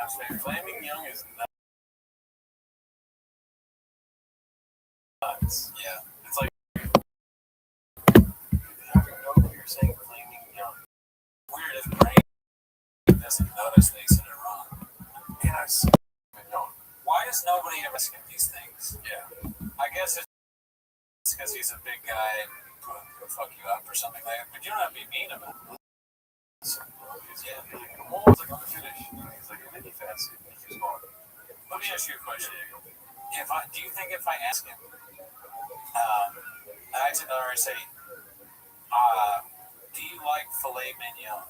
Flaming Young is nuts. Yeah. It's like, how do you know who you're saying Flaming Young? Weird if brain doesn't notice they said it wrong. And I see why is nobody asking these things? Yeah. I guess it's because he's a big guy and he'll fuck you up or something like that. But you don't have to be mean about it. Yeah. Well, it's like, I'm finished. He's like, and then he fast. He's going. Let me ask you a question. Do you think if I ask him, I actually already say, do you like filet mignon?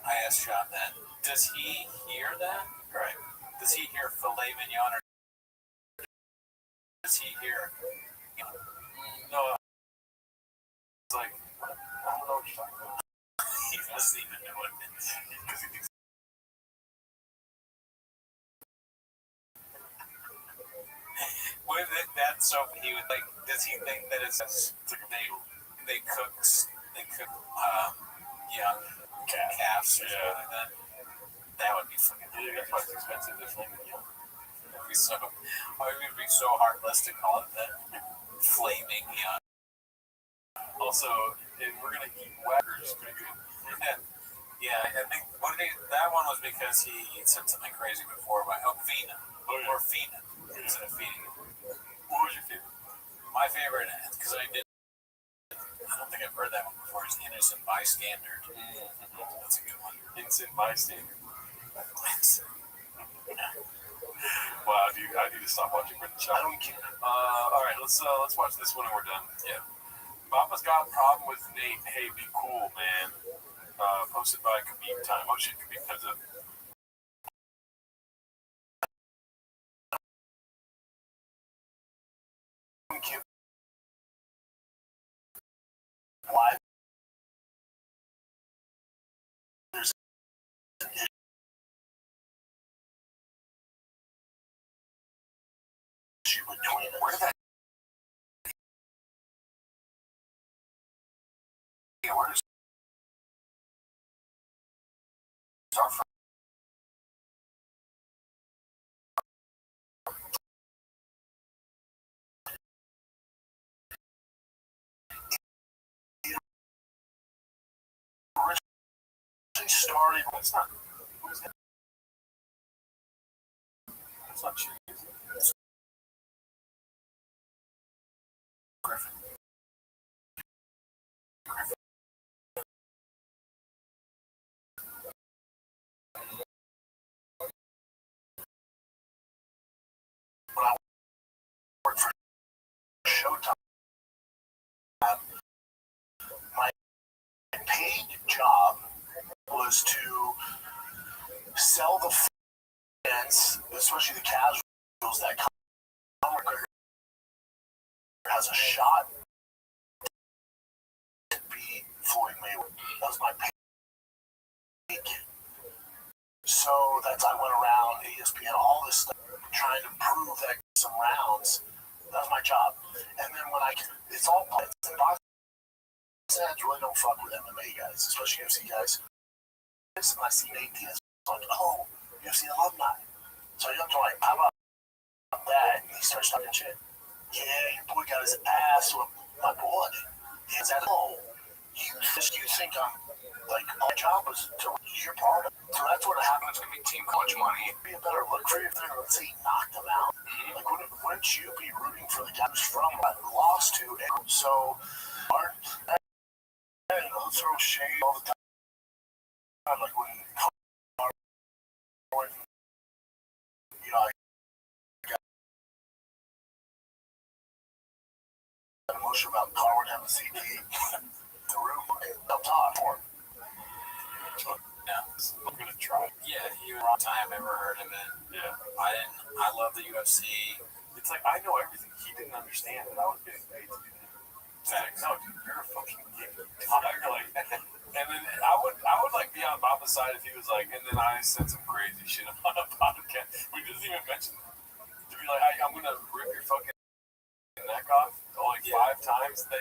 I asked Sean that. Does he hear that? Right. Does he hear filet mignon or does he hear? No. It's like, I don't know what you're talking about. He doesn't even know what it is. Because he thinks. What is it? That's so he would like. Does he think that it's like they cook young calves or something like that? That would be fucking. Yeah, that's why it's expensive. They're flaming young. It would be so. It would be so heartless to call it that. Flaming young. Also, we're gonna eat whackers pretty good. Yeah, I think that one was because he said something crazy before about Vina or Fina instead of feeding him. What was your favorite? My favorite, because I don't think I've heard that one before, is Innocent Bystander. That's a good one. Innocent Bystander. Wow, dude, I need to stop watching Brendan Shaw. I don't care. All right, let's watch this one and we're done. Yeah. Papa's got a problem with Nate. Hey, be cool, man. Posted by Khabib Time. Oh shit, Khabib Time's up. Why? There's an issue between us. Where does start from? Started. That's not. What is that? That's not true. That's Griffin. When I worked for Showtime, my paid job was to sell the fans, especially the casuals, that Conor McGregor has a shot to beat Floyd Mayweather. That was my paid gig. So that's I went around ESPN, all this stuff, trying to prove that some rounds. That was my job. And then it's all plans. And boxing fans really don't fuck with MMA guys, especially UFC guys. And I see Nate Diaz, like, oh, UFC alumni. So I'm like, how about that? And he starts talking shit. Yeah, your boy got his ass with my boy. He's at home. You think I'm like my job was to you're part of it. So that's what happens when you team how much money. It'd be a better look for you if they're let's say knocked him out. Mm-hmm. Like wouldn't you be rooting for the guy who's from lost to? So they'll throw shade all the time. Like when I got emotional about Carwin having a CD. The room up top for him. Yeah, I'm gonna try. Yeah, he was wrong time ever heard of it. Yeah, I love the UFC. It's like I know everything he didn't understand that I was getting paid to do that. It's like, no, dude, you're a fucking kid. Like, and then I would like be on Baba's side if he was like, and then I said some crazy shit on a podcast. We didn't even mention it. To be like, I'm gonna rip your fucking neck off like 5 times that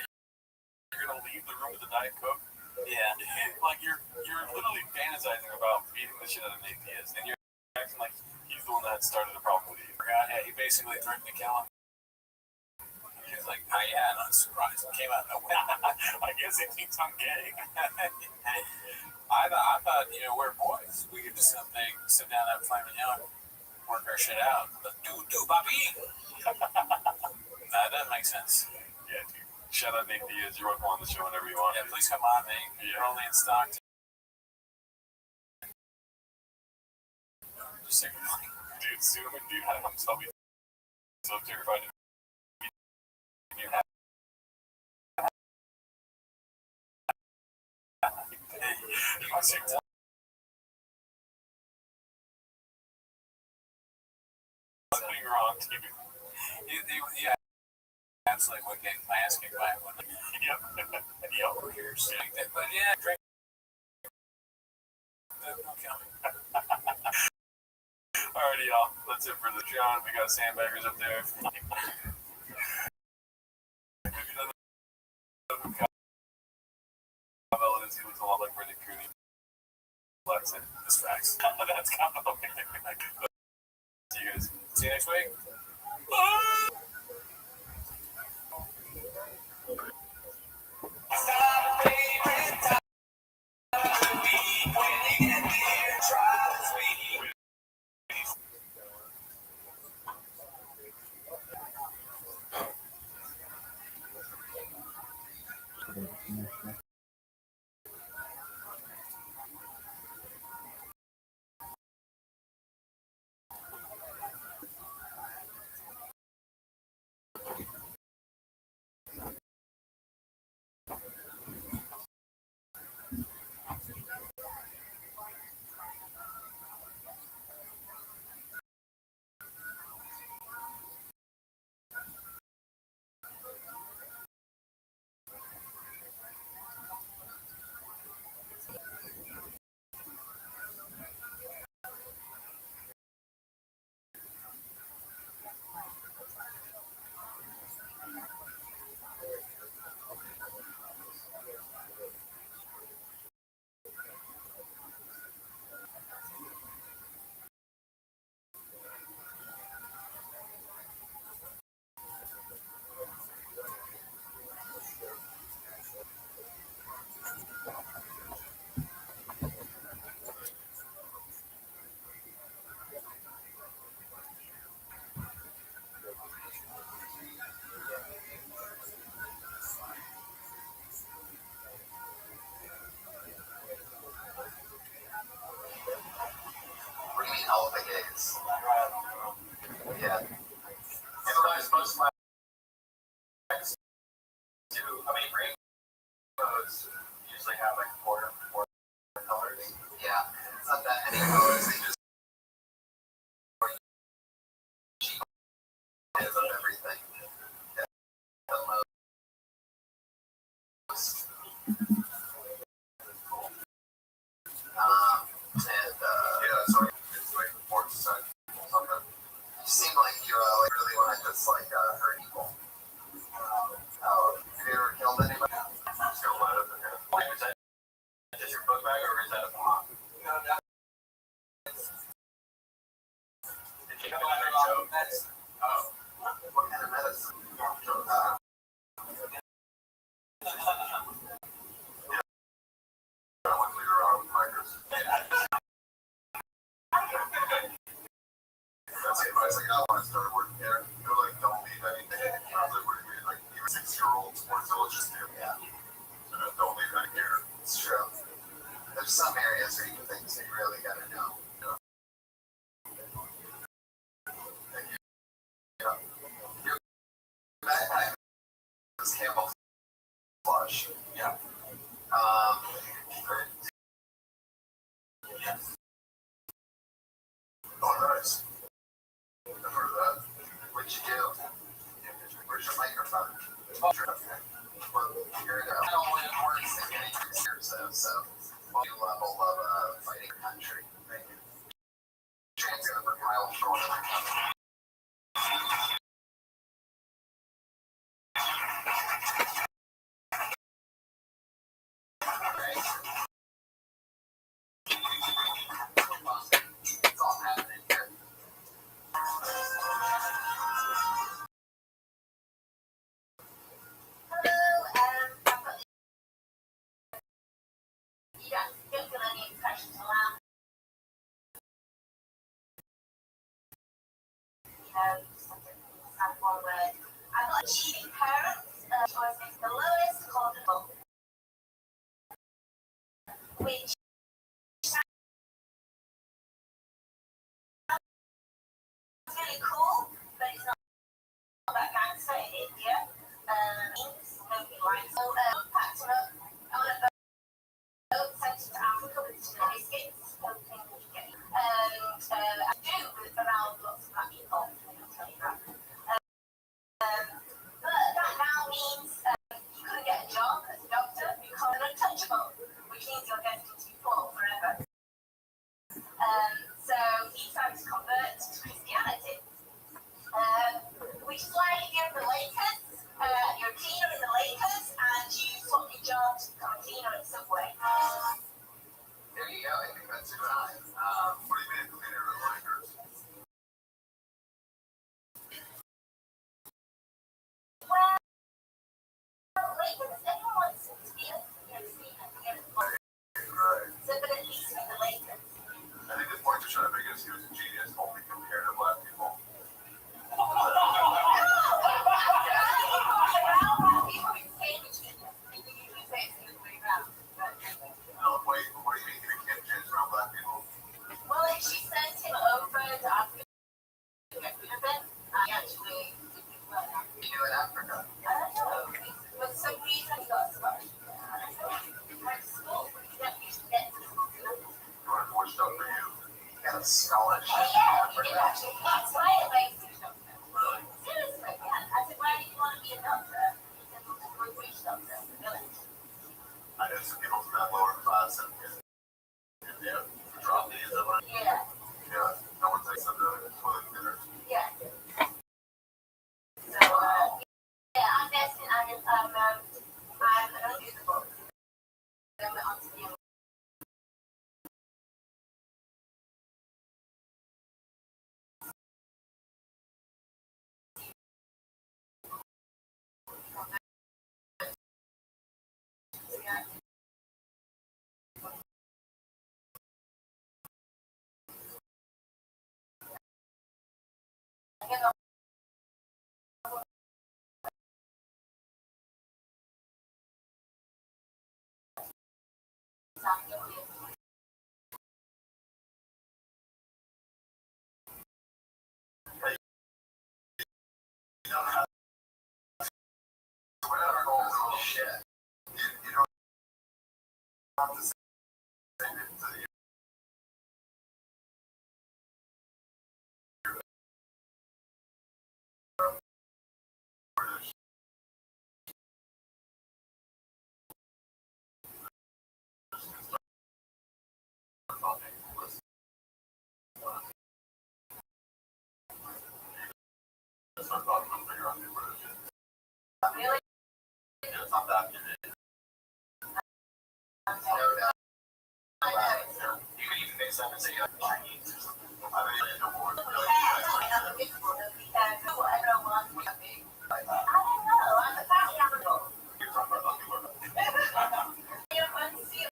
you're gonna leave the room with the Diet Coke. Yeah, like you're literally fantasizing about beating the shit out of Nate Diaz, and you're actually like he's the one that started the problem with you. Yeah, he basically threatened to kill him. He was like, "Oh yeah, not surprised." It came out of nowhere. I guess he thinks I'm gay. I thought, we're boys. We could just sit down, have fun, work our shit out. But Bobby. That doesn't make sense. Yeah, dude. Shout out Nate Diaz. You're welcome on the show whenever you want. Yeah, please come on, Nate. Yeah. You're only in stock. Just say goodbye. Dude, soon, dude, I'm so terrified. You have. Something wrong, dude. Yeah, absolutely would get my ass kicked by one. Yep. Over here, but yeah, drink. Don't kill me. Alrighty, y'all. That's it for the John. We got sandbaggers up there. He looks a lot like Freddie Cooney. That's it. That's facts. That's kind of okay. See you guys. See you next week. All the gays. Yeah. Most of my do. I mean, rainbows usually have like four colors. Yeah. It's not that many colors. They just of everything. Yeah. So it's like the fourth side. You seem like you really want to just hurt people. Have you ever killed anybody? Just go let it. Is that just your book bag or is that a bomb? No. Did you come out of medicine? Oh. What kind of medicine? When we were on Micros. That's the advice I got when I started working there. They're like, don't leave anything. I was like, even 6-year-old sports villages do. Yeah. Don't leave that here. It's true. There's some areas where you can think you really gotta know. Your backpack is camouflage. Yeah. Oh, nice. I've heard of that. What'd you do? Where's your microphone? Well, you're I don't want to work in any years though, so new level of fighting country. which is really cool, but it's not that gangster in India. Nobody likes. So, packed her up. I want to go sent to Africa with some biscuits, hoping we get. And I do around lots of black people. I'll tell you that. But that now means you couldn't get a job as a doctor because you're untouchable, which means you're destined to be poor forever. So he decided to convert to Christianity, which is why if you're in the Lakers, you're a cleaner in the Lakers, and you swap your job to become a cleaner at Subway. There you go. I think that's good. What do you mean, cleaner in the Lakers? Well, Lakers, everyone wants to be a cleaner. Right. So, but at least in the Lakers. I think the point you're trying to make is he was a genius only compared to black people. What do you mean he became genius around black people? Well, if she sent him over to Africa to get rid of him, he actually did well. He knew in Africa. I don't know. For some reason, he got scholarship. He went to school, but he didn't usually get to school. You want more stuff for you? He got a scholarship Oh, in yeah, he Africa. did actually. That's why it makes him a doctor. Really? Seriously, yeah. I said, why did you want to be a doctor? He said, well, to be a British doctor in the village. I know some people from that lower class and yeah, drop these over. Yeah, Yeah, no one takes them to toilet cleaners. yeah. So, yeah, I'm guessing I'm unusable. Then we're on to the Shit. You don't have to say it to the British. That's not talking about figure out the British. Really? Yeah, it's not that good. No doubt. I know. You could even make something say Chinese or something. I don't even know what. I'm invisible. Do whatever I want with me. I don't know. I'm apparently admirable. You're talking about ugly women. You're unseeable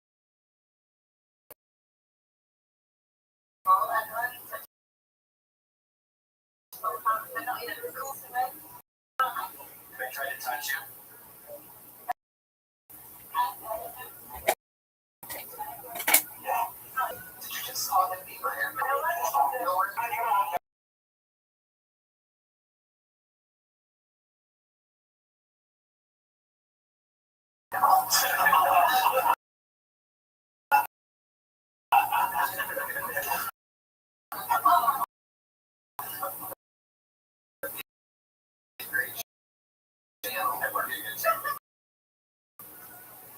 and untouchable. They're not in a cool way. They try to touch you. Did you just call him Abraham?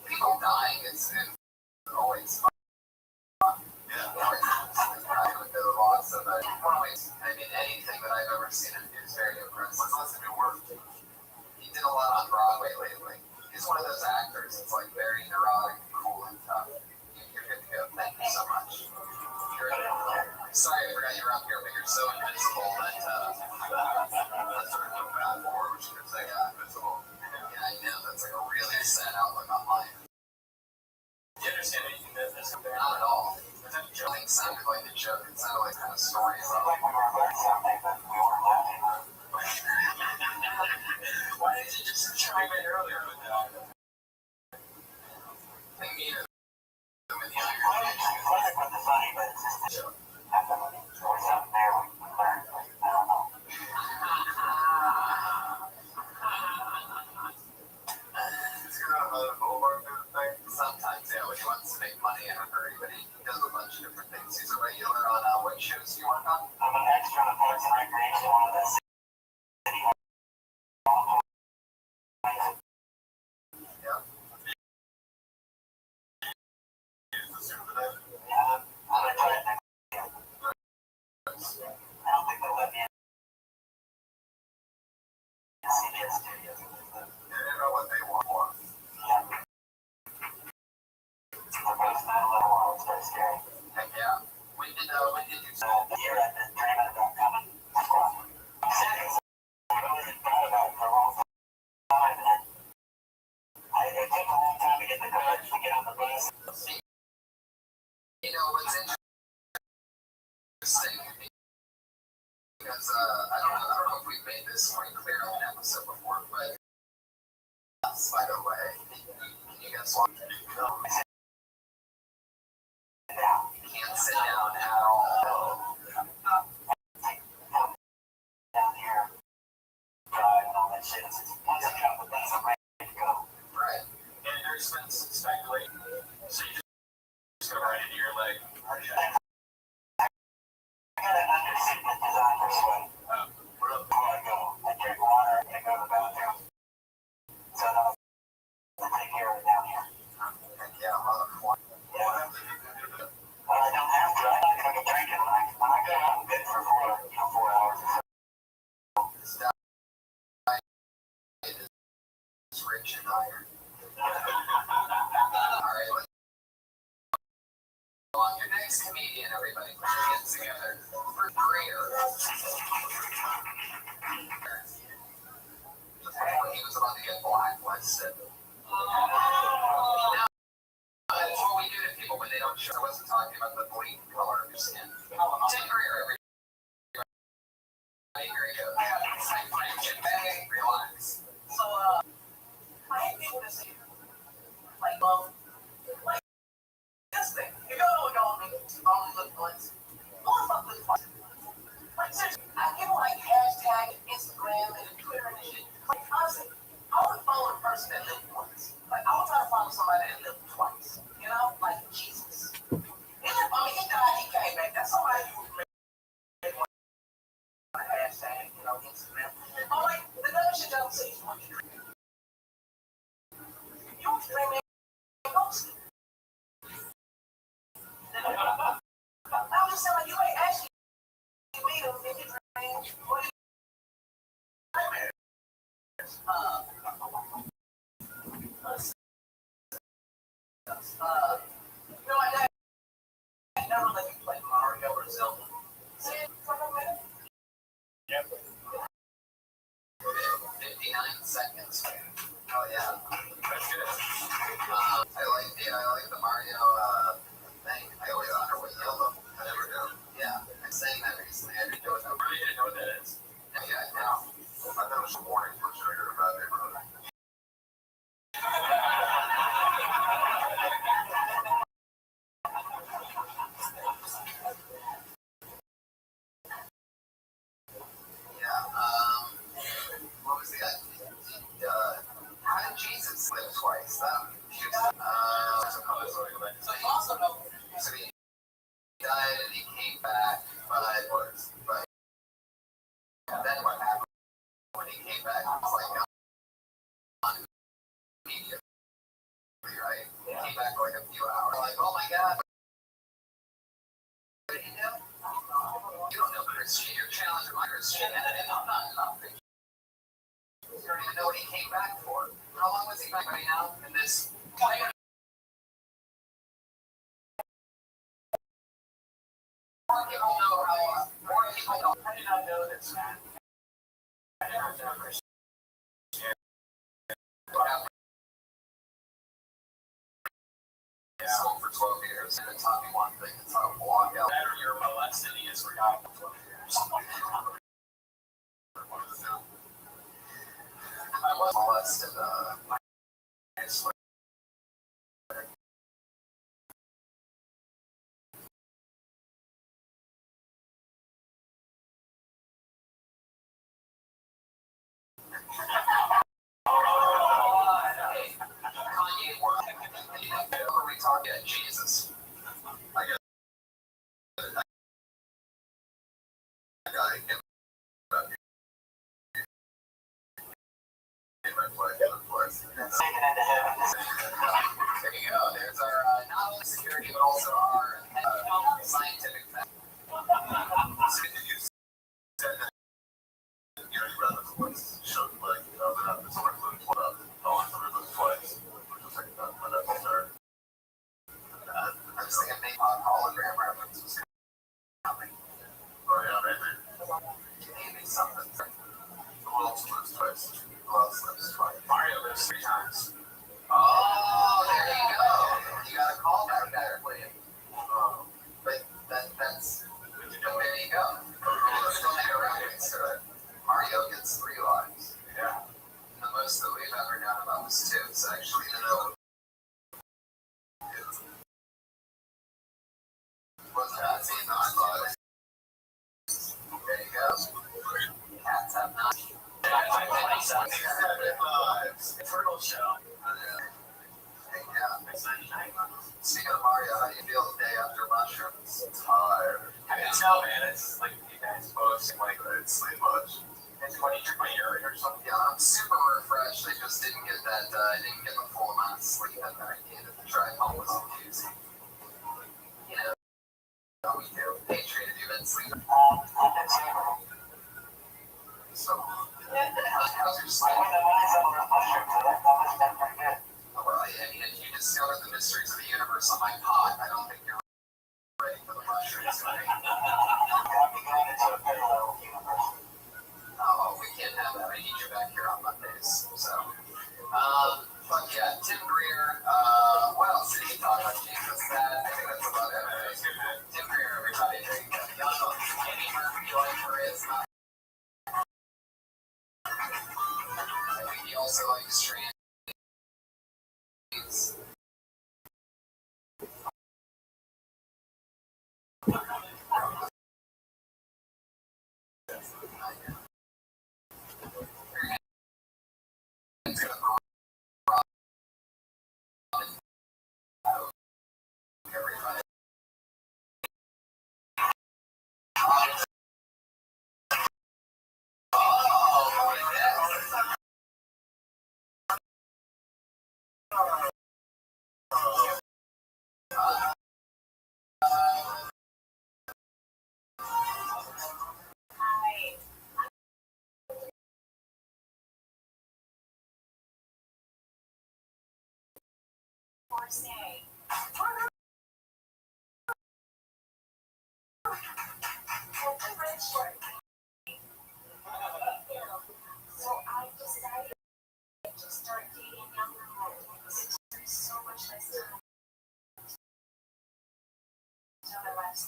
People dying is always fun. Yeah, always the loss of a always. I mean, anything that I've ever seen is very impressive. What's last new work? He did a lot on Broadway lately. He's one of those actors that's like very neurotic, cool, and tough. You're good to go. Thank you so much. Sorry, I forgot you were up here, but you're so invincible that that's sort of a bad word, which could say invincible. Yeah, I know. That's like a really sad outlook on life. Do you understand anything that this? Not at all. It didn't sound like a joke. It sounded like kind of story about why did you just chime in earlier with that? I mean, with the what shows you work on? I'm an extra on Parks and Recreation, one of the city hall. Yeah. Yeah, I'm gonna try it next year. I don't think they'll let me in CBS Studios. They don't know what they want for. Yeah. They're both 9/11 one. It's very scary. Heck yeah. When did you say? The year I've been dreaming about coming. I'm serious. I really thought about it for a long time, and it took a long time to get the courage to get on the bus. See, what's interesting because I don't know if we've made this point clear on an episode before, but by the way, can you guys watch it? You can't sit down at all. Down here, drive and all that shit. Once I get on the bus, I'm ready to go. Right. And there's been some speculation. So you just go right into your leg. I got an underseatment design for sweat. Before I go, I drink water and I go to the bathroom. So I don't have to take care of it down here. Heck yeah, motherfucker. Yeah. Well, I don't have to. I'm not going to drink it when I go out in bed for 4 hours or so. This diet is rich in iron. Alright, let's go on. Your next comedian, everybody, put your hands together. For Greer. Before he was about to get blacklisted. That's what we do to people when they don't show. I wasn't talking about the bleak color of your skin. Tim Greer, everybody. Here he goes. Get back, relax. So, I hate people that say, like, this thing. If y'all don't know me, only look once. Who the fuck looks twice? Like, seriously, I give like hashtag and Instagram and Twitter and shit. Like, honestly, I would follow a person that lived once. Like, I would try to follow somebody that lived twice. You know? Like, Jesus. He died, he came back. That's somebody you would make a hashtag, Instagram. But, like, the other shit y'all say is what you dream. You was dreaming ghost. I was just saying, like, you ain't actually meet him in your dreams. What do you like that? Never let me play Mario or Zelda. See it for a minute? Yep. 59 seconds. Oh yeah, that's good. I like the Mario thing. I always wonder what yellow. I never do. Yeah, I'm saying that recently. I didn't know what that. Really didn't know what that is. Yeah, now. I thought it was a warning for sugar about neighborhood. What was that? How did Jesus live twice? So you also know. So he died and he came back, but then what happened when he came back? It was like gone immediately, right? He came back for like a few hours. Like, oh my God. What did he do? You don't know Christian. You're challenging my Christianity. I'm not. You don't even know what he came back for. How long was he back right now? In this. More people know how. More people don't. I did not know this, man. I did not know Christianity. School for 12 years and it taught me one thing. It's how to walk out. Better you're molested, he is forgotten for 12 years. I was molested, Kanye work. We talk at Jesus. not only security, but also our scientific facts. So you said that you read the voice, showed like, that have this sort of put up, through those twice, which was like, my that's third. I just think a big hologram reference was coming. Oh, yeah, maybe. Maybe something. Who else lives twice? Who else lives twice? Mario lives 3 times. Oh, there you go. You got a callback there for you. But that's there you go. Let's go make a reference to it. Mario gets 3 lives. Yeah. The most that we've ever done about was 2. It's actually, what's that? See, 9 lives. There you go. Cats have 9. Turtle show. Yeah. Speaking of Mario, how do you feel the day after mushrooms? Tired. I can tell, man. It's like you guys both seem like I didn't sleep much. It's what you drink my urine or something. Yeah, I'm super refreshed. I just didn't get that. I didn't get the full amount of sleep that I needed. The drive home was confusing. You know, we do. Patriot, have you been sleeping? So, how's your sleep? Well, I mean, if you discover the mysteries of the universe on my pod, I don't think you're ready for the mushrooms. Oh, we can't have that. I need you back here on Mondays. So, but yeah, Tim Greer, what else did he talk about? Jesus, that, I think that's about it. Tim Greer, everybody. There you go. Y'all know Eddie Murphy joined for his. I think he also likes trans. So I decided to start dating younger men because there's so much less time to my life.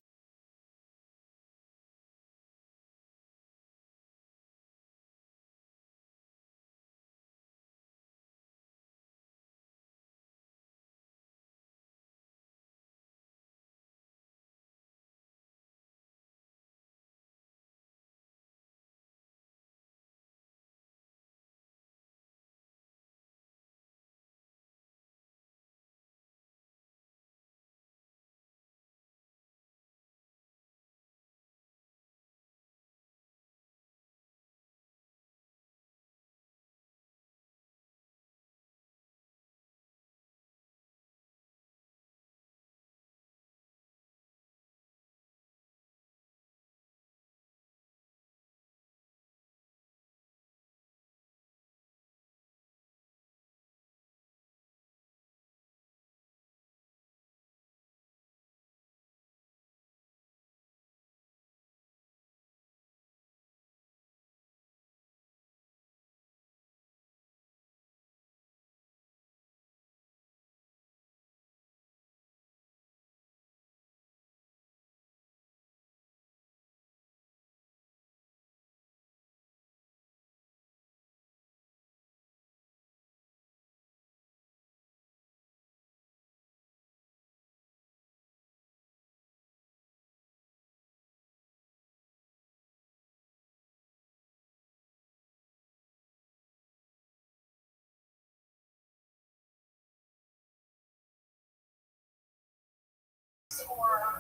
Or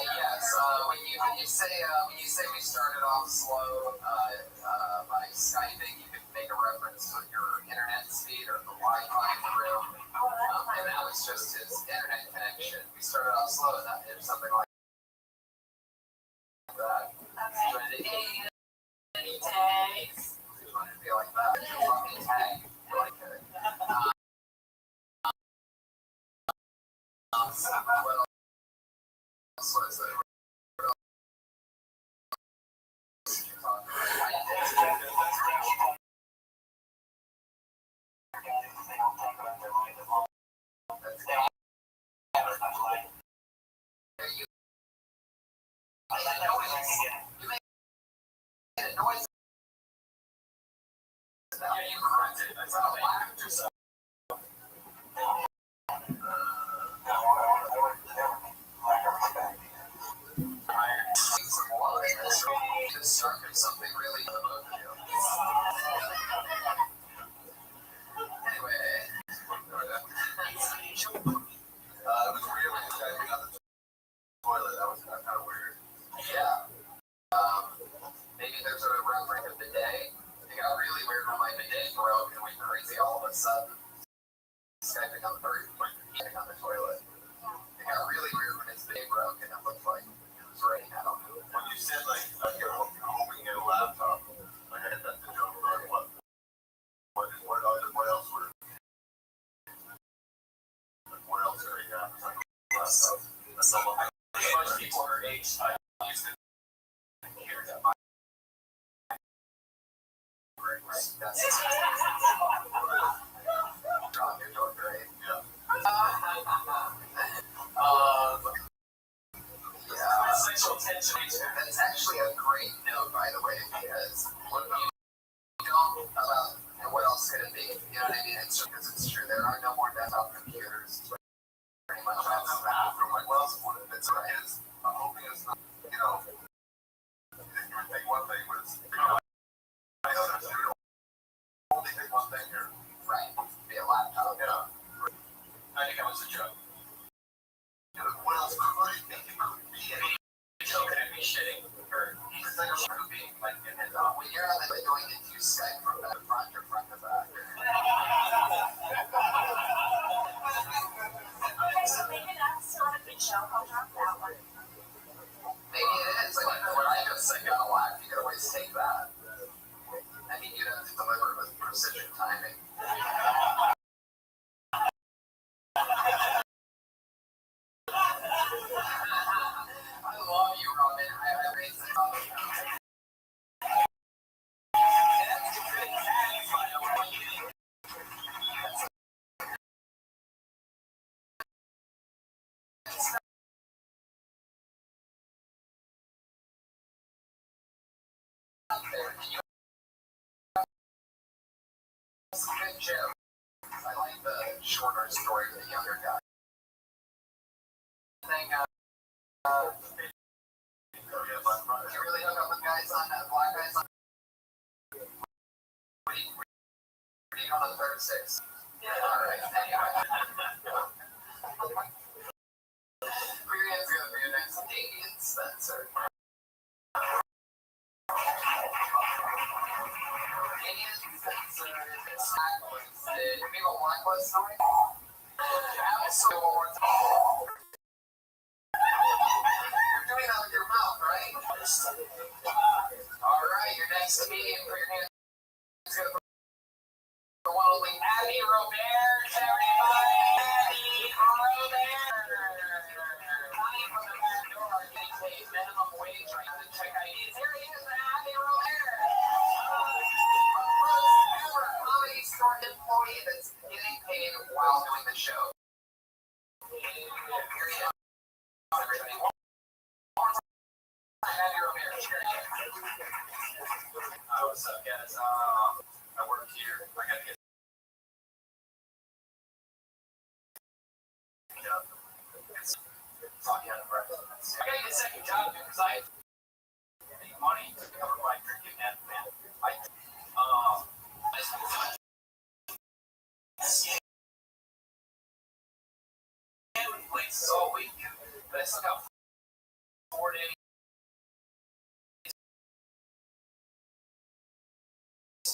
yes, when you when you say we started off slow by Skyping, you could make a reference to your internet speed or the Wi-Fi in the room, and that was just his internet connection. We started off slow, and that is something like that. Okay. Any tags? You want to be like that? You want me to tag? Like it. What else was it? Something really anyway, it was weird when you guys got the toilet. That was kind of weird. Yeah. Maybe there's a reference of the day. It got really weird when my bidet broke and went crazy all of a sudden. Skyping on the toilet. It got really weird when his bidet broke and it looked like it was raining. I don't know. When you said like you're hoping at a laptop, I had that to joke about what else would what else are you have? Laptop. Most people are age used to computers at my that's you're doing great. Yeah. Yeah. Sexual tension. That's actually a great note, by the way, because what about what else could it be? You know what I mean? It's because it's true. There are no more desktop computers. Pretty much all the bathroom. Like, what else would it be? I'm hoping it's not, you know, if you would think one thing was, I know there's only think one thing here. Right. Be a laptop. Yeah. I think that was a joke. What else could it be? Joke could it be shitting? Or it's like a movie, like in his when you're on the going into Skype from the front or front to back. So maybe that's not a good show. I'll drop that one. Maybe it is. I mean, what I just said got a laugh. You could always take that. I mean, you'd have to deliver with precision timing. I love you, Robin. I raised the topic. That's a good tag, by the way. That's a good joke. I like the shorter story of the younger guy. Thing, you really hook up with guys on black guys on. What do you on the third six? Yeah. All right. Anyway. We're going to go for your next Damien Spencer. Damien Spencer is blacklisted. Have you got blacklist story? Absolutely. One more time. You're doing that with your mouth, right? All right. Your next comedian for your hands. The one only Abby Robert, everybody. Abby Robert. Coming from the back door, getting paid minimum wage right now to check IDs. Here he is, Abby Robert. Our first ever Comedy Store employee that's getting paid while doing the show. Here he is. Everybody. One more time, Abby Robert. What's up, guys? I work here. I gotta get. It's talking out of breath. I gotta get a second job because I need money to cover my drinking and I places all week, but I still got 4 days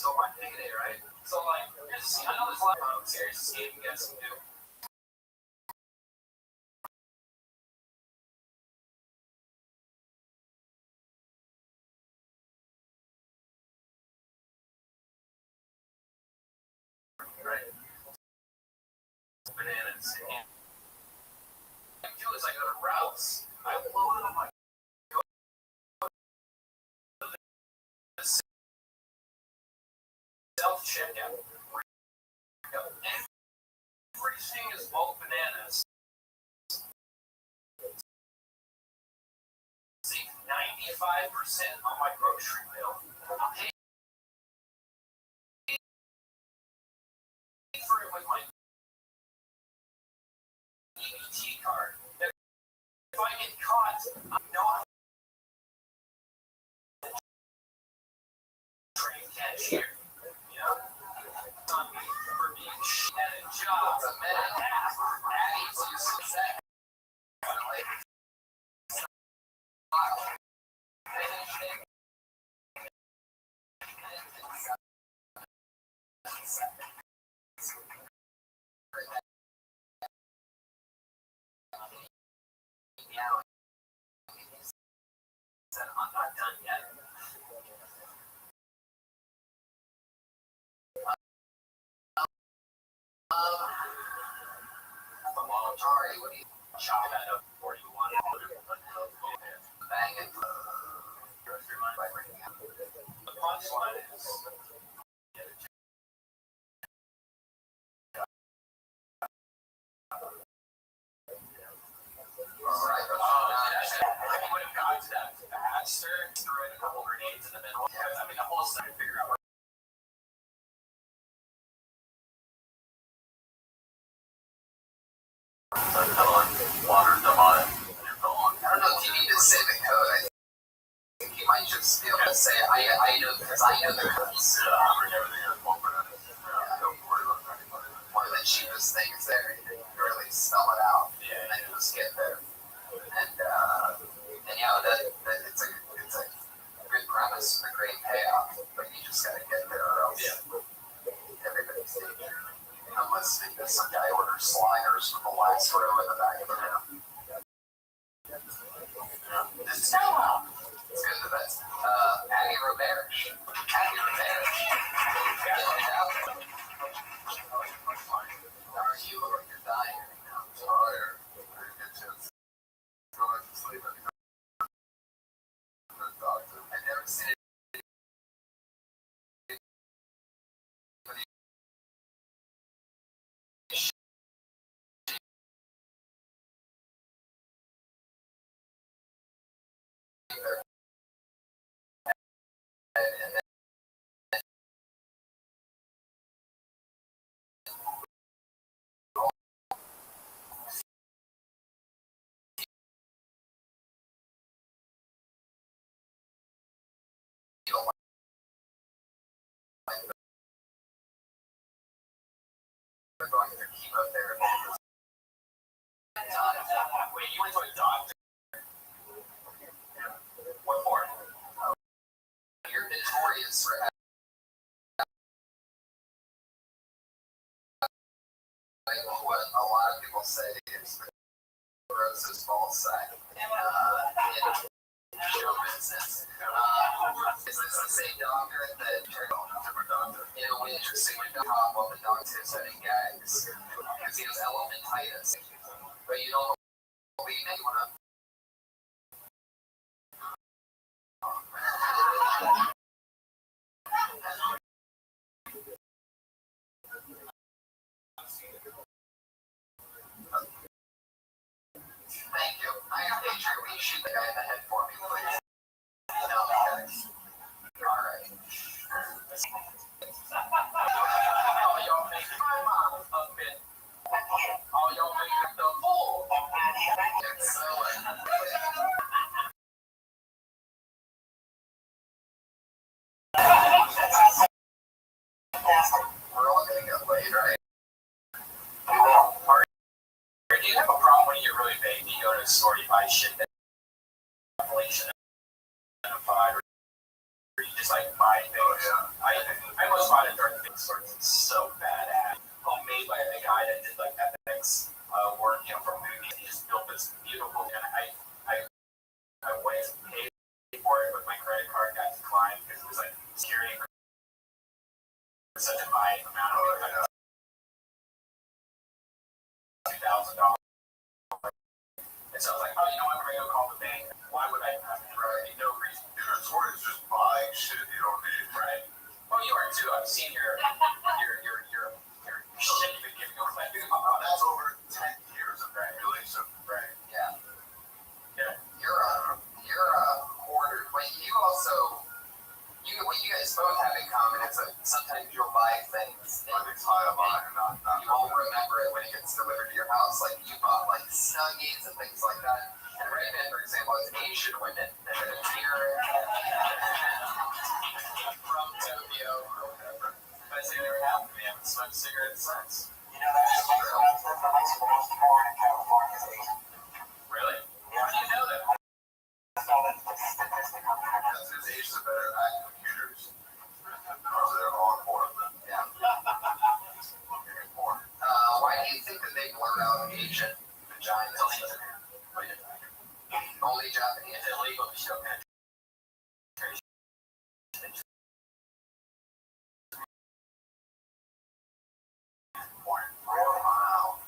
so my payday, right? So like, I know there's a lot of serious escape you guys can do. Right. Bananas. And what I do is I go to Rouse. I load it on my self checkout. Everything is bulk bananas. Save 95% on my grocery bill. I'll pay for it with my EBT card. If I get caught, I know I'm a trained cashier. You know? On me for being shit at a job a minute and a half. Addie's using that. I'm not done yet. Sorry, what do you chop that up for? You want to bang it? The punchline is. I would have got to that faster, threw in a couple grenades in the middle. I mean, the whole time to figure out where. Water them on it. I don't know if you need to say the code. I think you might just be able to say, I know, because I know the codes. Everything is one banana. Don't worry about anybody. One of the cheapest things there. You can really spell it out. And then you just get there. And you know, it's a good premise, a great payoff, but you just gotta get there or else everybody's danger. Unless some guy orders sliders from the last row in the back of the room. It's so well. It's good to that. Patty Roberge. Patty Roberge. How are you? You're dying right now. Tired. Going to sleep. I've never seen it. Going through chemotherapy. Wait, you went to a doctor? What for? You're notorious for having what a lot of people say is the grossest ball sack in show business. Is this the same doctor that different doctor? You know, interesting when you talk about the doctor setting gags because he has elephantitis, but you don't believe me. Thank you. I appreciate you. You shoot the guy in the head for me, please. No, thanks. All right. Oh, y'all make my mom a bit. Oh, y'all make the fool. We're all gonna get laid, right? Do you have a problem when you get really big? You go to a store, you buy shit that population identified, or you just like buy things. Oh, yeah. I almost bought a Dark Phoenix sword. It's so badass. Homemade by the guy that did like FX work, for movies. He just built this beautiful. And I went to pay for it, but my credit card got declined because it was like security for such a high amount of it. $2,000. And so I was like, oh, you know what? We're gonna call the bank. Why would I have no reason? Your tour is just buying shit you don't need. Right. Well, you are too. I've seen your shit you've been giving away. That's over 10 years of accumulation. Right. Yeah. Yeah. You're a hoarder, but you also what you guys both have in common is that sometimes you'll buy things I think it's high on mine and not you won't remember it when it gets delivered to your house. Like you bought like Snuggies and things like that. And Raven, for example, is Asian women that are here from Tokyo or whatever. Best thing that ever happened to me. I haven't smoked cigarettes since. That's the most born in California is Asian. Really? How do you know that? So that's the statistic on the internet. That's because Asians are better at computers. Because they're on board. Yeah. More. Why do you think that they blur out Asian vaginas? Only Japanese. It's illegal to show penetration. Wow.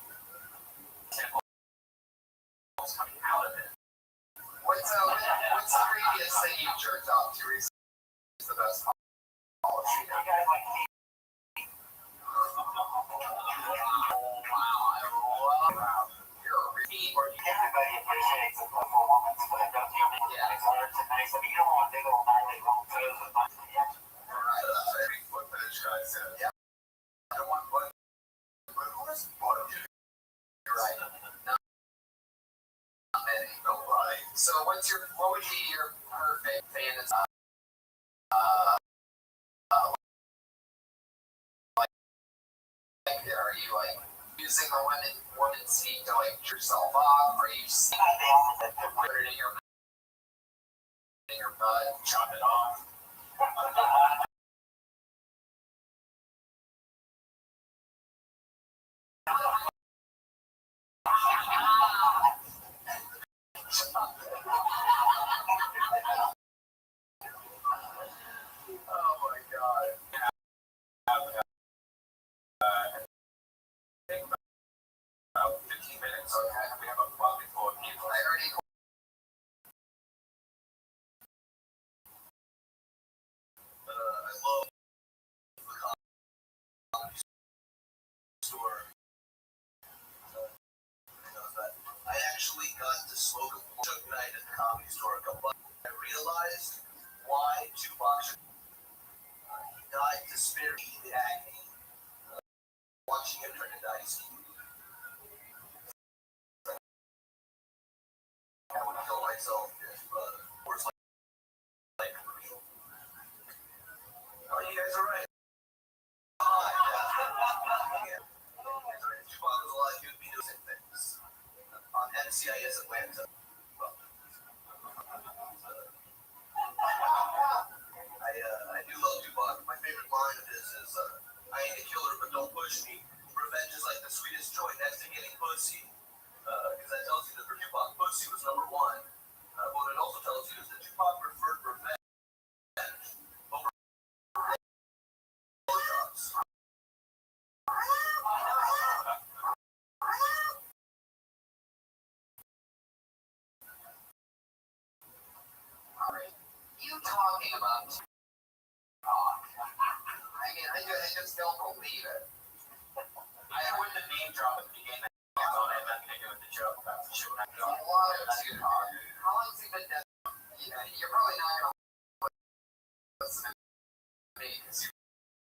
Temples coming out of it. What's the previous thing you jerked off to recently? Is the best policy. You guys like me? Wow. You're a repeat. Everybody appreciates a woman's foot, don't you? Yeah. It's hard to nice. I mean, you don't want big old gnarly long toes with my Alright, that's a big foot fetish guy said. Yeah. I don't want butt. But who has butt? You're right. Not many. Nobody. So what would be your perfect fantasy? Are you like using the woman's seat to like jerk yourself off? Are you put it in your butt, chop it off? Oh my god. I think about 15 minutes. Okay. We have a bucket full of people. I already I love the comedy store. I actually got to smoke a joke night at the comedy store a couple months ago. I realized why Tupac should he died to spare me the agony. Watching him turn into ice. I would kill myself if words like commercial. Oh, you guys are right. Yeah. If Tupac was alive, he would be doing things. On NCIS Atlanta. I do love Tupac. My favorite line of his is, I ain't a killer, but don't push me. Revenge is like the sweetest joy next to getting pussy. Because that tells you that for Tupac, pussy was number one. But what it also tells you is that Tupac preferred revenge over blowjobs. Alright. You talking about Tupac? I mean, I just don't believe it. I wouldn't have name dropped at the beginning. I thought I had nothing to do with the joke. That's the show. A lot of Tupac. How long's he been dead? You're probably not going to listen to me because you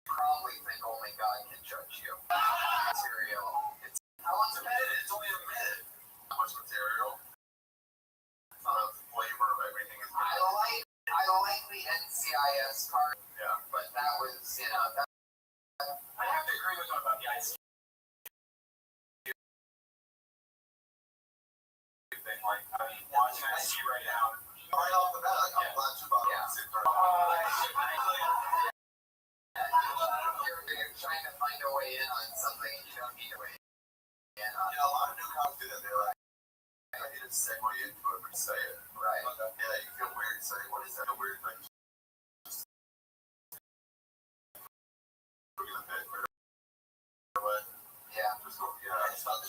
probably think only God can judge you. Material. How long's it been? It's only a minute. How much material? It's not the flavor of everything. I like the NCIS part. Yeah. But that was, I have to agree with him about the ice thing. Like, I mean, watching I see right now. Right off the bat, I'm glad Tupac. Yeah. Yeah.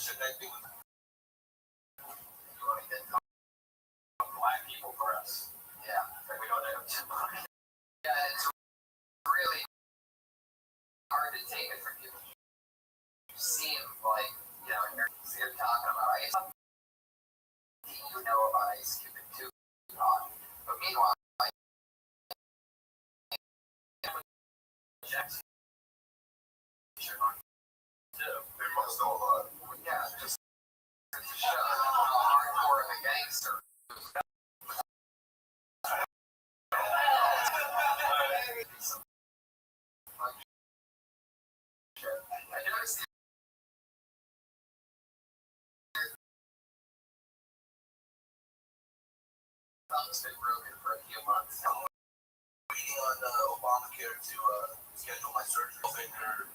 connecting with you want to get black people press. Yeah. We don't have too much. Yeah, it's really hard to take it from you. You seem like, you're talking about ice. You know about Ice Cube and Tupac. But meanwhile, Jackson. They must know a lot. Yeah, just to show how hardcore of a gangster. I noticed the thumb's been broken for a few months. Waiting on Obamacare to schedule my surgery. Finger.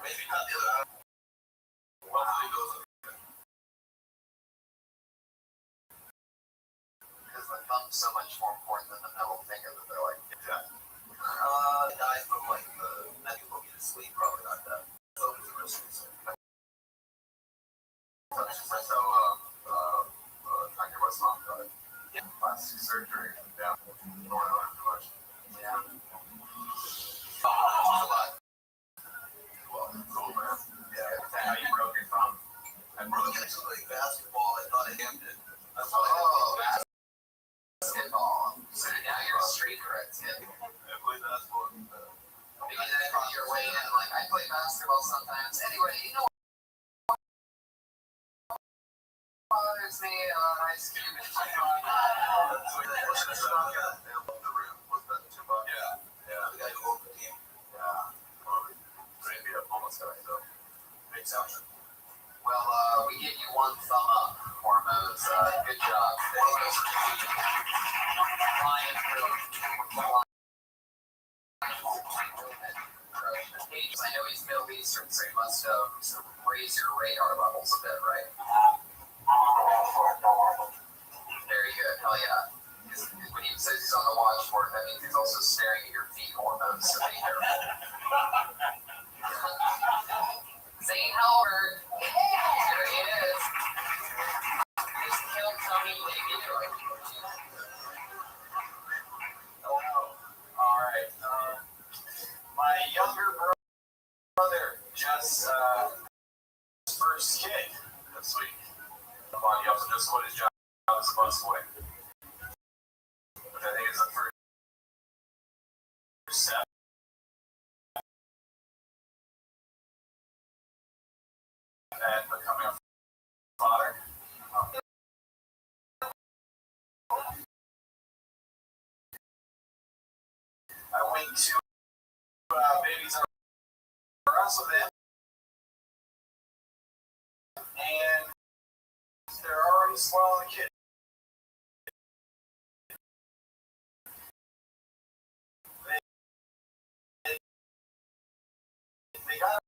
Maybe not the other. Hopefully it goes. Because the thumb's so much more important than the middle finger that they're like, Yeah. Died from like the medical will get to sleep. Probably not that. So it's a risk. That's how Kanye West's mom died. Yeah. Plastic surgery. Yeah. Don't know too much. yeah. Well, cool, man. Yeah. How you broke your thumb? I broke it like basketball. I thought I hammed it. That's how Oh, basketball. So now you're a street cred kid. I played basketball. Maybe that's on your way in. Like, I play basketball sometimes. Anyway, you know what bothers me? Ice Cube and Tupac. Yeah. The guy who opened the team. Great beat up homeless guy, so. Big sound. Well, we give you one thumb up, Hormones. Good job. Flying through. I know he's Middle Eastern, so he must raise your radar levels a bit, right? Very good. Hell yeah. When he says he's on the watch for it, that means he's also staring at your feet, Hormones, so be careful. Zane Halbert. Here he is. Just kill Tony immediately. Oh no. Alright. My younger brother just his first kid this week. He also just quit his job as a busboy, which I think is the first step. And becoming a father. I went to Babies R Us with them, and they're already swallowing the kid. They got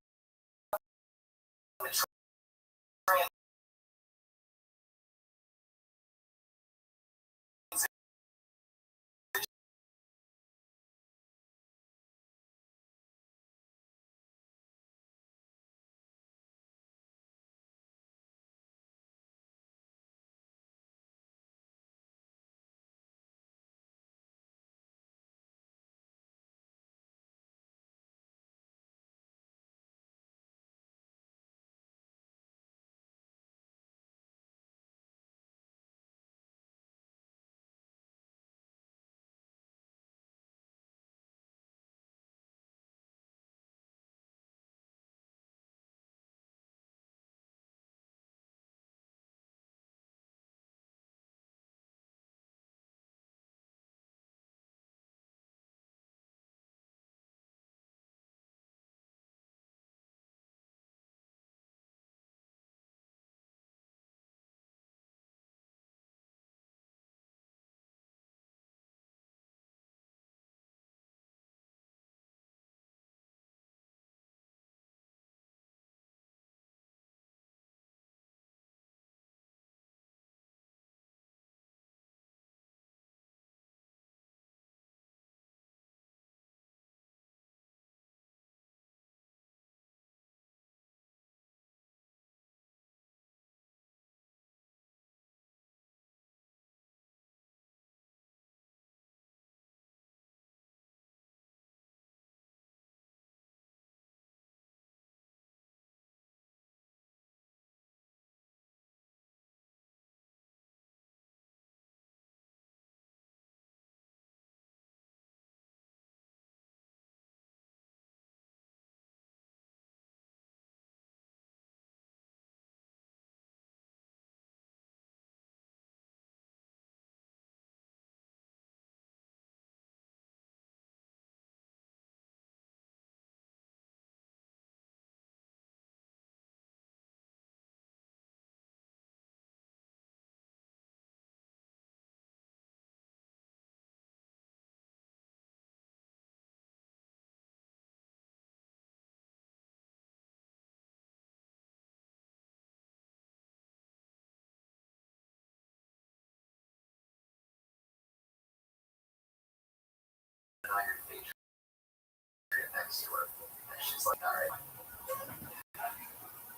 next to her. And she's like, all right.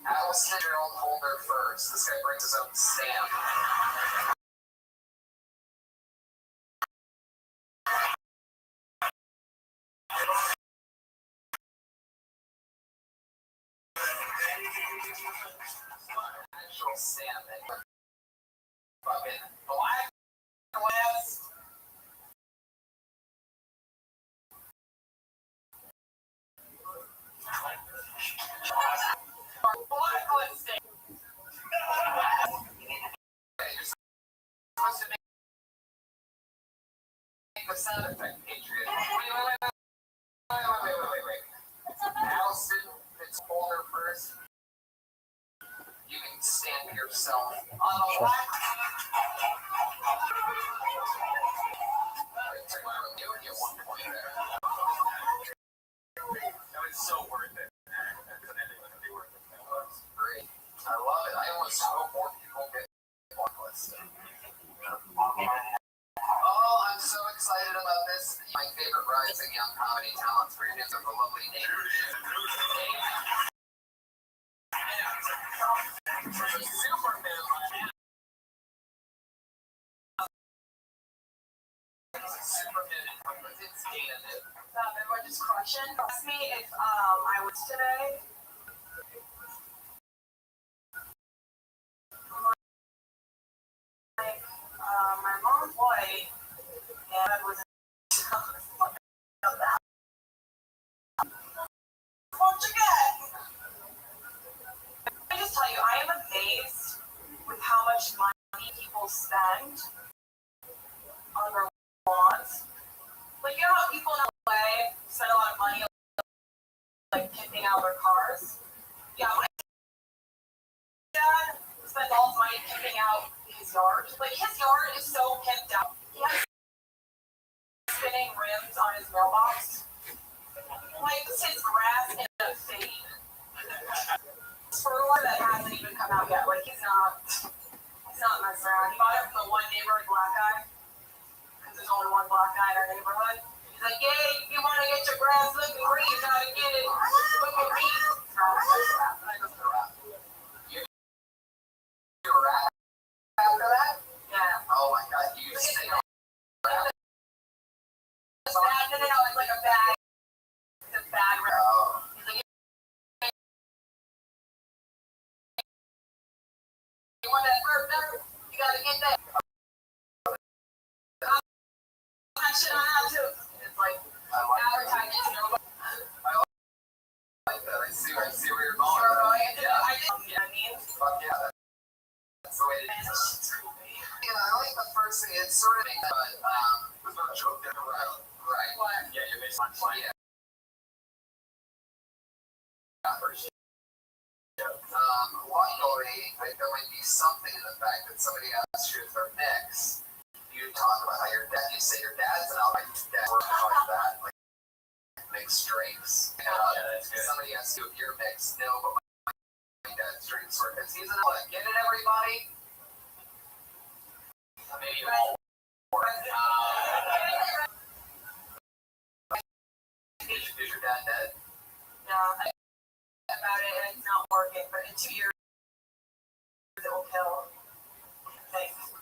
Allison, Gerald Holder first. This guy brings his own stamp. Actual stamp and fucking black West. Blacklist. You're supposed to make the sound effect, Patriot. Wait. Allison, it's Holder first. You can stamp yourself on the black. I took my review at one point there. It was so worth it. Great. I love it. I almost hope more people get Blacklist. Oh, I'm so excited about this. My favorite rising young comedy talents for him are the lovely Nate. Superman. It's Dana. Everyone just crushing. Ask me if I was today. Like, my mom's white, and I was what'd you get? I just tell you, I am amazed with how much money people spend on their lawns. Like, you know how people in LA spend a lot of money like pimping out their cars? Yeah, my dad spends all his money pimping out his yard. Like, his yard is so pimped out. He has spinning rims on his mailbox. Like, his grass in a fade. Fertilizer that hasn't even come out yet. Like, he's not messing around. He bought it from the one neighborhood black guy. Because there's only one black guy in our neighborhood. He's like, hey, you want to get your grass looking green, you gotta get it looking green. And I go to the rap. You're a rap after that? Yeah. Oh my god, you sing a rap? No, it's like a bad. It's a bad rap. Oh. He's like, you want that burger? You gotta get that. Shit on that too. It's like advertising. I like that. I see where you're going. Yeah, I mean, fuck yeah, that's the way it is. Yeah, I like the first thing. It's sort of, but there's no joke there, right? What? Yeah, you're basically fine. Yeah. Luckily, there might be something in the fact that somebody asks you if they're mixed. You talk about how your dad, you say your dad's an alcoholic, dad works like that, like mixed drinks. That's good. Somebody asks you if you're mixed, no, but my dad's drinks for because he's an alcoholic. Get it, everybody? Maybe you won't work. Is your dad dead? No, I about it and it's not working, but in 2 years it will kill. Thanks.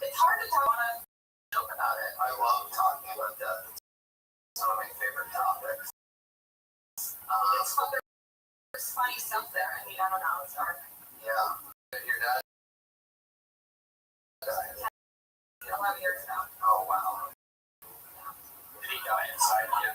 It's hard to talk on a joke about it. I love talking about death. It's one of my favorite topics. It's fun. There's funny stuff there. I mean, I don't know. It's hard. Yeah. Your dad died 11 years ago. Oh, wow. Did he die inside you?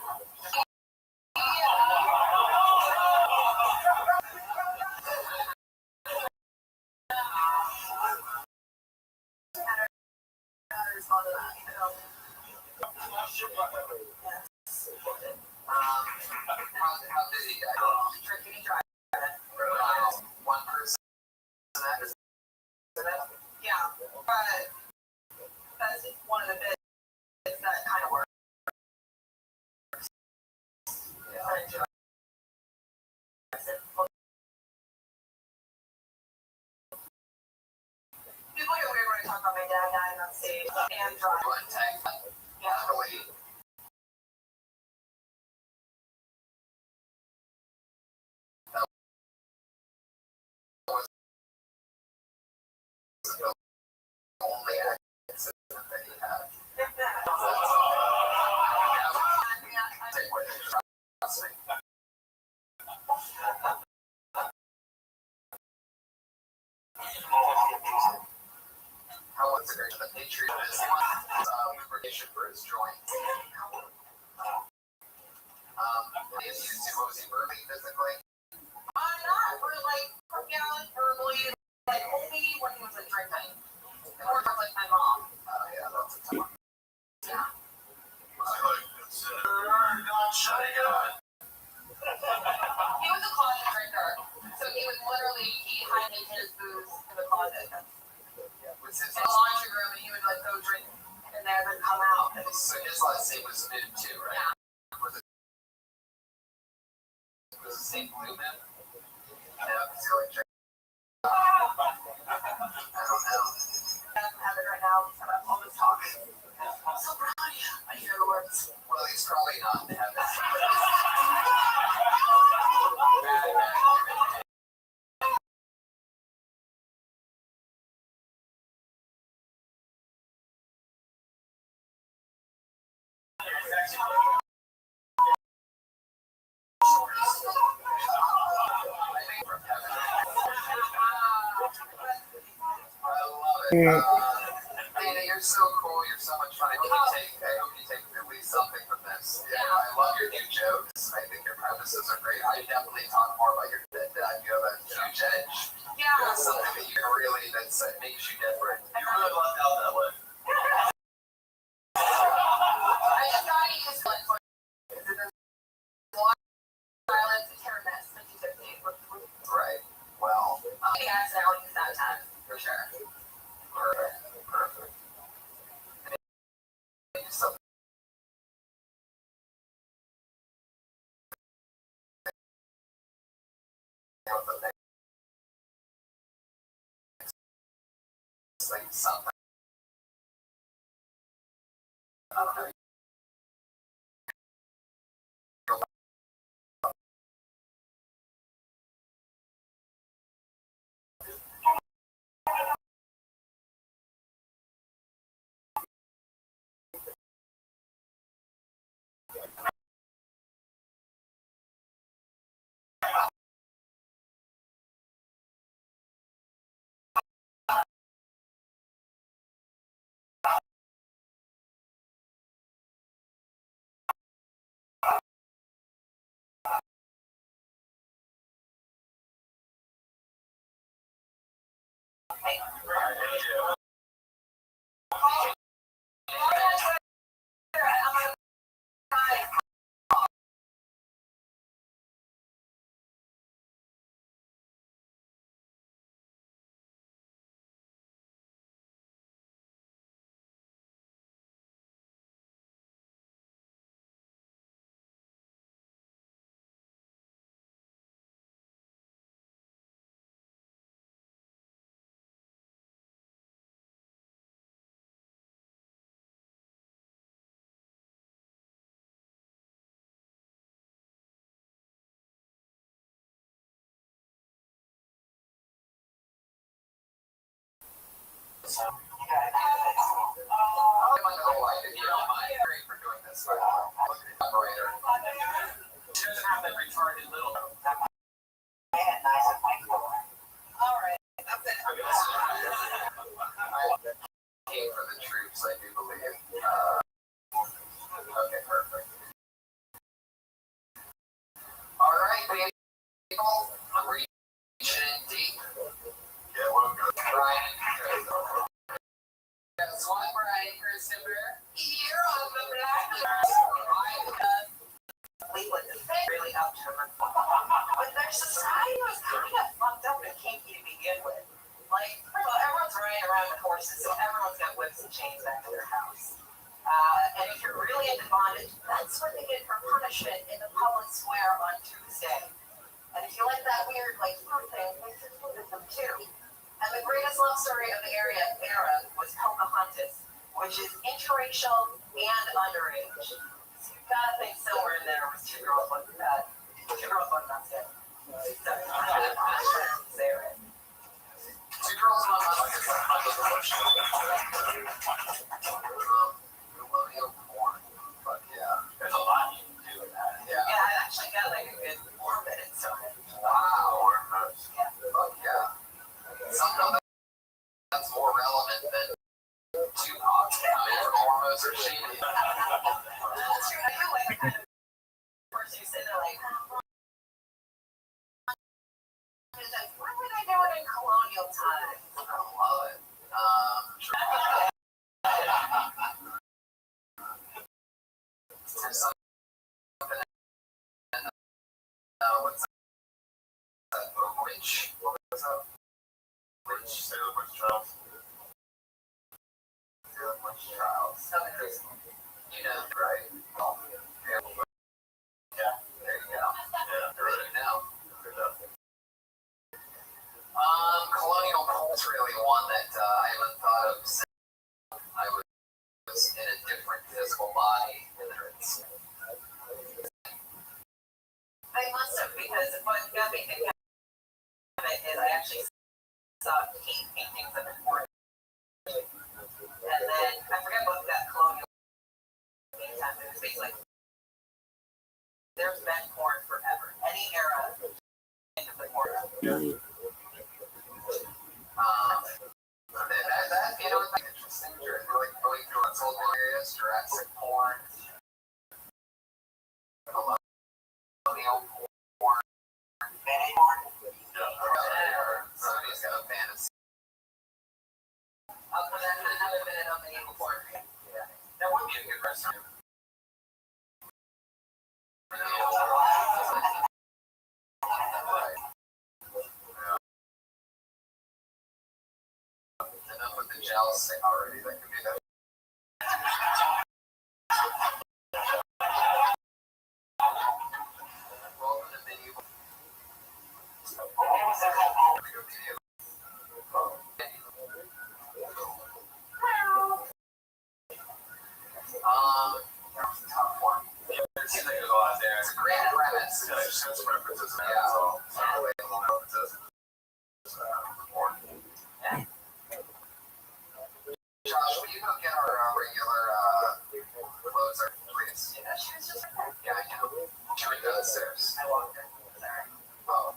How did he die? Drinking and driving. One person. Yeah, but that's one of the bits that kind of works. Yeah. People get weird when I talk about my dad dying on stage and driving. Yeah. for his joint. Is he was he burly physically? Not really, like, verbally, like, only when he was like drinking. Or like my mom. Oh, yeah, that's a tough one. Yeah. I like this. God, shut it up. He was a closet drinker. So he would literally hide his booze in the closet. Was his In the laundry room, and he would like go drink in there and then come out. so his last name was Moon too, right? Yeah. Was it St. Blue Moon? No, it's going to I don't know. I don't have it right now, so I'm always talking. I'm so proud of you. I hear the words. Well, he's probably not in heaven. Dana, you're so cool. You're so much fun. I hope you take at least something from this. Yeah, I love your new jokes. I think your premises are great. I definitely talk more about your dead dad. You have a huge edge. Yeah. That's something that you really that makes you different. You really lucked out that way. I just thought he just went for it. Violence and terror mess, 50-50. Right. Well, I think I accidentally used that time, for sure. perfect. Something something. I don't know. For doing this, operator. She doesn't have that retarded little. Alright. I came for the troops, I do believe. Okay, perfect. All right, people, I'm reaching in deep. Yeah, well, good. Brian, guess what, Brian Christopher? You're on the blacklist. Fleetwood is really up to him. But their society was kind of fucked up and kinky to begin with. Like, well, everyone's riding around with horses, so everyone's got whips and chains back to their house. And if you're really into bondage, that's what they get for punishment in the public square on Tuesday. And if you like that weird, like, food thing, they included them too. And the greatest love story of the era was Pocahontas, which is interracial and underage. So you've got to think somewhere in there was two girls like that. Two girls like that. Say it. Two girls and one millennial porn. But yeah, there's a lot you can do with that. Yeah, I actually got like a good 4 minutes on it. Wow. Fuck yeah. Something that's more relevant than Tupac. Hormones are shaped What were they doing in colonial times? I love it. Sure. There's something in what's that? Witch? What was that? Witch? Salem Witch Trials. Salem Witch Trials. You know, right? Oh, yeah. There you go. Yeah, there you know. Colonial cult's really one that I haven't thought of since I was in a different physical body. They must have, because what got me thinking of it is I actually saw cave paintings of it. And then I forget what that colonial time it was basically like there's been porn forever. Any era of the porn. That you know, it's like interesting. You're really going through its whole areas, Jurassic porn, colonial porn, somebody's got a fantasy. I'll put another minute on the evil porn. Yeah, that would be a good restaurant. Enough with the jealousy already. That could be that. Welcome to medieval. That was a tough one. It seems like there's a lot there. It's a great premise. Yeah, there's some references in there. So it's not really a little references. Josh, will you go get our regular closer, please? Yeah, she was just Yeah, I know. She went downstairs. I walked in. Sorry. Oh.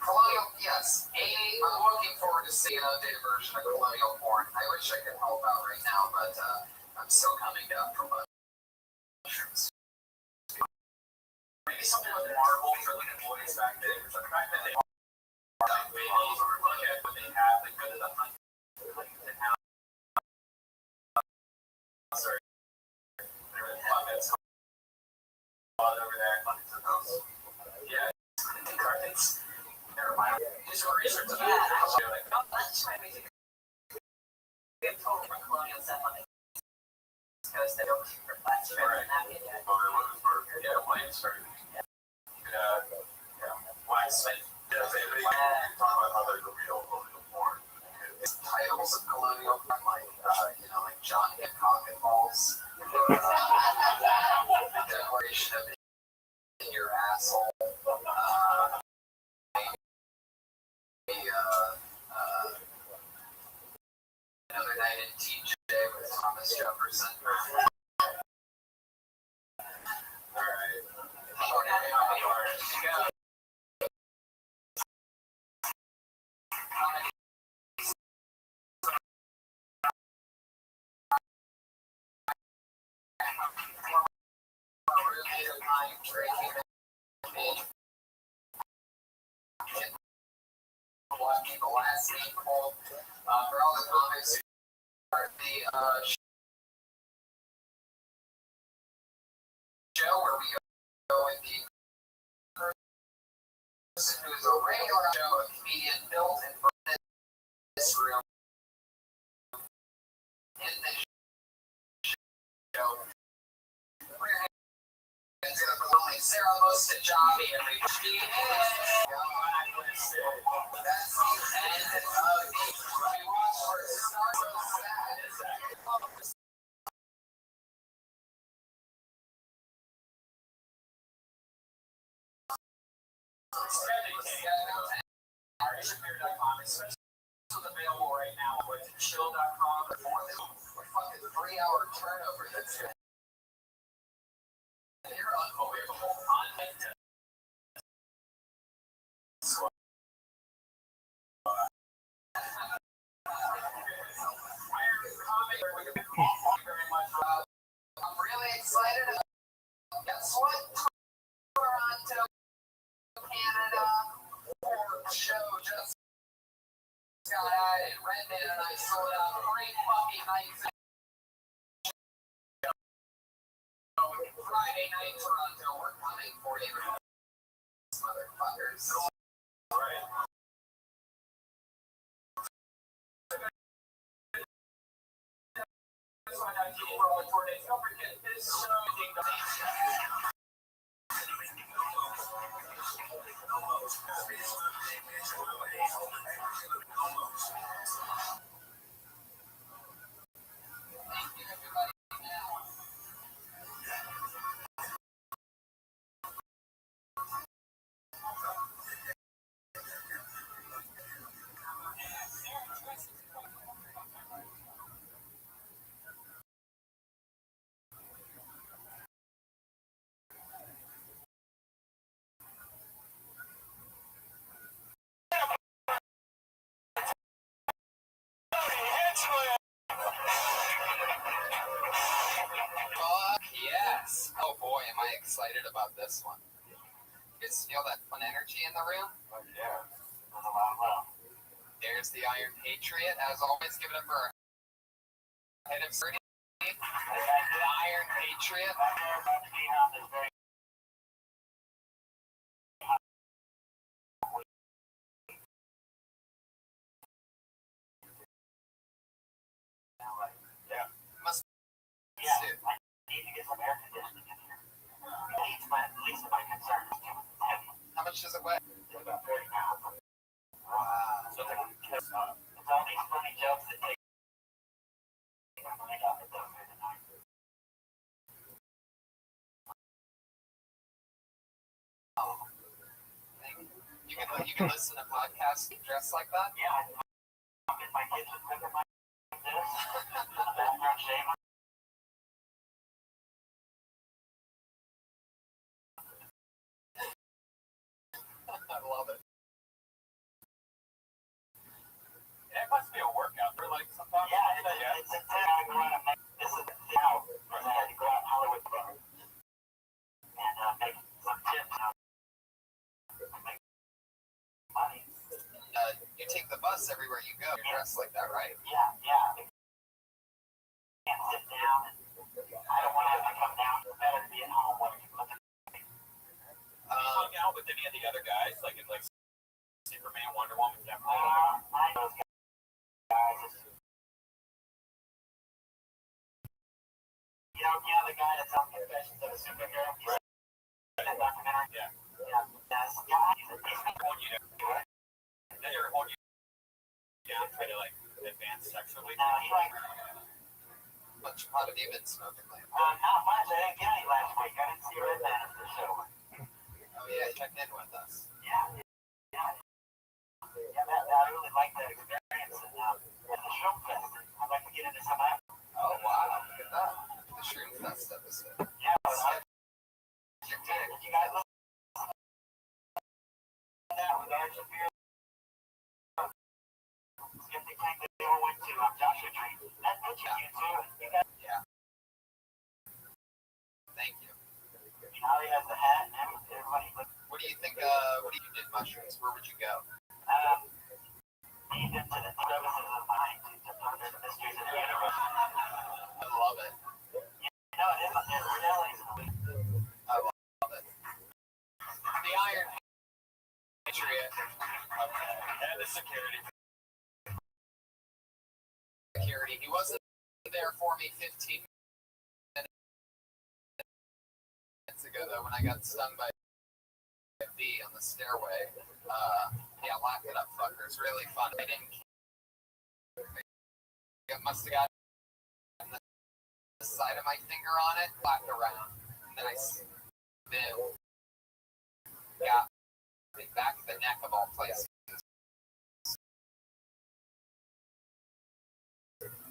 Colonial, yes. I'm looking forward to seeing an updated version of colonial porn. I wish I could help out right now, but I'm still coming down from mushrooms. Maybe something with Marvel for like employees back then. Because back then they were like babies or look at what they have. They go to the hunt and house. Sorry. They were buckets. Over there, Huntington House. Yeah. It's never mind. Do some research. Yeah, actually, let's try to make it. We have totally different colonial stuff on the East Coast that don't keep for last year and that yet. Yeah, Williamsburg. Blacksmith. Yeah, they talk about how they're the real colonial porn. Titles of colonial porn, like, like John Hancock and Balls. Declaration of in your asshole. Another night in TJ with Thomas Jefferson. Alright. The last name called for all the comics are the show where we go with the person who is a regular show, a comedian built and burned in this room in the show. It's gonna be only Sarah Mostajabi and we that's the end of the we watch for Star So Sad. This is available right now with chill.com or more than a fucking 3-hour turnover. That's it. You're unbelievable content. I'm really excited. Guess what? Toronto, Canada. show just got added. Redman and I sold out 3 fucking nights ago. Friday night, Toronto, we're coming for you, motherfuckers. Don't forget this show. Yes. Oh boy, am I excited about this one. You guys feel that fun energy in the room? Oh, yeah. That's a lot of love. There's the Iron Patriot. As always, give it up for our head of security. The Iron Patriot. Yeah. Must be Yeah. suit. I need to get some air conditioning in here. At least my concern is too heavy. How much does it weigh? It's about 30 pounds. Wow. So it's all these funny jokes that take my mind off it though through the night. You can listen to podcasts dressed like that? Yeah, I get my kids with equipment like this. Background shaver. I love it. It must be a workout for like sometimes. Yeah, it's a this is now I had to go out in Hollywood and make some tips out make money. You take the bus everywhere you go. You're dressed like that, right? Yeah. Can't sit down and I don't want to have to come down. It's better to be at home when you look at Hung out with any of the other guys, like in like Superman, Wonder Woman, I know those guys. You know the guy that's on Confessions of a Superhero? Right. That documentary? Yeah. That's the guy. He's Hold you down. They ever hold you down, try to like advance sexually? no, he like What have you been smoking lately? not much. I didn't get any last week. I didn't see Redman after the show. Oh yeah, check in with us. Yeah, I really like that experience and at the show fest. I'd like to get into some of that. Oh wow, look at that. The Shroom Fest episode. Yeah, did you guys listen to that with Aaron Shapiro? Skeptic Tank they all went to Joshua Tree. That picture you too. You guys, Yeah. Thank you. you know, he has the hat and everybody. What do you think? What do you did mushrooms? Where would you go? Lead into the crevices of mind to ponder the mysteries of the universe. I love it. You know, it's reality. I love it. The Iron Patriot. Okay. And the security. Security. He wasn't there for me 15 minutes ago though when I got stung by a bee on the stairway. Yeah, laugh it up, fuckers. Really fun. I didn't. I must have got the side of my finger on it, clapped around, and then I got it back of the neck of all places,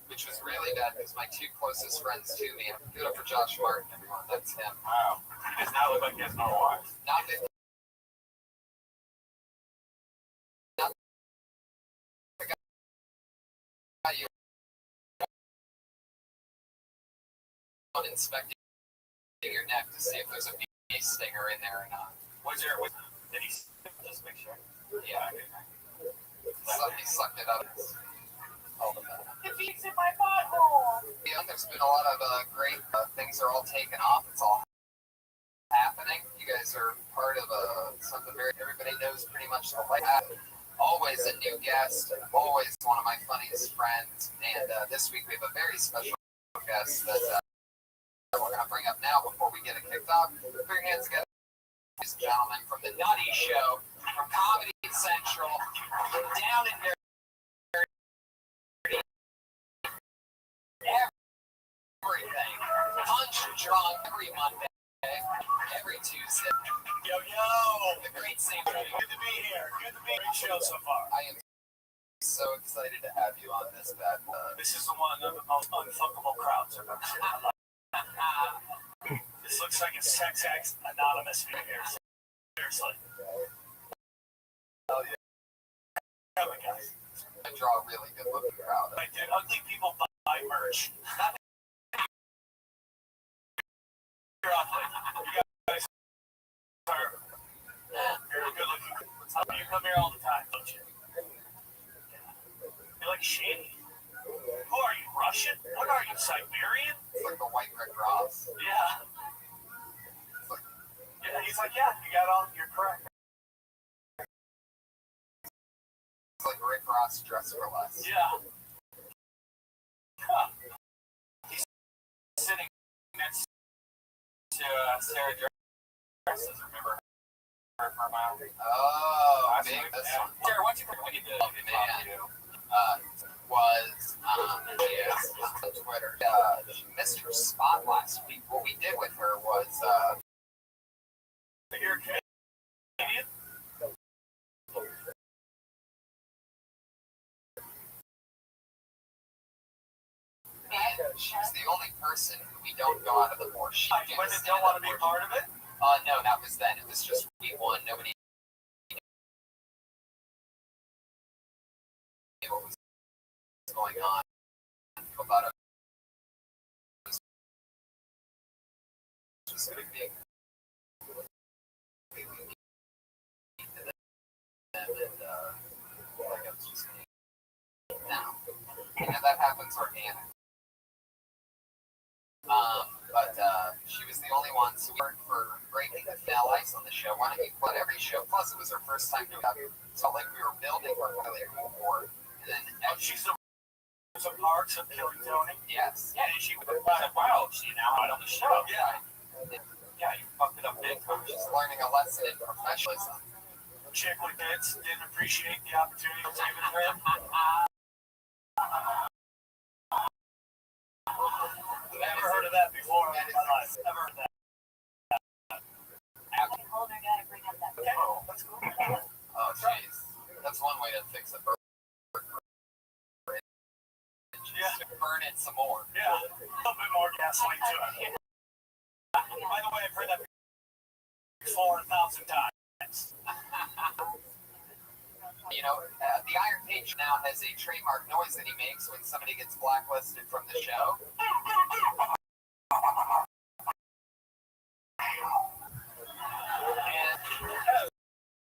which was really bad because my 2 closest friends to me. Give it up for Josh Martin, everyone. That's him. Wow. He does not look like he has no eyes. Not that. You inspecting your neck to see if there's a bee stinger in there or not. Was there? Did he just make sure? Yeah. He sucked it up. All the better. It beats in my butthole. Yeah, there's been a lot of great things are all taken off. It's all happening. You guys are part of something very everybody knows pretty much the life. Always a new guest, always one of my funniest friends. And this week we have a very special guest that we're going to bring up now before we get it kicked off. Put your hands together, ladies and gentlemen, from the Nutty Show, from Comedy Central, down in there. Everything. Punch drunk every Monday, every Tuesday. Yo, yo! The great St. Good to be here. Good to be here. Great show so far. I am so excited to have you on this bad boy. This is the one of the most unfuckable crowds I've ever seen in my life. This looks like a sex act anonymous video. Seriously. Hell yeah. Come on, guys. I draw a really good looking crowd. Like, dude, ugly people buy merch. You're ugly. You guys are. You're good looking. You come here all the time, don't you? You're like shady. Who are you, Russian? What are you, Siberian? It's like the white Rick Ross. Yeah. Yeah, he's like, yeah, you got all, you're correct. It's like Rick Ross dressed for less. Yeah. Huh. He's sitting next to Sarah Dresses, remember her from Oh, big this one. Sarah, what do you think we need to talk to? Was yes, on Twitter. She missed her spot last week. What we did with her was You're Canadian? she's the only person who we don't go out of the board. She Women don't want to be part of it? No, that was then. It was just week one. Nobody knew what was going on about it. It was just going to be like I was just now. And that happens organic. But she was the only one, so we worked for breaking the female ice on the show. Why don't you put every show? Plus, it was her first time doing it. So, like, we were building her really board. And then She's the parts of Killing Tony? yes. Yeah, and she was like, wow, she now out on the show. Yeah. Yeah, you fucked it up big time. She's learning a lesson in professionalism. Chick with kids didn't appreciate the opportunity I was given to him. Never heard of that before in my life. Never heard of that. Hold her, gotta bring up that. Okay, that's cool. Oh, jeez. That's one way to fix a burn. Yeah. Burn it some more. Yeah, a little bit more gasoline to it. By the way, I've heard that 4,000 times. You know, the Iron Page now has a trademark noise that he makes when somebody gets blacklisted from the show. And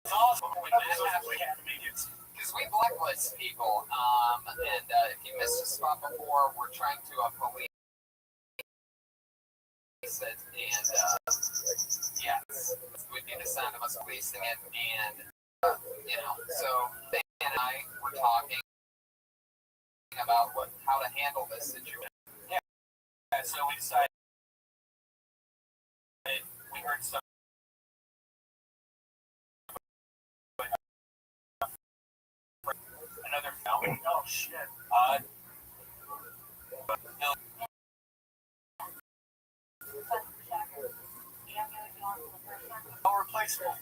It's awesome when that happens. because we blacklist people, and if you missed a spot before, we're trying to police it, and yes, would be the sound of us policing it, and you know, so Dan and I were talking about how to handle this situation. Yeah, so we decided, we heard some. Another film. Oh, shit. No replacement.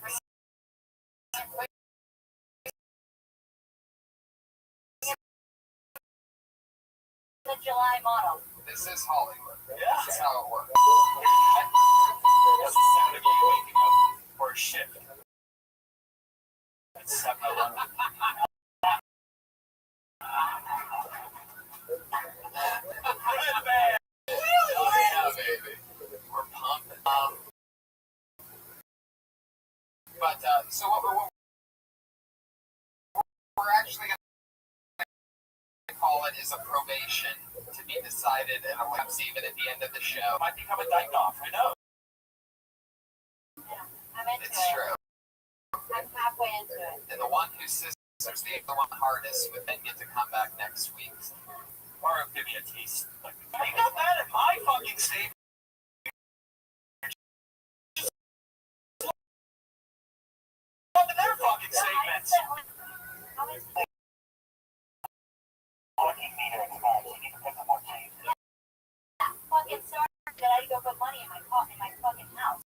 The July model. This is Hollywood. Yeah. This is how it works. That's the sound of you waking up for a shift. It's 7-Eleven. Yeah, baby. We're pumping. But so what we're actually going to call it is a probation to be decided, and perhaps even at the end of the show. Might become a dike-off. Who knows? I'm into It's it. true. I'm halfway into it. And the one whose sister's the one hardest would then get to come back next week. Or give me a tease. Like, I got that at my fucking state. Look at their fucking statements. Fucking sorry that I go put money in my fucking house.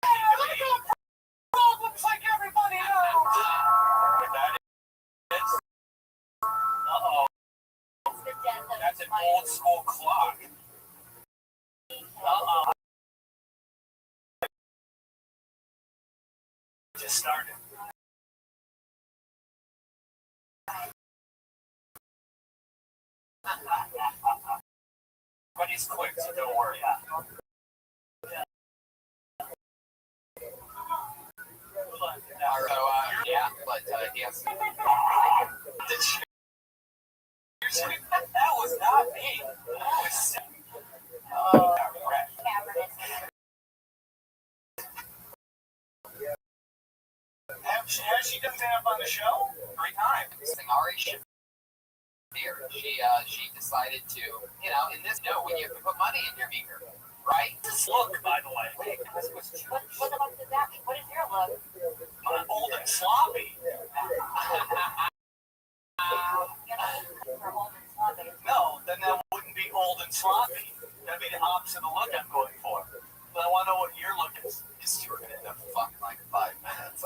Hey, look at the problems like everybody else. That is. Uh-oh. It's the death of That's an my old school clock. Uh-oh. Just started. But he's quick, so don't worry. Yeah, but yes. That was not me. That was cavernous. Has she done stand up on the show? 3 times. Ari Shafir, she decided to, in this when you have to put money in your beaker, right? This look, by the way. Wait, this was What the fuck does that mean? What is your look? old and sloppy. No, then that wouldn't be old and sloppy. That'd be the opposite of the look I'm going for. But I want to know what your look is. You were gonna end up fucking like 5 minutes.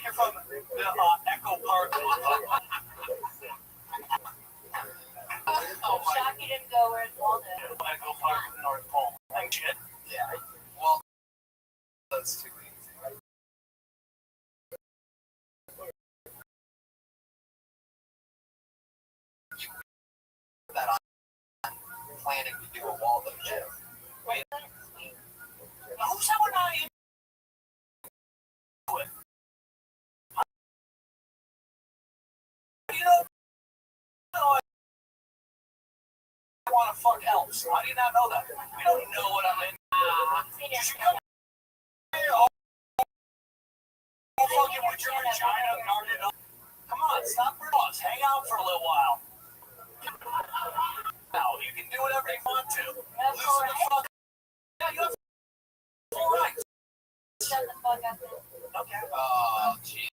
You're from the Echo Park. Oh, shock you didn't go where it's Walden. Echo Park, North Pole. Like shit. Yeah. Well, that's too easy. You that I'm planning to do a Waldo show. Wait. Who said we're not even do it? You know, I want to fuck elves. How do you not know that? We don't know what I'm in. You should come here. Oh, fucking with your vagina guarded up. Come on, stop for us. Hang out for a little while. Now, you can do whatever you want to. Loosen the fuck. Yeah, you have full rights. Shut the fuck up. Okay. Oh, gee.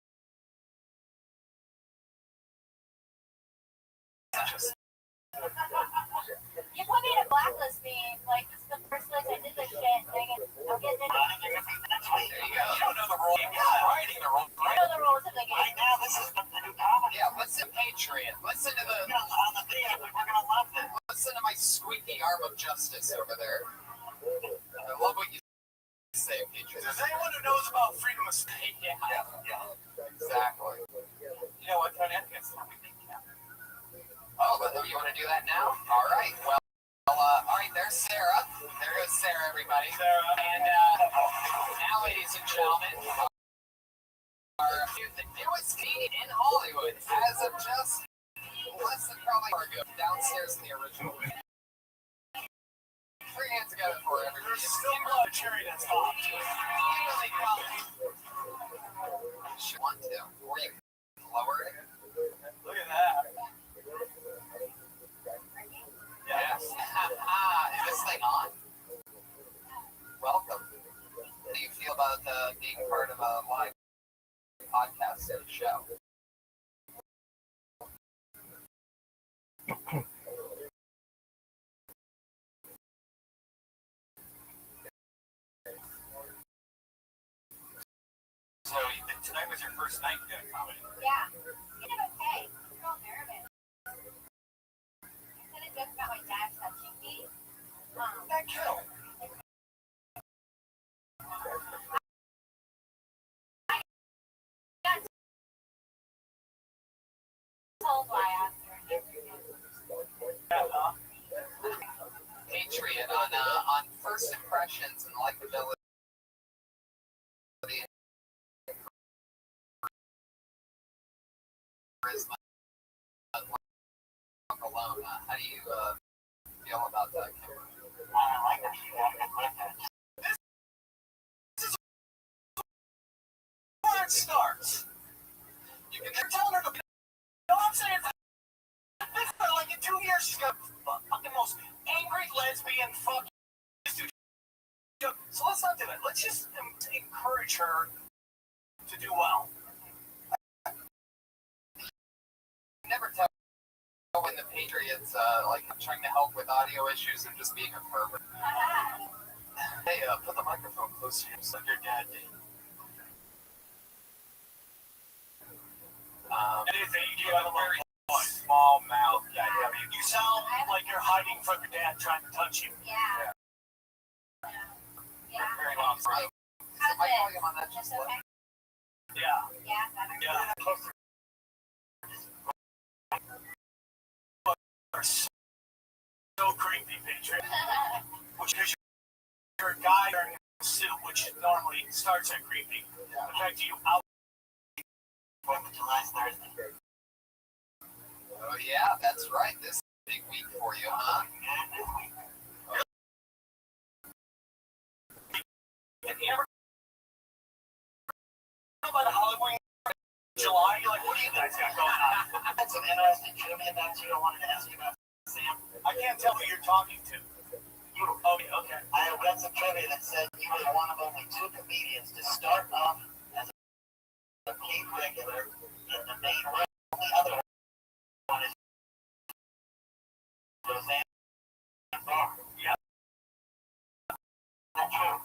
You put me to blacklist me. Like, this is the first place I did this shit. Dang it. I'm getting it. There you go. You don't know the rule. You're writing the rule. I know the rules of the game. Right now, this is the new comedy. Yeah, listen, Patriot. Listen to the. On the thing, we're gonna love this. Listen to my squeaky arm of justice over there. I love what you say, Patriot. Does anyone who knows about freedom of speech? Yeah. Exactly. You know what, Tony? I think it's time we think now. Oh, but you want to do that now? All right. Well, all right. There's Sarah. There goes Sarah, everybody. Sarah. And now, ladies and gentlemen, the newest comedian in Hollywood, as of just less than probably an hour ago, downstairs in the original. Three hands together for everybody. There's still blood cherry that's hot. Really come. She want to, or you can lower it. Look at that. Yes. Is this thing on? Welcome. How do you feel about being part of a live podcast and show? So tonight was your first night doing comedy. Yeah. You did okay. I'm real nervous. You said a joke about my dad touching me. That killed. impressions and likability. Charisma alone. How do you feel about that? I like that she had it with it. This is where it starts. You're telling her to, you know what I'm saying? Like in 2 years, she's got fucking most angry lesbian fucking. So let's not do it. Let's just encourage her to do well. Never tell when the Patriots like trying to help with audio issues and just being a pervert. Hey, put the microphone close to him so your dad did. You have a very small mouth. Yeah, I mean, you sound like you're hiding from your dad trying to touch you. Yeah. Very long. Right. How's My it? volume on that just Just okay? Yeah. Yeah, better. Yeah. Are so creepy, Patriot. Which is you're a guy wearing a suit, which normally starts at creepy. Affect you out. 4th of July's Thursday. Oh yeah, that's right. This is a big week for you, huh? And you ever know about Halloween July? You're like, what do you guys got going on? That's an interesting trivia that I wanted to ask you about, Sam. I can't tell who you're talking to. You, Okay. I read some trivia that said you were one of only 2 comedians to start off as a paid regular in the main role. The other one is Roseanne Barr. Yeah. That's true.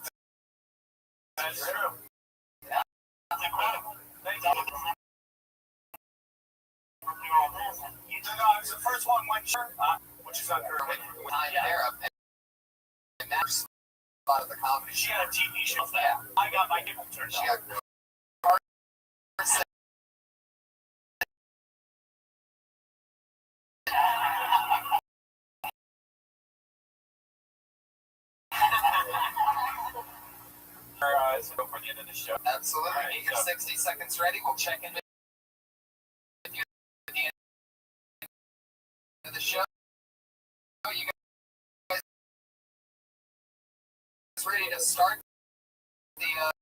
That's true. Yeah. That's incredible. Thank That you. was the through all this, and you No, I was the first one when which is unheard of. Yeah. Era. And that's a lot of the comedy. She had a TV show that I got my nipple turned She off. got Before the end of the show. absolutely. Right, Get your so- 60 seconds ready. We'll check in with you at the end of the show. You guys ready to start the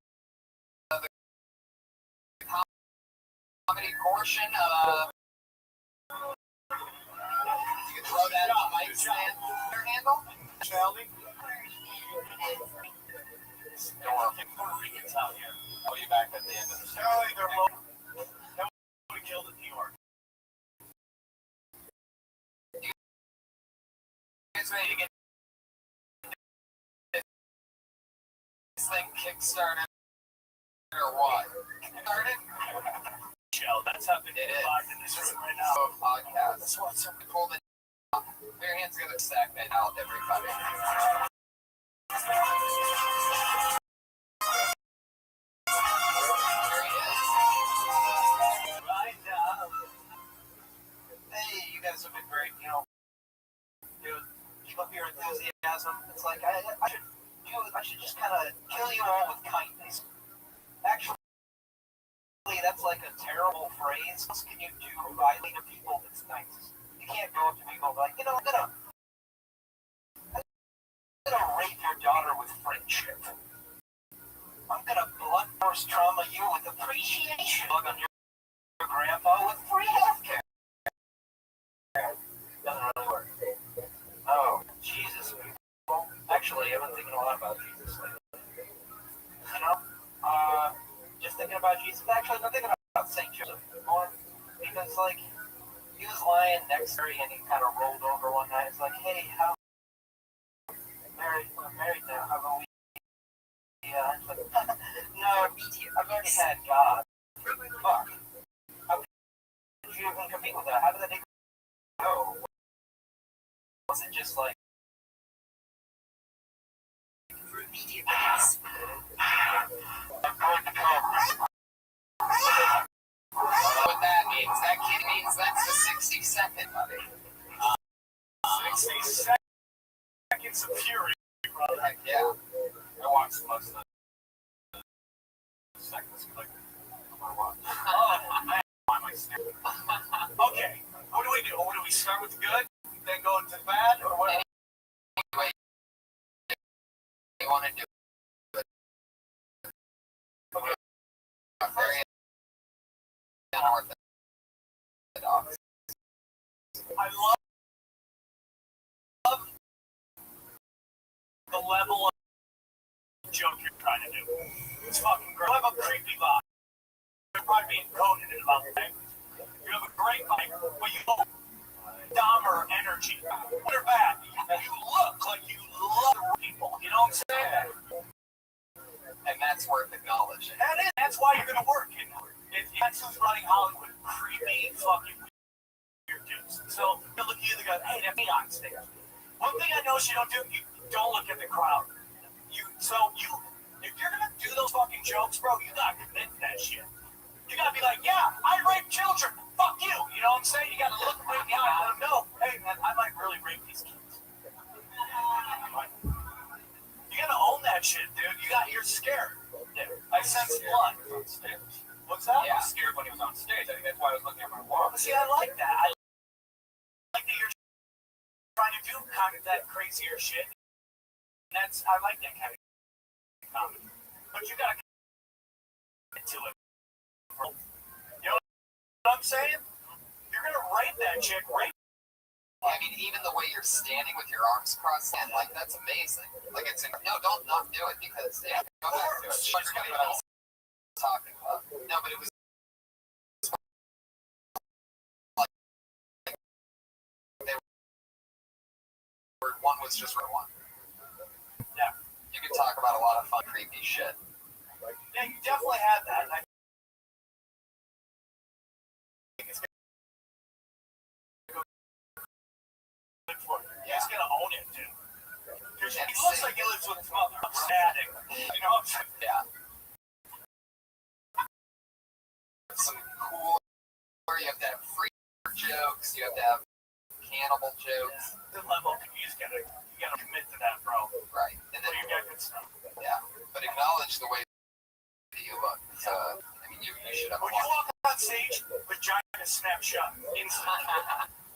comedy portion? You can throw that on mic stand your handle. Shelly? Puerto Ricans out here. I'll be back at the end of the show. Shelly, they're low. Then we killed in New York. You guys ready to get this thing kick-started or what? Started? Shell, that's happening It is. live in this room right now. So, podcast. That's what's up. Pull the put your hands together, stack that out, everybody. There he is. Right, hey, you guys have been great, dude, keep up your enthusiasm. It's like, I should just kind of kill you all with kindness. Actually, that's like a terrible phrase. What can you do rightly to people that's nice? You can't go up to people like, I'm gonna rape your daughter with friendship. I'm gonna blunt force trauma you with appreciation. Bug on your grandpa with free healthcare. Doesn't really work. Oh, Jesus. Well, actually, I've been thinking a lot about Jesus lately. Just thinking about Jesus. Actually, I'm thinking about St. Joseph more. Because, he was lying next to her and he kind of rolled over one night. It's like, hey, I'm married now. How about we? Yeah. It's like, no, I've already had God. Fuck. How did you even compete with that? How did that even go? Was it just like through media base? I'm going to come. What that means? That kid means that's the 60-second, buddy. 60 seconds of fury, brother. Heck yeah. watched most of the seconds. Like, okay, what do we do? What do we start with the good, then go into the bad, or what? Anyway, you want to do it? Okay. Very unorthodox. I love the level of joke you're trying to do. It's fucking great. You have a creepy vibe. You're probably being coded in about the thing. You have a great vibe, but you don't Dahmer energy. Good or bad, you look like you love people. You know what I'm saying? And that's worth acknowledging. That's why you're going to work. You know? That's who's running Hollywood. Creepy fucking weird dudes. So you look at you and go, hey, that's me on stage. One thing I know you don't do, you don't look at the crowd. If you're gonna do those fucking jokes, bro, you gotta commit to that shit. You gotta be like, yeah, I rape children. Fuck you. You know what I'm saying? You gotta look right now and let them know, hey man, I might really rape these kids. You gotta own that shit, dude. You're scared. Yeah. I sense blood on stage. What's that? Yeah, I was scared when he was on stage. I think that's why I was looking at my wall. See, I like that. I like that you're trying to do kind of that crazier shit. I like that kind of comedy. But you gotta get to it. You know what I'm saying? You're gonna rape that chick, right? I mean, even the way you're standing with your arms crossed, and like that's amazing. Like it's no, don't not do it because yeah, go back to it. She's gonna what I was talking about. No, but it was like one was just for one. Yeah, you could talk about a lot of fun, creepy shit. Yeah, you definitely had that. I think it's good for you. Yeah. He's gonna own it, dude. Because he looks like he lives with his mother. Upsetting. You know what I'm saying? Yeah. Some cool, you have to have free jokes, you have to have cannibal jokes. Yeah. The level, you gotta commit to that, bro. Right. And then you got good stuff. Yeah. But acknowledge the way that you look. So, I mean, you should have. When you walk on stage, vagina snapshot instantly.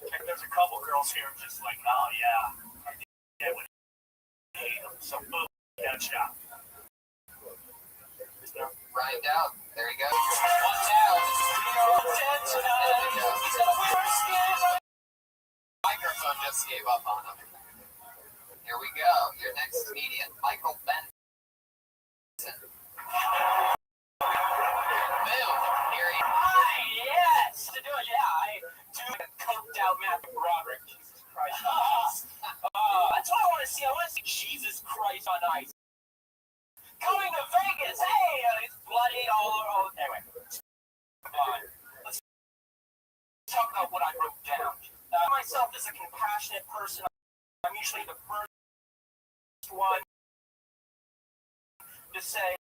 There's a couple girls here just like, oh yeah, I would hate them. So boom, headshot. Ryan down. There he goes. One down. Microphone just gave up on him. Here we go. Your next comedian, Michael Benson. Boom. Here he is. Hi, yes. To do it, yeah. I do coked out Matthew Broderick. Jesus Christ on ice. That's what I want to see. I want to see Jesus Christ on ice. Coming to Vegas. Hey, it's bloody all over. Anyway. Let's talk about what I wrote down. Myself as a compassionate person, I'm usually the first one to say,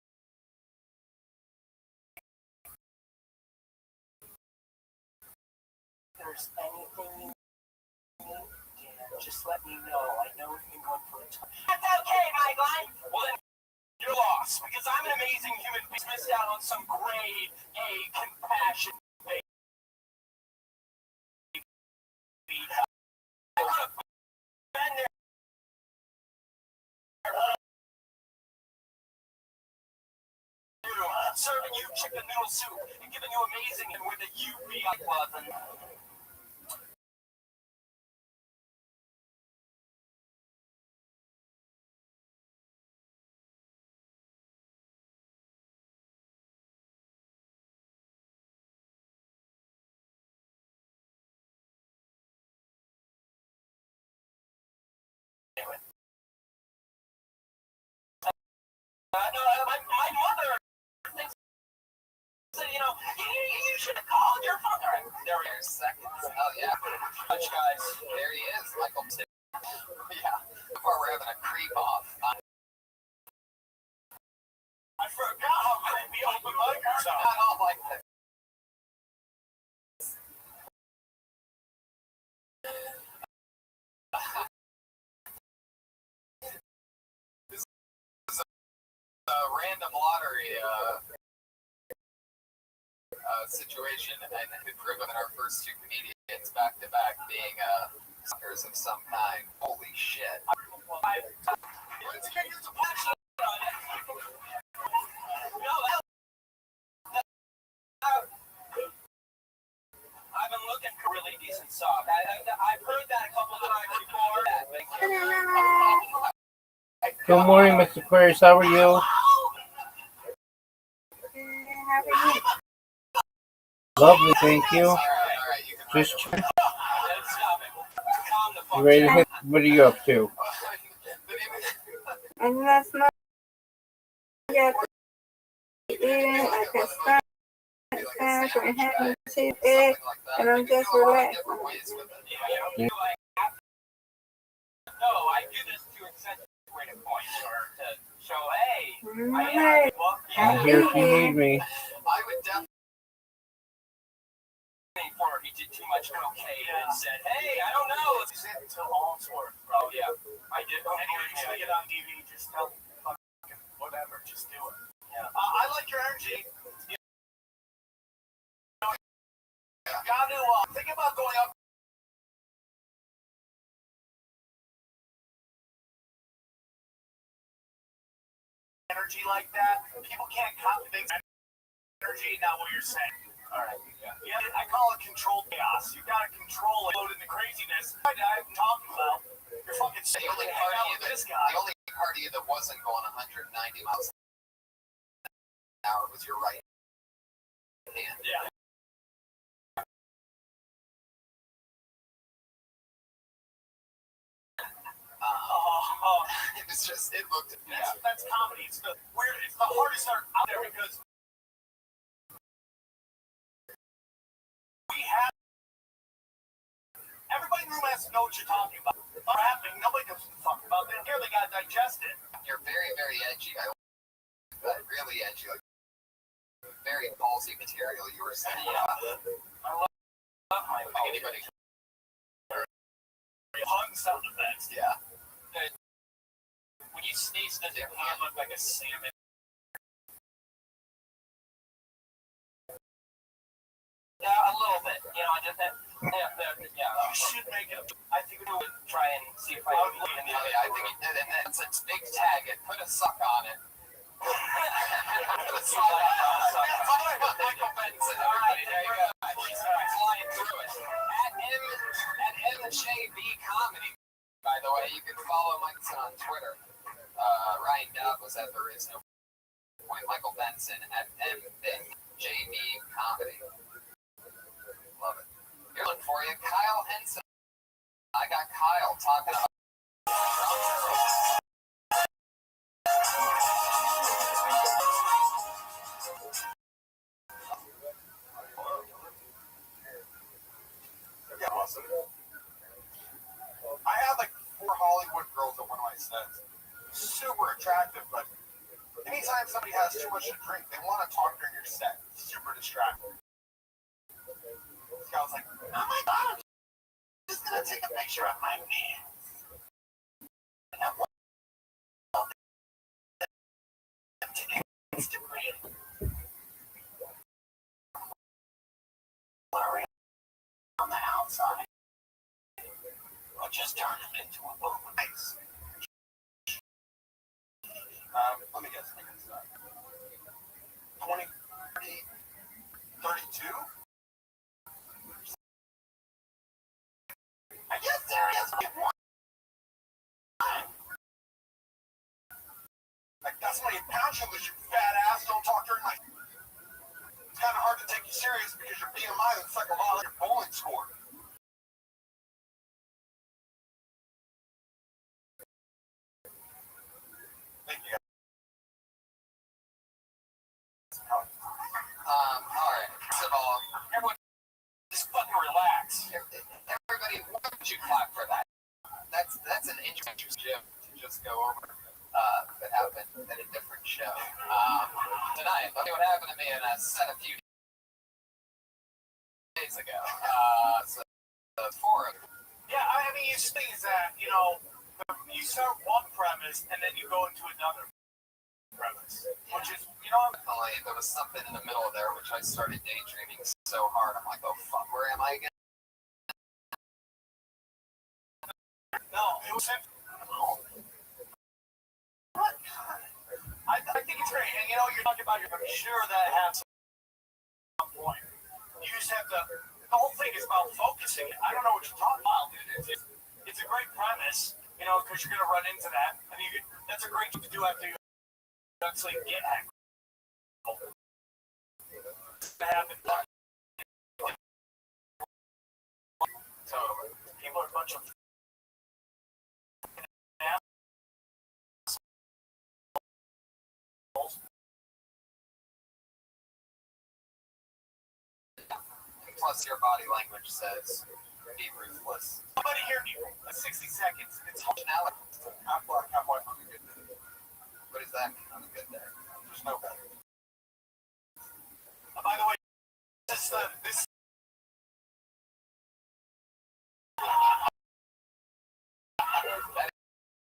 if there's anything you need, just let me know. I know you've been going for a time. That's okay, Michael. Well, then you're lost because I'm an amazing human being. Missed out on some grade A compassion. I could have been there. Serving you chicken noodle soup and giving you amazing and with a UBI club and my mother thinks that, you should have called your father. There we are, seconds. Oh, yeah. Touch, guys. There he is, Michael. Yeah. Before we're having a creep off. I forgot how creepy open micers are. Not all like that. random lottery situation, and it could prove that our first two comedians back to back being suckers of some kind. Holy shit! I've been looking for really decent soft. I've heard that a couple of times before. Good morning, Mr. Aquarius. How are you? Lovely, thank you. Just check. You ready to hit? What are you up to? And last night, I eating, I can start fast and having cheese egg, and I'm just relaxing. Yeah. No, I do this to accentuate a point or to show, hey, Hey, I'm here if you need me. I would definitely. before he did too much cocaine and said, hey, I don't know. He said until all sort. Oh, yeah. I did. Anyway, you get on DVD, just tell me, fucking whatever, just do it. Yeah. I like your energy. You know, got to think about going up. Energy like that. People can't copy things. Energy, not what you're saying. All right. Yeah. I call it controlled chaos. You gotta control it. Load in the craziness. I'm talking about. You're fucking The only hanging part out of you with that this guy. the only part of you that wasn't going 190 miles an hour was your right hand. Yeah. It was just, it looked. That's comedy. It's the weird. It's the hardest art out there because we have everybody in the room has to know what you're talking about. What's happening? Nobody gives a fuck about that. Here they gotta digest it. You're very, very edgy. Really edgy. Like, very ballsy material you were saying. I love my Anybody. pun sound effects. Yeah. When you sneeze, does your hand look like a salmon? Yeah, a little bit. You know, just that. Yeah. You should make it. I think we would try and see if I would look in the other. I think it did, and then it's a big tag. It put a suck on it. Put a suck on it. Michael Benson. All right, there you go. Flying through it. At MJB Comedy. By the way, you can follow Mike on Twitter. Ryan Dowd was at There Is No Point. Michael Benson at MJB Comedy. Love it. Here, look for you, Kyle Henson. I got Kyle talking about. Yeah, awesome. I had like 4 Hollywood girls at one of my sets. Super attractive, but anytime somebody has too much to drink, they want to talk during your set. Super distracting. This guy was like, oh my god, I'm just gonna take a picture of my man. And I want them to Instagram. Blurry on the outside. Or just turn him into a boomer. Nice. Let me guess. 20, 30, 32? I guess there is one. Like, that's my pound sugars, you fat ass. Don't talk during my. It's kind of hard to take you serious because your BMI looks like a lot like your bowling score. Thank you. All right. First of all, Everyone, just fucking relax. everybody, why would you clap for that? That's an interesting gym to just go over. That happened at a different show tonight. Let me what happened to me in a set a few days ago. So the 4 of them. Yeah, I mean, it's things that, you know, you start one premise and then you go into another premise. which is, you know, Definitely, there was something in the middle of there, which I started daydreaming so hard. I'm like, oh fuck, where am I again? no, it was. What? I think it's great, and you know, you're talking about. I'm sure that has some point. You just have to. The whole thing is about focusing. I don't know what you're talking about, dude. It's a great premise, you know, because you're gonna run into that, and that's a great thing to do after you actually get hackled. So people are a bunch of Plus, your body language says be ruthless. Somebody hear me. 60 seconds. It's Functionality. half black, half white on a good day. What does that mean on a good day? There's no better. By the way, this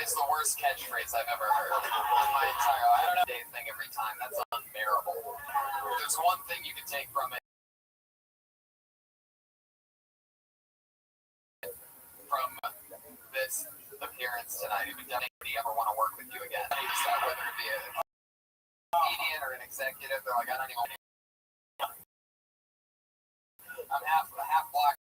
It's the worst catchphrase I've ever heard in my entire life. I don't know day thing every time. That's unbearable. There's one thing you can take from it. From this appearance tonight, if anybody ever want to work with you again, whether it be a comedian or an executive, they're like, I don't even. I'm half black,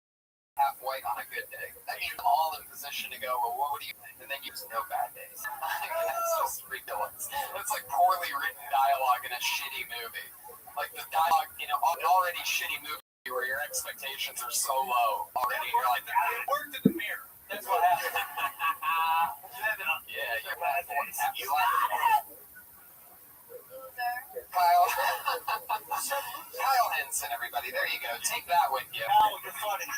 half white on a good day. That means I'm all in position to go, well, what do you think? And then you just no bad days. It's just ridiculous. It's like poorly written dialogue in a shitty movie. Like the dialogue, you know, an already shitty movie where your expectations are so low already. You're like, it worked in the mirror. That's what happened. yeah, you're bad days. You Kyle Henson, everybody. There you go. Take that with you. Now you're funny.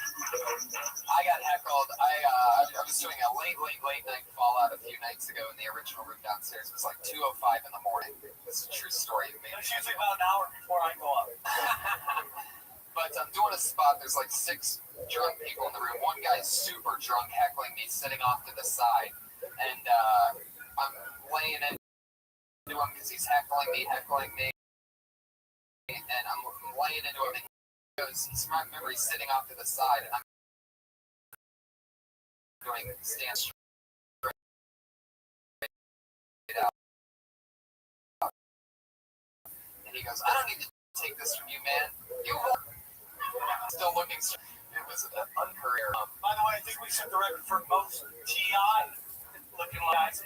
I got heckled. I was doing a late night Fallout a few nights ago in the original room downstairs. It was like 2:05 in the morning. It's a true story. It's usually about an hour before I go up. But I'm doing a spot. There's like 6 drunk people in the room. One guy's super drunk, heckling me, sitting off to the side, and I'm laying into him because he's heckling me, and I'm laying into him, and he goes, I remember he's sitting off to the side, and I'm doing stand straight out. And he goes, I don't need to take this from you, man. You will. Still looking straight. It was an uncareer. By the way, I think we set the record for most TI looking guys.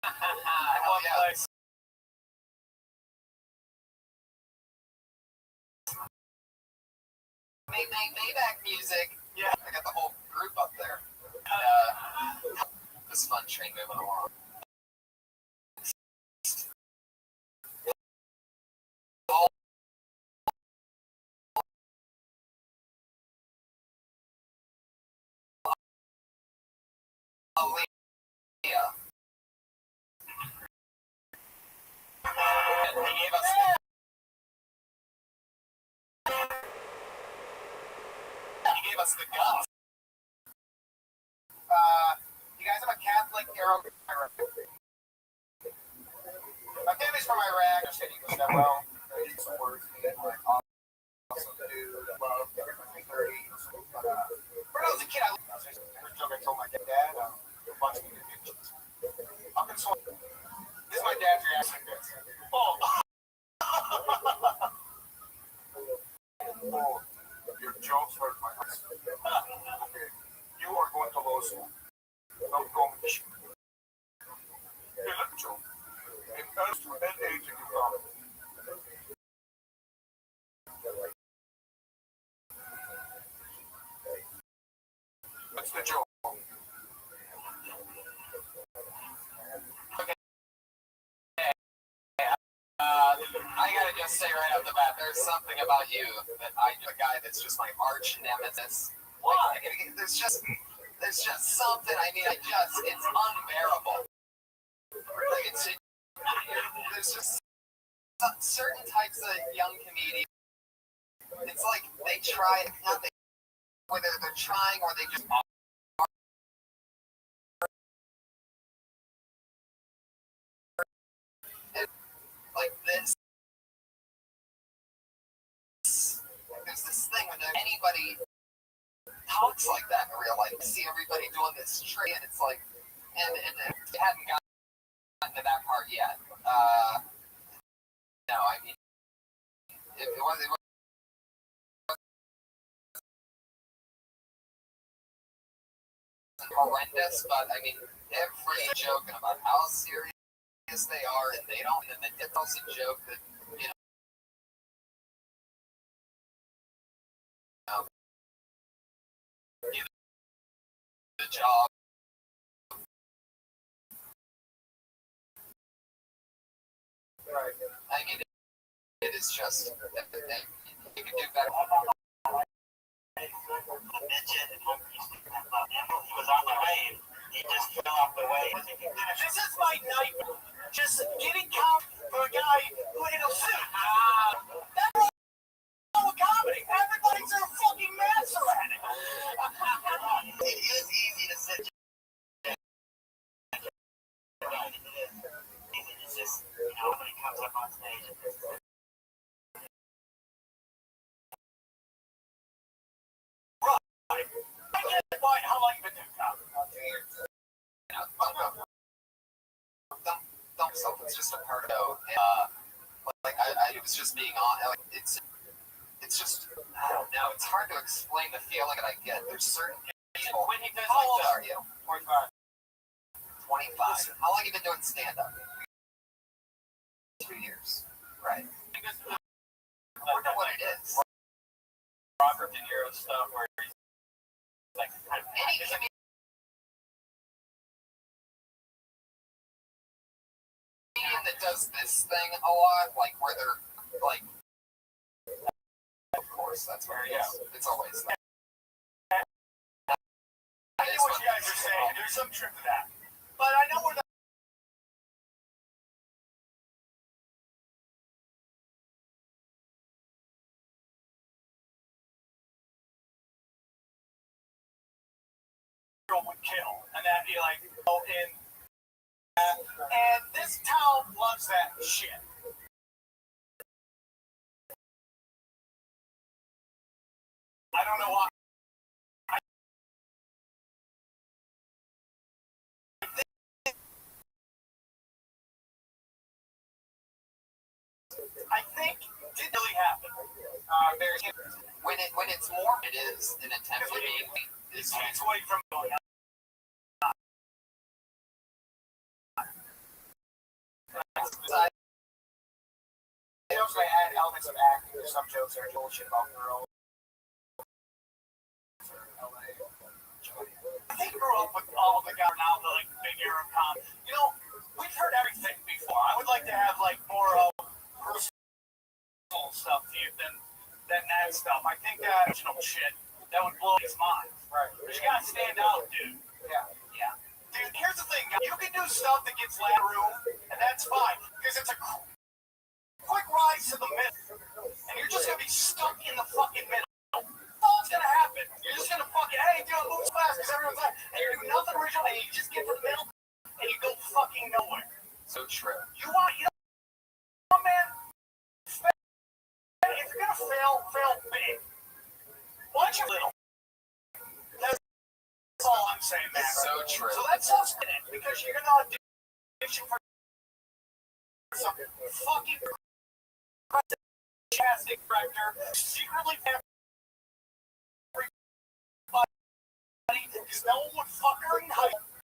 Hell yeah. Maybach music. Yeah. I got the whole group up there. This fun train moving along. Yeah. He gave us the guns. You guys have a Catholic hero? My family's from Iraq. Said he goes that well. He's some words. Like awesome dude. Love. Everything 30. When I was a kid, I told my dad, watching the pictures. Up in Swan. This is my dad's reaction to this. Oh. Oh, your jokes hurt my heart. Okay, you are going to law school. Don't go with you. Hey, look, Joe. In earth to that age, you come. That's the joke. I gotta just say right off the bat, there's something about you that a guy that's just my arch nemesis. Like, there's just something. I mean, it's unbearable. There's just certain types of young comedians. It's like they try, whether they're trying or they just talks like that in real life. You see everybody doing this tree, and it's like, and it hadn't gotten to that part yet. No, I mean, it was horrendous, but I mean, every joking about how serious they are, and they don't, and it's also a joke that, you know, the job. I mean, it is just, you can do better. He was on the wave. He just fell off the wave. This is my nightmare. Just getting caught for a guy who hit a suit. That's all comedy. Everybody's a fucking master at it. It is easy to sit. It's just, when he comes up on stage. Right. How long you been doing comedy? Dumb stuff. It's just a part of it. Like I was just being on. Like it's just, I don't know. It's hard to explain the feeling that I get. There's certain people. How old are you? 45. 25. How long have you been doing stand-up? 2 years. Right. I wonder what it is. Robert De Niro stuff where he's like, Any comedian that does this thing a lot, like where they're like, of course, that's where it is. It's always that. I know what you guys are saying. There's some truth to that. But I know where the would kill. And that'd be like, and this town loves that shit. I don't know why. I think it did really happen. When it's more, it is an attempt to be. It's away from going out. They also add elements of acting. There's some jokes that are bullshit about girls. I grew up with all of the guys now, the like big Arab com. We've heard everything before. I would like to have like more personal stuff to you than that stuff. I think that shit that would blow his mind. Right. But you gotta stand out, dude. Yeah. Dude, here's the thing, guys. You can do stuff that gets loud room, and that's fine because it's a quick rise to the middle, and you're just gonna be stuck in the fucking middle. All that's gonna happen. You're just gonna fucking, hey, dude, move fast because everyone's like, and you do nothing original, and you just get to the middle, and you go fucking nowhere. So true. You know, man, if you're gonna fail big. Watch your little. That's all I'm saying, man. So true. So that's sustenance because you're gonna audition for some fucking casting director, secretly because no one would fuck her in high school.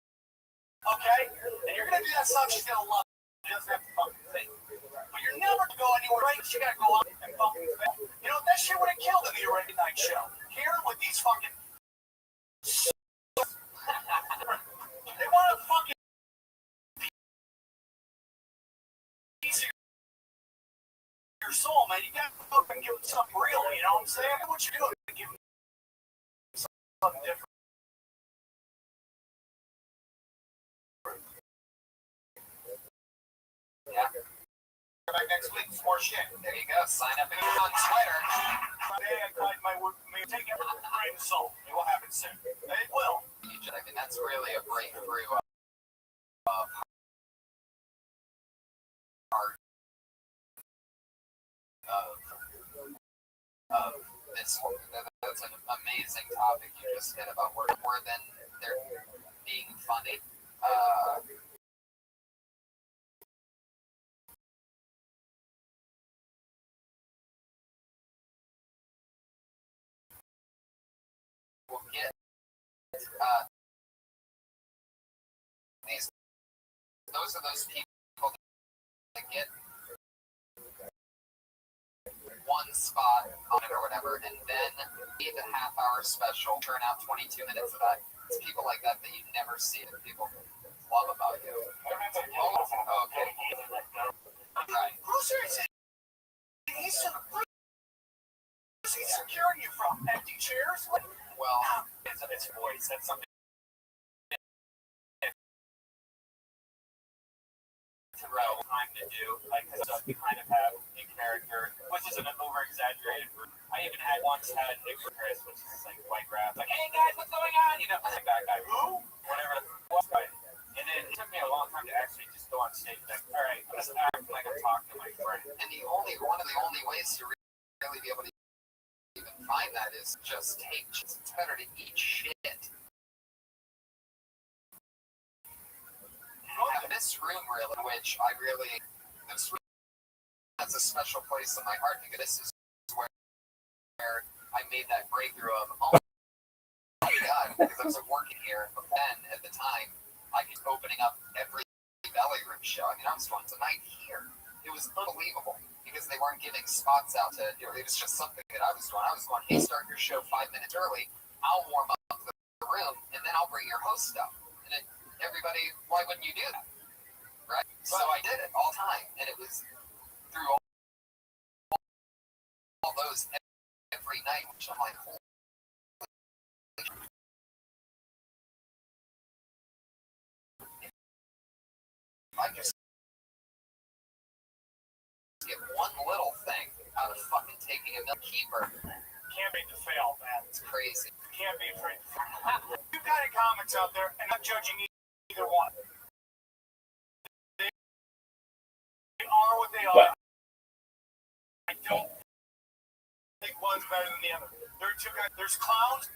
Okay? And you're gonna do that stuff, she's gonna love it. She doesn't have to fucking think. But you're never gonna go anywhere, right? You gotta go out and fucking fail. That shit would have killed in the Arabian Night show. Here with these fucking they want to fucking piece of your soul, man. You gotta fucking give them something real, you know what I'm saying? What you doing? Give them something different. Yeah. Back next week, more shit. There you go. Sign up and on Twitter. Today I tried my wood. Take every grain of salt. It will happen soon. It will. I mean, that's really a breakthrough of this one. That's That's an amazing topic you just hit about more than they're being funny. We'll get these. Those are those people that get one spot on it or whatever, and then need a half-hour special, turn out 22 minutes of that. It's people like that that you never see that people love about you. Oh, okay. Right. Who's he securing you from? Empty chairs? Well, It's voice. That's something throughout time to do. Like, because you kind of have a character, which is an over-exaggerated version. I even once had Nick Chris, which is like white rap, like, hey guys, what's going on? You know, like that guy, who? Whatever the was, right? And then it took me a long time to actually just go on stage and like, all right, I'm just acting like I'm talking to my friend. and one of the only ways to really be able to even find that is just take. It's better to eat shit. This room, really, which this room has a special place in my heart because this is where I made that breakthrough of, oh my god, because I was working here, but then at the time, I was opening up every belly room show. I mean, I was going tonight here. It was unbelievable because they weren't giving spots out to, it was just something that I was doing. I was going, hey, start your show 5 minutes early. I'll warm up the room and then I'll bring your host up. And then everybody, why wouldn't you do that? Right? So I did it all the time, and it was through all those every night, which I'm like, holy. I just get one little thing out of fucking taking a milk keeper. Can't be to fail, man. It's crazy. Can't be afraid to fail. Two kind of comics out there, and I'm judging either one. They are what they are. I don't think one's better than the other. There are two guys. There's clowns.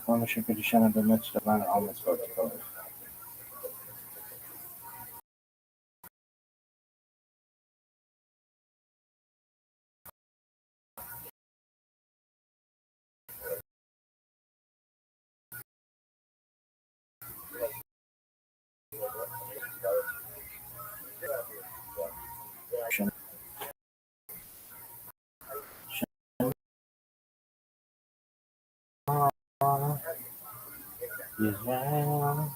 Ownership edition of the midst of an almost got to go. Israel.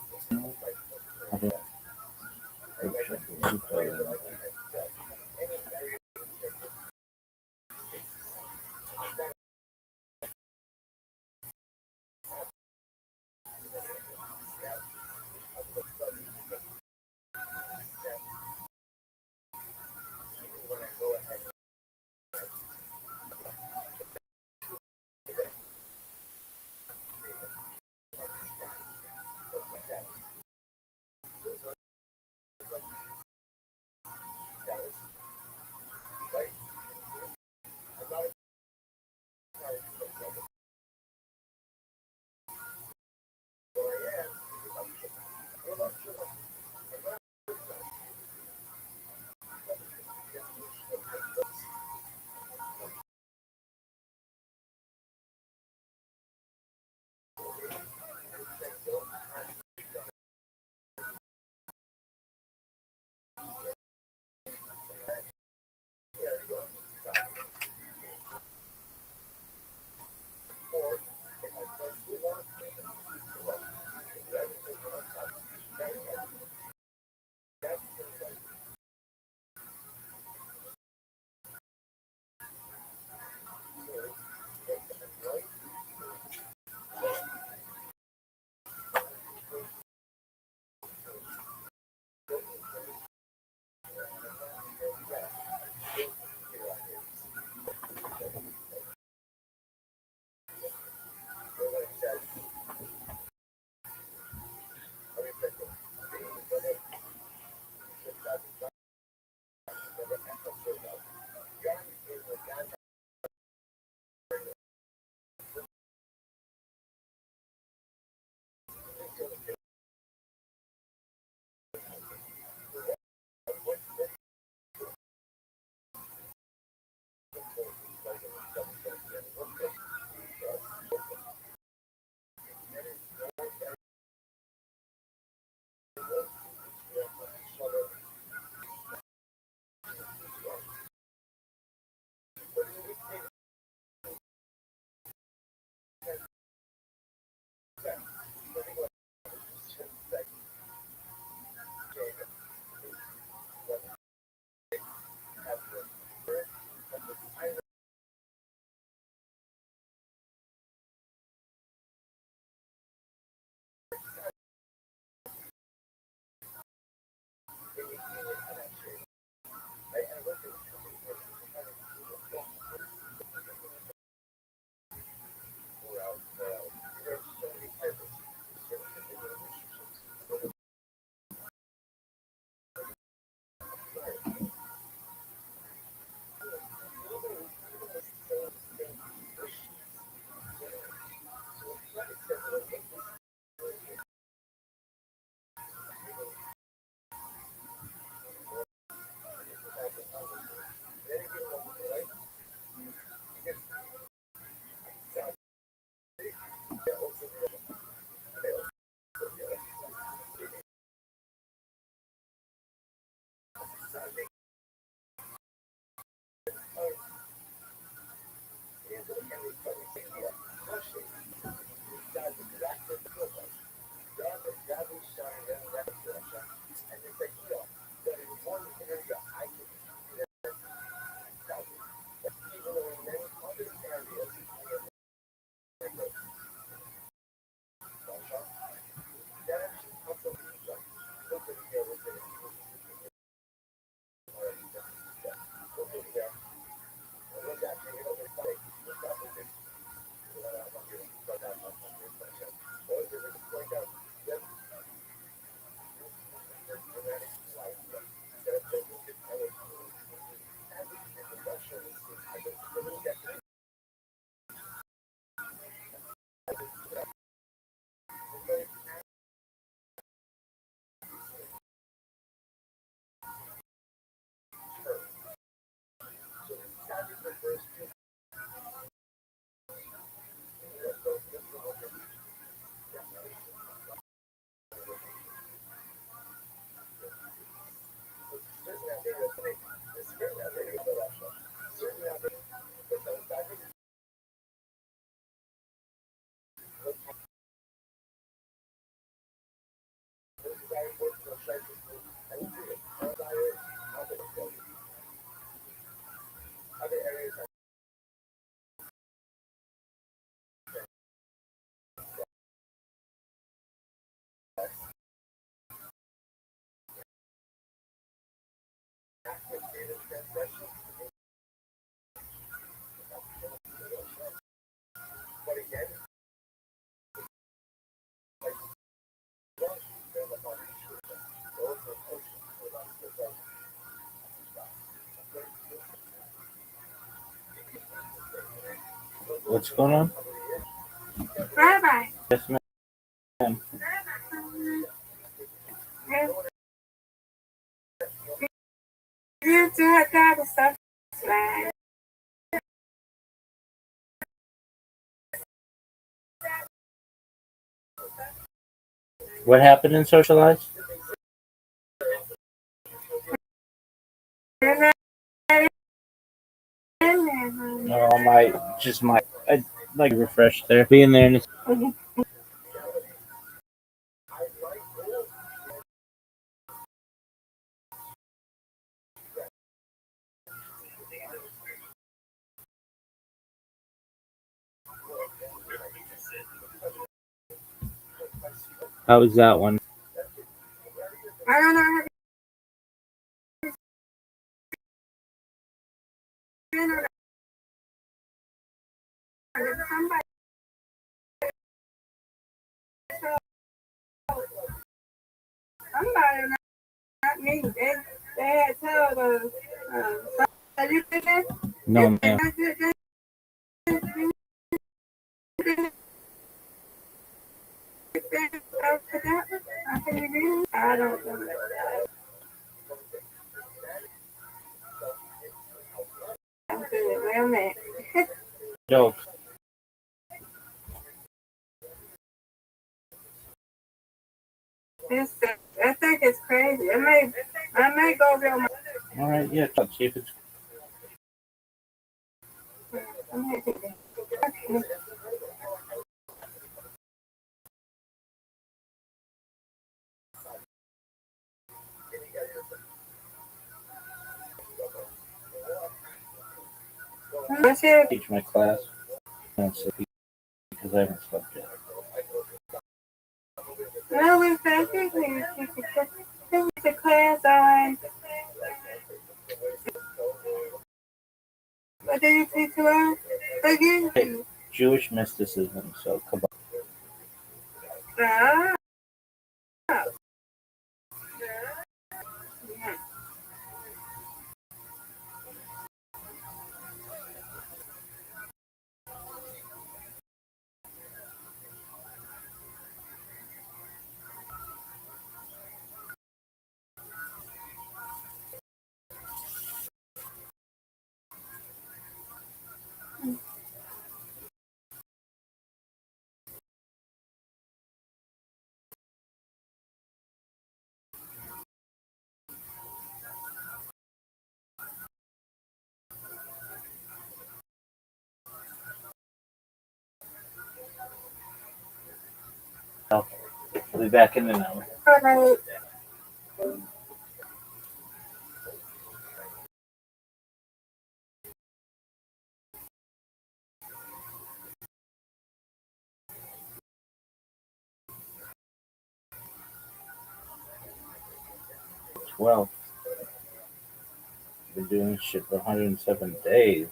What's going on? Rabbi. Yes, ma'am. You do have got to stop slide. What happened in Socialize? You're not in there, No, I'd like to refresh there. Being there and honey. how was that one? I don't know how to do it. Somebody, not me. They had told us. So you did that? No, ma'am. I don't know. I'm good. Where I'm at. Joke. I think it's crazy. I may go over my. All right, yeah. See if it's. I'm here to okay. What's it? Teach my class. Because I haven't slept yet. No, we basically teach the class on. What do you teach us again? Hey, Jewish mysticism. So Kabbalah. Ah. I'll be back in an hour. Good night. 12. Been doing this shit for 107 days.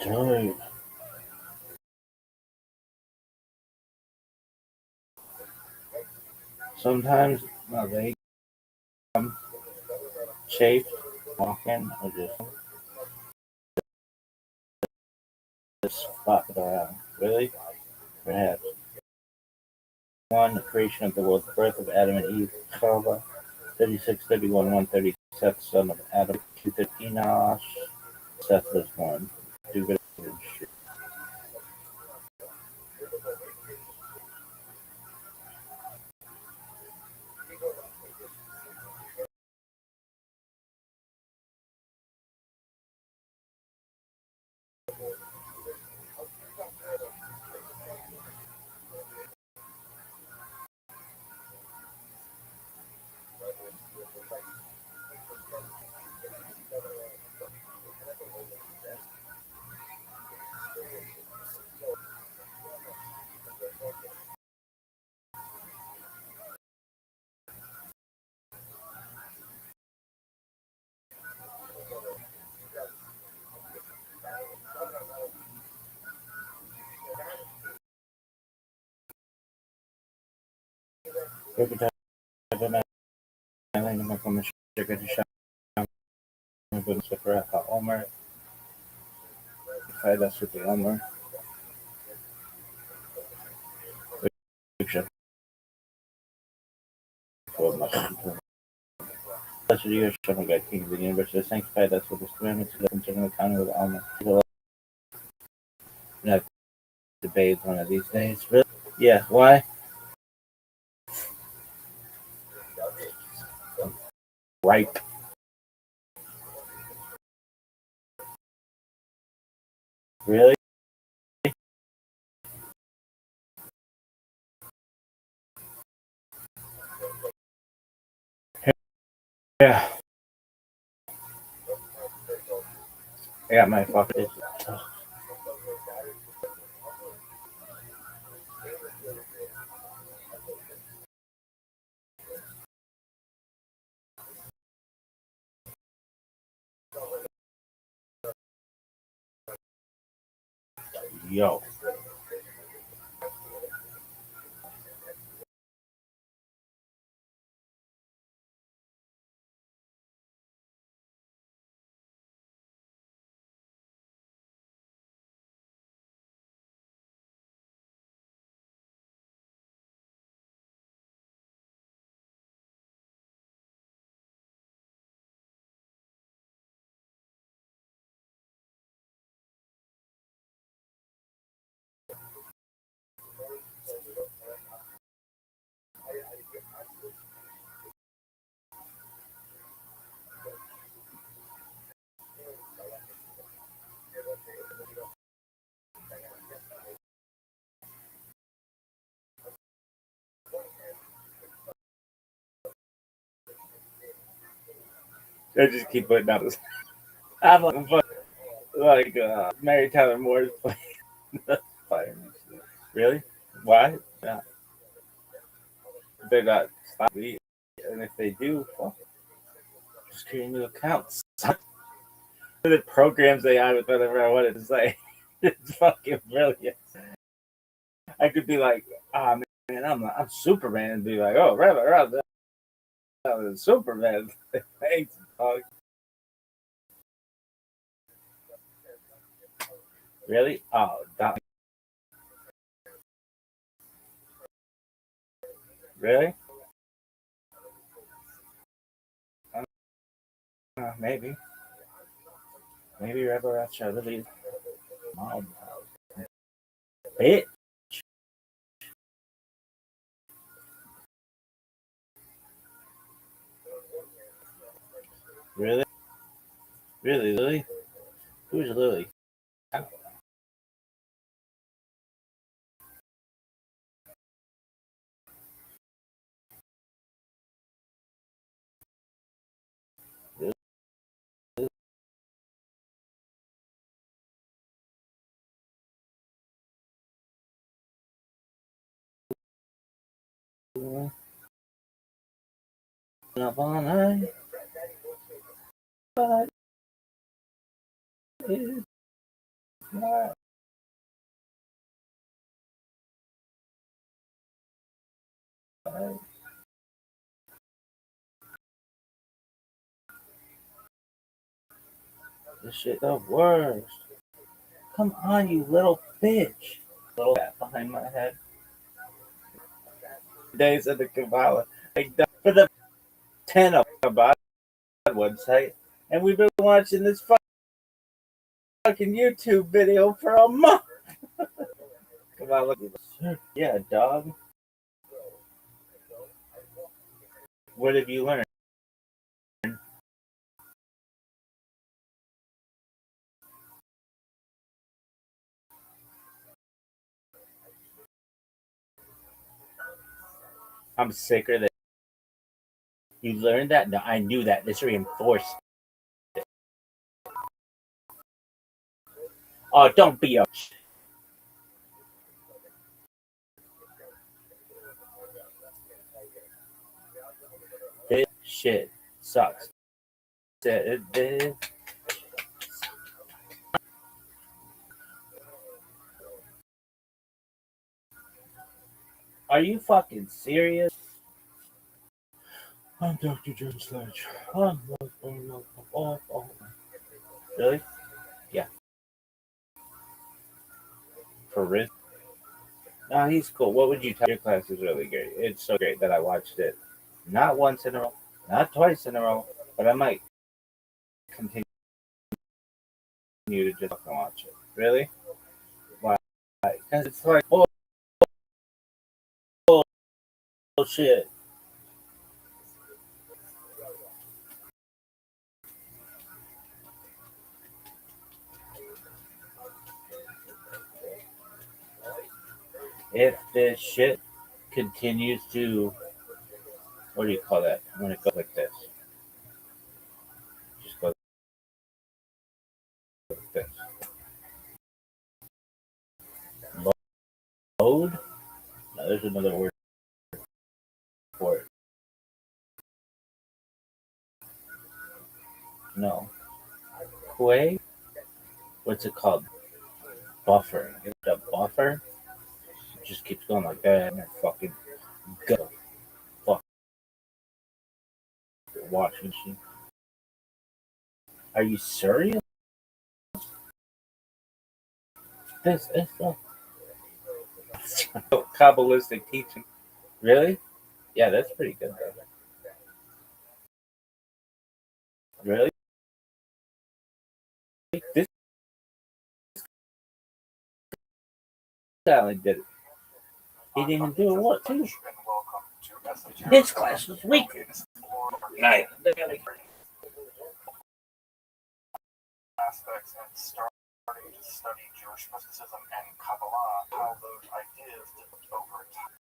Dude. Sometimes my legs come chafed, walking, or just flopping around. Really? Perhaps. One, the creation of the world, the birth of Adam and Eve, Chava, 36, 31, 130, Seth, son of Adam, 250, Enosh, Seth was born. Do good shit. Every time I land in my comment, sugar to shop. I'm going to separate out Omer. Okay, that's with the Omer. Blessed are you, Shem God, King of the universe, who has sanctified us with his commandments, who doesn't turn the county with Alma. And I've debated one of these days. Really? Yeah, why? Ripe. Really? Yeah. Yeah, my fucking. Yo. I just keep putting out this. I'm like Mary Tyler Moore's playing the fireman. Really? Why? Yeah. They're not sloppy. And if they do, well, just create new accounts. The programs they have with whatever I wanted to say. It's fucking brilliant. I could be like, ah, man, I'm Superman, and be like, oh, Rabbit, Superman. Thanks, dog. Really? Oh, dog. Really? Maybe. Maybe Rebel Rothschild really mom. Bitch. Really? Really, Lily? Who's Lily? Up all night, but it's not. This shit the worst. Come on, you little bitch. Little bat behind my head. Days of the Kabbalah. Like, for the 10 of Kabbalah website. And we've been watching this fucking YouTube video for a month. Kabbalah. Yeah, dog. What have you learned? I'm sicker than you learned that? No, I knew that. This reinforced. Oh, don't be a this shit sucks. Are you fucking serious? I'm Dr. John Sledge. Really? Yeah. For real? No, he's cool. What would you tell your class is really great? It's so great that I watched it not once in a row, not twice in a row, but I might continue to just fucking watch it. Really? Why? Because it's like bullshit. If this shit continues to, what do you call that? When it goes like this, just goes like this. Load? No, there's another word for it. No. Quay? What's it called? Buffering. It's a buffer. It just keeps going like that and then fucking go. Fuck the washing machine. Are you serious? This is a Kabbalistic teaching. Really? Yeah, that's pretty good though. Really? This guy did it. He didn't even do it what too. His class was weak. Night. Aspects and starting to study Jewish mysticism and Kabbalah, how those ideas developed over time.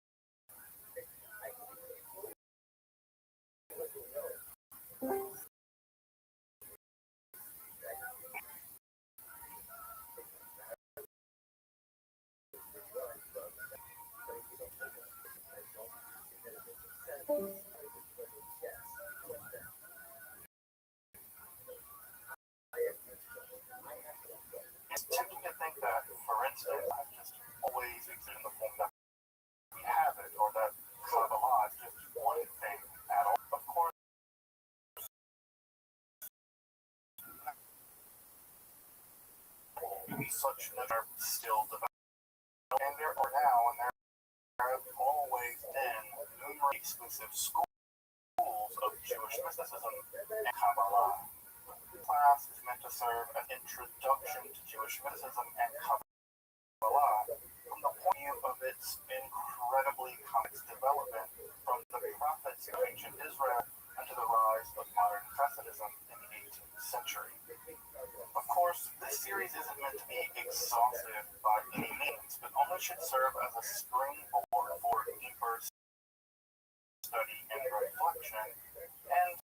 It's tempting to think that, for instance, I've just always existed in the form that we have it, or that Kabbalah is just one thing at all. Of course, such are still developing, and there are now, and there have always been numerous exclusive schools of Jewish mysticism and Kabbalah. The class is meant to serve as an introduction to Jewish mysticism and Kabbalah from the point of view of its incredibly complex development from the prophets of ancient Israel and to the rise of modern Hasidism in the 18th century. Of course, this series isn't meant to be exhaustive by any means, but only should serve as a springboard for deeper study and reflection, and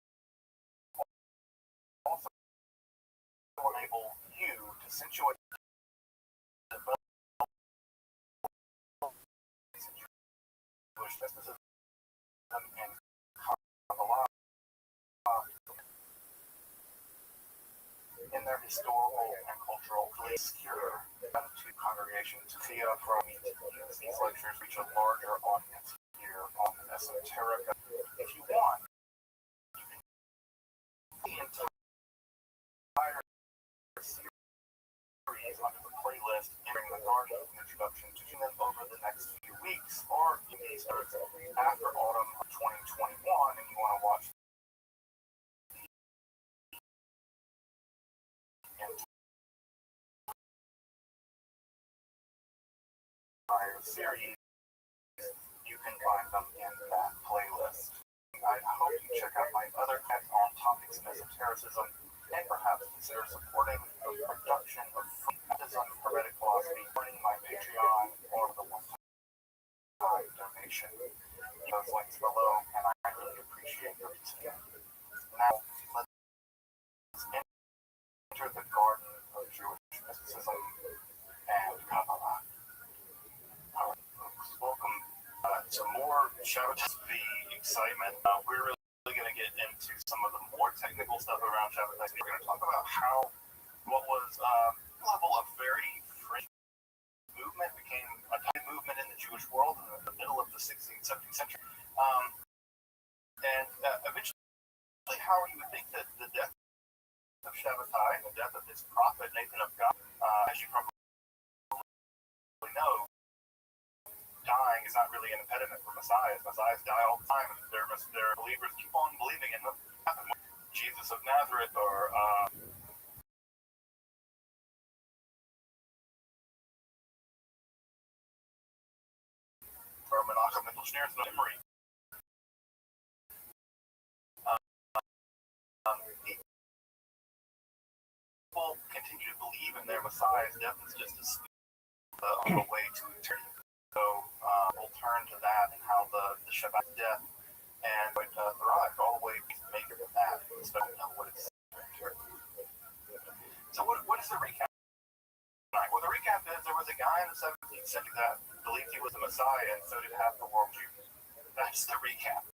also enable you to situate the Jewish mysticism and Kabbalah in their historical and cultural place here. To congregations via from these lectures reach a larger audience here on Esoterica. If you want, you can see the entire series under the playlist entering the garden introduction to them over the next few weeks, or in these after autumn of 2021, and you want to watch entire series, you can find them in that playlist. I hope you check out my other cats on topics of esotericism and perhaps consider supporting the production of Buddhism, hermetic philosophy, joining my Patreon or the one-time donation. Those links below, and I really appreciate your support. Now, let's enter the garden of Jewish mysticism and Kabbalah. Alright, folks, welcome to more Shabbat. The excitement. We're really going to get into some of the more technical stuff around Shabbat. We're going to talk about how what was a level of very fringe movement became a type movement in the Jewish world in the middle of the 16th, 17th century. And eventually really an impediment for Messiahs. Messiahs die all the time, and their believers keep on believing in them. Jesus of Nazareth, or Menachem Mendel Schneerson of Emory. People continue to believe in their Messiah's death is just on the way to eternity. So we'll turn to that and how the Shabbat death and thrive all the way to make it with that, especially know what it's here. So what is the recap? Well, the recap is there was a guy in the 17th century that believed he was the Messiah, and so did half the world Jews. That's the recap.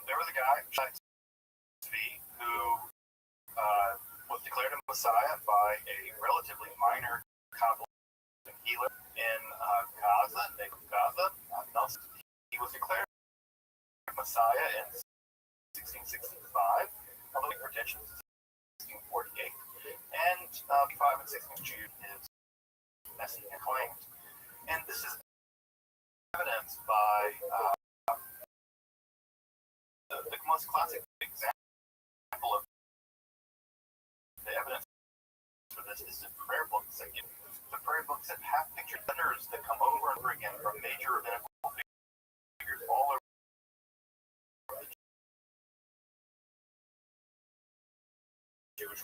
There was a guy, who was declared a Messiah by a relatively minor Catholic healer in Gaza. He was declared a Messiah in 1665, although the pretensions 1648, and 5 and 6 June his messianic claims. And this is evidenced by the most classic example of the evidence for this is the prayer books that give. The prayer books that have pictured letters that come over and over again from major rabbinical figures all over the Jewish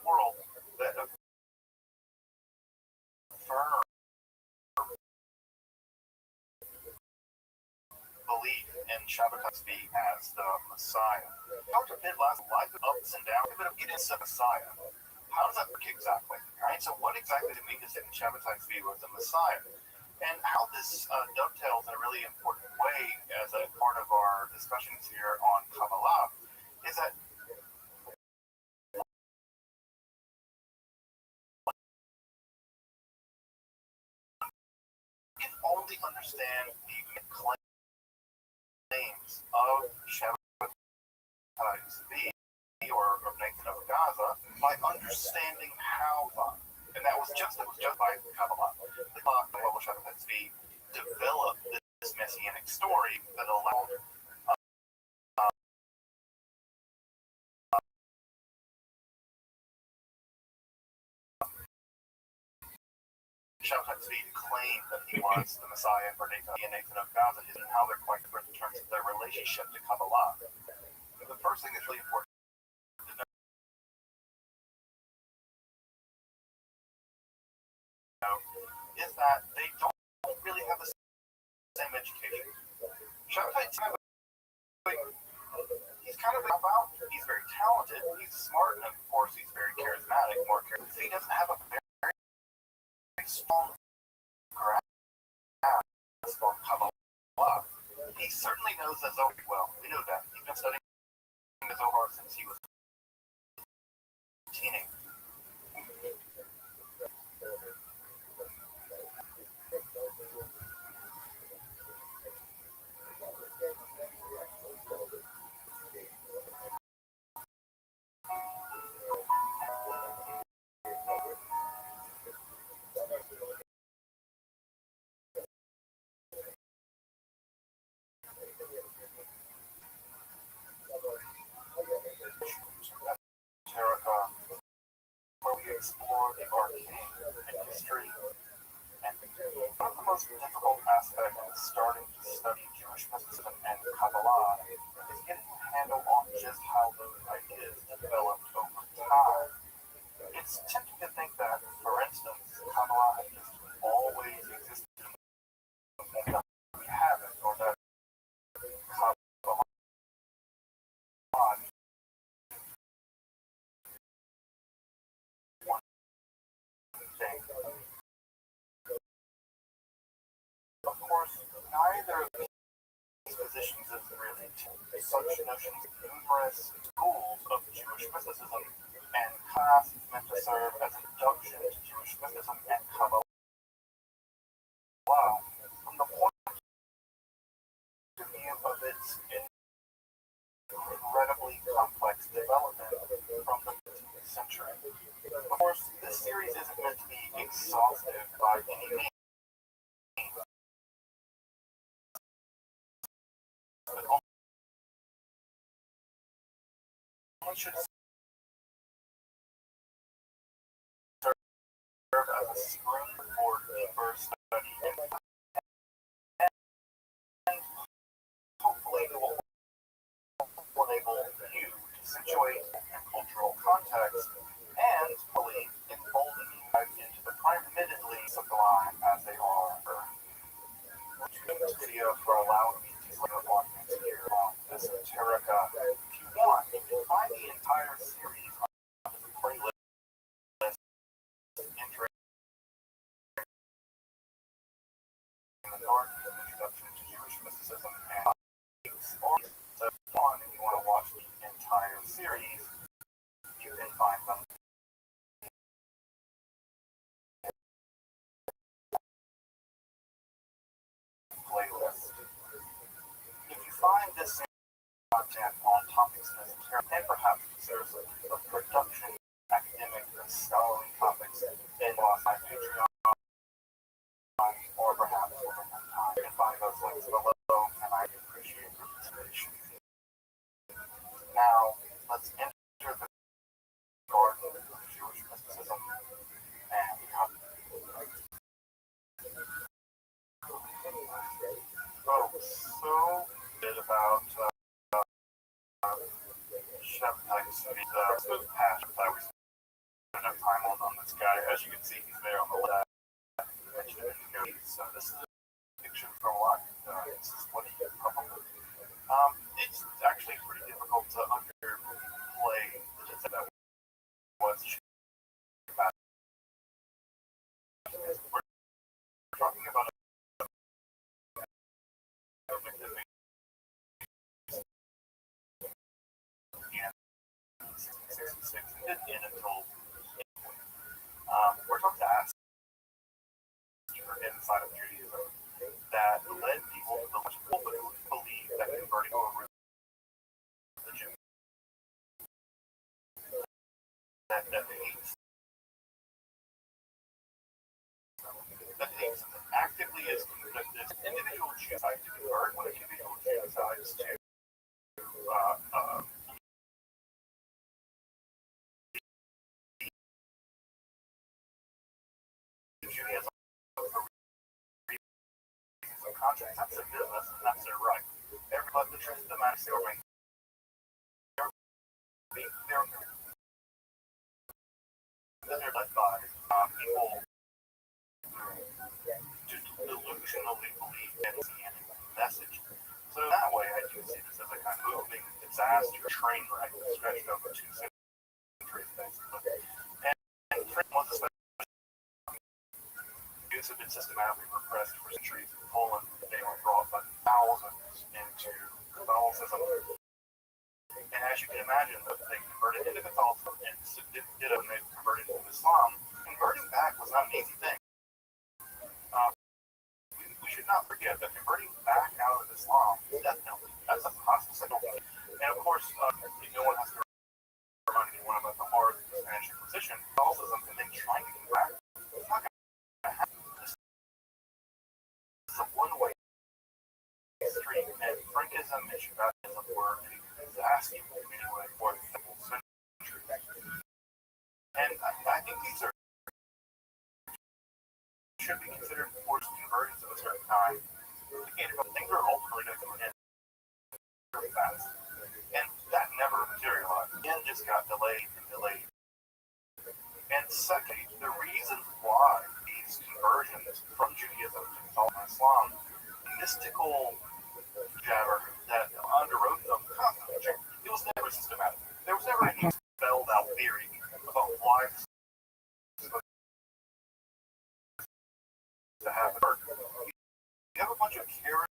world that affirm belief in Shabbatai Tzvi as the Messiah. We talked a bit last life ups and downs, a bit of getting to Messiah. How does that work exactly? Right? So what exactly did it mean to say that Shabbatai Tzvi was the Messiah? And how this dovetails in a really important way as a part of our discussions here on Kabbalah is that we can only understand the claims of Shabbatai Tzvi or Nathan of Gaza by understanding how, and that was just by Kabbalah. The Kabbalah Shabbatai Tzvi developed this messianic story that allowed Shabbatai Tzvi to claim that he was the Messiah for Nathan of Gaza, and how they're quite different in terms of their relationship to Kabbalah. The first thing that's really important to know is that they don't really have the same education. Shabbatai Tzvi, he's kind of about, he's very talented, he's smart, and of course he's very charismatic, more charismatic. He doesn't have a very strong grasp on Kabbalah. He certainly knows the Zohar well. We know that. He's been studying the Zohar since he was a teenager. Where we explore the arcane and history. And one of the most difficult aspects of starting to study Jewish mysticism and Kabbalah is getting a handle on just how those ideas developed over time. It's tempting to think that, for instance, Kabbalah has just always existed and that we haven't, or that Kabbalah thing. Of course, neither of these positions is really true. Such notions of numerous schools of Jewish mysticism and class is meant to serve as an introduction to Jewish mysticism and Kabbalah. From the point of view of its incredibly complex development from the 15th century. Of course, this series isn't meant to by any means. But only should serve as a spring for deeper study and hopefully it will enable you to situate in cultural context and fully embolden you into the admittedly sublime as they are. This video for allowing me to walk into here on this Esoterica. If you want, you can find the entire series on the playlist. Introduction to Jewish mysticism and so if you want to watch the entire series, you can find them. Playlist. If you find this content on topics in esoteric and perhaps there's a production, academic, and scholarly topics in my Patreon or perhaps over time. You can find those links below, and I appreciate your consideration. Now, let's enter the garden of Jewish mysticism and so bit about Chef Type's smooth patch. I was enough time on this guy. As you can see, he's there on the left. So this is a picture from life. This is what he did probably. It's actually pretty difficult to underplay the detail that was we're talking about a victim in 1666 and didn't end until we're talking to ask inside of Judaism that led people to believe that converting to a religion that hates actively is individual Jews decide to convert when an individual Jew decides to Judaism for contracts. That's their business and that's their right. Everybody, the truth of the matter is they're led by people who delusionally believe in the message. So that way, I do see this as a kind of moving disaster train wreck stretched over 2 centuries, basically. And train was especially Jews have been systematically repressed for centuries in Poland. They were brought by thousands into Catholicism. And as you can imagine, they converted into Catholicism and did when they converted into Islam. Converting back was not an easy thing. We should not forget that converting back out of Islam is definitely that's a possible thing. And of course, no one has to remind anyone about the hard Spanish Inquisition. Catholicism and then trying to get back. It's not going to happen. This is a one-way street, and Frankism and Shabbatism were a disaster anyway for the century. And I think these are should be considered forced conversions of a certain time. Again, things are ultimately going to come in really fast. And that never materialized. Again, just got delayed and delayed. And second, the reason why these conversions from Judaism to Catholicism and Islam, mystical jabber that underwrote them, it was never systematic. There was never any spelled out theory about why this is supposed to happen. You have a bunch of charismatic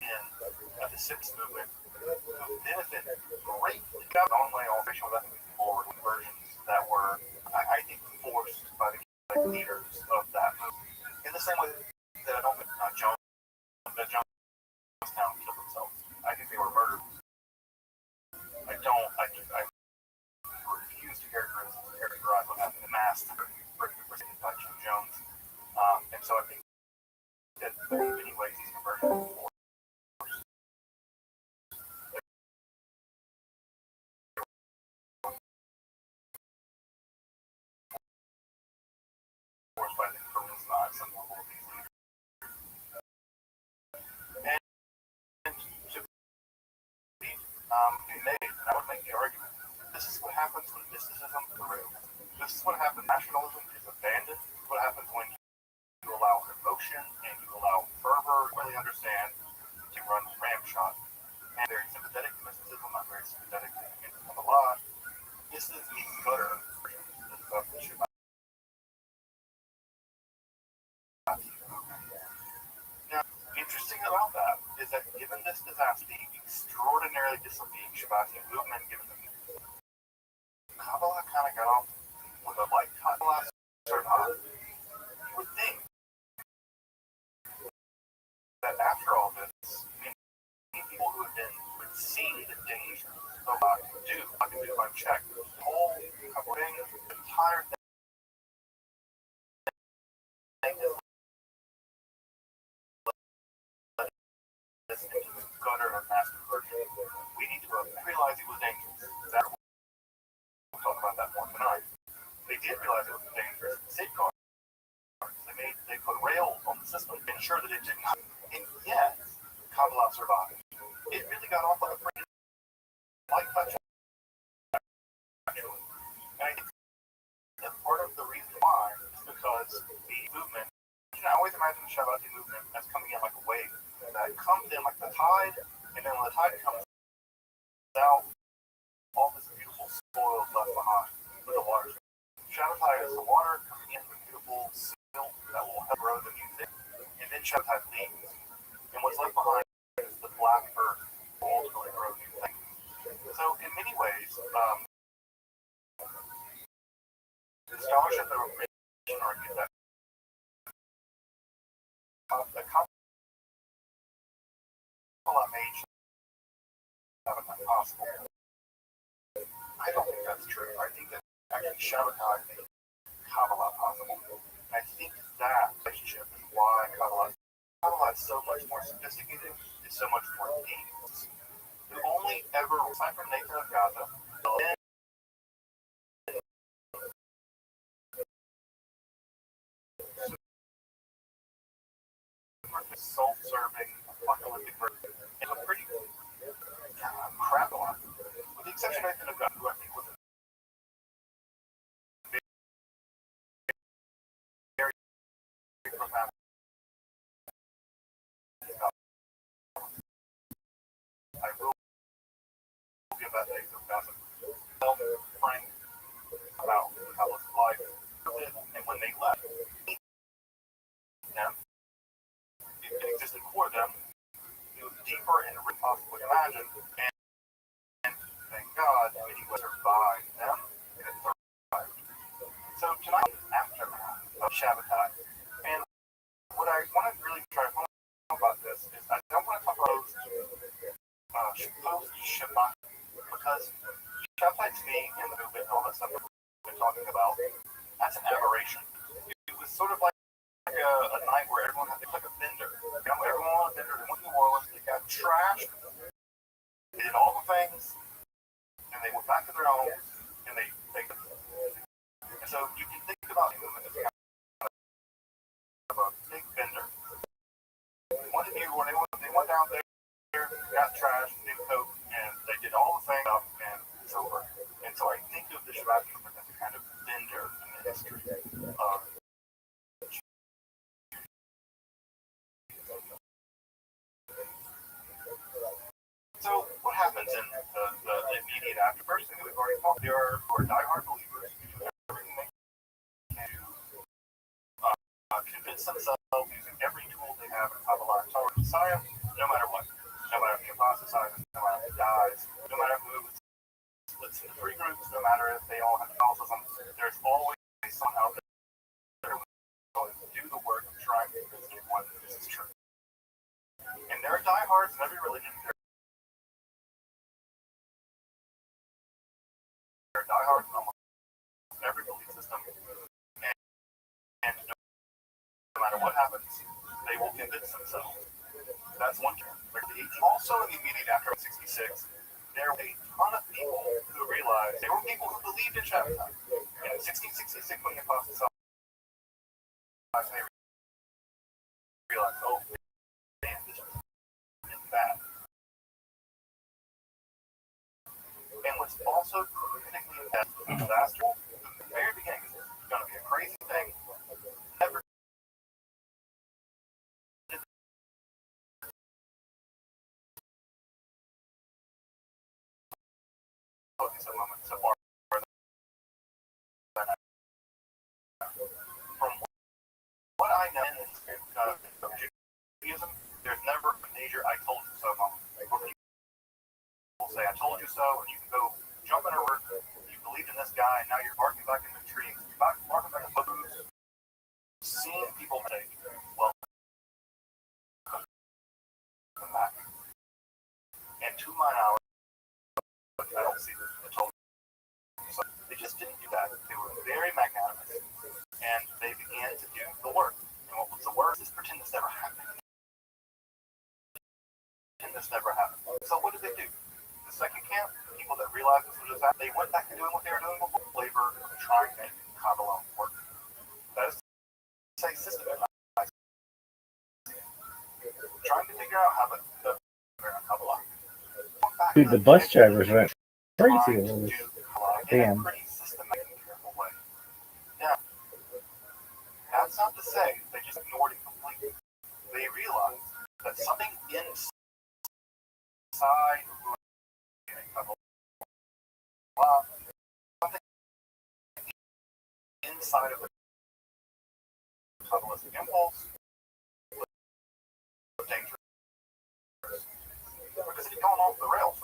men of the Six movement who benefited greatly. Got online all racial forward conversions that were, I think, forced by the leaders of that movement. In the same way that I don't think Jonestown killed themselves. I think they were murdered. I masked by Jim Jones. And so I think that in many ways these conversions forced by the charisma at some level of these leaders. And to be made, and I would make the argument, this is what happens when mysticism is real. This is what happens when nationalism is abandoned. This is what happens when you allow emotion and you allow fervor, really understand to run ramshot. And very sympathetic to mysticism, not very sympathetic to Kabbalah. This is the gutter of the Shabbat. Now, interesting about that is that given this disaster, the extraordinarily disobedient Shabbat movement, given the Kabbalah kind of got off with a like Kabbalah certified. You would think that after all this, many people who have been seeing the danger of what I can do uncheck the whole thing, the entire thing is this into the gutter of mass conversion. We need to realize it was dangerous. We'll talk about that more tonight. They did realize it was dangerous. Safeguards. They put rails on the system to ensure that it didn't happen. And yet, Kabbalah survived. It really got off on a pretty light touch, actually. And I think that part of the reason why is because the movement, I always imagine the Shabbati movement as coming in like a wave. That comes in like the tide, and then when the tide comes out, all this beautiful soil is left behind with the water. Shabbatai is the water coming in with beautiful silt that will help grow the music, and then Shabbatai leaves. And what's left behind is the black earth will ultimately grow new things. So in many ways, the scholarship that we're making argues that the Kabbalah made Shabbatai possible. I don't think that's true. I think that actually Shabbatai made Kabbalah possible. And I think that relationship is why Kabbalah is so much more sophisticated, is so much more deep. The only ever, aside from Nathan of Gaza, self-serving, apocalyptic version. It's a pretty crap one. With the exception of Nathan of Gaza, who I think was a very profound. I will give that Nathan of Gaza. Frank about how his life lived, and when they left, it existed for them. It was deeper and rich possibly imagined, and thank God, many would survive them, and it survived. So tonight, aftermath of Shabbatai, and what I want to really try to talk about this is I don't want to talk about post-Shabbat, because Shabbatai to me and the movement and all that stuff we've been talking about, that's an aberration. It was sort of like a night where everyone had to like a bender. Everyone on a bender, they went to New Orleans, they got trashed, they did all the things, and they went back to their homes, and they and so you can think about the movement as kind of a big bender. They went to New Orleans, they went down there, got trashed, they coke, and they did all the things up, and it's over. And so I think of the Shabbat movement as a kind of bender in the history of So what happens in the immediate after? First thing that we've already talked, there are diehard believers who do everything they can to convince themselves using every tool they have in Kabbalah and Torah and Messiah, no matter what. No matter if he apostatizes, no matter if he dies, no matter who splits into three groups, no matter if they all have Catholicism, there's always someone out there who will do the work of trying to convince everyone that this is true. And there are diehards in every religion. There are diehards in almost every belief system. matter what happens, they will convince themselves. That's one thing. Also, in the immediate after 66, there were a ton of people who realized there were people who believed in Shabbatai. In 1666, when the apostle saw, they realized, oh, man, this is bad. And what's also critically bad is the disaster. From the very beginning, this is going to be a crazy thing. Never focus a moment so far. From what I know in Judaism, there's never a major I told you so moment. People say, I told you so, and you can go jump in a river. You believed in this guy, and now you're barking back in the trees. You're barking back in the booze. Seeing people say, well, come back. And to my knowledge, I don't see this at all. So they just didn't do that. They were very magnanimous, and they began to do the work. And what was the work? Is pretend this never happened. Pretend this never happened. So what did they do? The second camp, people that realized this was just happening, they went back to doing what they were doing before, labor, trying to make Kabbalah work. That is to say, systematizing. Trying to figure out how to Kabbalah. Dude, the bus drivers went crazy over this. Damn. Now, that's not to say they just ignored it completely. They realized that something inside something inside of the Kabbalistic impulse was dangerous. Because it had gone off the rails.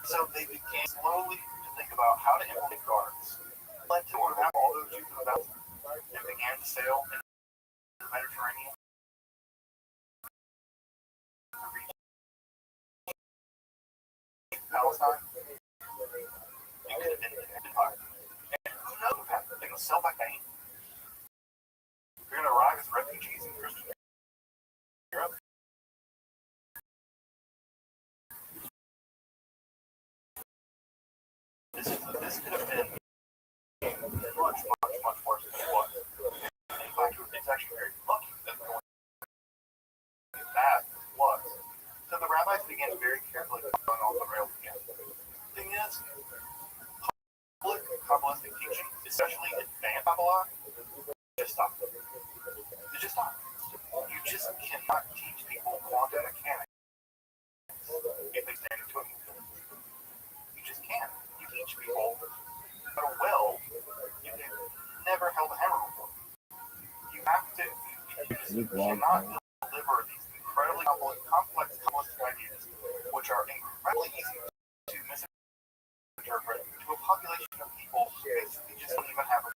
So they began slowly to think about how to implement guards. Led to or have all those Jews in the valley and began to sail in the Mediterranean to reach Palestine. It could have been empire. And who knows what happened? They're going to sell by name. They're going to arrive as refugees in Christian Europe. This could have been much worse than it was. In fact, it's actually very lucky that the going bad was. So the rabbis began very carefully going off the rails again. The thing is, public Kabbalistic teaching, especially advanced Kabbalah, just stop. They just stop. You just cannot teach people quantum mechanics if they stand into it. You just can't. You teach people how to weld if they've never held a hammer before. You have to. You cannot deliver these incredibly complex Kabbalistic ideas, which are incredibly easy to misinterpret, to a population of people who basically just don't even have a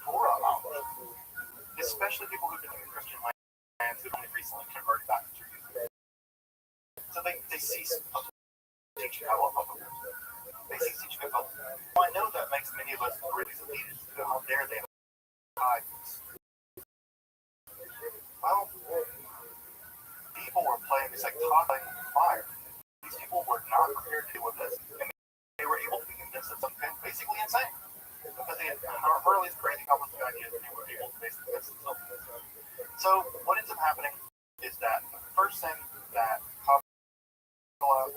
Torah knowledge. Especially people who've been in Christian lands who've only recently converted back to Judaism. So they cease teaching how public. They cease teaching how public. Well, I know that makes many of us really elitist. How dare they hide this? Well, people were playing, it's like toddling fire. These people were not prepared to deal with this, and they were able to be convinced of something basically insane. Because they had heard these crazy Kabbalistic ideas, and they were able to basically convince themselves of this. So, what ends up happening is that the first thing that Kabbalah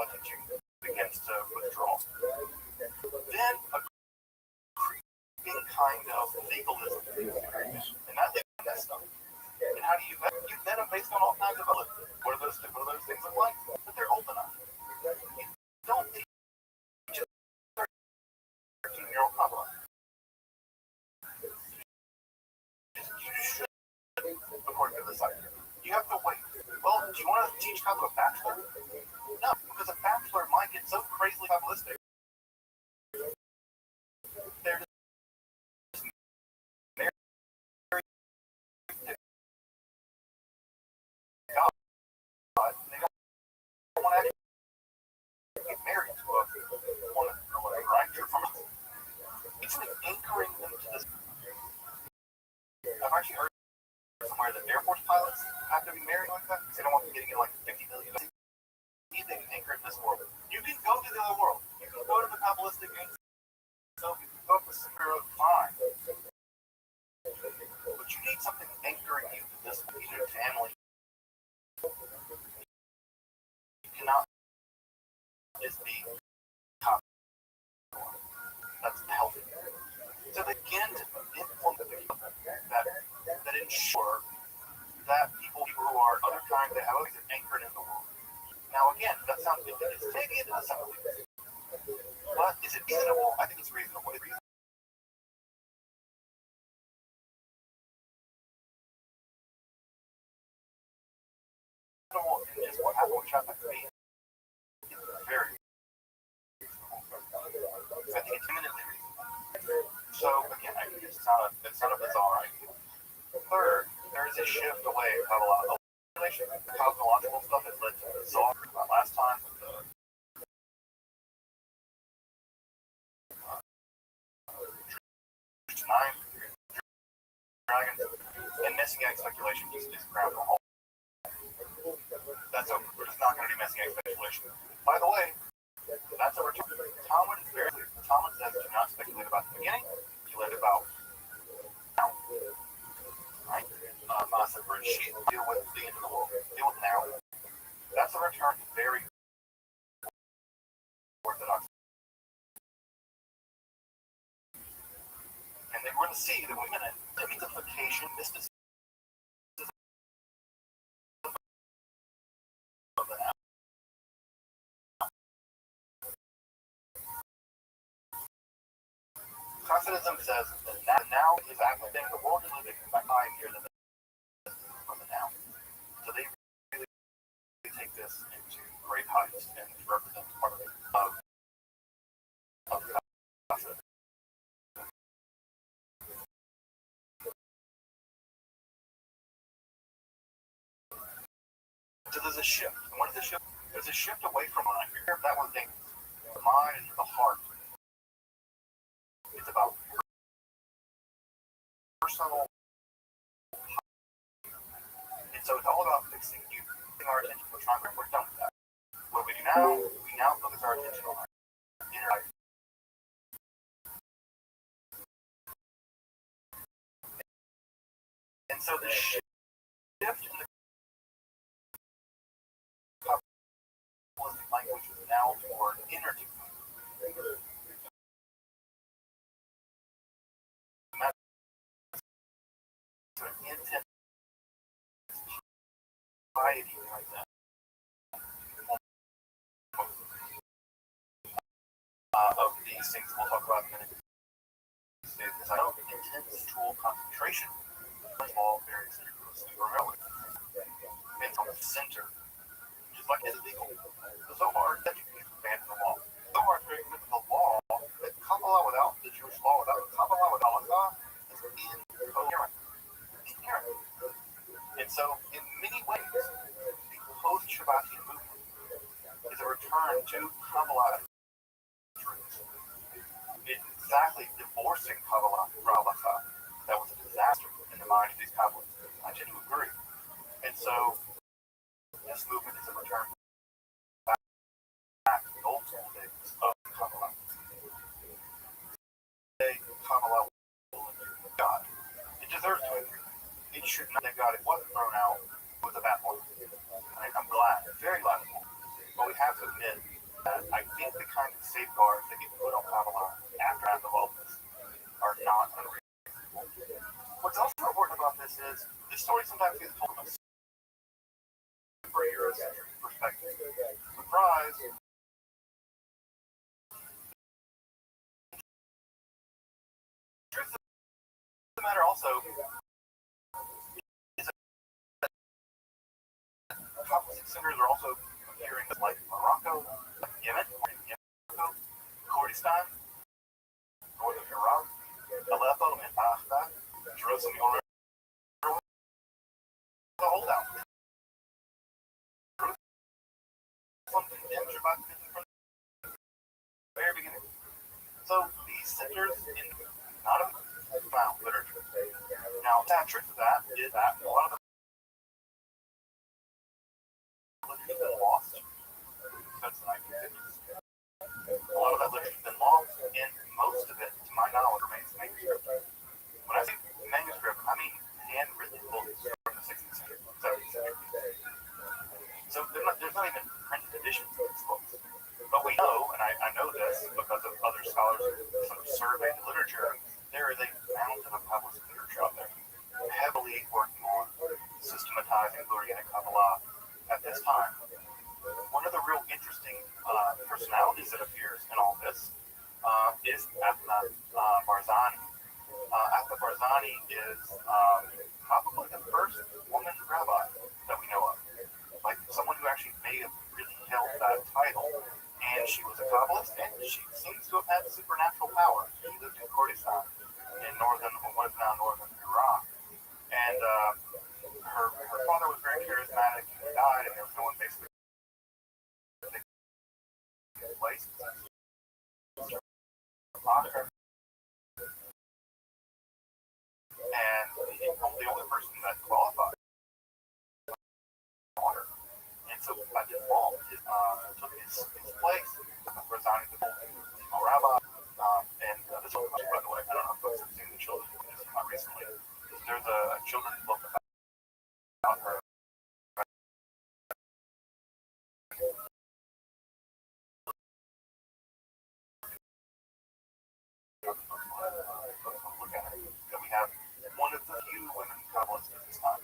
teaching begins to withdraw. Then a creeping kind of legalism, and that legalism stuff. And how do you vet? You vet them based on all kinds of other. What are those things look like? That they're old enough. You don't teach a 13-year-old Kabbalah. You should, according to this idea. You have to wait. Well, do you want to teach Kabbalah a bachelor? No, because a bachelor might get so crazily Kabbalistic. They're just married to God. They don't want to actually get married to a woman or whatever, right? not a bizarre idea. Third, there is a shift away from a lot of cosmological stuff that led to bizarre. Last time with the nine dragons and missing egg speculation is ground to halt. That's over. We're just not going to do missing egg speculation. By the way, that's a return. Talmud is very clear. Talmud says do not speculate about the beginning. Speculate about now. Right? Masa Bereshit, deal with the end of the world. Deal with now. That's a return to very orthodox. And then we're going to see that we're going to mythification, mysticism of the now. Hasidism says that now is acting the world is living by time here than from the now. So they really take this into great heights and represent part of the Hasidism. So there's a shift. And what is the shift? There's a shift away from what I hear. That one thing, the mind and the heart. It's about personal. And so it's all about fixing you, fixing our attention. We're done with that. What we do now, we now focus our attention on our inner life. And so the shift in the language is now toward energy. Sort of intense piety like that. Of these things we'll talk about in a minute. Because I know intense tool concentration all very seriously remember. It's on the center. Just like it's illegal. The Zohar that you can ban the law. The Zohar is very good with the law that Kabbalah without the Jewish law, without Kabbalah, without Allah, is incoherent. And so, in many ways, the post-Shabbatian movement is a return to Kabbalah truth. It's exactly divorcing Kabbalah from Halacha. That was a disaster in the mind of these Kabbalists. I tend to agree. And so, this movement is a return back to the old school days of Kabbalah. Kabbalah will agree with God. It deserves to agree. It should not. Thank God it wasn't thrown out with a bad one. I'm glad, very glad. But we have to admit that I think the kind of safeguards that get put on Kabbalah after all this are not unreasonable. What's also important about this is the story sometimes gets told from a superhero perspective. Surprise! Truth of the matter also is that Kabbalistic centers are also appearing like Morocco, Yemen, Kurdistan, northern Iraq, Aleppo, and Baghdad, Jerusalem, the holdout. From the very beginning. So these centers in not a found literature. Now, the truth of that is that a lot of the literature has been lost since the 1950s. A lot of that literature has been lost, and most of it, to my knowledge, remains manuscript. When I say manuscript, I mean handwritten books from the 16th century, 17th century. So there's not even printed editions of these books. But we know, and I know this because of other scholars who sort of survey the literature, there is a mountain of published literature out there, heavily working on systematizing Lurianic Kabbalah at this time. One of the real interesting personalities that appears in all this is Athna Barzani. Athna Barzani is probably the first woman rabbi that we know of. Like someone who actually may have really held that title. And she was a Kabbalist, and she seems to have had supernatural power. She lived in Kurdistan, in northern, one of took his place, resigning to the Rabbbi. And this one, by the way, I don't know if folks have seen the children's book that's come out recently. There's a children's book about her. Look at it. That we have one of the few women Kabbalists at this time.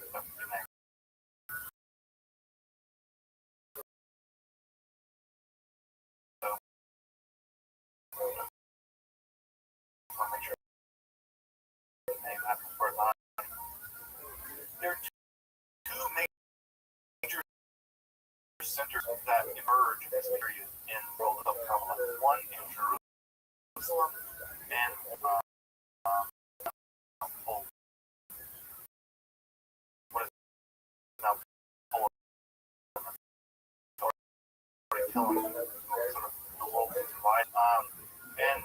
There are two major centers that emerge in this period in the world of Kabbalah. One in Jerusalem and what is now Poland. Sort of the world is divided. And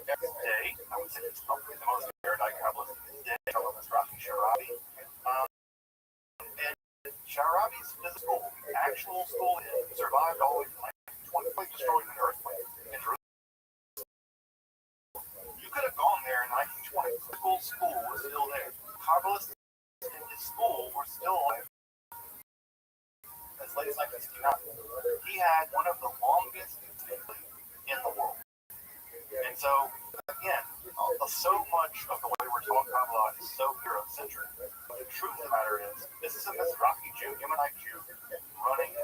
every day, I would say it's probably the most erudite Kabbalist today, Rabbbi. And Sharabi's physical, actual school survived all the way from 1920, destroyed in an earthquake in Jerusalem. You could have gone there in 1920. The school was still there. Kabbalists in his school were still alive as late as 1969. He had one of the longest in the world. And so, again, so much of the way we're taught Kabbalah is so Eurocentric. But the truth of the matter is, this is a Mizrahi Jew, Yemenite Jew, running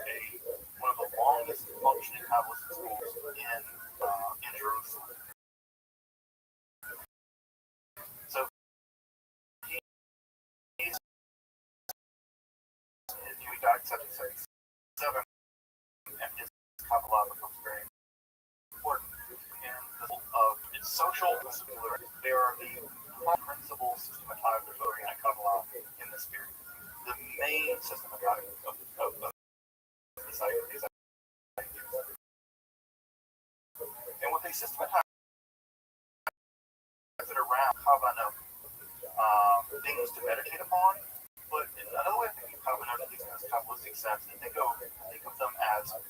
one of the longest functioning Kabbalist schools in Jerusalem. So he died in 1777, and his Kabbalah becomes very important. Of its social disciplinary. There are the principles systematized of organic Kabbalah in this period. The main systematized of this idea is ideas. And what they systematize it around Kavanah, things to meditate upon, but another way of thinking of Kavanah, at least in this Kabbalistic sense, is think of them as of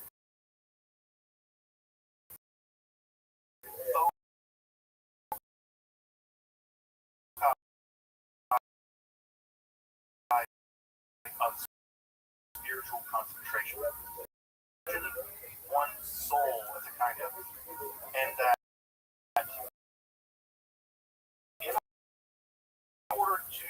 spiritual concentration. One soul as a kind of, and that in order to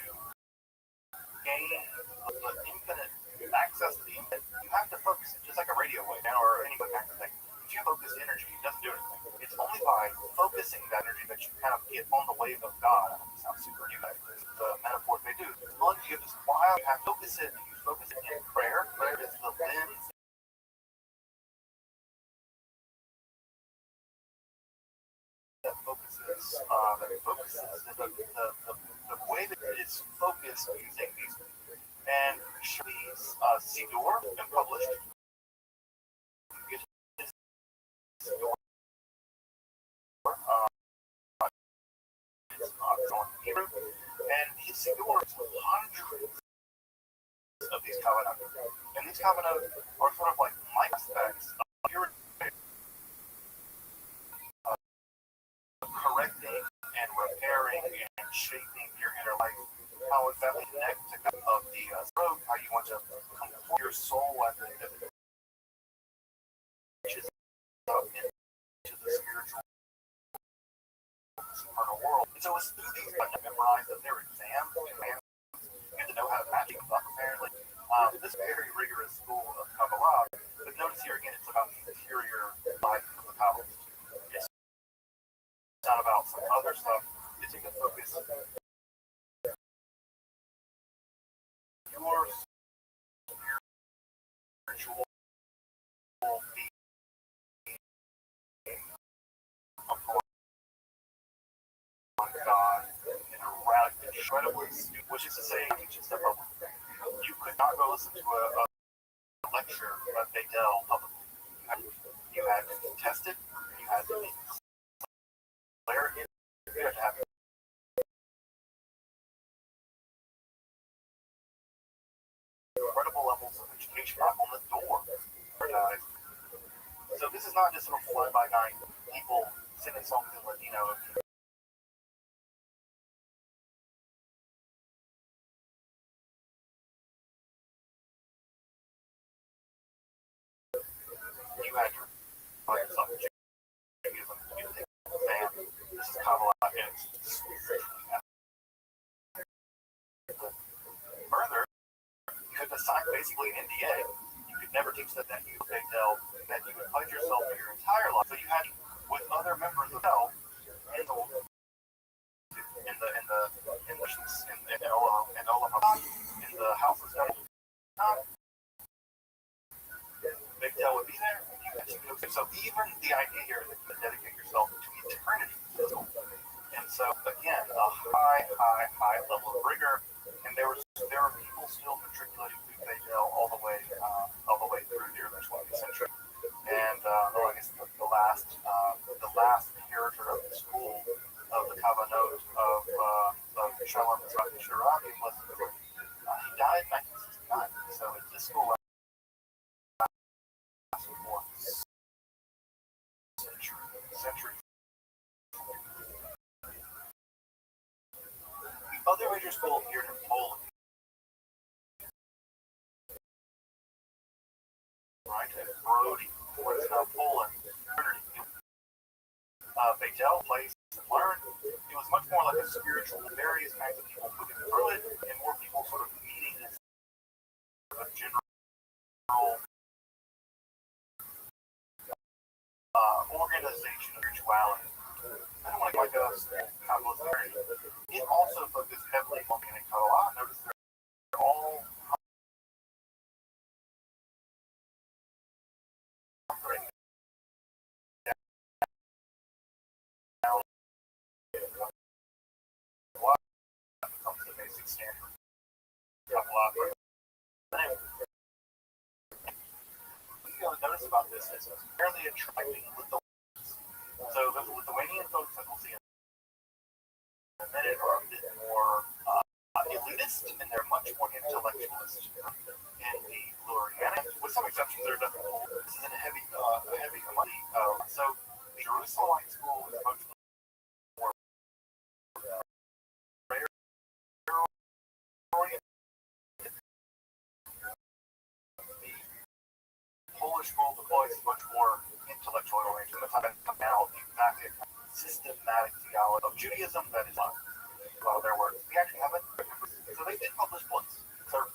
gain the infinite access to the infinite, you have to focus it, just like a radio wave or any kind of thing. If you focus energy, it doesn't do anything. It's only by focusing that energy that you kind of get on the wave of God. It sounds super new, the metaphor they do. Once you have this wild, you have to focus it, and you focus it in prayer. Prayer is the lens that focuses the way that it is focused using these. And these Siddur and published. And his Siddur is hundreds of these Kavanah. And these Kavanah are sort of like aspects of your correcting and repairing and shaping your inner life. How does that connect to God of the road? How you want to complete your soul at the end of it, which is into the spiritual supernal world. And so it's through these that memorize that their exams and you have to know how to match them up apparently. This very rigorous school of Kabbalah, but notice here again it's about the interior life of the Kabbalist. It's not about some other stuff. It's a focus your spiritual being upon God in a radically, incredibly, which is to say, teaching stuff up. You could not go listen to a lecture at Baydell publicly. You had to be tested, you had to be declared, you had to have incredible levels of education on the door. not just sort of fly by night people singing songs in Ladino. You had to find yourself a Judaism music fan. This is Kabbalah, and it's further, you could assign basically an NDA. You could never teach that you could tell that you would pledge yourself for your entire life. So you had with other members of hell in the house of study. Big Del would be there. So even the idea here is to dedicate yourself to eternity. And so again, a high level of rigor. And there were people still matriculating through Big Del all the way through near the 20th century. And I guess the last character of the school of the Kavanot of Shalom Rabbbi was he died in 1969. So this school lasted for centuries. The other major school here in Poland, right, at Brody, what is now Poland, Beit El place and learn. It was much more like a spiritual, various kinds of people moving through it, and more people sort of meeting as a general organization of spirituality. I don't want to like Kabbalist. It also focused heavily on being a Kabbalah. Notice they're all becomes the basic standard. Notice about this is it's fairly attracting Lithuanians. So the Lithuanian folks that we'll see in a minute are a bit more elitist, and they're much more intellectualist. And the Lurianic, with some exceptions, they're definitely this is a heavy money. So the Jerusalemite school is much more oriented. Polish school deploys much more intellectual oriented. Now, back in systematic theology of Judaism, that is their words. We actually have it. So they did publish books. They're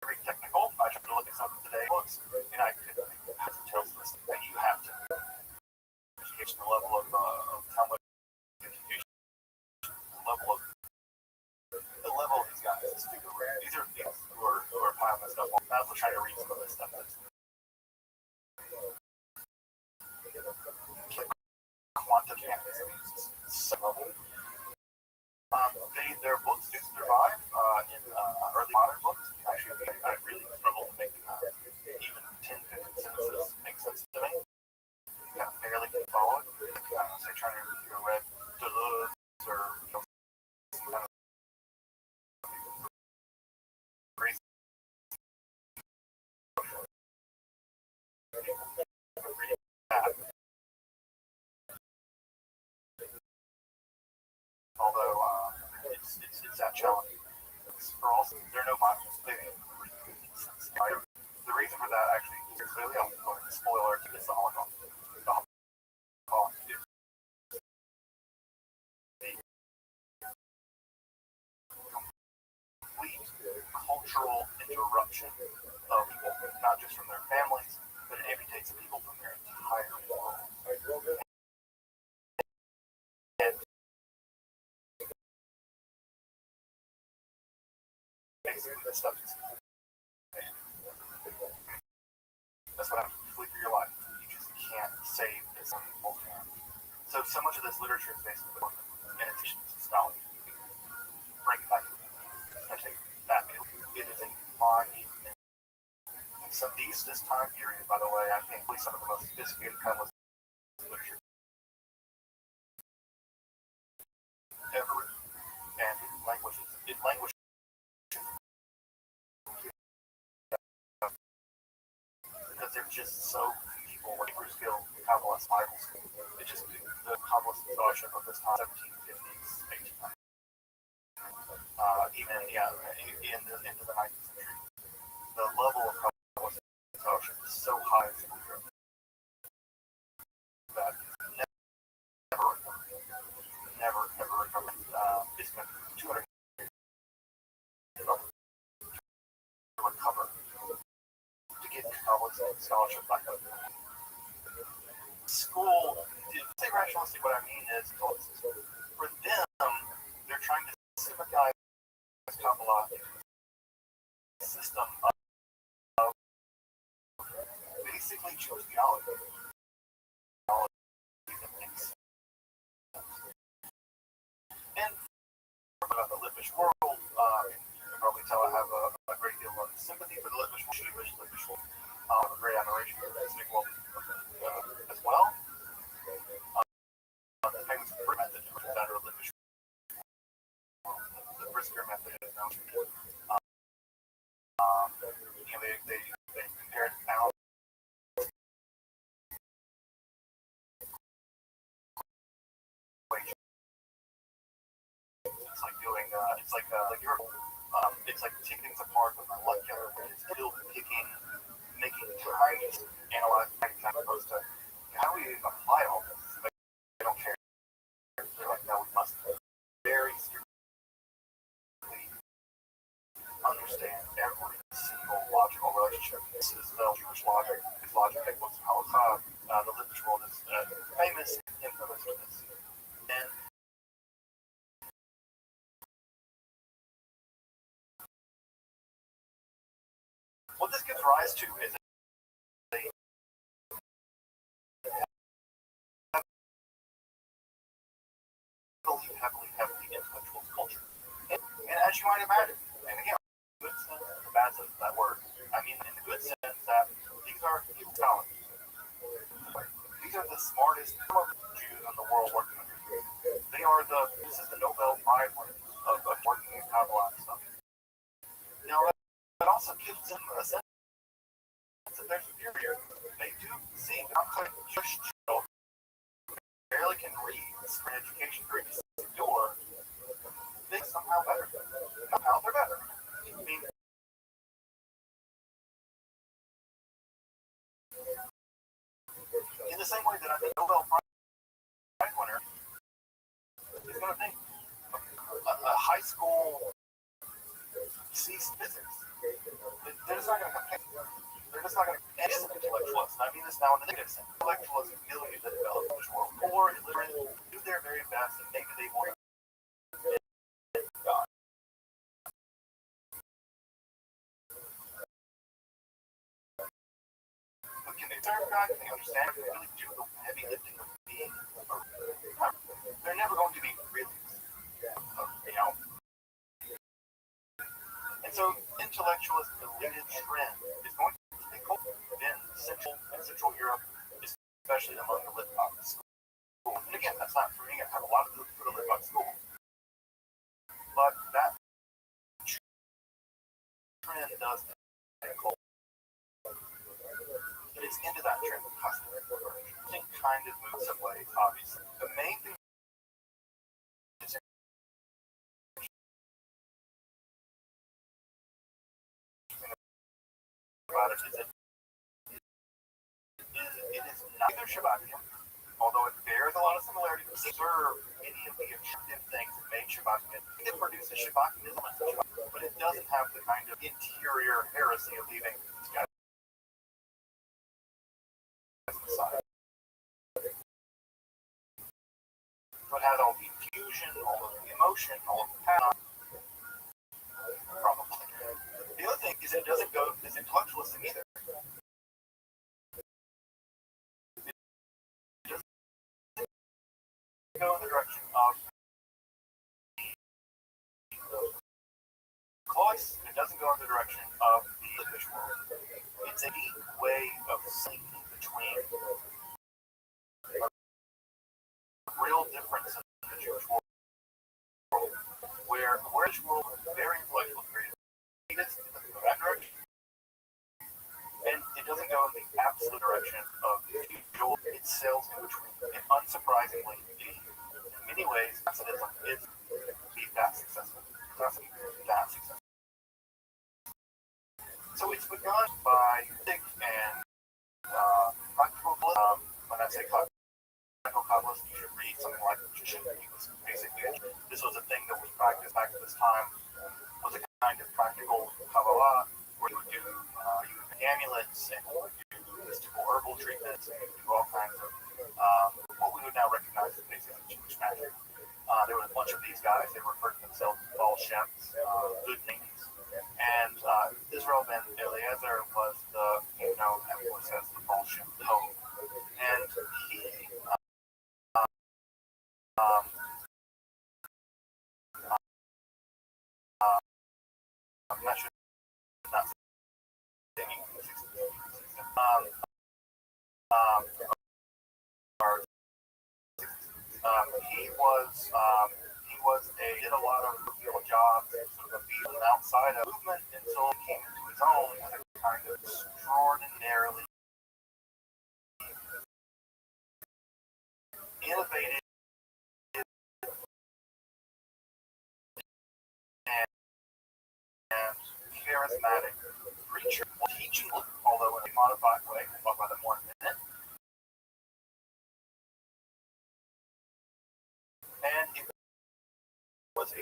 very technical. I tried to look at some of today's books, and I could tell that you have to education, the level of Talmud education, the level of these guys is super rare. These are people who are piling this stuff on. I was trying to read some of this stuff. Quantum mechanics. Their books do survive in early modern books. Actually, I really struggle to make even 10 sentences make sense to me. I barely can follow it. Say trying to read Deleuze or some kind of crazy. Although it's that challenging. For also, there are no modules. The reason for that actually is clearly, I'm going to spoiler to this the Holocaust. The Holocaust is the complete cultural interruption of people, not just from their families, but it amputates people from their entire world. And basically, this stuff is that's what happens for your life. You just can't save this whole thing. So much of this literature is basically in addition to scholarship. Break it back. I take that view. It is a monument. And so this time period, by the way, I think some of the most sophisticated Kabbalist literature ever written. And language because there's just so few people Kabbalist Bible school. It just the Kabbalist scholarship of this time, 1750s, 1800s, even into the 19th century. The level of Kabbalist scholarship is so high that never recovered. It's been 200 years to recover to get Kabbalist scholarship back up. School, to say rationalistic, what I mean is, for them, they're trying to systematize Kabbalah system of basically Jewish theology. And about the Litvish world, you can probably tell I have a great deal of sympathy for the Litvish world, a great admiration for the Islamic world as well. The famous method to better Litvish world, the Brisker method is known. They compared now. It's like doing, it's like taking things apart with a molecular, but it's still picking, making tiny, analyze tiny time opposed to how do we even apply all this? They don't care. They're like, no, we must very strictly understand every single logical relationship. This is the Jewish logic. This logic that looks at halakha. The Litvish world is famous, infamous for this. And what this gives rise to is they believe heavily intellectual culture. And as you might imagine, and again, in the good sense, the bad sense of that word, I mean in the good sense that these are evil scholars. These are the smartest Jews in the world working on it. This is the Nobel Prize winners of working in Kabbalah and stuff. Now, that also gives them a sense that they're superior. They do see outside Jewish children barely can read for education during the door. They somehow better. Somehow they're better. I mean, in the same way that I think Nobel Prize winner is going to think a high school sees physics. They're just not going to compare. They're just not going to. It is an intellectualist. I mean this now in the negative sense. Intellectuals ability to develop this world, or illiterate, do their very best, and maybe they will. God. But can they serve God? Can they understand? Can they really do the heavy lifting of being? They're never going to be really, And so, intellectualist elitist trend is going to take hold in Central Europe, especially among the Litvak schools. And again, that's not for me. I have a lot of good for the Litvak school. But that trend does take hold. And it's into that trend of customer conversion. It kind of moves away, obviously. The main thing about it is that it is neither Shabbatim, although it bears a lot of similarities. Observe many of the attractive things that made Shabbatim. It produces Shabbatimism, but it doesn't have the kind of interior heresy of leaving these guys aside. So it has all the infusion, all of the emotion, all of the pathos. Probably. The other thing is it doesn't go this intellectualism either. It doesn't go in the direction of Clois, it doesn't go in the direction of the Litvish world. It's a neat way of linking between real difference in the Jewish world, where the Jewish world is very intellectual and creative. It doesn't go that direction. And it doesn't go in the absolute direction of the usual. It's sails in between, and unsurprisingly, in many ways, accidentally, is be that successful. That successful. So it's begun by thick and practical. When I say practical Kabbalist, you should read something like magician. Basically, this was a thing that was practiced back at this time. Was a kind of practical Kabbalah where you would do amulets and you would do mystical herbal treatments and you would do all kinds of what we would now recognize as basically Jewish magic. There were a bunch of these guys. They referred to themselves as Baal Shems, good names. And Israel ben Eliezer was the, everyone says the Baal Shem Tov. And he, I'm not sure, not singing, did a lot of field jobs and sort of being outside of movement until he came into his own as a kind of extraordinarily innovative and charismatic preacher, teaching, although in a modified way. We'll talk about that more in a minute. And it was a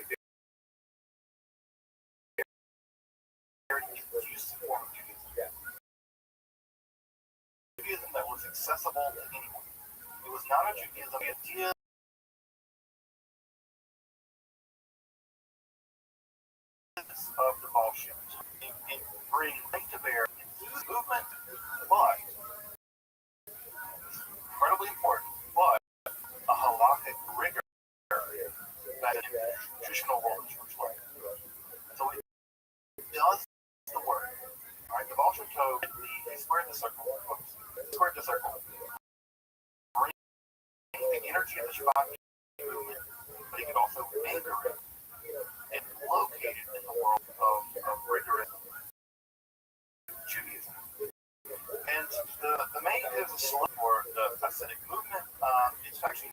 very diffuse form of Judaism. Judaism that was accessible to anyone. It was not a Judaism. The idea of the Baal Shem it bring to bear movement, but incredibly important, but a halakhic rigor that in the traditional world is required. So it does the work. Alright, the Baal Shem Tov, he squared the circle. Bring the energy of the Shabbat movement, but he could also anchor it and locate it in the world of rigorous Judaism. And the main slope for the Hasidic movement is actually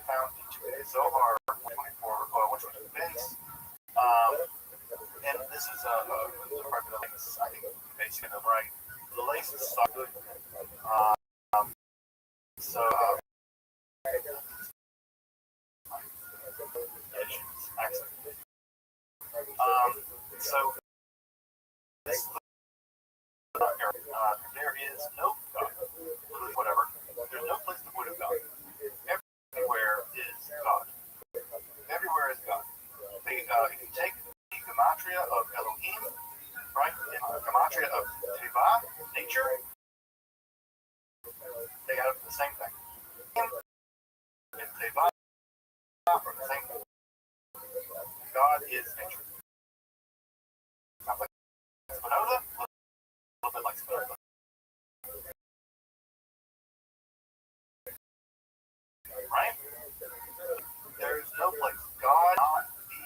found in today's Zohar 124, which was convinced. And this is a I think basically I'm right. The laces are good. So so this there is no God, whatever. There's no place to put a God. Everywhere is God. Everywhere is God. If you take the gematria of Elohim, right, and the gematria of Teva, nature, they add up to the same thing. And Teva are the same thing. God is nature. Not like Spinoza, a little bit like Spinoza. Right? There is no place. God not be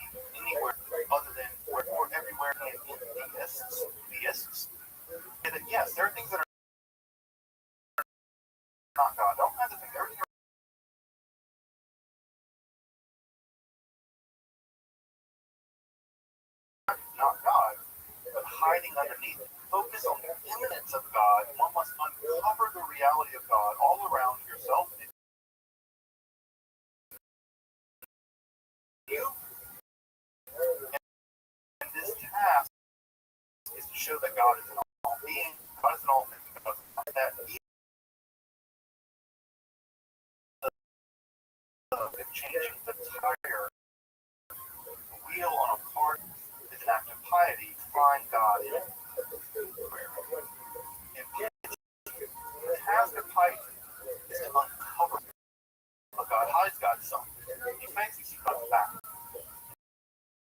anywhere other than or everywhere in the essence. And yes, there are things that are not God. Don't have to think everything is not God, but hiding underneath it. Focus on the immanence of God. One must uncover the reality of God all around yourself and you. And this task is to show that God is in all being, God is in all things, because that even changing the tire, the wheel on a car is an act of piety. Find God in it. The task of piety is to uncover what God hides God's son. He thinks he sees God's back.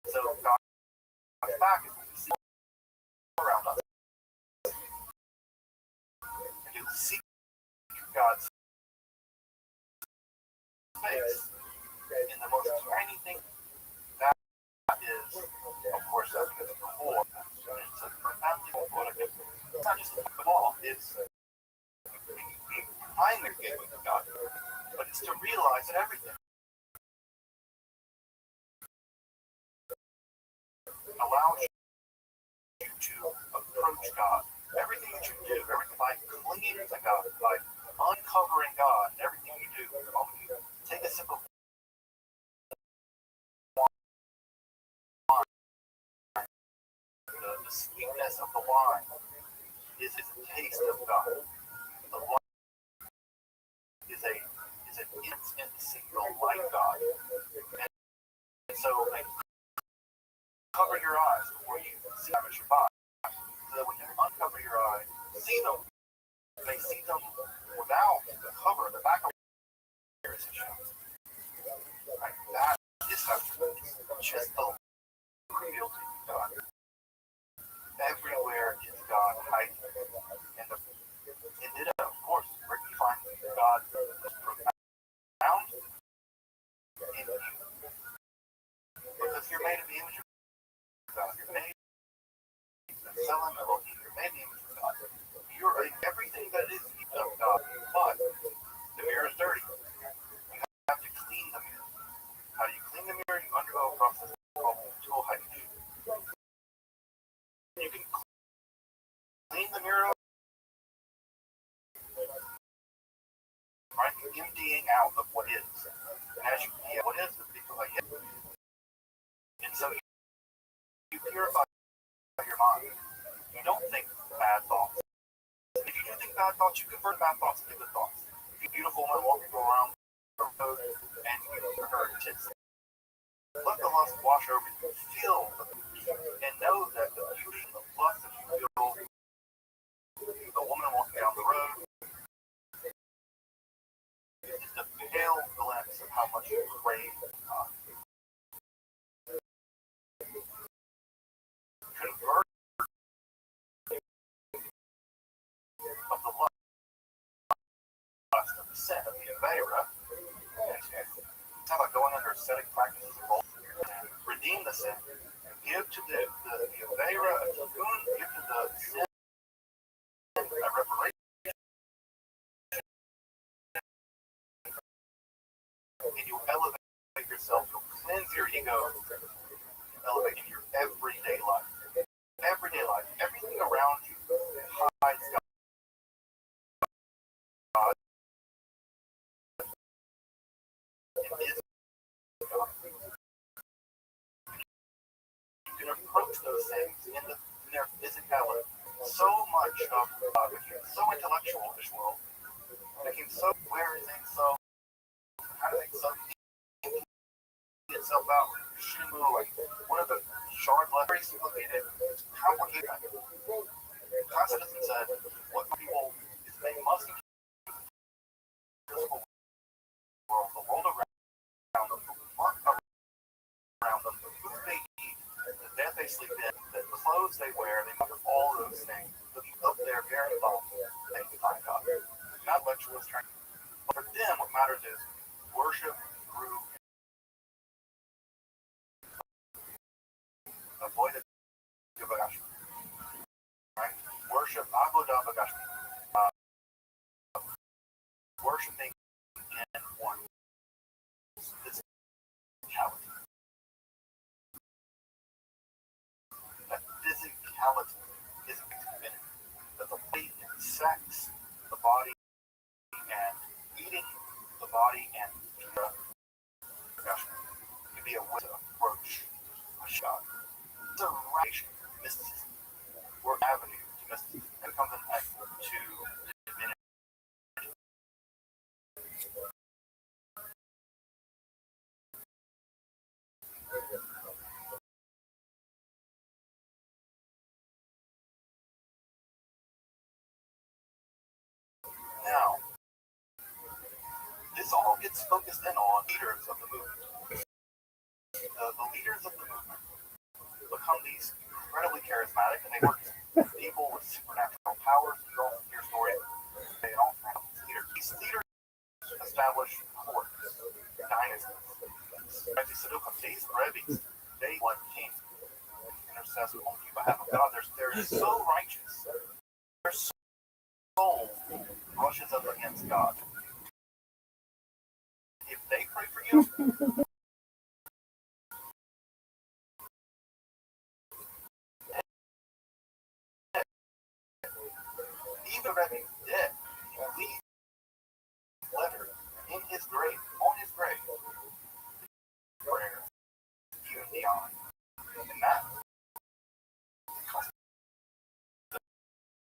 So God's back is what we see around us. And to seek God's face in the most tiny thing, that is, of course, that's the core. It's a profoundly important. It's not just the law, it's being behind the gateway. allows you to approach God. Everything that you do, everything by clinging to God, by uncovering God, everything you do, the moment you take a sip of wine, the sweetness of the wine is a taste of God. The wine is an instant signal like God. And so like, cover your eyes before you see them as your body. So that when you uncover your eyes, see them. You may see them without the cover, the back of your eyes. Right? That is how just the revealed to God. Everywhere is God hiding. And it, of course, where you find God profound in you. Because you're made in the image of God. You're made in the Son of Elohim. You're made in the image of God. You're everything that is of God. But the mirror is dirty. You have to clean the mirror. How do you clean the mirror? You undergo a process called tool hydration. You can clean the mirror, right? Emptying out of what is. And as you empty out what is, it becomes like it. And so you purify your mind. You don't think bad thoughts. If you do think bad thoughts, you convert bad thoughts into good thoughts. If you're a beautiful woman walking around the road and you hear her tits, let the lust wash over you. Feel and know that the beauty and the lust that you feel, the woman walking down the road, is the pale glimpse of how much you crave God. Convert of the lust of the sin of the Avera. It's about going under ascetic practices of both. Redeem the sin. Give to the Avera a tikkun. Give to the sin a reparation. And you elevate yourself. You'll cleanse your ego. You elevate in your everyday life. Everyday life. Everything around you hides God. It is God. You can approach those things in their physicality. So much of God became so intellectual in this world. Became so aware of things, so kind of things, so itself out. Shimu, like one of the shard letters, it's complicated. Constantine said, what people is they must be physical world, the world around them, the work around them, the food they eat, the bed they sleep in, the clothes they wear, they must all those things. Up there, very low, they find God. Not much was trying. But for them, what matters is worship through avoid it. Right? Worship Avodah Bagash. Worshiping in one physicality. That physicality is committed. That the body and sex, the body and eating, the body and can be a way to approach a shot. It's a right mysticism. Or avenue to mysticism. It comes an act to divinity. Now, this all gets focused in on leaders of the movement. The leaders of the movement become these incredibly charismatic, and they work with people with supernatural powers. You all hear stories. They all have leaders. These leaders establish courts, dynasties. Rabbi Saduqa, these Rabbis, they like kings, intercess on behalf of God. They're so righteous. Their soul brushes up against God. If they pray for you, even Rabbbi dead, he leaves a letter in his grave, on his grave, prayer, you and beyond. And that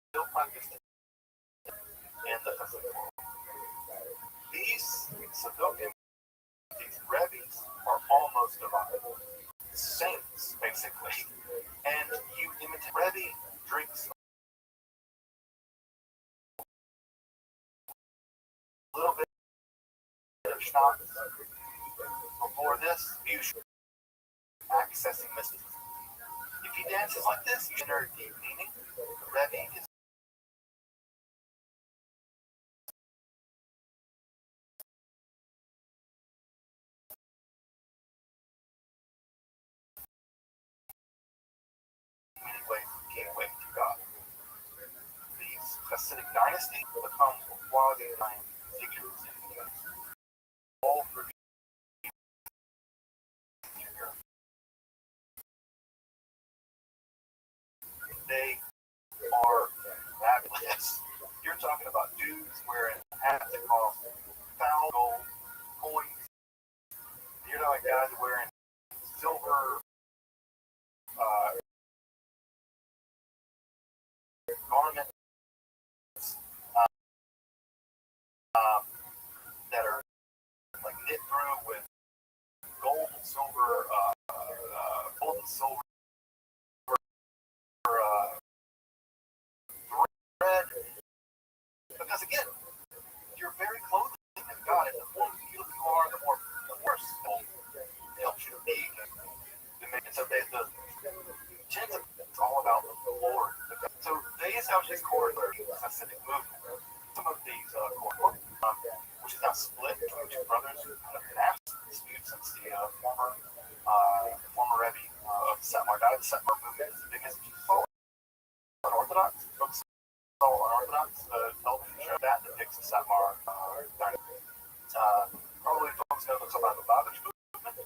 still practiced in the Pacific world. These Sadokim, these Rabbis, are almost divine. Saints, basically. And you imitate Rabbbi drinks a little bit of schnapps. Before this, you should accessing mysticism. If he dances like this, you should know deep meaning. Rabbbi is many ways gateway to God. These Hasidic dynasties become quasi-divine figures in the universe. All through they are fabulous. You're talking about dudes wearing hats that cost $1,000 gold coins. You're talking guys wearing silver garments that are like knit through with gold and silver, thread. Because again, you're very clothing in God, and the more beautiful you are, the worse it helps you to be. And so the it's all about the Lord. So they established this corridor Hasidic movement. Some of these which is now split between two brothers who kind of have disputes since the former Rabbbi of the Satmar died. The Satmar movement is the biggest unorthodox. Folks saw unorthodox television show that depicts the Satmar dynasty. Probably folks know about the Lubavitch movement.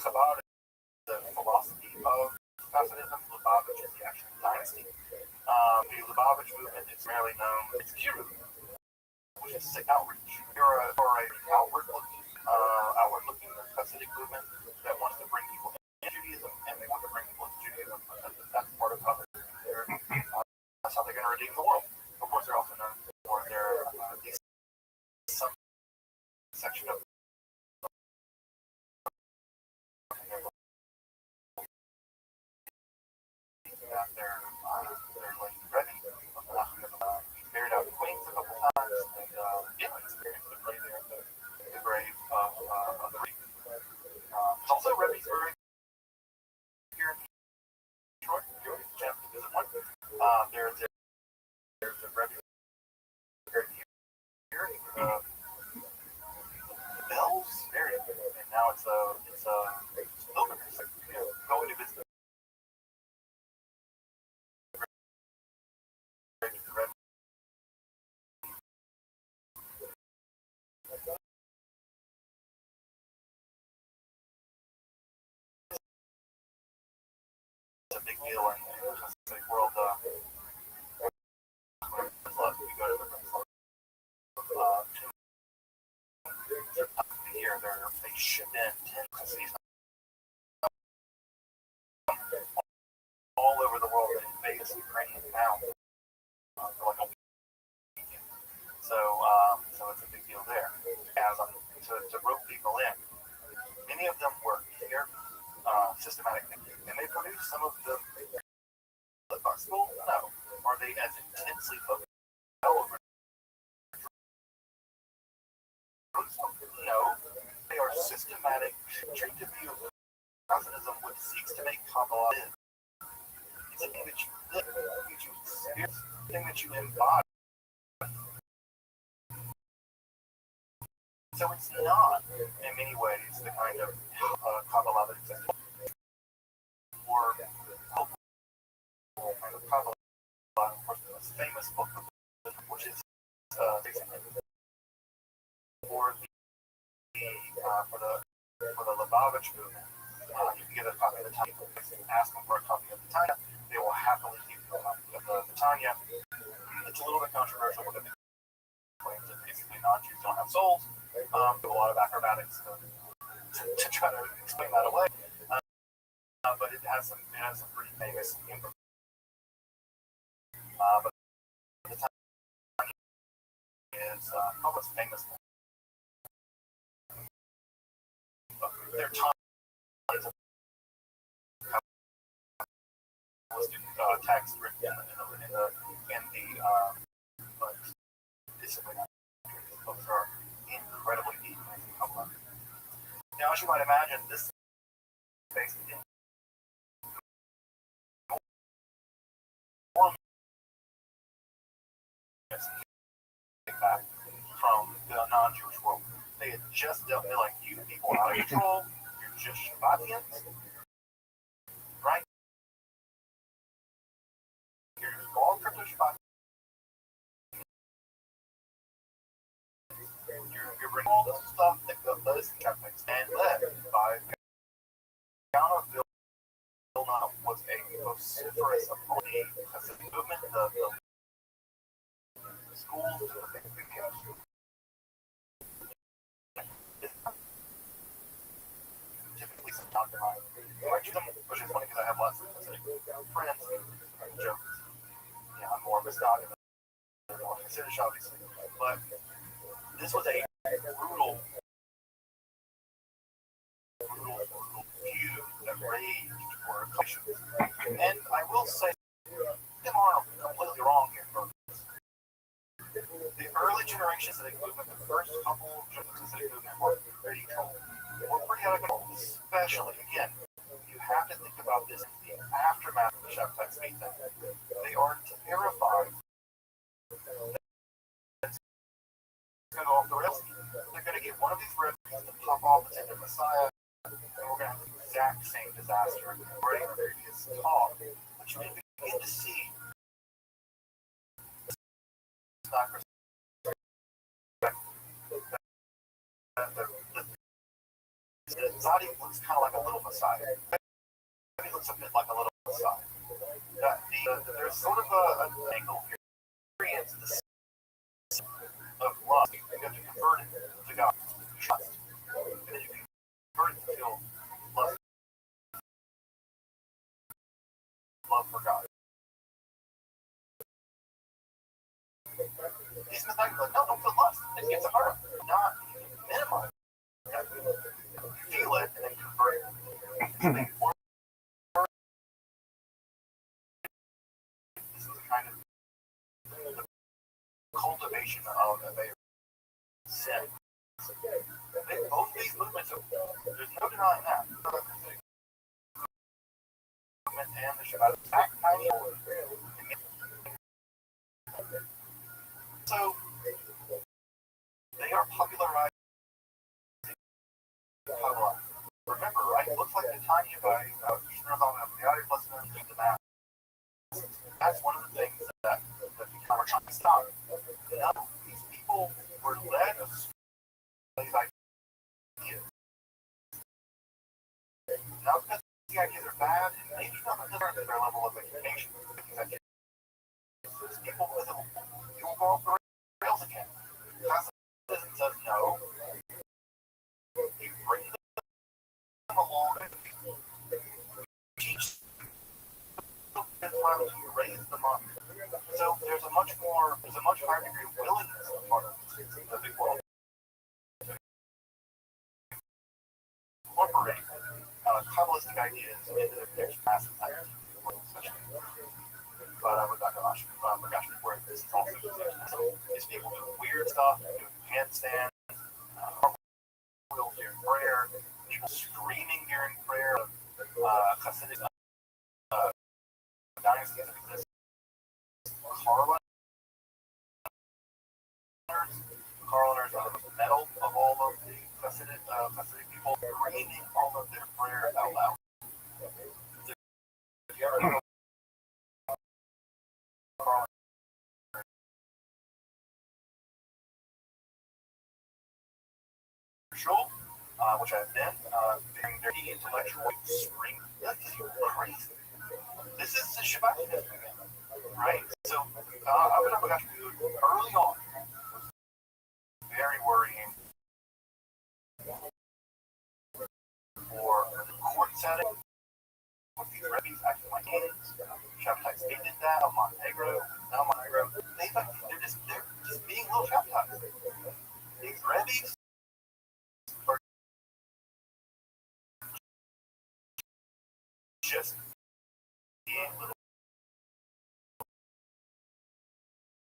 Chabad is the philosophy of Hasidism. Lubavitch is the actual dynasty. The Lubavitch movement is primarily known as Kiru, which is outreach. You're an outward-looking Hasidic movement that wants to bring people into Judaism, and they want to bring people into Judaism because that's part of how that's how they're going to redeem the world. Of course, they're also known for their section of their like Rabbbi. He's married out in Queens a couple times, and experienced the grave there, the grave of the Reed. Also, Rabbis buried here in Detroit. If you have a chance to visit one, there's a Rabbis buried here. The Bells area, and now it's a pilgrimage. Going to visit. It's a big deal in the Hasidic world. You go to the year, they ship in 10 Hasidim all over the world in Vegas, Ukrainian now. For like a weekend. So it's a big deal there. As to rope people in. Many of them work here systematically, and they produce some of the gospel. No, are they as intensely focused? No, they are systematic. Treat the view of Hasidism, which seeks to make Kabbalah live. It's a thing that you live, that you experience, a thing that you embody. So it's not, in many ways, the kind of Kabbalah that exists. Or kind of Kabbalah, of course, the most famous book, which is basically for the Lubavitch movement. You can get a copy of the Tanya. Ask them for a copy of the Tanya. They will happily give you a copy of the Tanya. It's a little bit controversial. means to try to explain that away. But it has some pretty famous info. But the Tanya is almost famous. Their time is text written in the but basically these books are incredibly deep and complex. Now, as you might imagine, this is based in back from the non-Jewish world. They had just dealt with like, you people out of control, you're just Shabbatians, right? You're just all crypto Shabbat. You're bringing all this stuff that goes and led by Count of Bill was a vociferous opponent of the movement, the schools, the things we do. Typically, some talk about which is funny because I have lots of friends and jokes. Yeah, I'm more of a stock than I consider obviously. But this was a brutal feud that raged for cultures. And I will say, them are completely wrong here. The early generations of the movement, the first couple of generations of the movement were pretty out of control. Especially, again, you have to think about this in the aftermath of the Shabbat meeting. They are terrified that it's going to go off the rails. They're going to get one of these refugees to pop off and say they're Messiah, and we're going to have the exact same disaster right in the previous talk, which you begin to see. Zadi looks kind of like a little Messiah. He looks a bit like a little Messiah. There's sort of an angle here. Experience the of love. You have to convert it to God. Trust. And then you can convert it to feel love for God. These Messiahs are like, no, don't feel lust. It gets harder. Not minimize. Feel it and then convert it. This is a kind of the cultivation of a sin. Both these movements, there's no denying that. And the Shabbat attack tiny. So they are popularized. Remember, right? It looks like the tiny by that's one of the things that people are trying to stop. Now, these people were led astray by ideas. Not because the ideas are bad, maybe not because they're at their level of education. These people will go off the rails again. Pacifism says no. You bring them along and teach them to raise them up. So there's a much higher degree of willingness on the part of the big world to incorporate Kabbalistic ideas into their past entire especially. But where this is also is people doing weird stuff, doing handstands, cartwheels during prayer, people screaming during prayer, Hasidic dynasties that exist. Carliners are the most metal of all of the Hasidic people, screaming all of their prayer out loud. If you ever know which I've been during their intellectual scream. This is crazy. This is the Shabbat again, right? So I would have got to early on was very worrying. with these Rabbis acting like kings. Shabbatites hated that. Montenegro, they're just being little Shabbatites. These Rabbis are just being little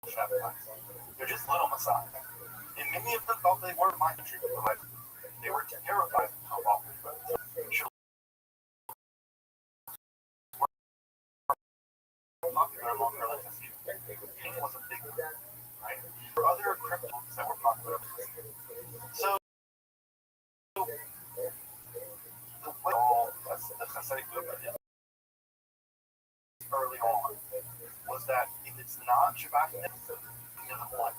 Shabbatites. They're just little messiahs. And many of them thought they were my country, but they were terrified of how awful it was. Popular among religious people. King was a big one, right? There were other criminals that were popular. So, the way all the Hasidic movement early on was that if it's not Shabbatism, what?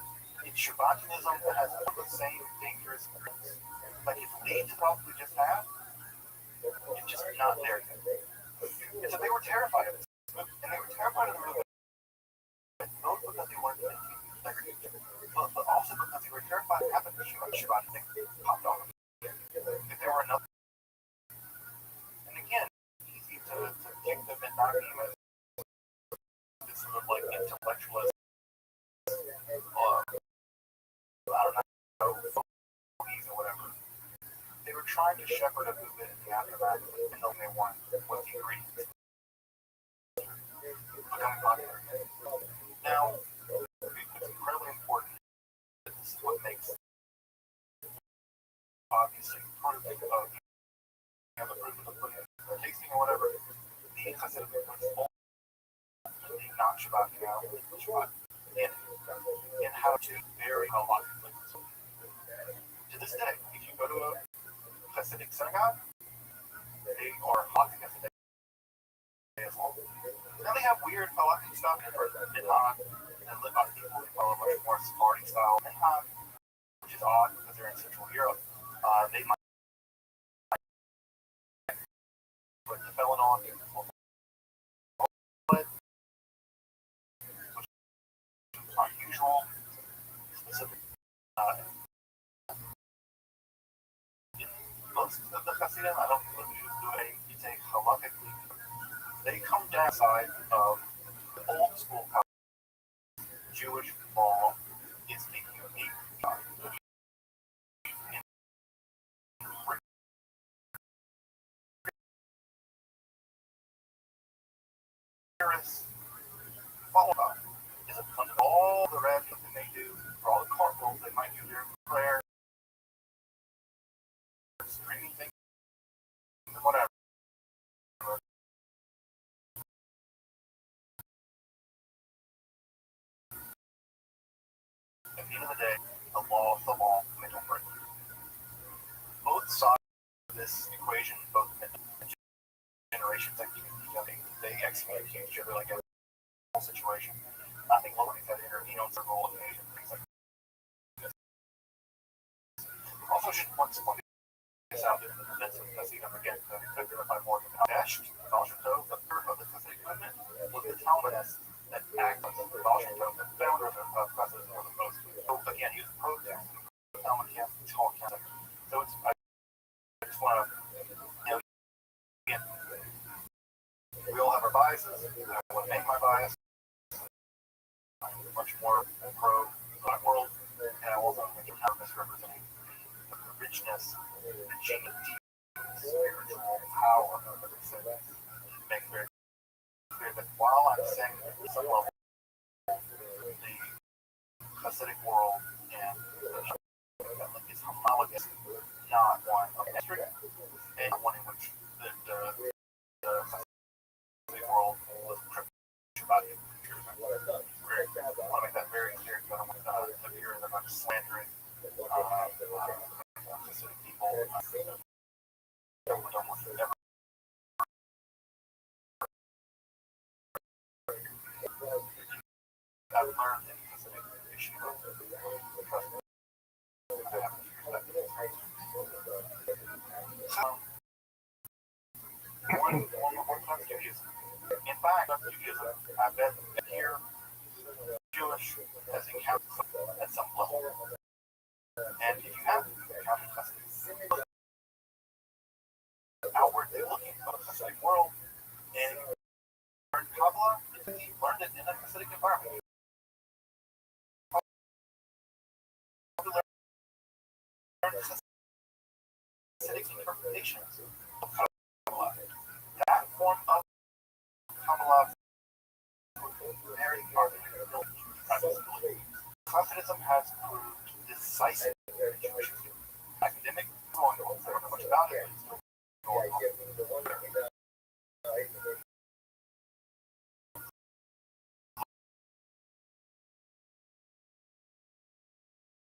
It's Shabbatism that has all the same dangerous groups. Like if Leeds probably just had, it's just not there yet. And so they were terrified of this. And they were terrified of the movement. Both because they wanted to integrity, but also because they were terrified of having the Shabbat thing popped off. If there were enough. And again, it's easy to take them in arguments. This sort of like intellectualist, I don't know, phonies or whatever. They were trying to shepherd a movement in the aftermath, and then they wanted what the ingredients becoming popular. Now, it's incredibly important that this is what makes obviously proof of the proof of the pudding, tasting or whatever. The Hasidic movement is ultimately not Shabbat now, Shabbat and how to vary halachically. To this day, if you go to a Hasidic synagogue, they are halachically Hasidic as well. Now they have weird halachically stuff for Minhag and Litvak people who follow much more Sephardi style Minhag, which is odd because they're in Central Europe. They might put the felon on, which is unusual, specific. In most of the Hasidim, I don't believe it's a halakhically. They come down side of the old school Jewish law is the unique followed up is a fund of all the rabbis that they do, for all the cartwheels they might do their prayer, screaming things, and whatever. At the end of the day, the law is the law, and they don't break it. Both sides of this equation, both generations, they excommunicate each other like a whole situation. I think Logan's had to intervene on several occasions, things like this. Also, should once this out there, that's you never get to identify more than Dash, Rothschild, the third of the Hasidic movement, was the Talmudist that acted as Rothschild, the founder of the president of the most. So again, he was protesting the Talmud camp, he's called Catholic. So it's, I just want to, again, we all have our biases. I want to make my bias. I'm much more pro black world, and I also think it's not misrepresenting the richness, the deep spiritual power of the Hasidim. Make very clear that while I'm saying at some level the Hasidic world and the is homologous, not one of history, and one in which the Hasidic world was privileged about it. I want to make that very clear because I don't want to appear that I'm slandering Hasidic people. I don't want to ever. I've learned in Hasidic issue of one Judaism. In fact, Judaism, I bet here, Jewish has encountered at some level. And if you have encountered Hasidic, outwardly looking for the Hasidic world, Kabbalah, he learned it in a Hasidic environment. He learned Hasidic interpretations of Kabbalah. That form of Kabbalah very artificial practicability. Hasidism has proved decisive in Jewish history. Academic going on, I don't know much about it, but it's going on.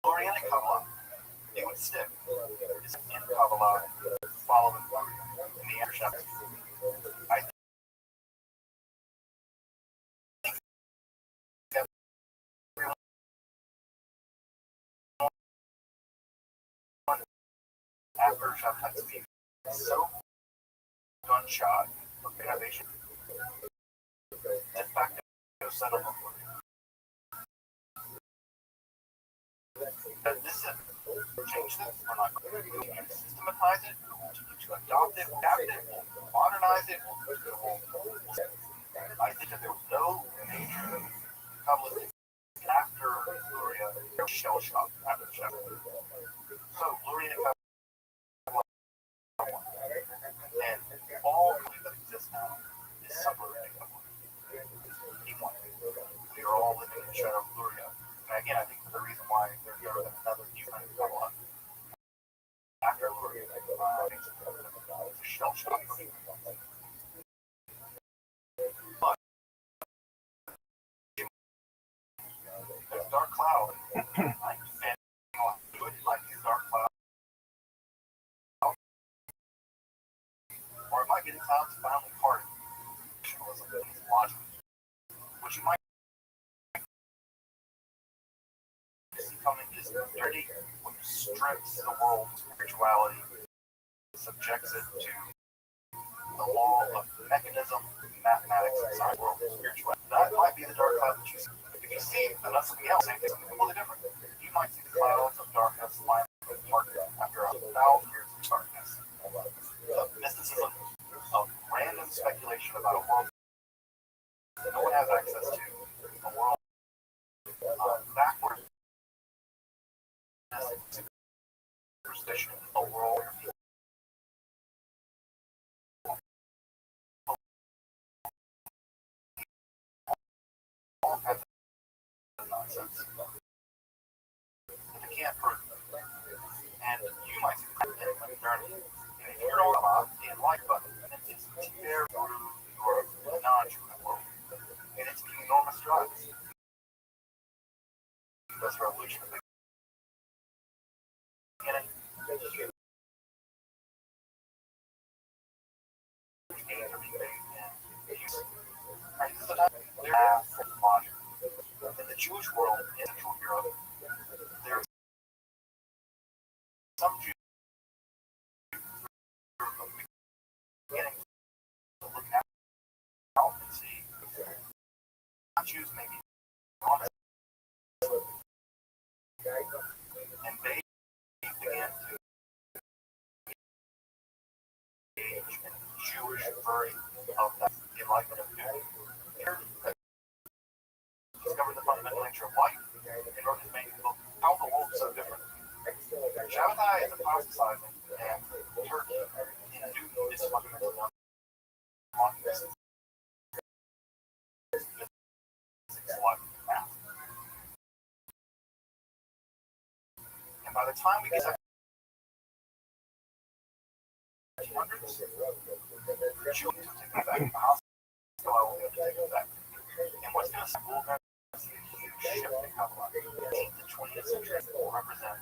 Oriental Kabbalah, it would stick. Is in Kabbalah, following in the intercept. I think after Shabbat being so gunshot of innovation, de facto settlement. That this is change this, we're not going to systematize it, we'll continue to adopt it, adapt it, we'll modernize it, I think that there was no major public after Luria shell shock after the shell. So Luria and all that exists now is submarine. We are all living in the shadow of Luria. And again, I think for the reason why there's another new kind of Kabbalah after Luria, it's a shell shock. But there's dark cloud. I'm standing on good like these dark clouds. Or it might be the clouds finally parting. Logic. Which you might see coming is dirty, which strips the world's spirituality, subjects it to the law of mechanism, mathematics, and science, world spirituality. That might be the dark cloud that you see. If you see that's something else, same thing, something completely different. You might see the clouds of darkness lying parted after 1,000 years of darkness. The mysticism of random speculation about a world that no one has access to, a world backward superstition, a world all kinds of nonsense that they can't prove. And you might see the journey. And if you're all about the enlightened button, it's very through your non-Jewish world. And it's enormous strides. This revolution is beginning. In the Jewish world, in Central Europe, there's some Jews who are beginning to look out and see Jews maybe honest, and they began to engage in the Jewish version of that enlightenment of duty. Discovered the fundamental nature of life in order to make people how the world is so different. Shabbatai is apostatizing, and Turkey in Newton is fundamentally non-monotheistic. And by the time we get to the 1800s, Jews will take it back. The hospital will take it back. And what's going to school them is a huge shift in Kabbalah. The 18th and 20th century will represent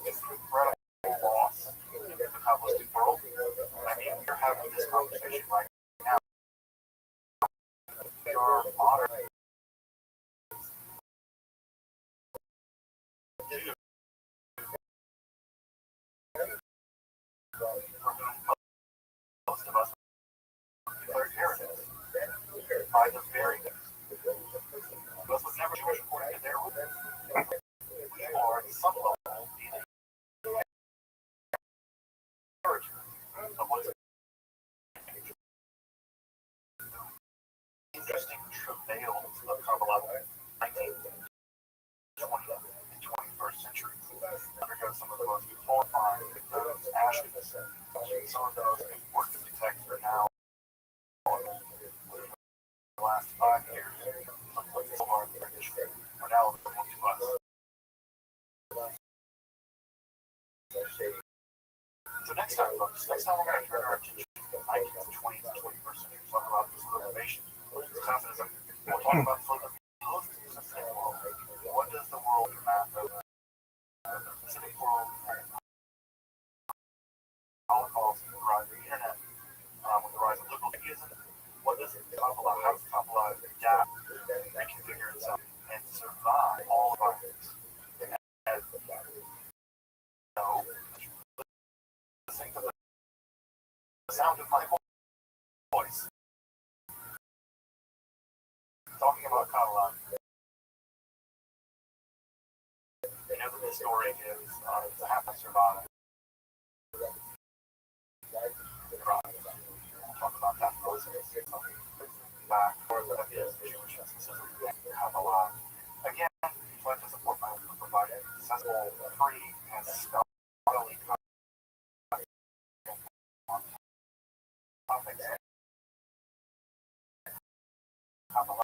incredible loss in the Kabbalistic world. I mean, we're having this conversation right now. Your modern most of us declared heretics by the very those was never Jewish according to their rules. We are at some level horrifying those ashes. Some of those important to detect are now the last 5 years. Looks like some are now available to us. So next time, folks, next time we're going to turn our attention to the 19th, 20th, and 21st century, talk about this motivation, communism. We'll talk about further post-Pacific world. What does the world map of the Pacific world, Holocaust, the rise of the internet, with the rise of liberal atheism? What does Kabbalah, how does Kabbalah adapt, reconfigure itself, and survive all of our things? As you know, listening to the sound of my voice, talking about Kabbalah, you know that the story is to have to survive. Talk about that process. Back for the Jewish mysticism, Kabbalah. Again, if you'd like to support my work, provide accessible, free, and scholarly content on topics. Kabbalah,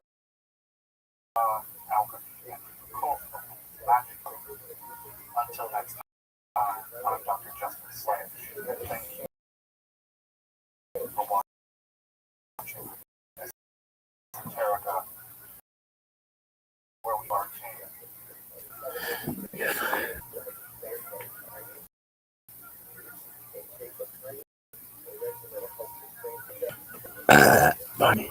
alchemy, and culture, magic. Until next time, I'm Dr. Justin Slant. Thank you for watching Esoterica, where we are king. Funny.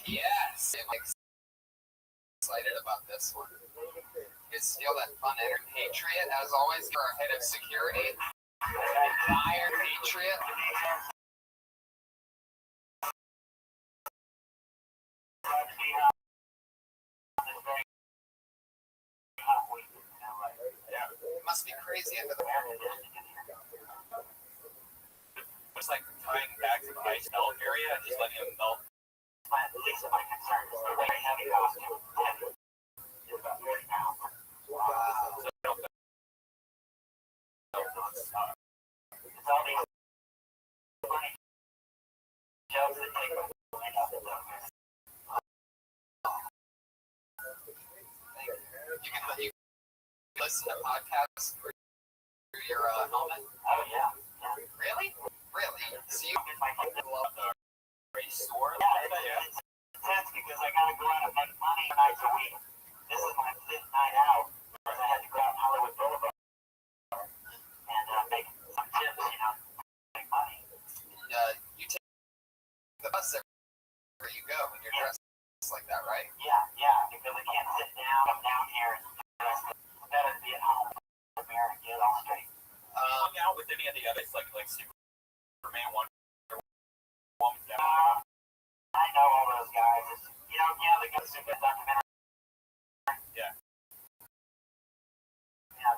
Yes. I'm excited about this one. You steal that fun Iron Patriot, as always, for our head of security. Iron Patriot. It must be crazy under the It's like tying back to the ice melt area and just letting them melt. At least my concern is the very heavy costume. Heavy. It's about 40 pounds. Wow. It's all these funny jokes that take my mind off the dog. You can listen to podcasts through your helmet. Oh, yeah. Really? Really? So you It's my love the race store? Yeah, it's intense because I gotta go out and make money nights a week. This is my fifth night out, because I had to go out in Hollywood Boulevard and make some tips, make money. You take the bus everywhere you go when you're dressed like that, right? Yeah, because I can't sit down. I'm down here and dress. It's better to be at home with the mirror and get it all straight. Hung out with any of the others, like Superman, Wonder Woman. I know all those guys. It's, the guys who did documentary. Yeah. Yeah.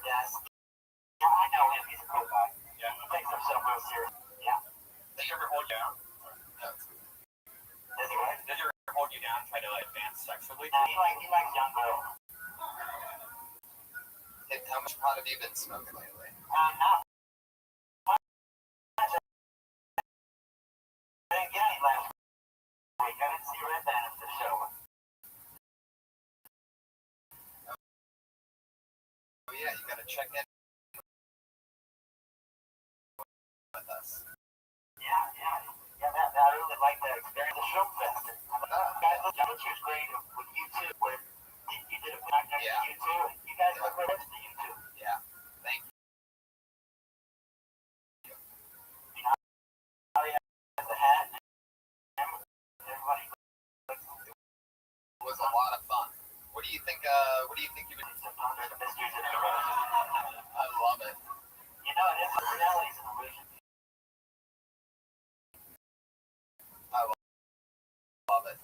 Yeah, I know him. He's a cool guy. Yeah. He takes himself real serious. Yeah. Does he ever hold you down? Does he what? Does he ever hold you down and try to advance sexually? He likes young girls. Hey, how much pot have you been smoking lately? Not much. I didn't get any last week. I didn't see Red Band at the show. Oh yeah, you gotta check in with us. Yeah, I really like that experience. The show fest. Guys, look, which was great with you too, where you did a pack next to you too. You guys look right next to you too. Yeah, thank you. How he has the hat and everybody. It was a lot of fun. What do you think you would Sometimes the mysteries of the world. I love it. His personality is an illusion. Love it.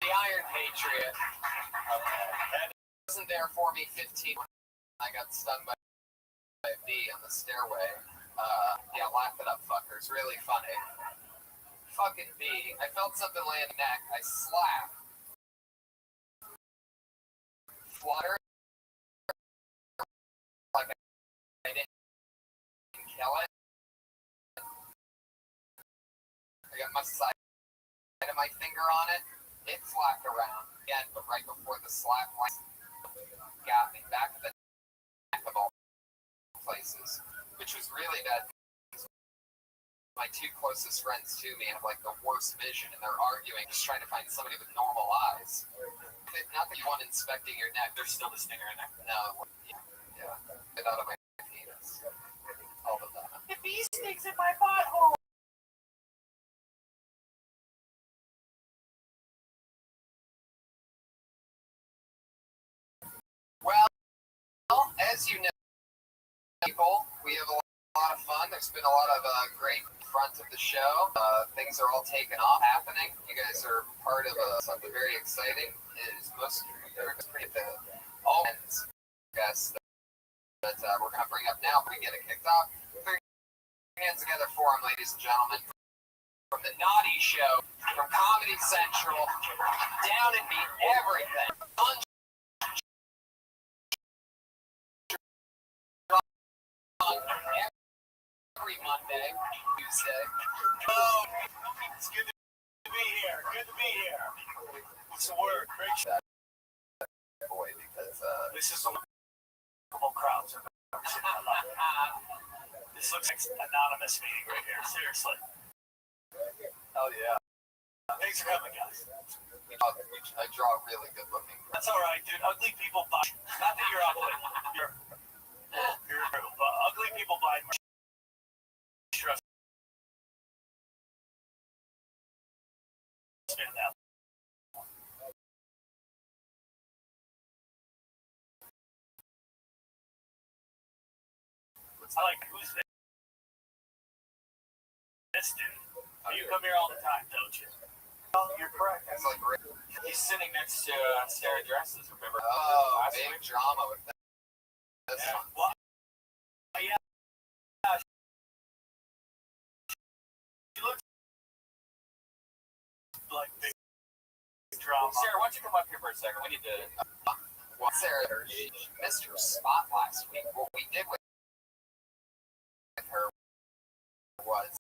The Iron Patriot. Okay. Wasn't there for me 15 when I got stung by a bee on the stairway. Yeah, laugh it up, fuckers. Really funny. Fucking bee. I felt something land in the neck. I slapped. Flutter. Like I didn't kill it. I got my side of my finger on it. It flapped around again, but right before the slap got me back to the neck of all places, which was really bad. My two closest friends to me have like the worst vision, and they're arguing, just trying to find somebody with normal eyes. Not that you want inspecting your neck. There's still the stinger in there. No. Yeah. Get out of my penis. All of that. The bee sticks in my butthole. Well, as you know, people, we have a lot of fun. There's been a lot of great front of the show. Things are all taken off, happening. You guys are part of something very exciting. It is most pretty all guests we're going to bring up now. We get it kicked off. Put your hands together for him, ladies and gentlemen. From the Naughty Show, from Comedy Central, down and beat everything. Every Monday, Tuesday. Oh, it's good to be here. Good to be here. What's the word? Great shot. Boy, because This is a wonderful crowd. This looks like an anonymous meeting right here. Seriously. oh yeah, Thanks for coming, guys. I draw really good looking. That's all right, dude. Ugly people buy. Not that you're ugly. You're true. But ugly people buy more stress. Stand out. I like who's this dude? You come here all the time, don't you? Oh, you're correct. It's like He's sitting next to Sarah Dresses, remember? big drama with that. That's Yeah. fun. Well, yeah. She looks like big drama. Sarah, why don't you come up here for a second? We need to. Well, Sarah, she missed her spot last week. What we did with her was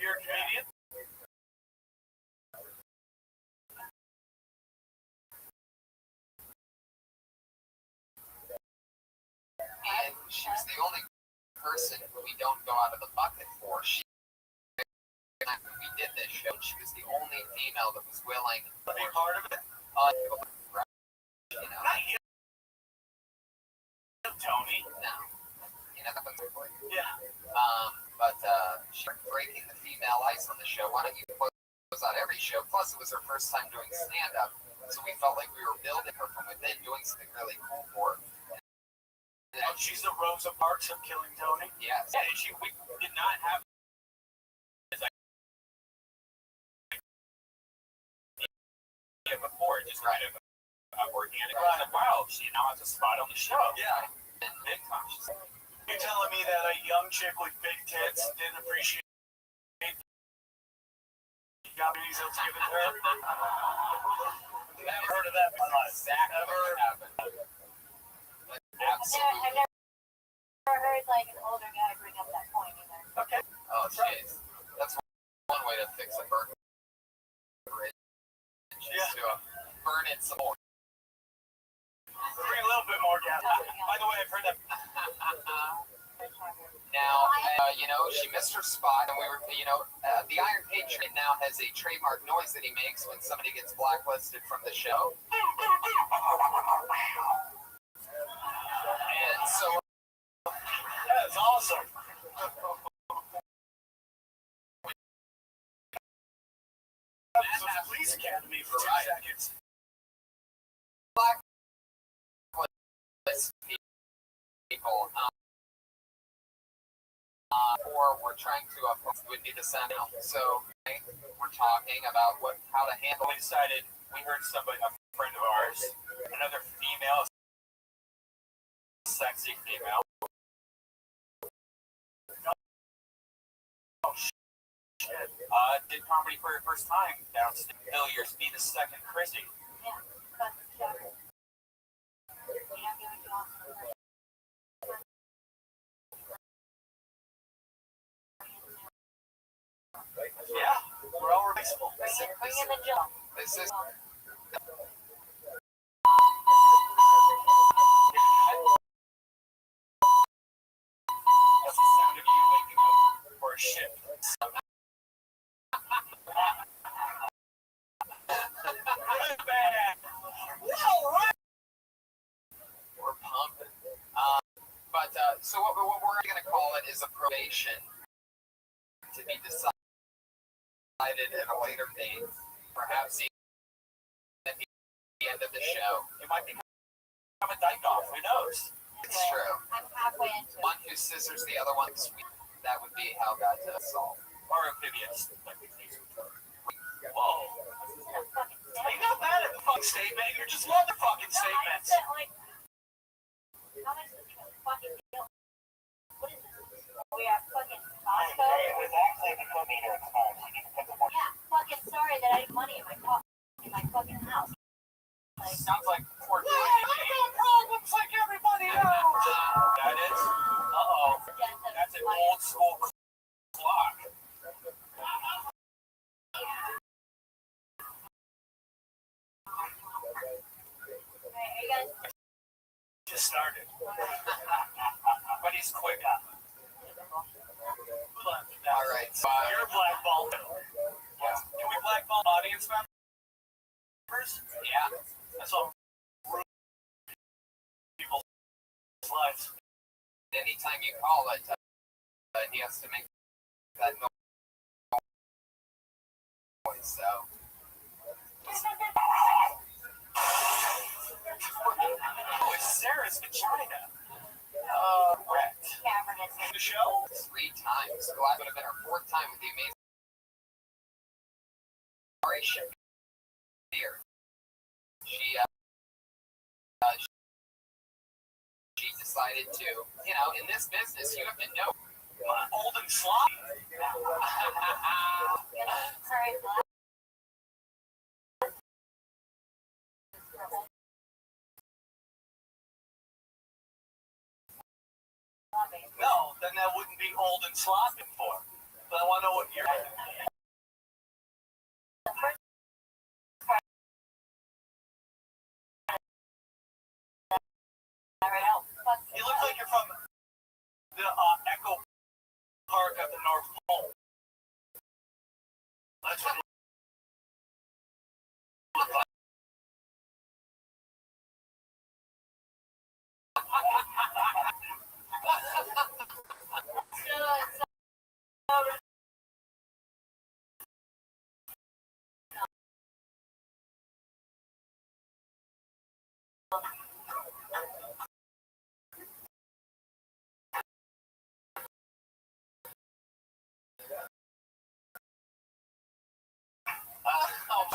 You're a comedian? and she was the only person who we don't go out of the bucket for. When we did this show, she was the only female that was willing To be part of it? you know, Not you, Tony. no. You know, that's like, Yeah. but she was breaking the female ice on the show. Why don't you close out every show? Plus, it was her first time doing stand-up, so we felt like we were building her from within, doing something really cool for her. Oh, she's the Rosa Parks of Killing Tony? Yes. Yeah, we did not have Before, just kind of organic. I was like, wow, she now has a spot on the show. Yeah. And big time. She's like, You're telling me that a young chick with big tits didn't appreciate the opportunities that was given to her? Never heard of that in my life. Exactly what happened. Absolutely. I've never heard like an older guy bring up that point either. Okay. Oh, jeez. That's one way to fix a burn bridge. Just to burn it some more. Bring a little bit more gas. By the way, I've heard that. Now, you know, she missed her spot, and we were, you know, the Iron Patriot now has a trademark noise that he makes when somebody gets blacklisted from the show. And so, That's awesome. That was the police academy for 2 seconds. blacklist people, or we're trying to, would be the send out. So, we're talking about how to handle we decided, we heard somebody, a friend of ours, another female, sexy female. Oh, shit. Did comedy for her first time downstairs. Billiards be the second Chrissy. Yeah, but we don't give it to us. Yeah, we're all replaceable. Bring in the jump. this is That's the sound of you waking up for a shift. we're pumping. But so what we're going to call it is a probation to be decided at a later date, perhaps at the end of the show. It might become a dike-off, who knows? It's true. I'm halfway into it. One who scissors, the other one sweet. That would be how God does solve. Or amphibious. Whoa. You're not mad at the fucking statement. You're just love the fucking statements. Like, I had money in my fucking house. Like, Sounds like poor yeah, I got problems like everybody else. That is? Uh-oh. That's an old school clock. you guys Just started. But he's quick on it. All right, so you're blackballed. Yes. Can we blackball audience members? Yeah. That's all. People's lives. Anytime you call it, he has to make that noise. So. Oh, it's Sarah's vagina. Wrecked. The show? 3 times. Glad would have been her 4th time with the amazing operation here. She decided to, you know, in this business, you have to know old and sloppy. No, then that wouldn't be old and sloppy for. But I want to know what you're. You look like you're from the Echo Park at the North Pole. That's what.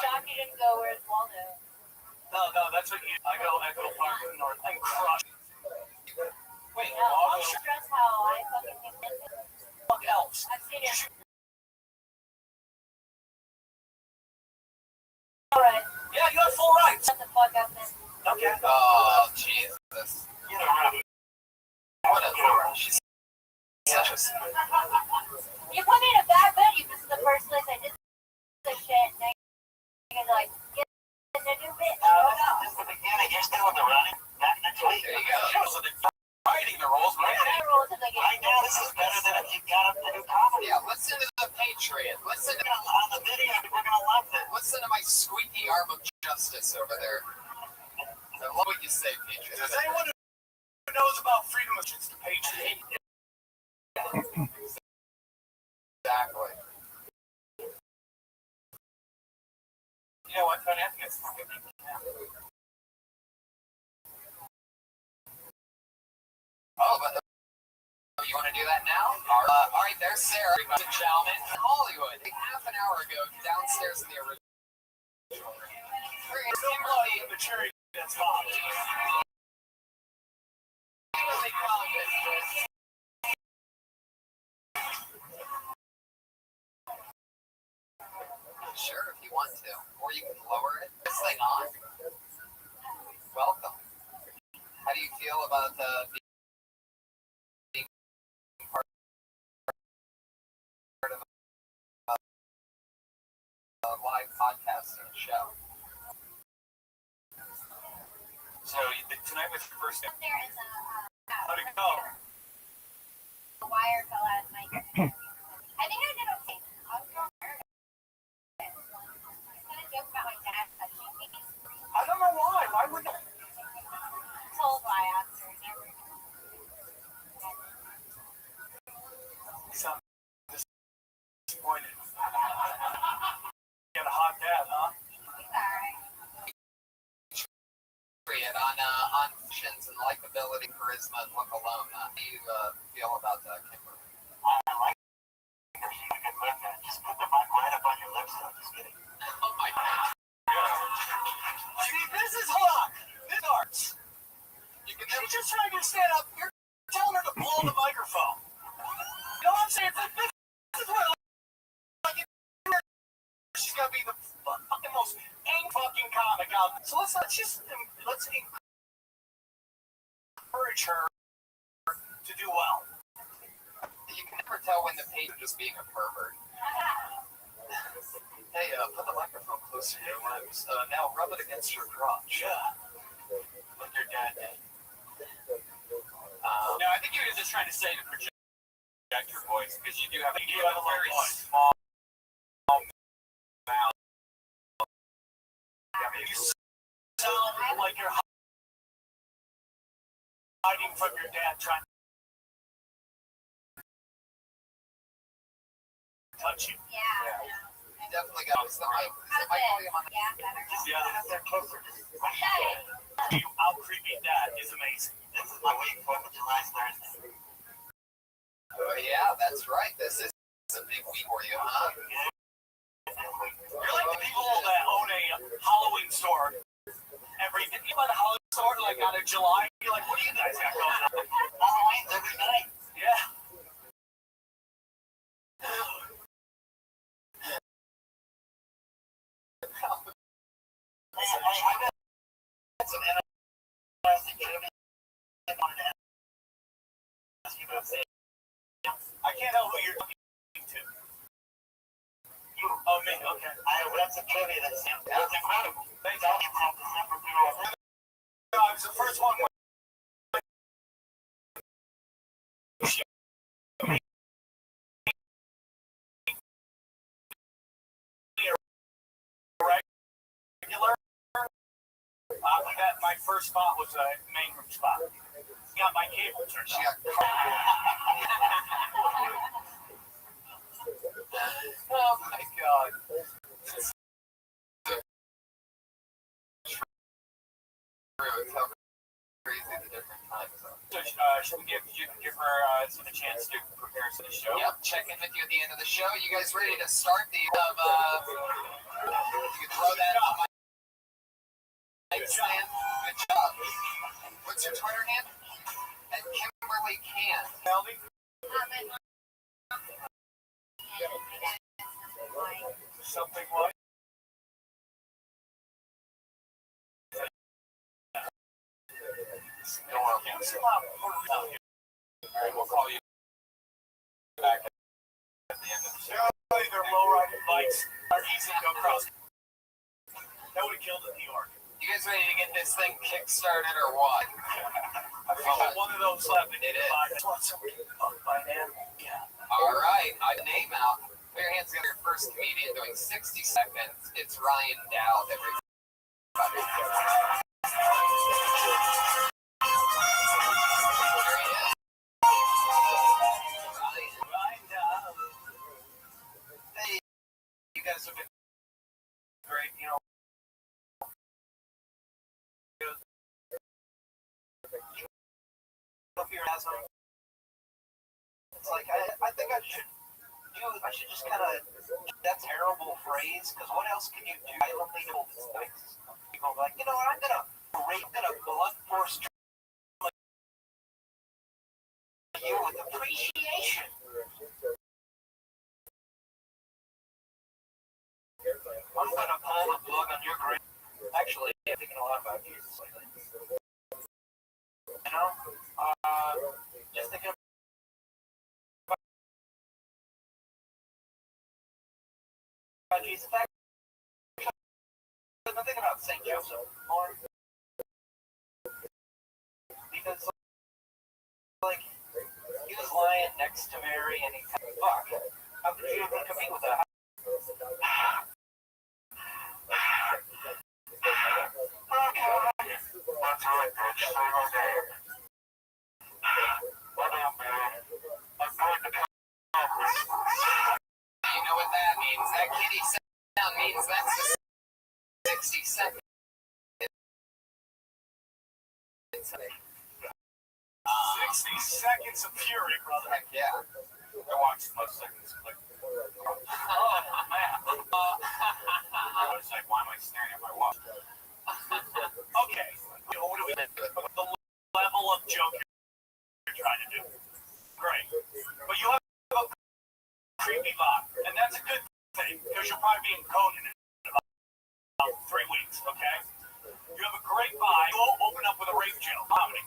shocked you didn't go where's Waldo. No, that's what you. I go Echo Park in the North and crush. Wait, No, don't stress how I fucking think this is. What else? I've seen it. Alright. Yeah, you have full rights. Shut the fuck up, man. Okay. Oh, Jesus. You know, Rabbbi. What a she's such a. You put me in a bad mood. This is the first place I did this shit. Now you're like, get a new bitch. This is the beginning. You're still in the running. Back next week. There you go. So they're fighting the rules, right? Right now, this is better than if you got up the new comedy. Yeah, listen to the Patriot. Listen to On the video, we're gonna love this. listen to my squeaky arm of justice over there. I love what you say, Patriot. Does anyone who knows about freedom of choice the Patriot? Exactly. You know what, Tony? I think it's fucking. Oh, but you want to do that now? All right, there's Sarah, ladies and gentlemen. Hollywood, half an hour ago, downstairs in the original. Kimberly maturity that's hot. Kimberly Condon. Sure, if you want to. Or you can lower it. This thing on? Welcome. How do you feel about being part of a live podcasting show? So, tonight was your first day. There is How'd it go? a wire fell out of my ear. I think I did okay. I was real nervous. I was gonna joke about my dad touching me. I don't know why. Why would I? Told why after. Never. You sound disappointed. You got a hot dad, huh? He's alright. On functions and likability, charisma, and look alone. How do you feel about that, Kimberly? I like her. She's a good look. Just put the mic right up on your lips, though. Just kidding. Oh my God. See, this is hot. This arts. She's just trying to stand up. You're telling her to blow the microphone. You know what I'm saying? This is what like she's gonna be the So let's encourage her to do well. You can never tell when the patient is just being a pervert. Hey, put the microphone closer to your lips. Now rub it against your crotch. Yeah. Like your dad did. No, I think you're just trying to say to project your voice because you do have a very small mouth. I mean, you sound like you're hiding from your dad trying to touch you. Yeah. He definitely got his eye. If I call you on the Yeah, they're closer. You out creepy dad is amazing. This is my week for July Thursday. Oh yeah, that's right. This is a big week for you, huh? You're like the people that own a Halloween store. You buy the Halloween store like out of July. You're like, what do you guys have going on? Halloween's every night. Yeah. I got some interesting trivia I wanted to ask you about. I can't know who you're talking to. You? Oh, me. Okay. I read some trivia that's incredible. Thank you. It's the first one. Regular. My first spot was a main room spot. Got my cable turned on. Oh my god. It's how crazy the different time zones. So, should we give her a chance to prepare for the show? Yep, check in with you at the end of the show. You guys ready to start the you can throw that on my nightstand. Good job. What's your Twitter name? And Kimberly Can. Tell me. Something like. We'll call you back at the end of the show. Their low-riding bikes are easy to go across. That would have killed in New York. You guys ready to get this thing kick-started or what? I feel like one of those left. It is. By hand. Yeah. All right, name out. Put your hands together. Your first comedian doing 60 seconds. It's Ryan Dowd, everybody. Hey, you guys have been great, you know. Up here as it's like I think I should just kind of that terrible phrase because what else can you do? Violently hold these things. People are like, you know what? I'm gonna blunt force you with appreciation. I'm gonna pull the plug on your grave. Actually, I'm thinking a lot about Jesus lately. You know, just thinking about Jesus. I'm thinking about St. Joseph more because, like, he was lying next to Mary, and he said, "Fuck, how could you even compete with that?" That's right, bitch. Same old day. What up, man? I'm going to You know what that means? That kitty sound means that's the 60 seconds. 60 seconds of fury, brother. Heck yeah. I watched most seconds. Like, oh, man. I was like, why am I staring at my watch? Okay. You know, what do we do? The level of joke you're trying to do. Great. But you have a creepy vibe, and that's a good thing, because you're probably being coded in about 3 weeks, okay? You have a great vibe. You'll open up with a rape jail comedy.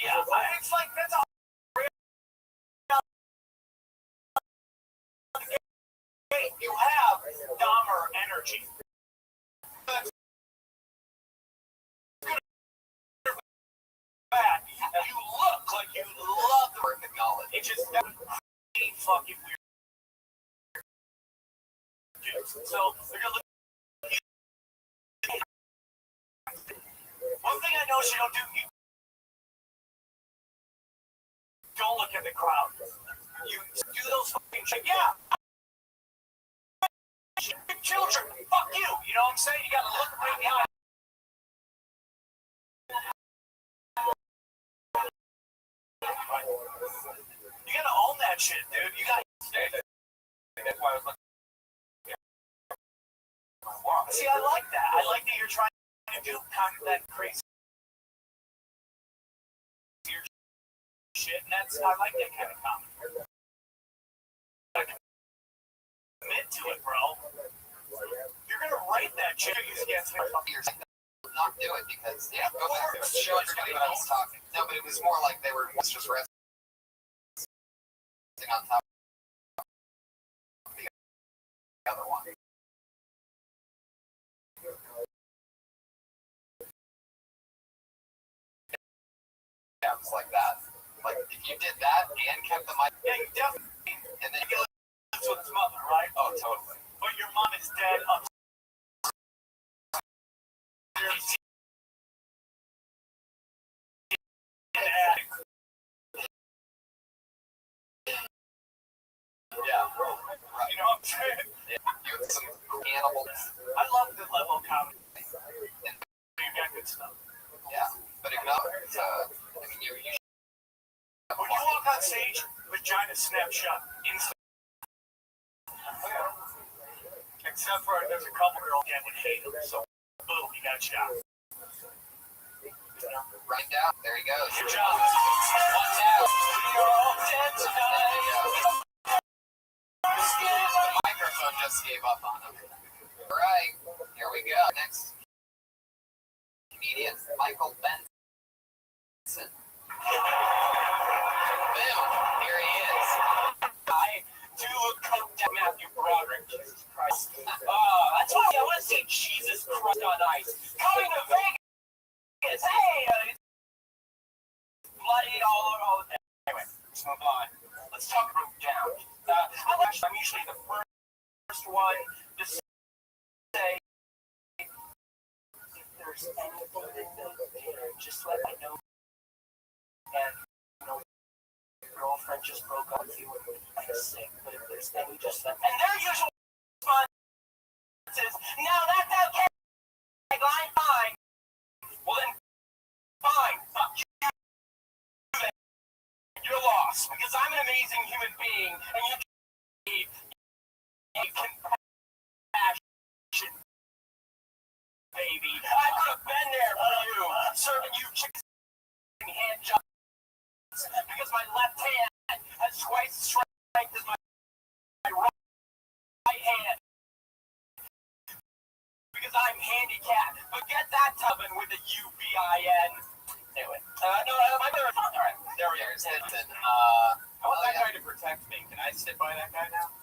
Yeah, it's like that's all. You have Dahmer energy. That's good or bad. You look like you love the word knowledge. It's just fucking weird. So they're gonna look. One thing I know she don't do. You don't look at the crowd. You do those fucking shit. Yeah. Children, fuck you. You know what I'm saying? You gotta look right in the eye. You gotta own that shit, dude. You gotta stay there. That's why I was looking. See, I like that. I like that you're trying to do kind of that crazy shit, and I like that kind of comedy. Commit to it, bro. You're gonna write that shit against me. Not do it because go back to it. Show everybody what I was talking. No, but it was more like they were just resting on top of the other one. Yeah, it was like that. Like if you did that and kept the mic, Yeah, you definitely. and then You live with his mother, right? oh, totally. But your mom is dead. Yeah, right. You know what I'm saying? Yeah. You have some animals. I love the level of comedy. And you got good stuff. Yeah, but acknowledge. I mean, you when you walk on stage, vagina snapshot instant. Except for there's a couple girls that would hate him, so boom, he got shot. right down. There he goes. Good job. 1 down. You're all dead tonight. The microphone just gave up on him. All right, here we go. Next comedian, Michael Benson. Boom, here he is. I do cook down Matthew Broderick. Jesus Christ. That's why I want to see Jesus Christ on ice. Coming to Vegas. Hey, bloody all the anyway, let's move on. Let's talk about down. I'm usually the first one to say if there's anything that just let me know. And your girlfriend just broke up with you and I'm sick, but if there's any, just let me. And their usual response is, no, that's okay. I'm fine. Well then, fine. Fuck you. You're lost because I'm an amazing human being and you need a compassion, baby. I could have been there for you, serving you chicken hand jobs because my left hand has twice the strength as my right hand because I'm handicapped. But get that tubbin with the UBIN. Anyway, my brother. All right, there we are. I want that guy to protect me. Can I sit by that guy now?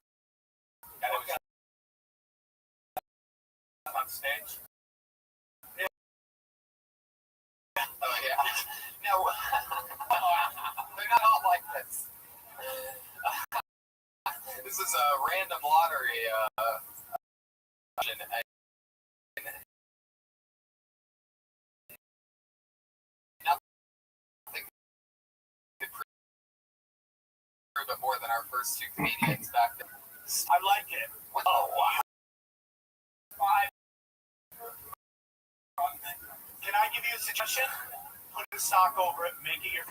Guy that was on stage. Yeah. Oh yeah. No, they're not all like this. This is a random lottery. But more than our first two comedians back then. I like it. Oh, wow. Can I give you a suggestion? Put a sock over it, make it your.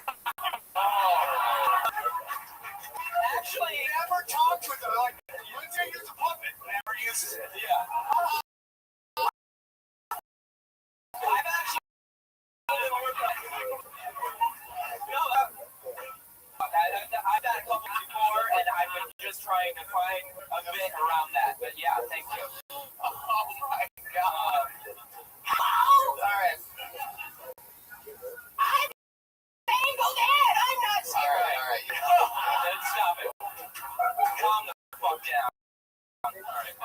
Actually, never talked with her. Like, Lindsay is a puppet. Never uses it. Yeah. I've actually. No, I've had a couple before, and I've been just trying to find a bit around that. But yeah, thank you. Oh my god. Alright. I'm single dad. I'm not serious. Alright. Then stop it. Calm the fuck down. Alright.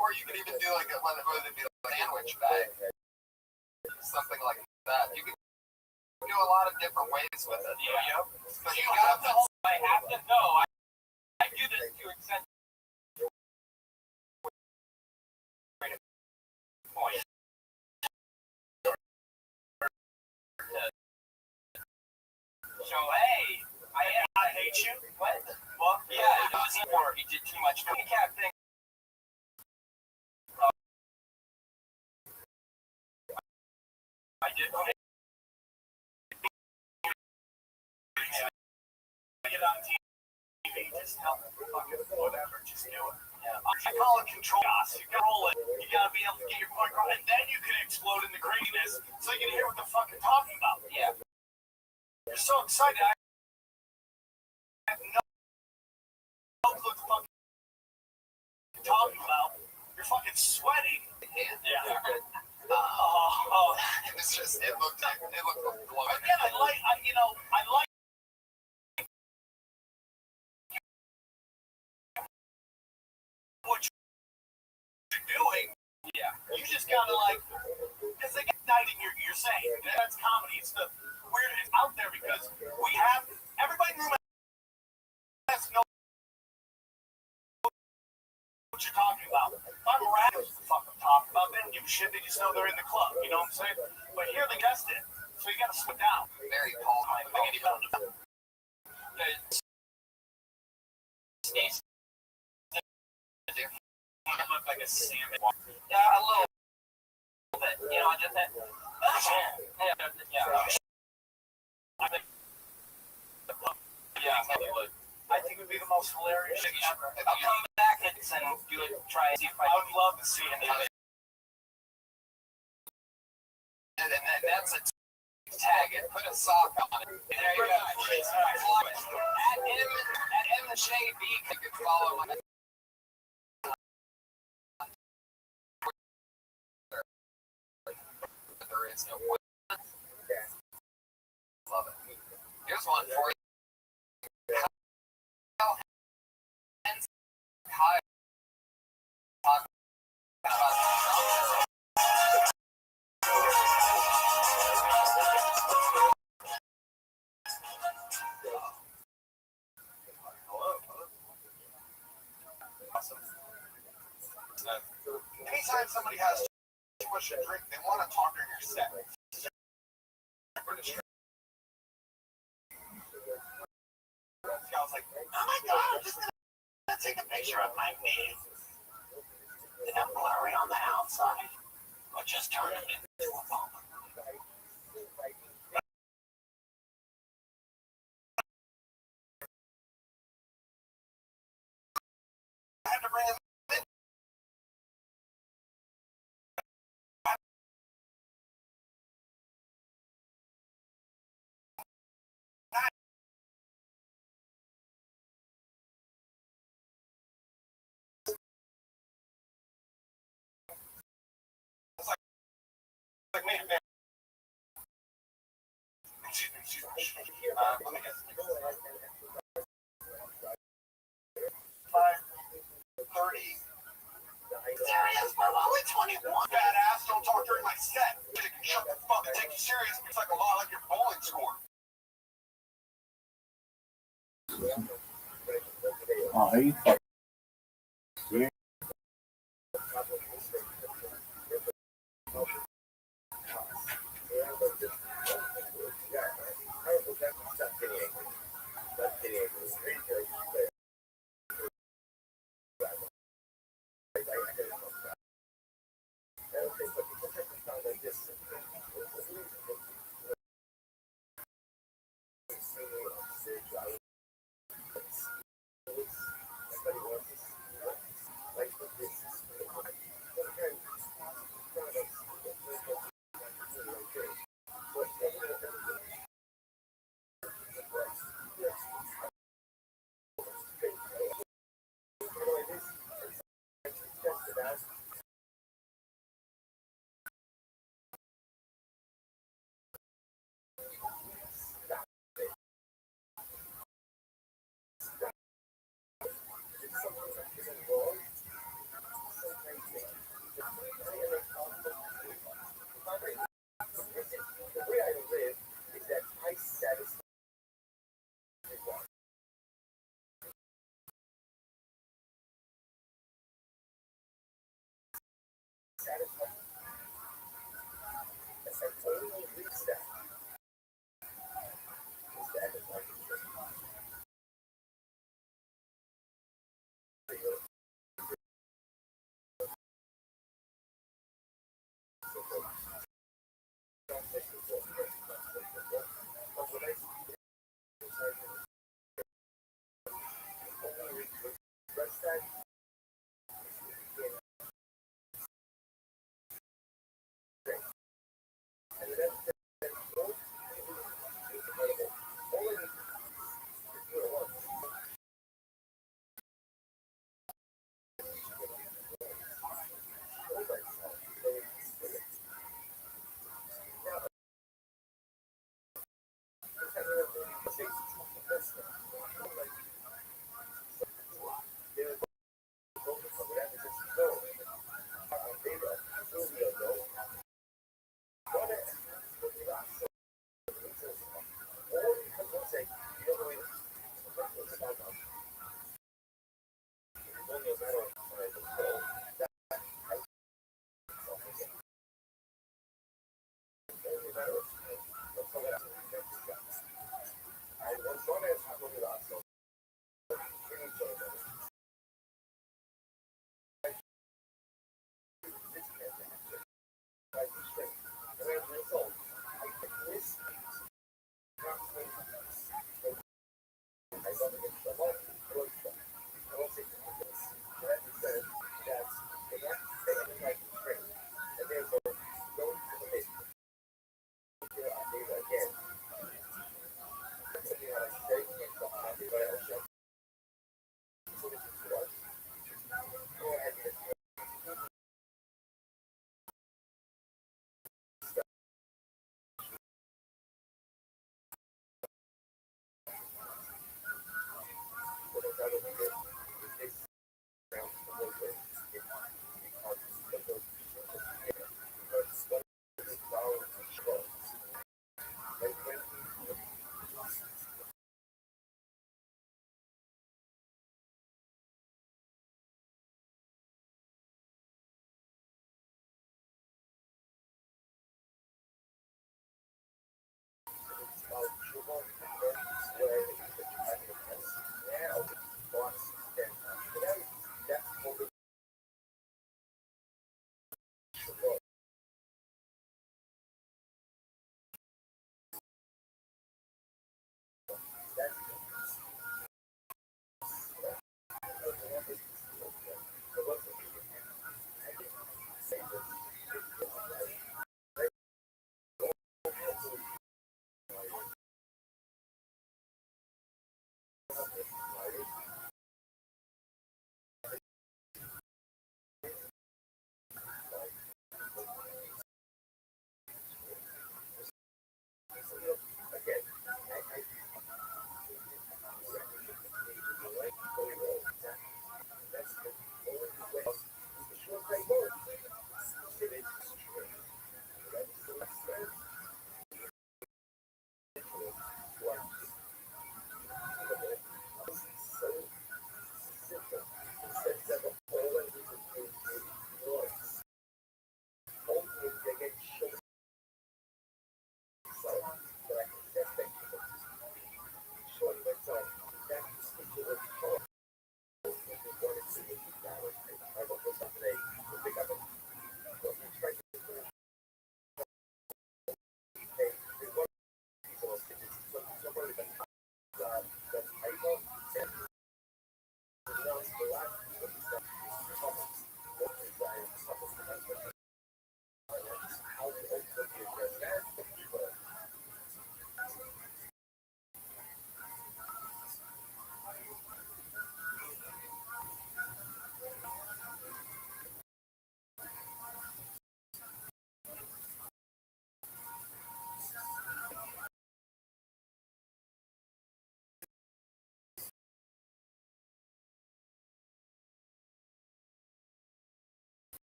Or you could even do like a sandwich bag, something like that. You can do a lot of different ways with it. Yeah. But you got to. I have to know. I do this to accentuate point. So hey, I hate you. What? Well, yeah, it was before he did too much handicap thing. I did. Get on TV, just tell them fucking whatever, just do it. Yeah. I call it control. You control it. You gotta be able to get your point across, and then you can explode into craziness, so you can hear what the fuck you're talking about. Yeah. You're so excited. I have no clue what the fuck you're talking about. You're fucking sweating. Yeah. Oh. It's just it looked glowing. Again, I like what you're doing. Yeah. You just gotta because they get igniting you're saying. That's comedy. It's the weird. It's out there because we have everybody in the room has to know what you're talking about. If I'm rapping what the fuck I'm talking about, they don't give a shit. They just know they're in the club. You know what I'm saying? But here they guessed it. So you gotta slow down. Very Paul. Sneeze. Look like a salmon. Yeah, a little bit. You know, just that. Yeah. I think. Yeah, maybe would. I think it would be the most hilarious thing ever. I'll come back and do it. Try and see if I would love to see him. And that's a tag it. Put a sock on it. There you go. At M the Shade B, you can follow my. There is no point. Love it. Here's one for you. Anytime somebody has too much to drink, they want to talk during your set. I was like, oh my god, I'm just gonna take a picture of my name. And I'm blurry on the outside. Or just turn it into a moment. I had to bring him in. Like, man. Excuse me. Let me guess. 5:30. Serious, I'm only 21. Badass, don't talk during my set. They can shut the fuck and take you serious. It's like a lot like your bowling score. Oh, are you fucking serious?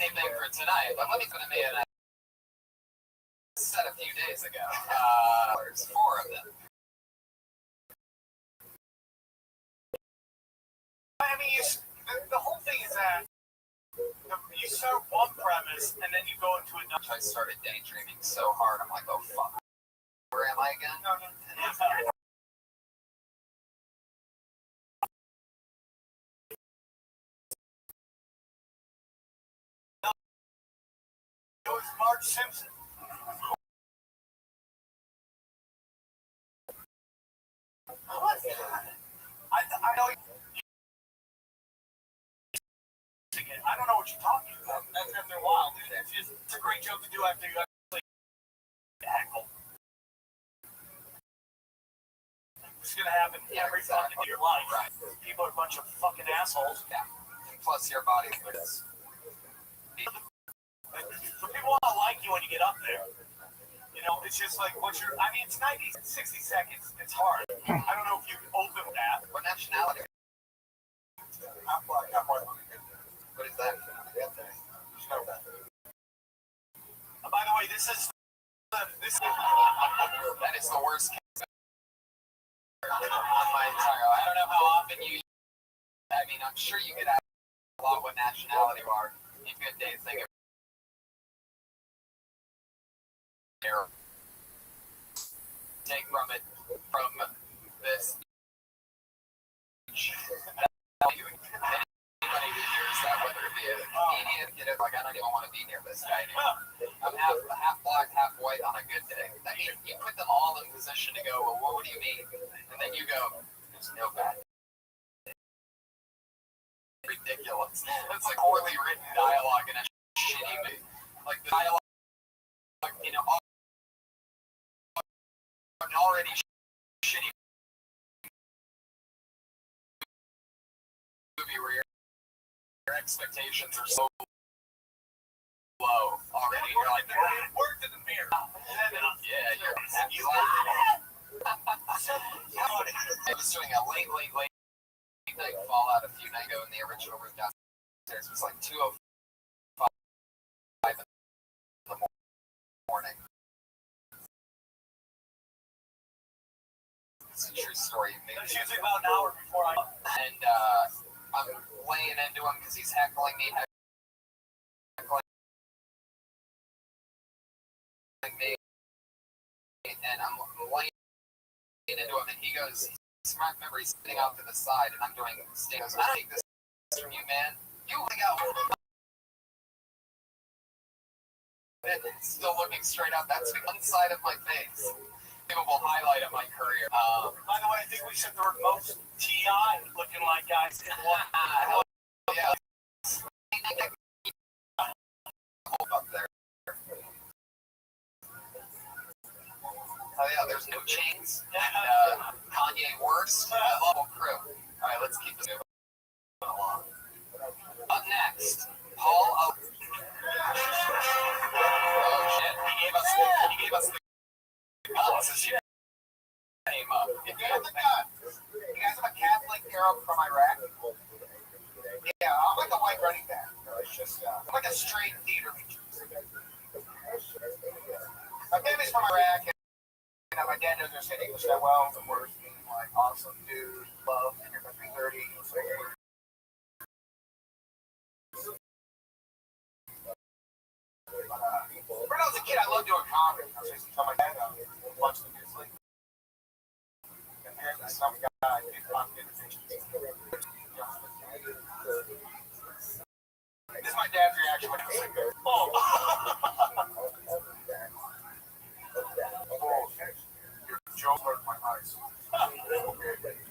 anything for tonight, but let me put me in a set a few days ago. There's 4 of them. I mean, the whole thing is that you start one premise and then you go into another. I started daydreaming so hard, I'm like, oh fuck. Where am I again? It was Marge Simpson. I know. I don't know what you're talking about. That's after a while, dude. It's a great joke to do after you actually heckle. It's gonna happen every fucking day of your life. Right. People are a bunch of fucking assholes. Yeah. And plus your body is. So people want to like you when you get up there. You know, it's just like what you're. I mean, it's 60 seconds. It's hard. I don't know if you can open that. What nationality? I'm black. What is that? By the way, this is. That is the worst case on my entire life. I don't know how often you. I mean, I'm sure you get asked a lot what nationality you are. In good days, they get. Take from this. Anybody who hears that, whether it be a comedian, like I don't even want to be near this guy anymore. I'm half black, half white on a good day. I mean, you put them all in position to go, well, what do you mean? And then you go, there's no bad. Ridiculous. It's like poorly written dialogue in a shitty movie. Like the dialogue, you know, already shitty movie where your expectations are so low already. You're like, it worked in the mirror. Yeah, you're happy. I was doing a late night Fallout a few nights ago in the original room downstairs. It was like 2:05 in the morning. It's a true story. It's usually about an hour before I. And I'm laying into him because he's heckling me. And I'm laying into him, and he goes, smart member, he's sitting off to the side, and I'm doing stings. I take this from you, man. You go. Still looking straight up. That's the one side of my face. Will highlight of my career. By the way, I think we should the most TI looking like guys in one. Yeah. Up there. Oh yeah, there's no chains. And Kanye worst. Level crew. All right, let's keep this moving along. Up next, Paul. Oh shit! He gave us the guns. Shit. Came up. If you have the guns, you guys have a Catholic Arab from Iraq. Yeah, I'm like a white running back. It's just I'm like a straight theater feature. My family's from Iraq. My dad doesn't understand English that well. The words mean like awesome, dude, love, and you're 330. When I was a kid, I loved doing comedy. I was used to tell my dad watch the news like. And apparently, some guy did conversations. This is my dad's reaction when he was like, "Oh." Your jaw hurt my eyes.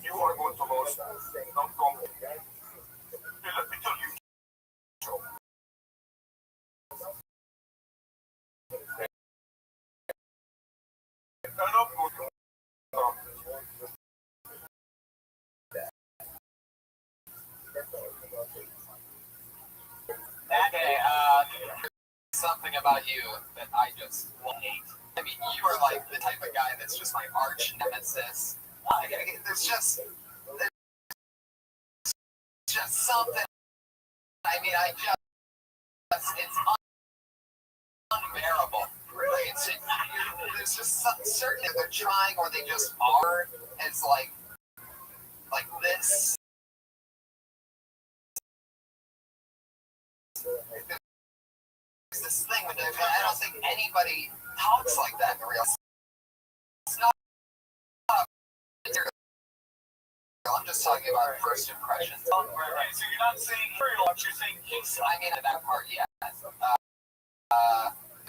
You are going to lose. Don't go. Hey, let me tell you, Joe. That day, something about you that I just hate. I mean, you are like the type of guy that's just my arch nemesis. There's just something. I mean, I just it's unbearable. Really, there's just something certain that they're trying or they just are. It's like this. There's this thing with it. I don't think anybody talks like that in real. It's not. I'm just talking about first impressions. Right. So you're not saying material, you're saying case. I mean, that part, yeah.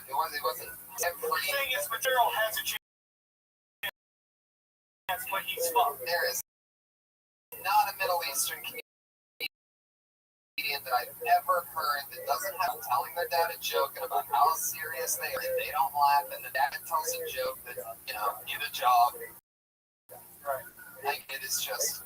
It wasn't every. You're saying his material has a chance, but he's fucked. There is not a Middle Eastern comedian that I've ever heard that doesn't have telling their dad a joke about how serious they are. They don't laugh, and the dad tells a joke that, get a job. Right. Like, it is just.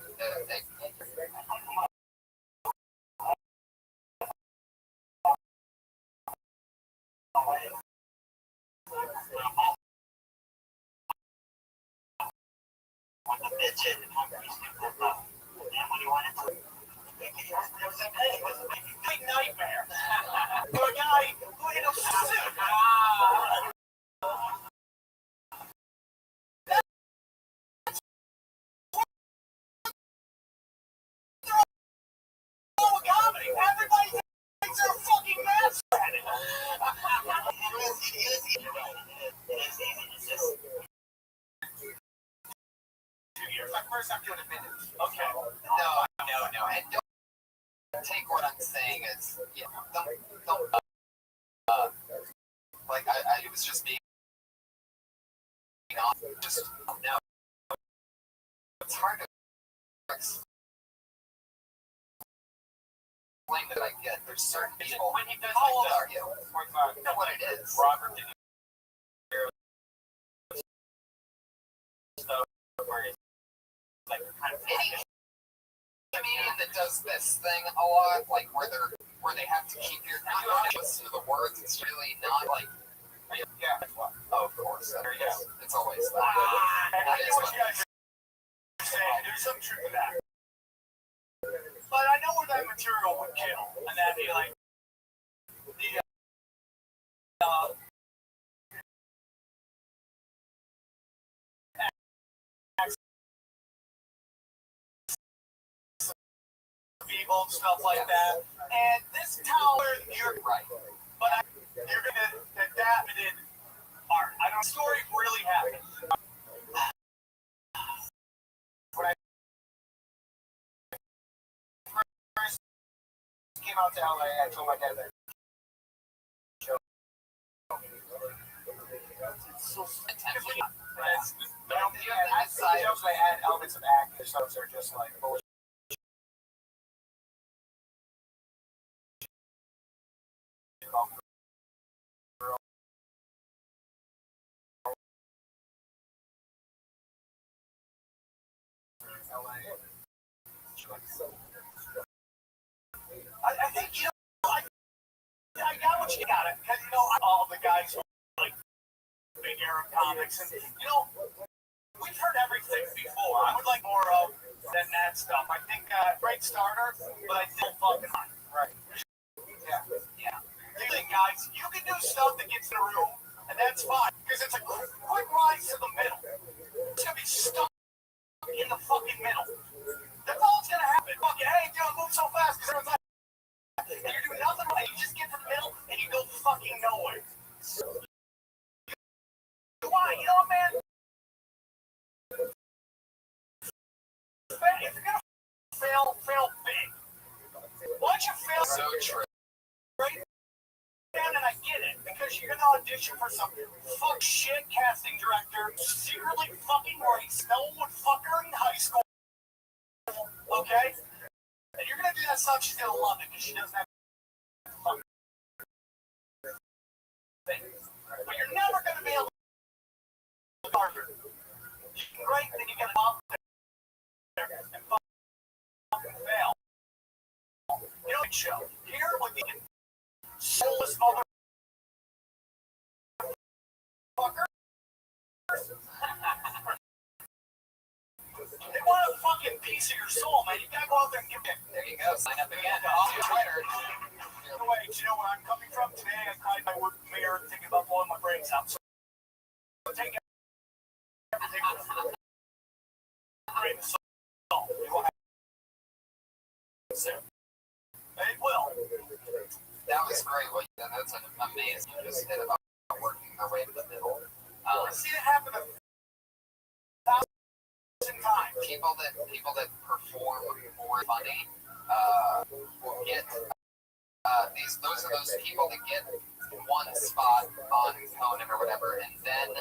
Big nightmare. For a guy who in a suit. Comedy. Everybody thinks they're a fucking master at it. It's just 2 years. My first time doing a minute. Okay. No. And don't take what I'm saying as, don't like, I was just being honest. Just, no. It's hard to explain that I get. There's certain people. When he does How old like are you? 45. You know what it is. Robert De Niro. Where he's like kind of Any comedian that does this thing a lot, like where they have to keep your not listen to the words. It's really not like. yeah. Oh, of course. Yeah. It's always that. I know what you guys are saying. There's some truth to that. But I know where that material would kill, and that'd be like the people, stuff like that. And this tower, you're Right. but you're gonna adapt it in art. I don't. Story really happened. When I first came out to LA, I told my dad that. The jokes I had elements of acting, so are just like bullshit. I think, I got what you got it. Because, all the guys who like big era comics, and, we've heard everything before. I would like more of than that stuff. I think, great starter, but I still fucking hot. Right. Yeah. Listen, guys, you can do stuff that gets in the room, and that's fine. Because it's a quick rise to the middle. It's going to be stuck in the fucking middle. That's all that's going to happen. Fucking, hey, dude, move so fast because everyone's like, and you're doing nothing right. You just get to the middle and you go fucking nowhere. Why? You know what, man? If you're gonna fail big. Why don't you fail? So true. Right? And I get it because you're gonna audition for some fuck shit casting director, secretly fucking race. No one would fuck her in high school. Okay? And you're gonna do that stuff. She's gonna love it because she doesn't have fucking thing. But you're never gonna be able to Harvard. Right? Then you get off there and fucking fail. Show. Here would be soulless motherfucker. They want a fucking piece of your soul, man. You gotta go out there and give it. There you go. Sign up again on Twitter. Anyway, do you know where I'm coming from? Today I cried my wood mirror thinking about blowing my brains out. So take everything with a grain of salt. It will happen soon. It will. That was great. Well, yeah, that's an amazing. You just hit about working their way to the middle. I see it happen a thousand times. People that perform more funny will get those are those people that get one spot on Conan or whatever, and then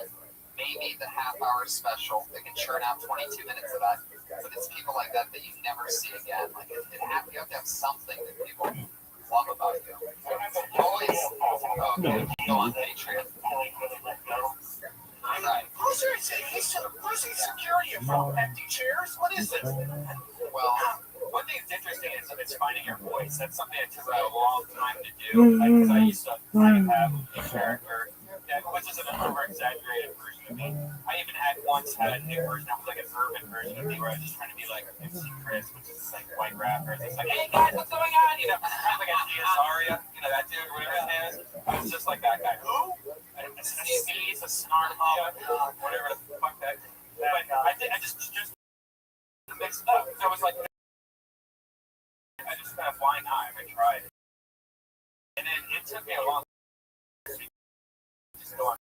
maybe the half-hour special that can churn out 22 minutes of that. But it's people like that you never see again. Like you have to have something that people love about you. Always. Okay, go on Patreon. Right. Who's security from empty chairs? What is this? Well, one thing that's interesting is finding your voice. That's something that took me a long time to do. Because I used to kind of have a character that was just an over-exaggerated version of me. I even had a new version that was like an urban version of me where I was just trying to be like MC Chris, which is like white rapper. It's like, hey guys, what's going on? You know, kind of like a Aria, you know, that dude, whatever his name is. I was just like that guy. Who? A sneeze, a snarl, whatever the fuck that. But I just mixed it up. So I was like, I just kind of flying high. I tried it. And then it took me a long time to just go on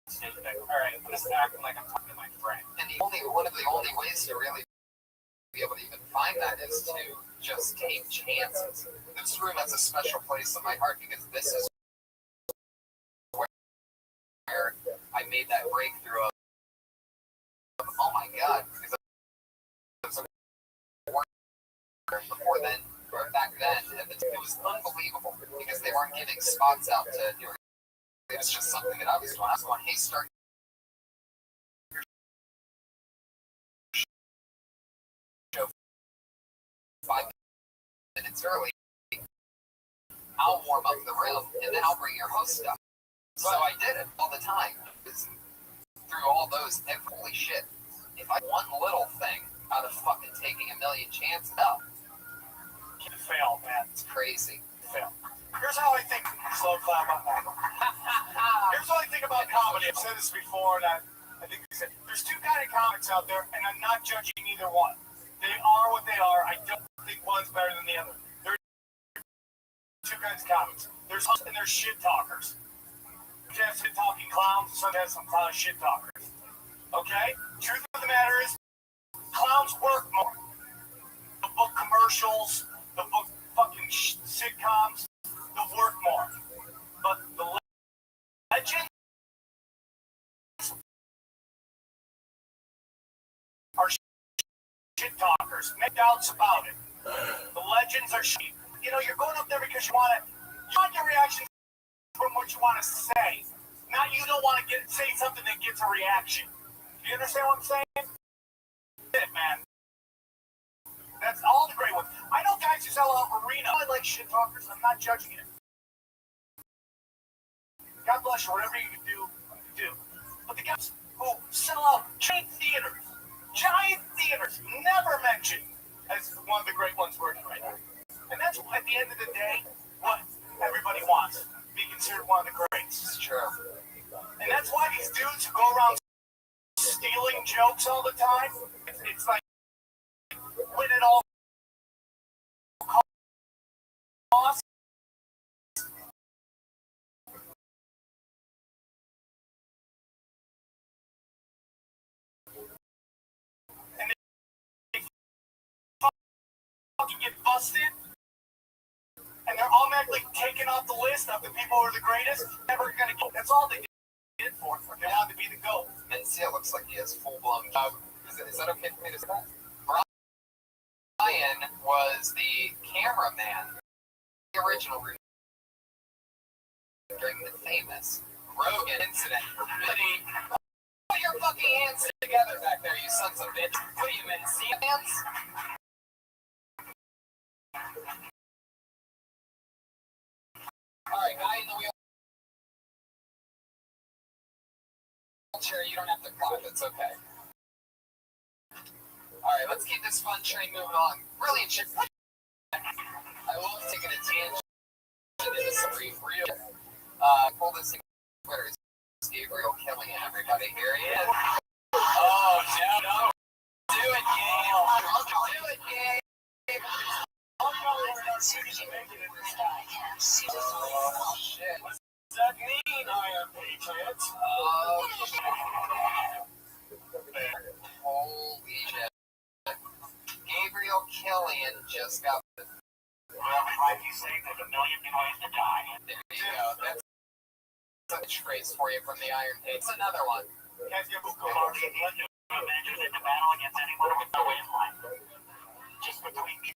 stage like, all right, I'm just acting like I'm talking to my friend. And one of the only ways to really be able to even find that is to just take chances. This room has a special place in my heart because this is where I made that breakthrough of oh my god, because before then, or back then, and it was unbelievable because they weren't giving spots out to New York. It was just something that I was doing. I was going, hey, start your show 5 minutes early. I'll warm up the room, and then I'll bring your host up. So I did it all the time. Through all those, and holy shit, if I one little thing out of fucking taking a million chances, no. Fail, man. It's crazy. Fail. Here's how I think. Slow clap on that. Here's what I think about comedy. I've said this before, and I think there's two kind of comics out there, and I'm not judging either one. They are what they are. I don't think one's better than the other. There's two kinds of comics. There's us and there's shit talkers. You have shit talking clowns, so you have some clown shit talkers. Okay? Truth of the matter is, clowns work more. The book commercials, the book fucking sitcoms, they'll work more. But the legends are shit talkers. No doubts about it. The legends are shit. You know, you're going up there because you want your reaction from what you want to say. Not you don't want to say something that gets a reaction. Do you understand what I'm saying? It, man. That's all the great ones. I know guys who sell out arena. I like shit talkers. I'm not judging it. God bless you. Whatever you can do, do. But the guys who sell out giant theaters, never mentioned as one of the great ones working right now. And that's at the end of the day what everybody wants. Be considered one of the greats. It's true. And that's why these dudes who go around stealing jokes all the time, it's like win it all costs. And they fucking get busted, and they're automatically taken off the list of the people who are the greatest. Never gonna get. That's all they did for it. They wanted to be the GOAT. And see, it looks like he has full-blown. Is that okay for me to say that? Brian was the cameraman, the original during the famous Rogan incident. Put your fucking hands together back there, you sons of bitch. What are you, men? See hands? Alright, guy in the wheelchair, you don't have to clap, it's okay. Alright, let's keep this fun train moving on. Brilliant shit. I will take it a tangent into some real. Pull this thing on Twitter. It's Gabriel killing everybody. Here he is. Oh, no. Do it, Gabe. Do it, Gabe. Oh, shit. What's that mean, Iron Patriots? Oh, shit. Holy shit. Gabriel Killian just got. Well, like you say, there's a million new ways to die. There you go. That's a phrase for you from the Iron Patriots. It's another one. Guys, give Google Marshall one new Avengers into battle against anyone with no way of life. Just between me.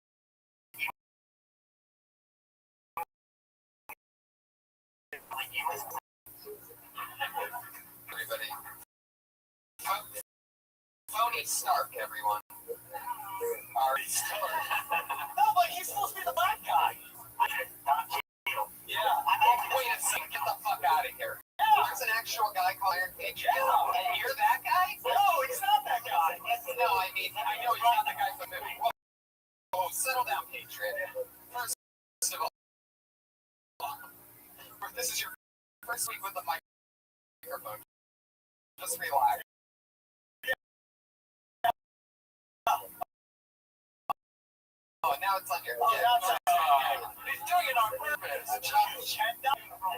Everybody. Tony Stark, everyone. Tony Stark. No, but he's supposed to be the black guy. Yeah. Wait a second. Get the fuck out of here. There's an actual guy called Iron Patriot. And you're that guy? No, he's not that guy. No, I mean, I know he's not the guy from the movie. Whoa, settle down, Patriot. First of all, this is your first week with the microphone. Just relax. Oh, now it's on your He's doing it on purpose.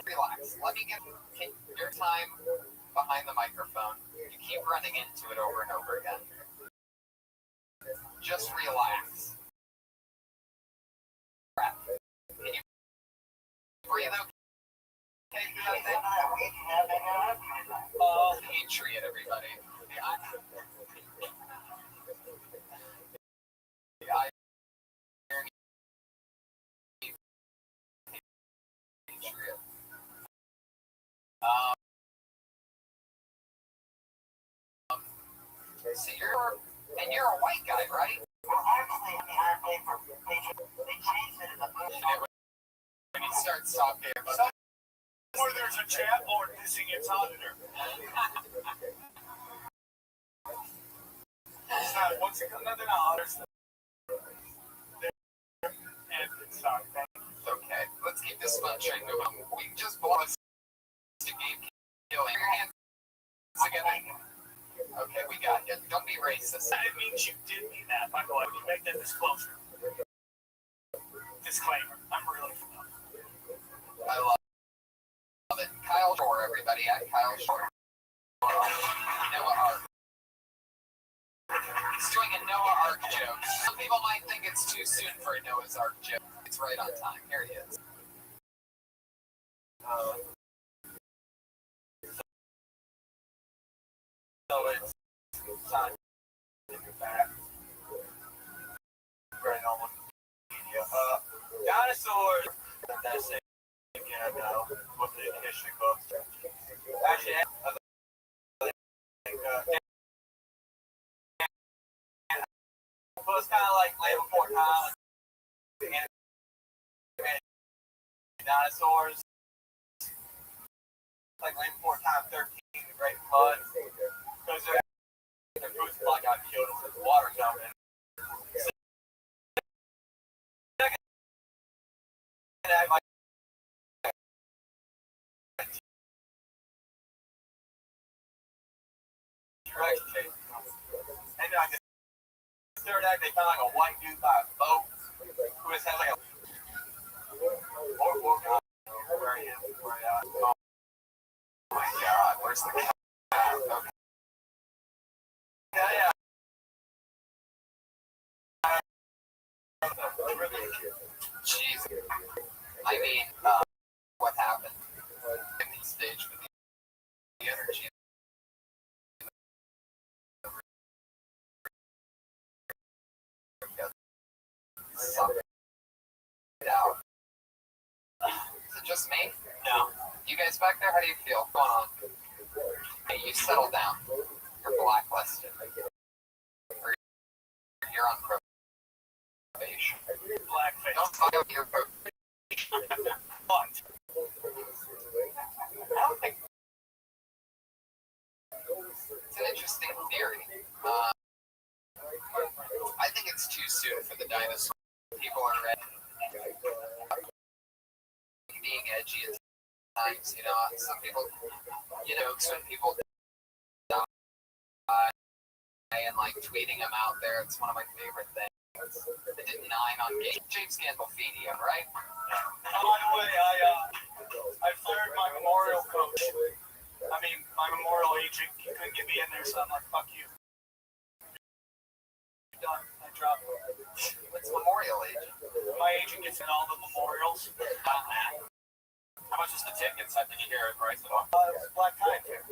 Relax. Let me get your time behind the microphone. You keep running into it over and over again. Just relax. Can you breathe okay? Patriot, everybody. So you're a white guy, right? Well, actually, in the Iron Paper, they changed it in the movie. When he starts talking about Somewhere there's a chat board missing its auditor. Once it comes to the dollars, sorry, okay, let's keep this fun train moving. We just lost to Gabe Killing. Your hands together. Okay, we got you. Don't be racist. It means you did mean that, by the way. We make that disclosure. Disclaimer. I'm really I love it. Kyle Shore, everybody. Kyle Shore. Noah Ark. He's doing a Noah Ark joke. Some people might think it's too soon for a Noah's Ark joke. It's right on time. Here he is. So it's time to get back. Very normal media. Dinosaurs. That's it. Again, with the history books. Actually, I think it was kind of like Land Before Time. Dinosaurs. Like Land Before Time 13, the Great Flood. Because their food supply got killed with the water coming in. And like the third act, they found like a white dude by a boat who just had like a where he is. Oh my God, where's the cat? Okay. Yeah. Jeez. I mean, what happened in the stage with the energy? Out. Is it just me? No. You guys back there, how do you feel? What's going on? Hey, you settle down. You're blacklisted. You're on probation. Blackface. Don't file your probation. What? It's an interesting theory. I think it's too soon for the dinosaur. People are ready. edgy at times, you know. Some people, you know, when people die and like tweeting them out there, it's one of my favorite things. They did 9 on James Gandolfini, right? By the way, I fired my memorial coach. I mean, my memorial agent. He couldn't get me in there, so I'm like, fuck you. Done. I dropped it. What's memorial agent? My agent gets in all the memorials. How much is the tickets? Did you hear it price at all? It was Black Tie Fair.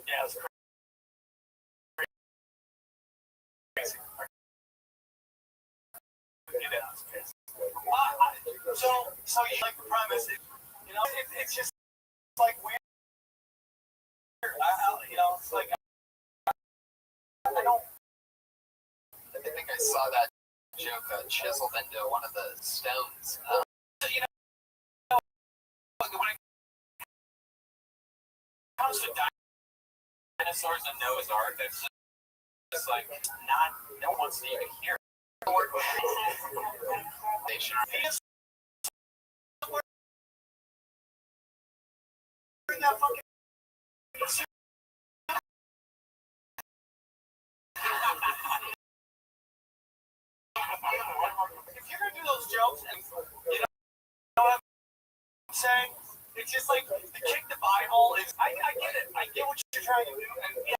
Yeah, it was crazy. Yeah, I was pissed. So you like the premise? You know, it's just like weird. You know, it's like I don't. I think I saw that joke chiseled into one of the stones. You know, when it comes to dinosaurs and Noah's Ark, it's just like no one wants to even hear it. They should. Bring that fucking. If you're gonna do those jokes, and you know what I'm saying, it's just like the kick the Bible is. I get it. I get what you're trying to do, and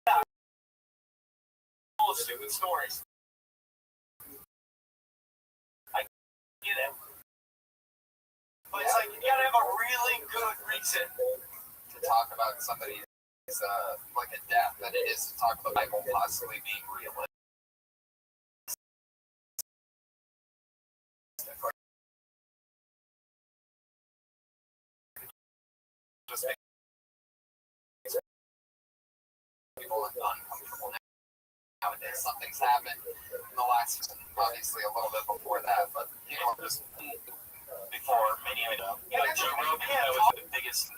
yeah, all the stupid stories. I get it, but it's like you gotta have a really good reason to talk about somebody's like a death than it is to talk about the Bible possibly being realistic. Just makes people uncomfortable nowadays. Something's happened in the last, obviously a little bit before that, but you know, just before many of them. Like Joe Rogan, that was the biggest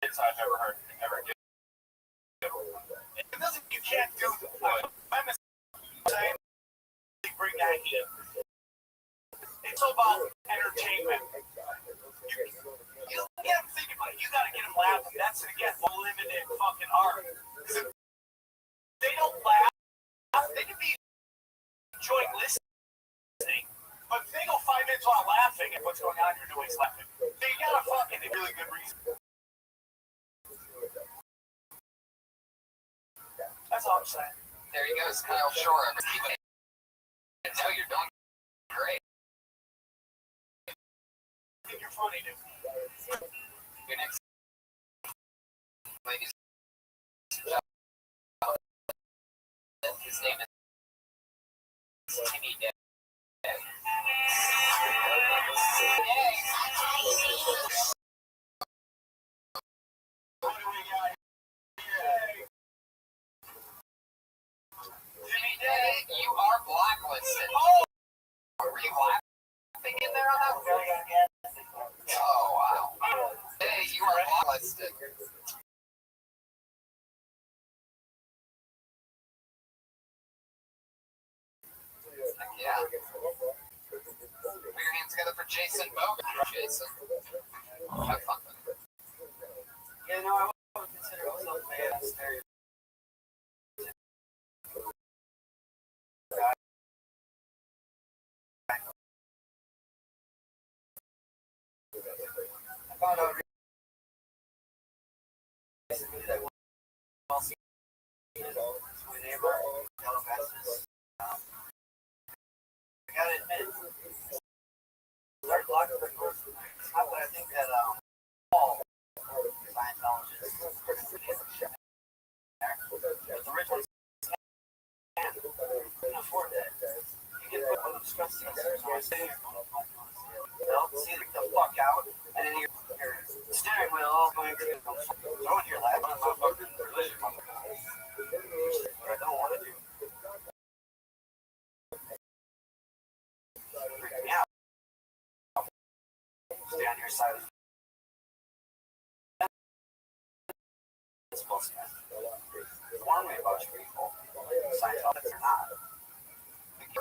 hits I've ever heard, ever do. It doesn't. You can't do that. I'm saying bring that in. It's all about entertainment. You get them thinking about it. You gotta get them laughing. That's again limited fucking art. Because if they don't laugh, they can be enjoying listening. But if they go 5 minutes while laughing at what's going on, you're always laughing. They got a fucking really good reason. That's all I'm saying. There he goes, Kyle Shore. I tell you're doing great. I think you're funny, dude. Your next, ladies and gentlemen, his name is Timmy Day. What do we got here? Timmy Day, you are blacklisted. oh! Were you laughing in there on that one? Oh, wow. Hey, you are blacklisted. Yeah. Put your hands together for Jason Bogan. Jason. Have fun with it. Yeah, no, I would consider myself a stereotype. I found out recently that my neighbor, Calabasas, I gotta admit, started blocking the doors. But I think that all Scientologists but the rich ones can't afford that. You get put on the stress testers or they'll see the fuck out, and then your steering wheel all going to throw in your lap on my fucking religion. What I don't want to do. Freak me out. Stay on your side of the fence. Warn me about your people. Scientologists are not. I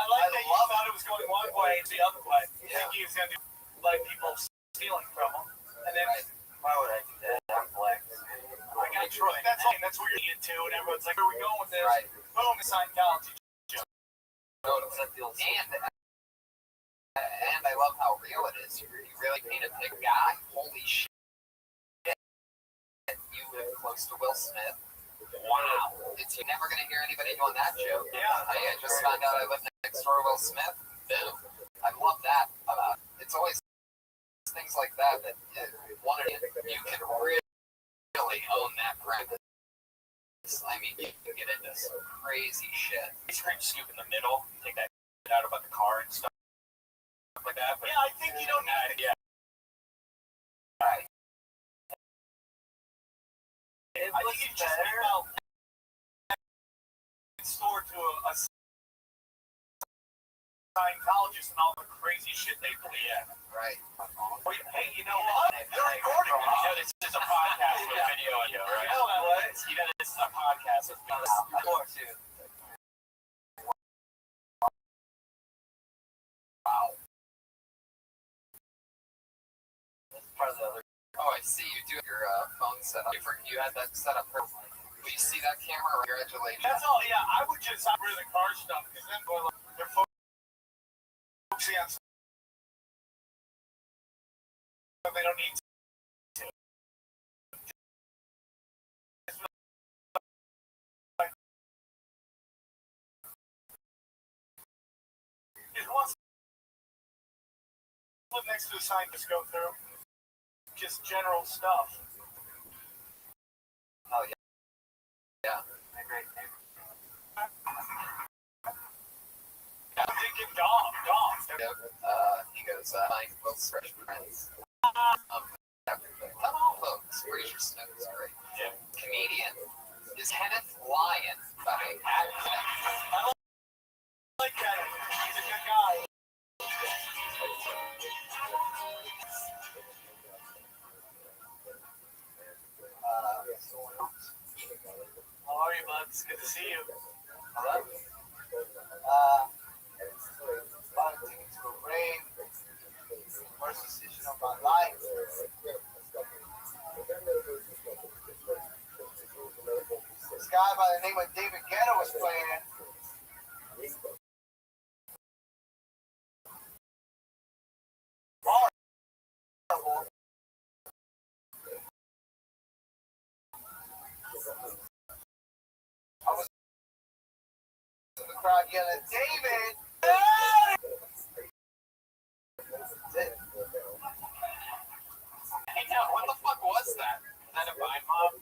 like love thought it was going one way, the other way. You think he was going to do like people stealing from him, and then why would I do that? I'm black. I got Troy. That's where you're into, and everyone's like, "Where are we going with this?" Right. Boom, Scientology. And I love how real it is. You really painted a guy. Holy shit! You live close to Will Smith. Wow. You're never going to hear anybody doing that joke. Yeah. I just found out I live next door to Will Smith. Boom. I love that. It's always things like that you can really own that brand. I mean, you can get into some crazy shit. Ice cream scoop in the middle. Take that out about the car and stuff like that. But yeah, I think you don't need it. Yeah. Right. I think you just email store to a Scientologist and all the crazy shit they believe in. Right. Hey, you know what? They're recording. You know this is a podcast with video, right? You know that, what? You know this is a podcast with video too. Wow. That's part of the other. Oh, I see you do your phone setup. You had that set up perfectly. Will you see that camera? Congratulations. That's all. Yeah, I would just get rid of the car stuff because then they're focusing on. They don't need to. Who wants to live next to a sign? Just go through just general stuff. Oh yeah. Yeah. I'm thinking Dom. He goes, Will's fresh friends. Come on, folks. Fraser Smith is great. Yeah. Comedian is Kenneth Lyon by actor. I like that. He's a good guy. How are you, bud? It's good to see you. Hello? Wanting to bring first decision of my life. This guy by the name of David Guetta was playing. I was in the crowd yelling, David! Hey, now, what the fuck was that? Was that a vine mob?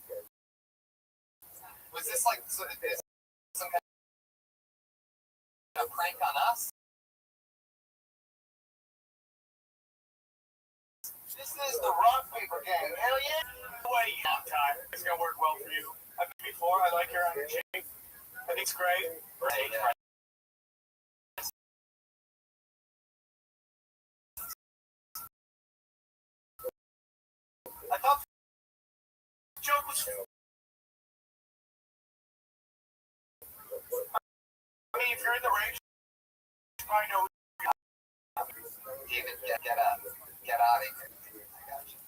Was this like some kind of prank on us? This is the rock paper game. Hell yeah! Wait, long time. It's gonna work well for you. I've been before. I like your energy. I think it's great. I thought the joke was. I mean, if you're in the range, you probably know. David, get out of here. I got you.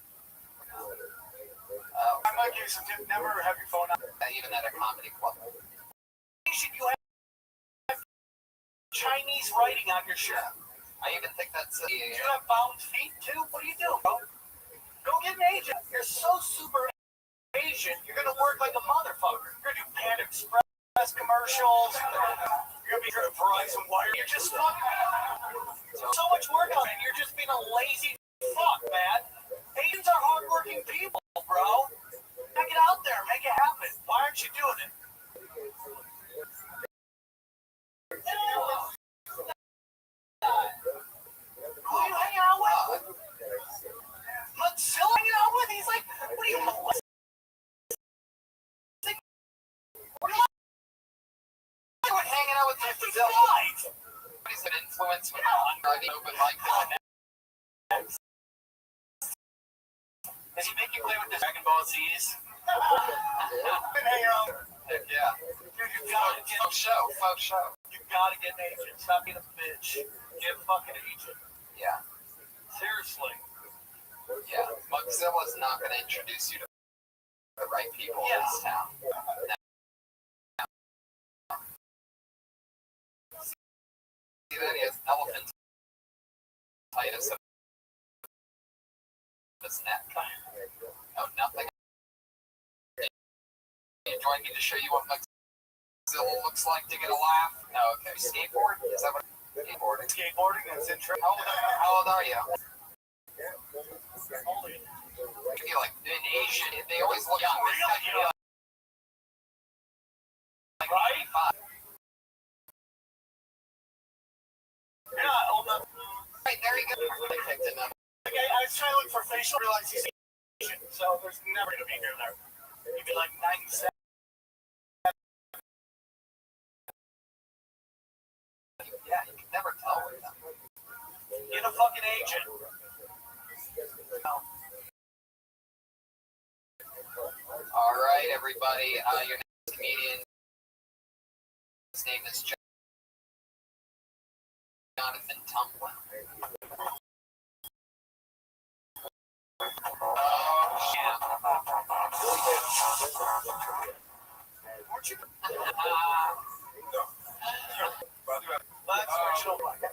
I might give you some tips. Never have your phone on. Even at a comedy club. You have Chinese writing on your shirt. I even think that's. Do you have bound feet too? What are you doing, bro? Go get an agent. You're so super Asian. You're gonna work like a motherfucker. You're gonna do Panda Express commercials. You're gonna be doing Verizon Wire. You're just fucking so much work on it. And you're just being a lazy fuck, man. Asians are hardworking people, bro. Make it out there. Make it happen. Why aren't you doing it? Who are you hanging out with? Still hanging out with? He's like, what are you molesting? What are you hanging out with Mr. Dill? He's an influence when I'm open like that. Does he make you play with the Dragon Ball Z's? Been hanging around. Heck yeah. Dude, you got it. Faux show. You gotta get an agent. Stop being a bitch. Get a fucking agent. Yeah. Seriously. Yeah. Mugzilla's not going to introduce you to the right people in this town. See that? He has elephantitis of his neck. No, nothing. You join me to show you what Mugzilla looks like to get a laugh? No, okay. Skateboard? Is that what? Skateboarding. Skateboarding is interesting. How old are you? Only. Maybe like in Asian, they always look young. This guy, you know, like Right? 5. Yeah, hold on. Right, there you go. They picked another. Okay, I was trying to look for facial relaxation, so there's never gonna be here there. You'd be like 97. Yeah, you can never tell with them. Get a fucking agent. All right, everybody. Your next comedian. His name is Jonathan Tumblin. Oh, shit. Weren't you? Let's original one. Come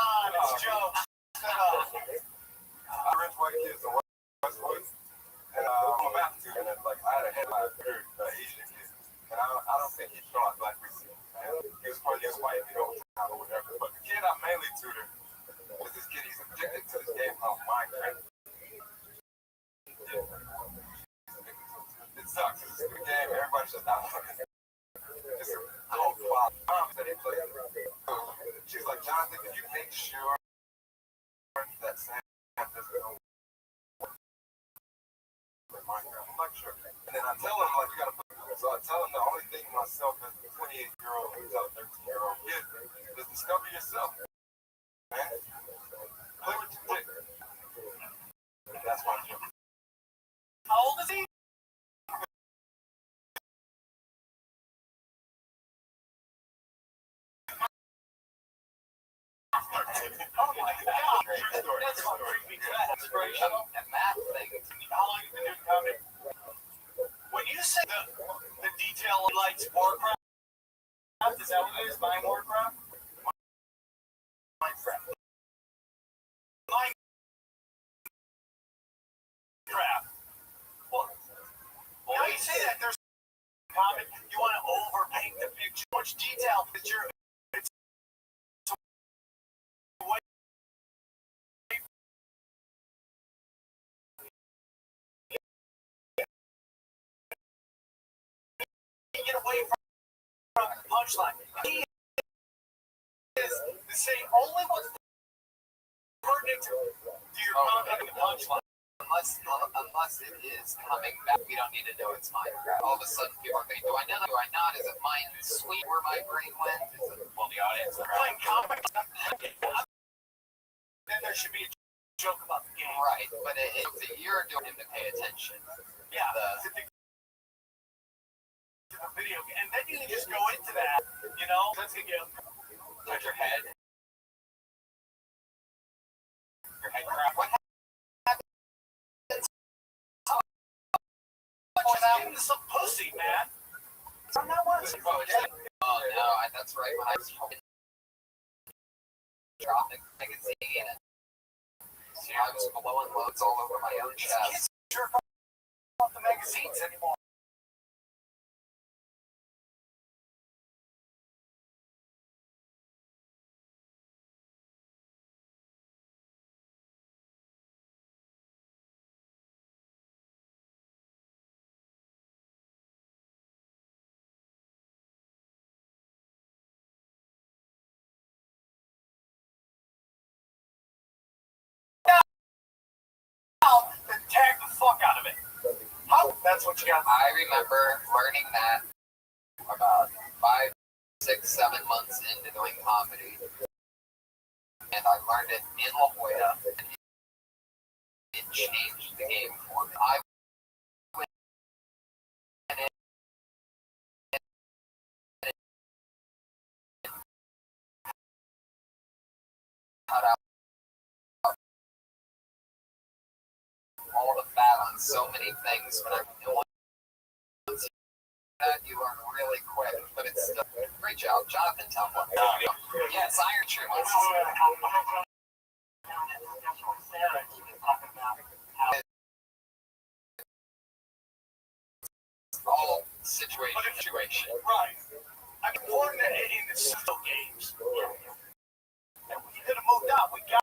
on, it's jokes. Shut up. Rich white kids in Westwood, and I'm a math tutor, and like I had a headline for Asian kid, and I don't think he thought black people. He was probably just white, you know, or whatever. But the kid I mainly tutor was this kid. He's addicted to this game called Minecraft. It sucks. It's a stupid game. Everybody's just not fucking. It's a cold wild that he plays. She's like, Jonathan, can you make sure that Sam doesn't know Minecraft? I'm like, sure. And then I tell him, like, you gotta put it. So I tell him the only thing myself as a 28-year-old and tell a 13-year-old kid is discover yourself. Man. Play with your dick. That's my joke. How old is he? Oh my god. That's what brings me to that inspiration. And math thing. How long have you been doing comedy? When you say the detail he likes Warcraft, is that what it is? Mine Warcraft? Minecraft. Minecraft. Well, now you say that there's comic, you want to overpaint the picture. Much detail that you're. Get away from the punchline. He is saying only what's pertinent to your comment in the punchline. Unless it is coming back, we don't need to know it's Minecraft. All of a sudden, people are thinking, do I know? Do I not? Is it mine sweet where my brain went? Is it, Well, the audience is playing comics. Then there should be a joke about the game. right, but it's you're doing him to pay attention. Yeah. The video, and then you can just go into that, you know, that's gonna get touch your head. Your head crap. What happened? Getting to some pussy, man. I'm not one of Oh no, that's right. When I was dropping magazine, and I was blowing loads all over my own chest. Kids jerk off the magazines anymore. Then tag the fuck out of it. How? That's what you got. I remember learning that about 5, 6, 7 months into doing comedy, and I learned it in La Jolla, and it changed the game for me. I went in cut out all the fat on so many things, but once you learn really quick, but it's still great job, Jonathan Temple. Yes, Iron Tree. All situation. Right. I'm born in the Cecil games. And we could have moved out. We got.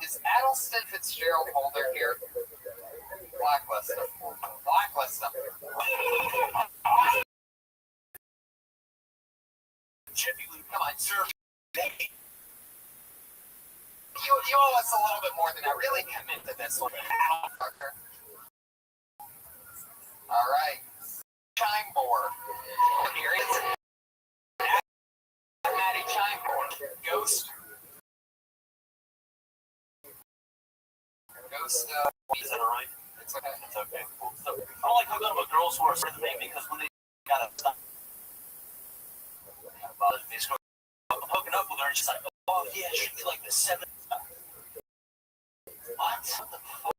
Is Addleston Fitzgerald Holder here? Blacklist him. Blacklist him. Chippy Lou, come on, sir. You owe us a little bit more than that. Really commit to this one. All right. Chime board. Here it is. Maddie chime board. Ghost. Ghost. Is that alright? It's okay. It's okay. Cool. So, I don't like hooking up with girls who are with me because when they gotta stop. I'm hooking up with her and she's like, oh yeah, she be like the 7th. What the fuck?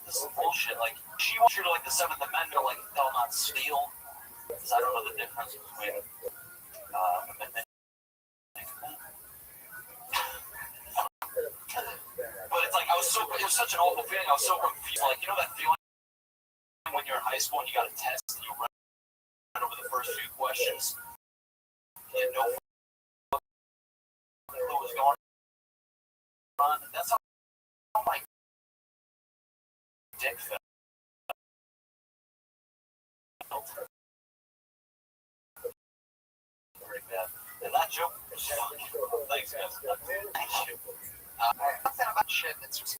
This is bullshit. Like, she wants you to like the 7th Amendment, like, thou not steal. Because I don't know the difference between amendment. But it's like, it was such an awful feeling. I was so confused. Like, you know that feeling when you're in high school and you got a test and you run over the first few questions? You had no clue what was going on. That's how my dick felt. Pretty bad. And that joke was thanks, guys. Thank you. Nothing about shit that's just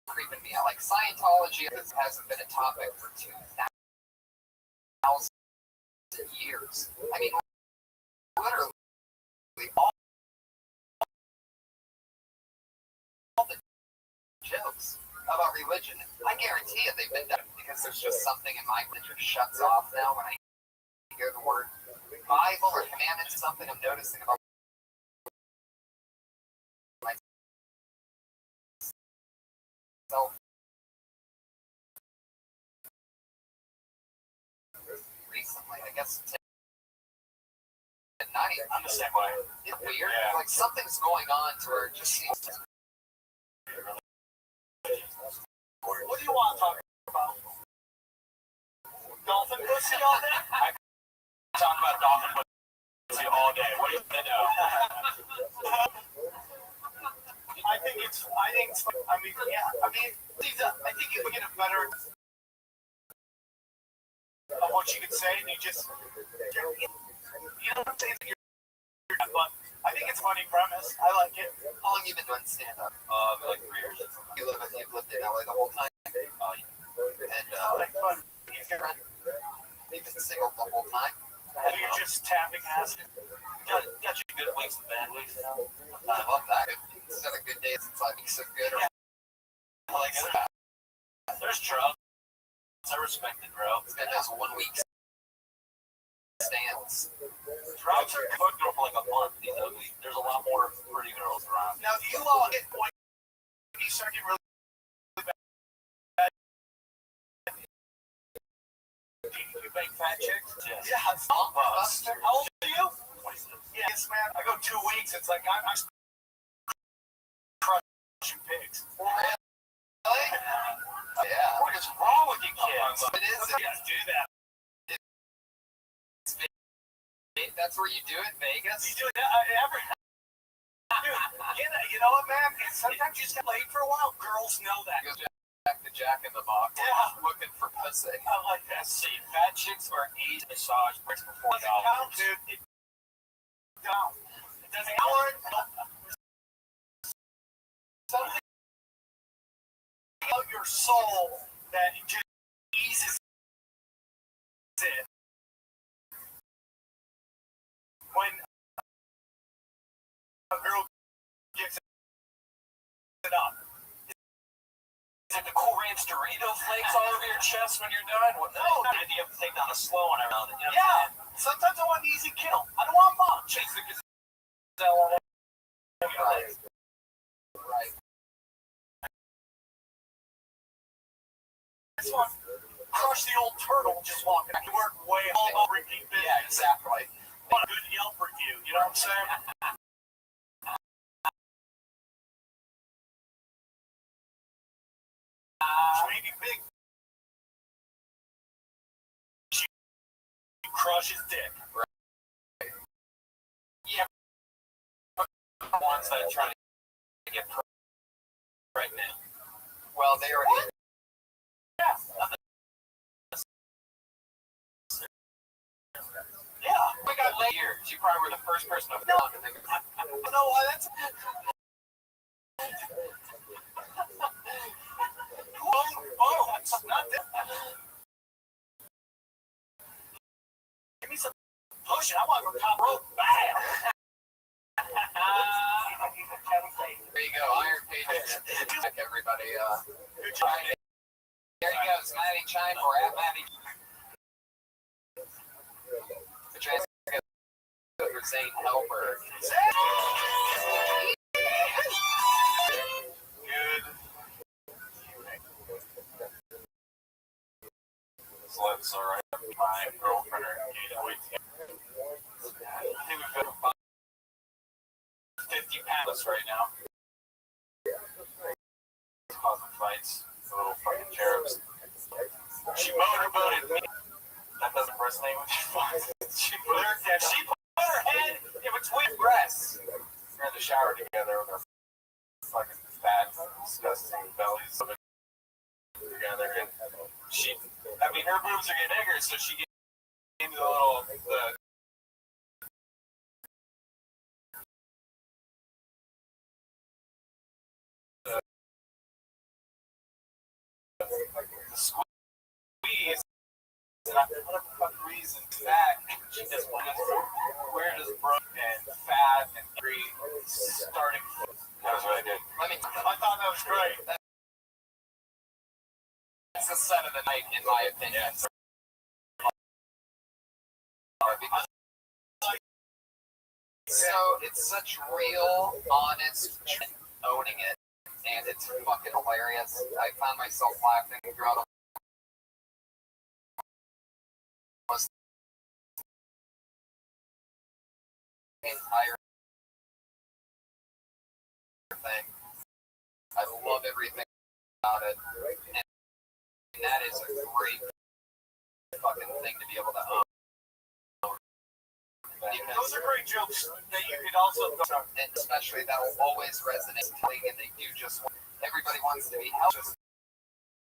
creeping me out. Like Scientology hasn't been a topic for 2,000 years. I mean, literally all the jokes about religion, I guarantee you they've been done because there's just something in my mind that just shuts off now when I hear the word Bible or commandments. Something I'm noticing about myself recently. I guess at night. I'm the same way. It's weird. Yeah. Like something's going on to where it just seems. What do you want to talk about? Dolphin pussy all day? I talk about dolphin pussy all day. What do you know? I think you would get a better of what you could say, and you just, you know what I'm saying? But I think it's a funny premise. I like it. How long have you been doing stand-up? Like 3 years. You've lived in LA the whole time? And, Like fun. you've been single the whole time? Have you just tapping acid? Got you good weeks and bad weeks, you know? I love that. It's been a good day since I so good. I like it. There's drugs. I respect it, bro. It's been just 1 week stands. Drugs are good for like a month. These ugly. There's a lot more pretty girls around. Now, do you all get when you start getting really bad? You bang fat chicks? Yeah, it's all bust. How old are you? 26. Yes, man. I go 2 weeks. It's like I'm crushing pigs. Really? Yeah. What is wrong with you kids? It is. You guys do that. That's where you do it, Vegas? You do it every time. Dude, you know what, man? Sometimes you just get laid for a while. Girls know that. You go Jack in the Box. Yeah. Looking for pussy. I like that. See, fat chicks are easy massage breaks for $40. Doesn't count, dude. It doesn't count. Something about your soul that just eases it. When a girl it the Cool Ranch Dorito flakes all over your chest when you're done? Well, no, you have to take down a slow one around it. You know yeah, sometimes I want an easy kill. I don't want fun. Chase the gazelle. Right. Right. This one, crush the old turtle just walking. I can work way all over repeat business. Yeah, exactly. Want a good Yelp review, you know what I'm saying? Maybe big. She crushes dick. Right. Yeah. Ones that are trying to get pregnant. Well, they already. Yeah. Yeah. We got late years. You probably were the first person to film and think, no, that's. Oh, it's not that. Give me some push. I want to go top rope. Bam! There you go, Iron Pages. Everybody, good job. There you go, it's Maddie Chime or at Maddie. The transcript for Zane Helper. Good. So that's alright. My girlfriend are engaged away together. I think we've got about 50 pounds right now. Causing fights. The little fucking cherubs. She motorboated me. That doesn't resonate with you. She put her head in between breasts. We're in the shower together with our fucking fat, disgusting bellies together. And her boobs are getting bigger, so she gave me the little, the squeeze. And I for whatever fucking reason, fat, she just wanted weird as broke and fat and angry, starting. That was really good. I thought that was great. That's the set of the night, in my opinion. So it's such real, honest, owning it, and it's fucking hilarious. I found myself laughing throughout the entire thing. I love everything about it, and that is a great fucking thing to be able to own. Those are great jokes that you could also, and especially that will always resonate. And they do just everybody wants to be helped. Just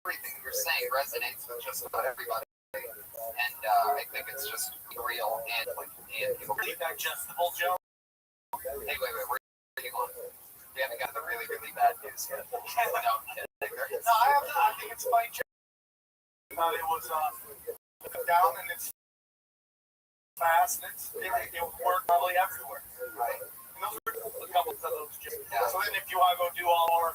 everything you're saying resonates with just about everybody, and I think it's just real and people really digestible joke. Hey, wait, we're getting on. We haven't got the really, really bad news yet. No, I think it's my joke. It was down and it's fast and it worked probably everywhere. Right. And those are a couple of those jokes. Yeah. So then if you want to go do all more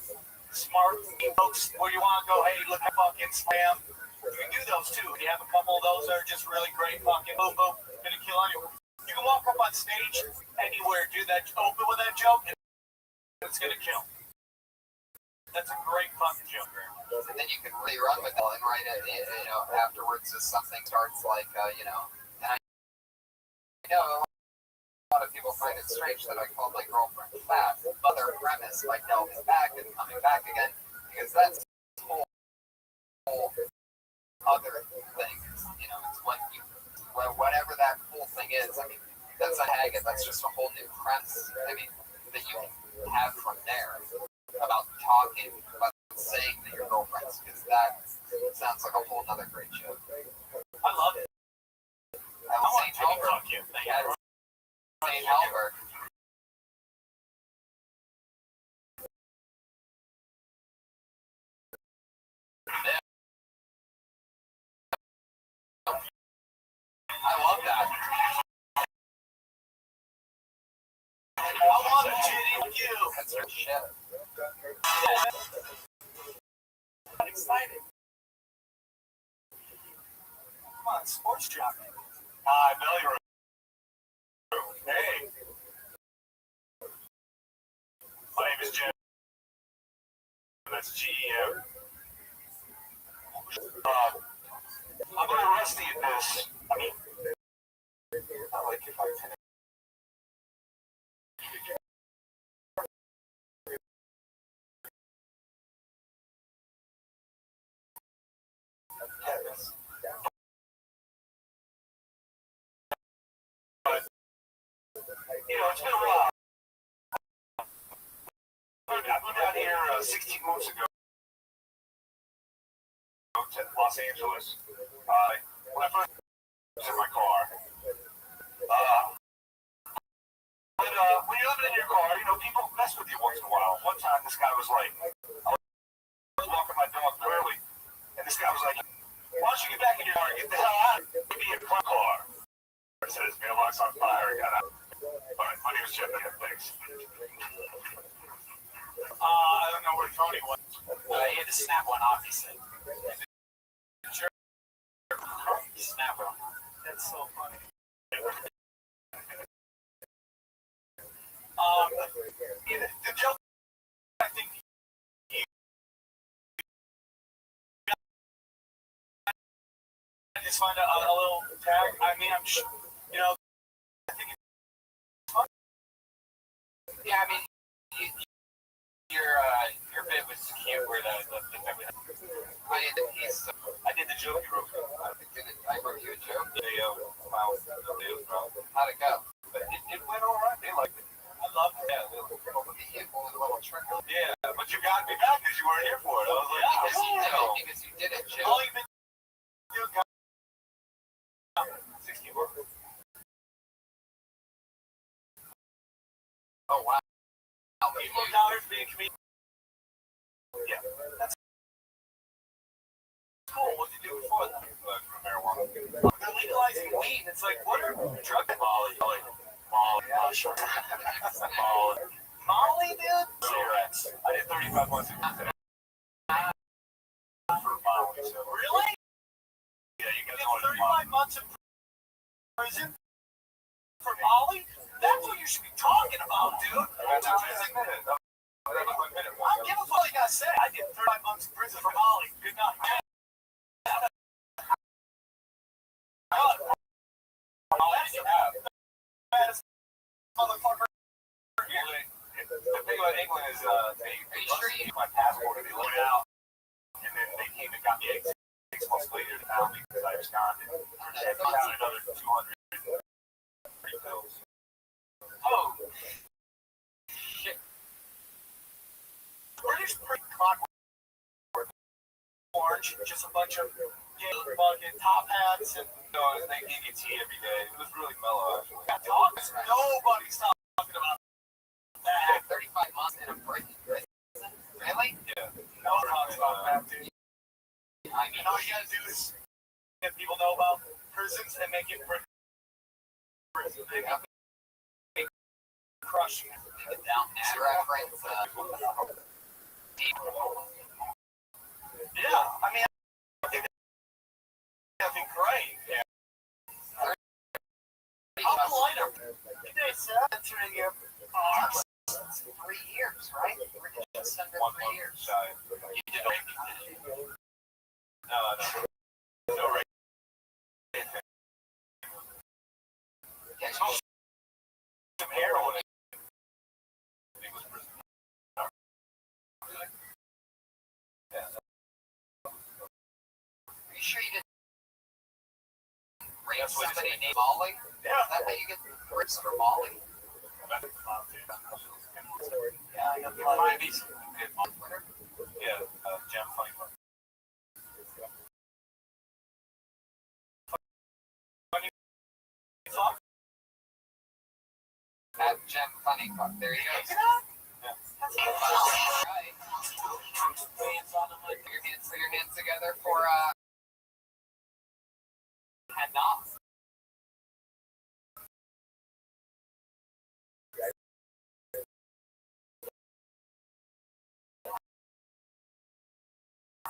smart jokes where you want to go, hey, look at fucking spam, you can do those too. You have a couple of those that are just really great fucking boom boom, gonna kill anyone. You can walk up on stage anywhere, do that, open with that joke, and it's gonna kill. That's a great fucking joke. And then you can really run with it and write it, afterwards as something starts like, and I know a lot of people find it strange that I called my girlfriend fat. Other premise by delving back and coming back again, because that's a whole other thing. It's when whatever that whole thing is. I mean, that's a Haggard. That's just a whole new premise. I mean, that you can have from there about talking, about saying that your girlfriends, because that sounds like a whole other great show. I love it. I want to talk you. St. Albert. I love that. I want a titty with you. That's your shit. excited. Come on, sports jockey. Belly room. Hey, my name is Jim. That's GEM. I'm a little rusty at this. I mean, I like if I can. But, it's been a while. I moved out here 16 months ago to Los Angeles. When I first was in my car. But when you're living in your car, people mess with you once in a while. One time, this guy was like, I was walking my dog early, and this guy was like, why don't you get back in your car and get the hell out of your car? I said, his mailbox on fire, and got out. All right, my name is Jeff. Thanks. I don't know where Tony was. He had to snap one off, he said. Sure. Snap one. That's so funny. The joke, I think, I just find a little tag. I mean, I'm sure, I think it's fun. Yeah, I mean, your bit was cute where the I did the joke you wrote. I wrote you a joke. How'd it go? But it went all right. They liked it. I loved it. Yeah, yeah, but you got me back because you weren't here for it. I was like, because you did it, Jim. All you've been doing, 64. Oh, wow. $84 being a comedian. Yeah, that's cool. What did you do before that? Marijuana. They're legalizing weed. It's like, what are drug Molly? Molly. Molly, dude? Cigarettes. I did 35 months for Molly. So. Really? Yeah, you get 35 months in prison for Molly? That's what you should be talking about, dude. That's a minute. I'll give a fuck what I gotta say. I did 35 months in prison for Molly. Good night. Baddest motherfucker here. The thing about England is they used my passport and they let it out, and then they came and got me 6 months later to found me because I absconded. And they found another 200 pills. Oh shit! British clockwork orange, just a bunch of fucking top hats and they gave you tea every day. It was really mellow actually. Nobody's talking about that. 35 months in a prison. Really? Yeah. No one talks about that, dude. I mean, all you gotta do is get people know about prisons and make it prison. They crush you. Get down there. Yeah, I mean, I think great. Yeah. How polite are they? Censoring your arms. 3 years, right? We're just under 3 years. You did no. No right. Yeah, some heroin. Are you sure you didn't rape somebody named Molly? Yeah. Is that how you get raped for Molly? Yeah, I got the might be some good on Twitter. Yeah, Jim Funny Book. At Jim Funny Book. There you go. Yeah. Right. Put your hands together for and not.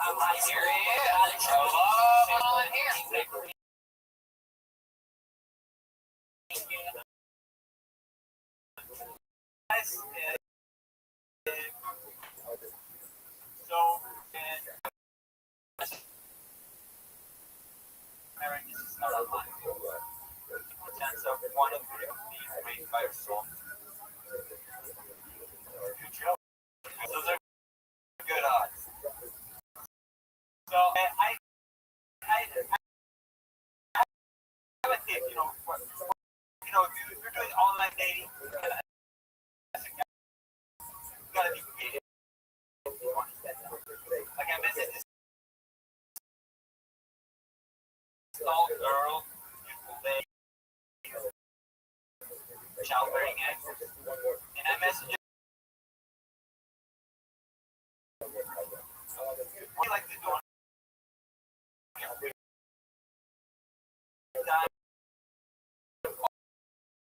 Here he is. Come on here. So, Mary, this is not online. Sense of one of the made by yourself. Those are good odds. So I would think, if you're doing online dating, you gotta be creative. Like I mentioned, this tall girl, beautiful lady, childbearing eggs, and I messaged her. What do you like to do on your time?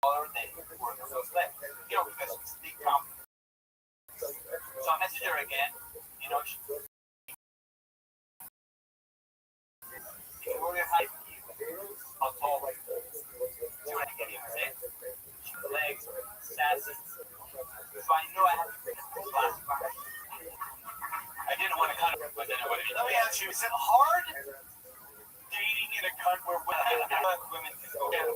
All our day, work so left. Because we speak confidence. So I messaged her again. We're high. I'll tall. See what I can get here. Legs, sassy. So I knew I had to bring this last part. I didn't want to cut it with anybody. Let me ask you, is it hard dating in a country where women can go down?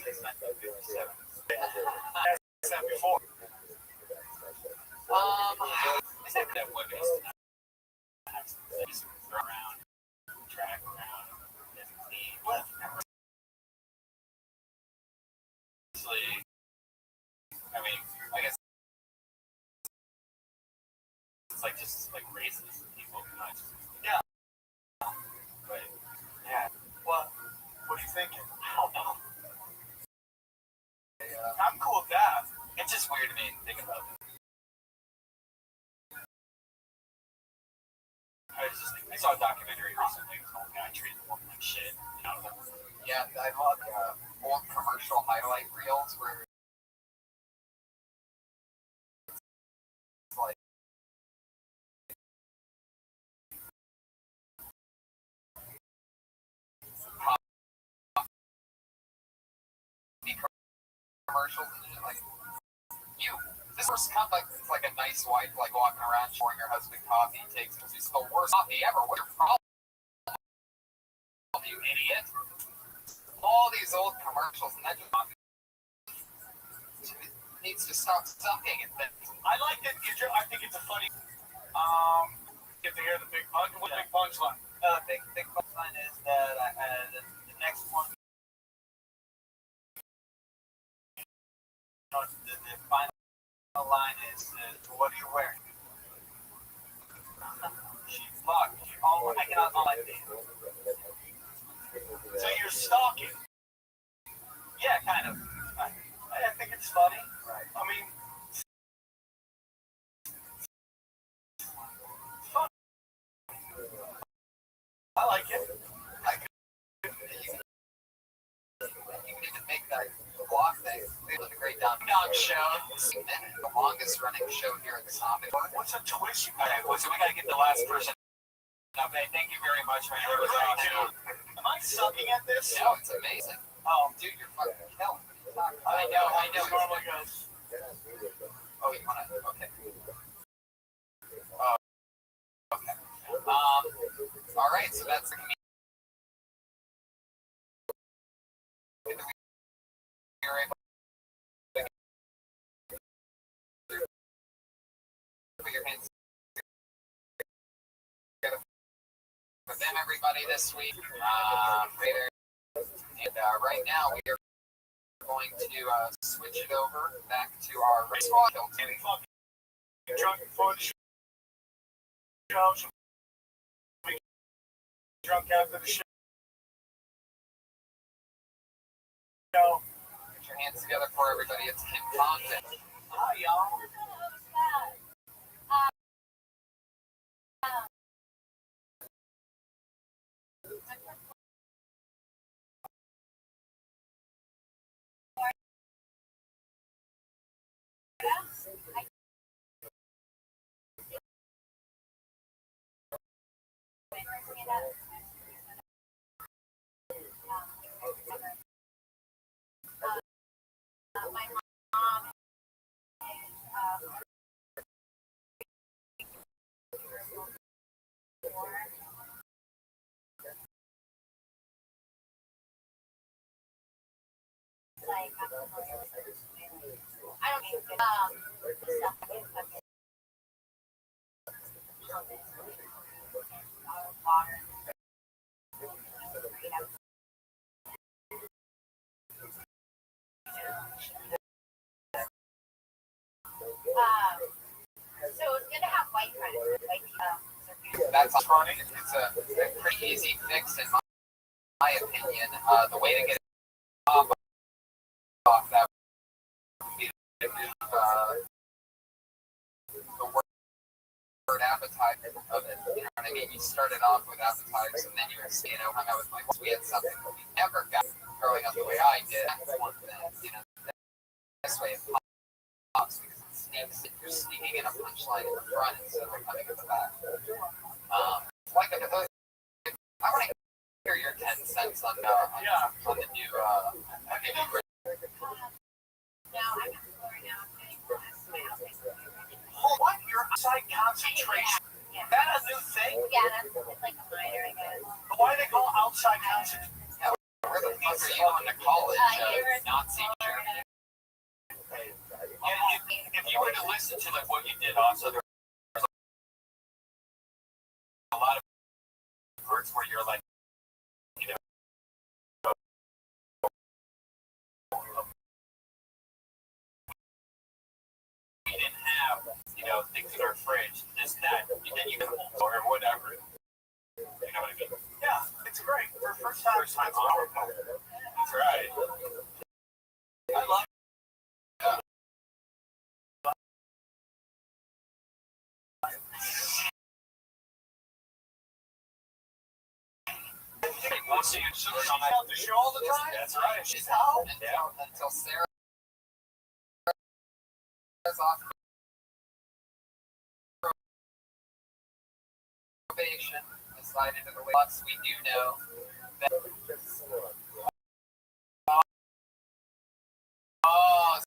It's 1957. I said before. Is that good women? Just throw around, drag around, what? I mean, I guess it's like just like racist people. Yeah. But yeah. Well, what are you thinking? I don't know. I'm cool with that. It's just weird to me to think about it. I saw a documentary recently with an old guy treating a woman like shit. Yeah, I love old commercial highlight reels where it's like commercials and like this was kind of like it's like a nice wife like walking around showing her husband coffee he takes because it's the worst coffee ever. What's your problem, you idiot? All these old commercials and that just needs to stop sucking and things. I like it. I think it's a funny. Get to hear the big punch. What's the big punchline? Big punchline is that the next one. The final line is, what are you wearing? She fucked. I cannot all I think. So you're stalking. Yeah, kind of. I think it's funny. Right. I mean, it's fun. I like it. You can even make that block thing. They did a great dog show. The longest running show here at the Summit. What's a twist? So we gotta get the last person. Okay, thank you very much, man. Am I sucking at this? No, it's amazing. Oh, dude, you're fucking killing me. I know. It normally goes. Oh, you wanna? Okay. Okay. All right, so that's the comedian. You're able to put your hands together for them, everybody, this week. And right now we are going to switch it over back to our race squad. Getting fucking drunk before the show. Drunk after the show. Put your hands together for everybody. It's Kim Compton. Hi, y'all. My mom is like I don't know. Water. So it's gonna have white kind of That's funny. It's a pretty easy fix in my opinion. The way to get it off that would be to do the word appetite of it. You know what I mean? You started off with appetites and then you hung out with my we had something that we never got growing up the way I did. That's one thing, this way it pops because it sneaks. You're sneaking in a punchline in the front instead of coming in the back. Like I want to hear your 10 cents on the new now I'm exploring now. What? Your outside concentration? Yeah. Is that a new thing? Yeah, that's like a minor, I guess. Why do they call outside concentration? where the fuck are you going to college? Nazi Germany. If you were to listen to like what you did also, there's a lot of parts where you're like, you know, we didn't have, things in our fridge, this, that, and then you or whatever. You know what I mean? Yeah, it's great. For first time on. That's right. I love it. So she's out the show all the time? That's right. She's out until Sarah's off probation. Decided to the once we do know that. Oh,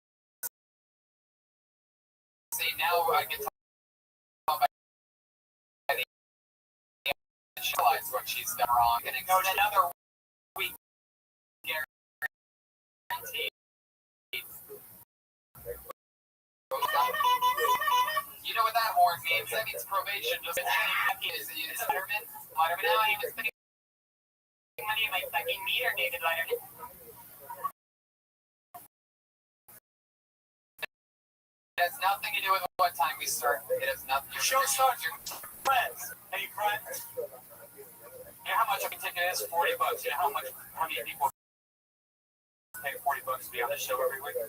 see, now I get to talk about realize what she's done wrong and go to another week guaranteed. You know what that horn means? That means probation. Just is Letterman. Letterman. Now he was spending money in my fucking meter, David Letterman. It has nothing to do with what time we start. It has nothing. Your show starts. Your friends. Hey, friends. You know how much a ticket is? $40. You know how many people pay $40 to be on the show every week? A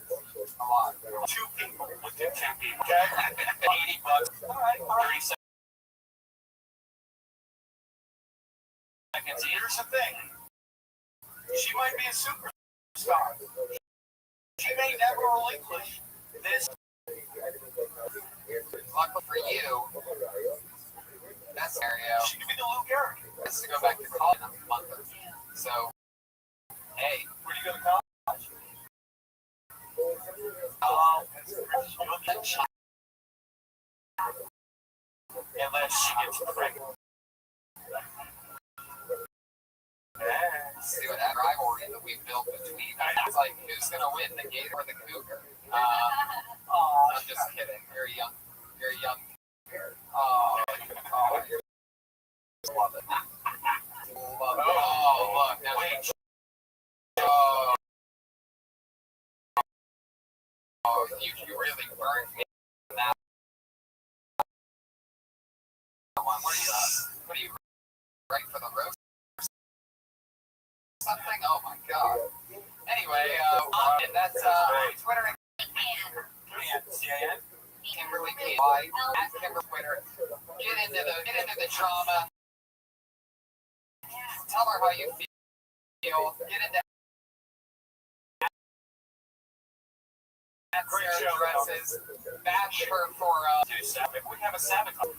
lot. 2 people. We'll do 2 people. Okay. $80. All right. 30 seconds. Here's the thing. She might be a superstar. She may never relinquish this. Luckily for you, that scenario. She could be the Lou Gehrig. Has to go back to college in a month or two. So, hey, Where do you go to college? Unless she gets pregnant. See what that rivalry that we built between. It's like, who's gonna win, the Gator or the Cougar? I'm just kidding. You're young. You're young. Oh, you love it. Love it. Oh, look. Now, wait. Oh, you really burned me on that one. What are you right for the roast? Something? Oh my god. Anyway, and that's Twitter and Kimberly KY at Kimberly Twitter. Get into the drama. Tell her how you feel. Get into Great show, dresses. Bash her for we have a sabotage.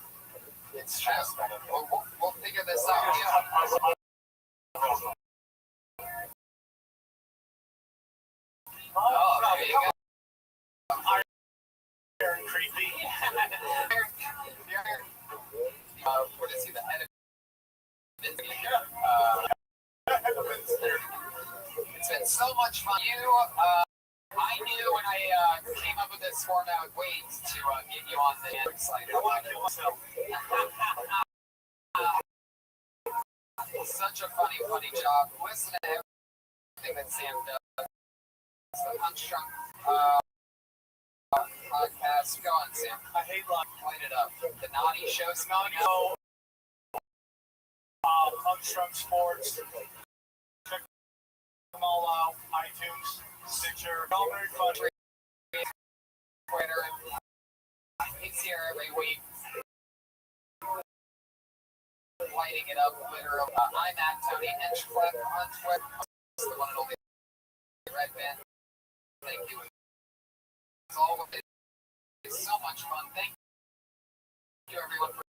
it's It's just, we'll figure this out. Oh, there you go. Very creepy. What is he, the head of it's been so much fun. I knew when I came up with this format, I would wait to get you on the excited. I want to kill myself. Such a funny job. Listen to everything that Sam does. The Punch Drunk podcast. Go on, Sam. I hate life. Light it up. The naughty show's going So, Armstrong Sports. Check them all out. iTunes, Stitcher. All very fun. Twitter. He's here every week. Lighting it up, literally. I'm at Tony Hinchcliffe on Twitter. The one and only Red Band. Thank you. It's so much fun. Thank you, everyone, for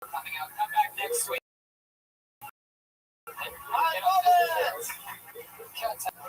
coming out. Come back next week. I love it! Kill time.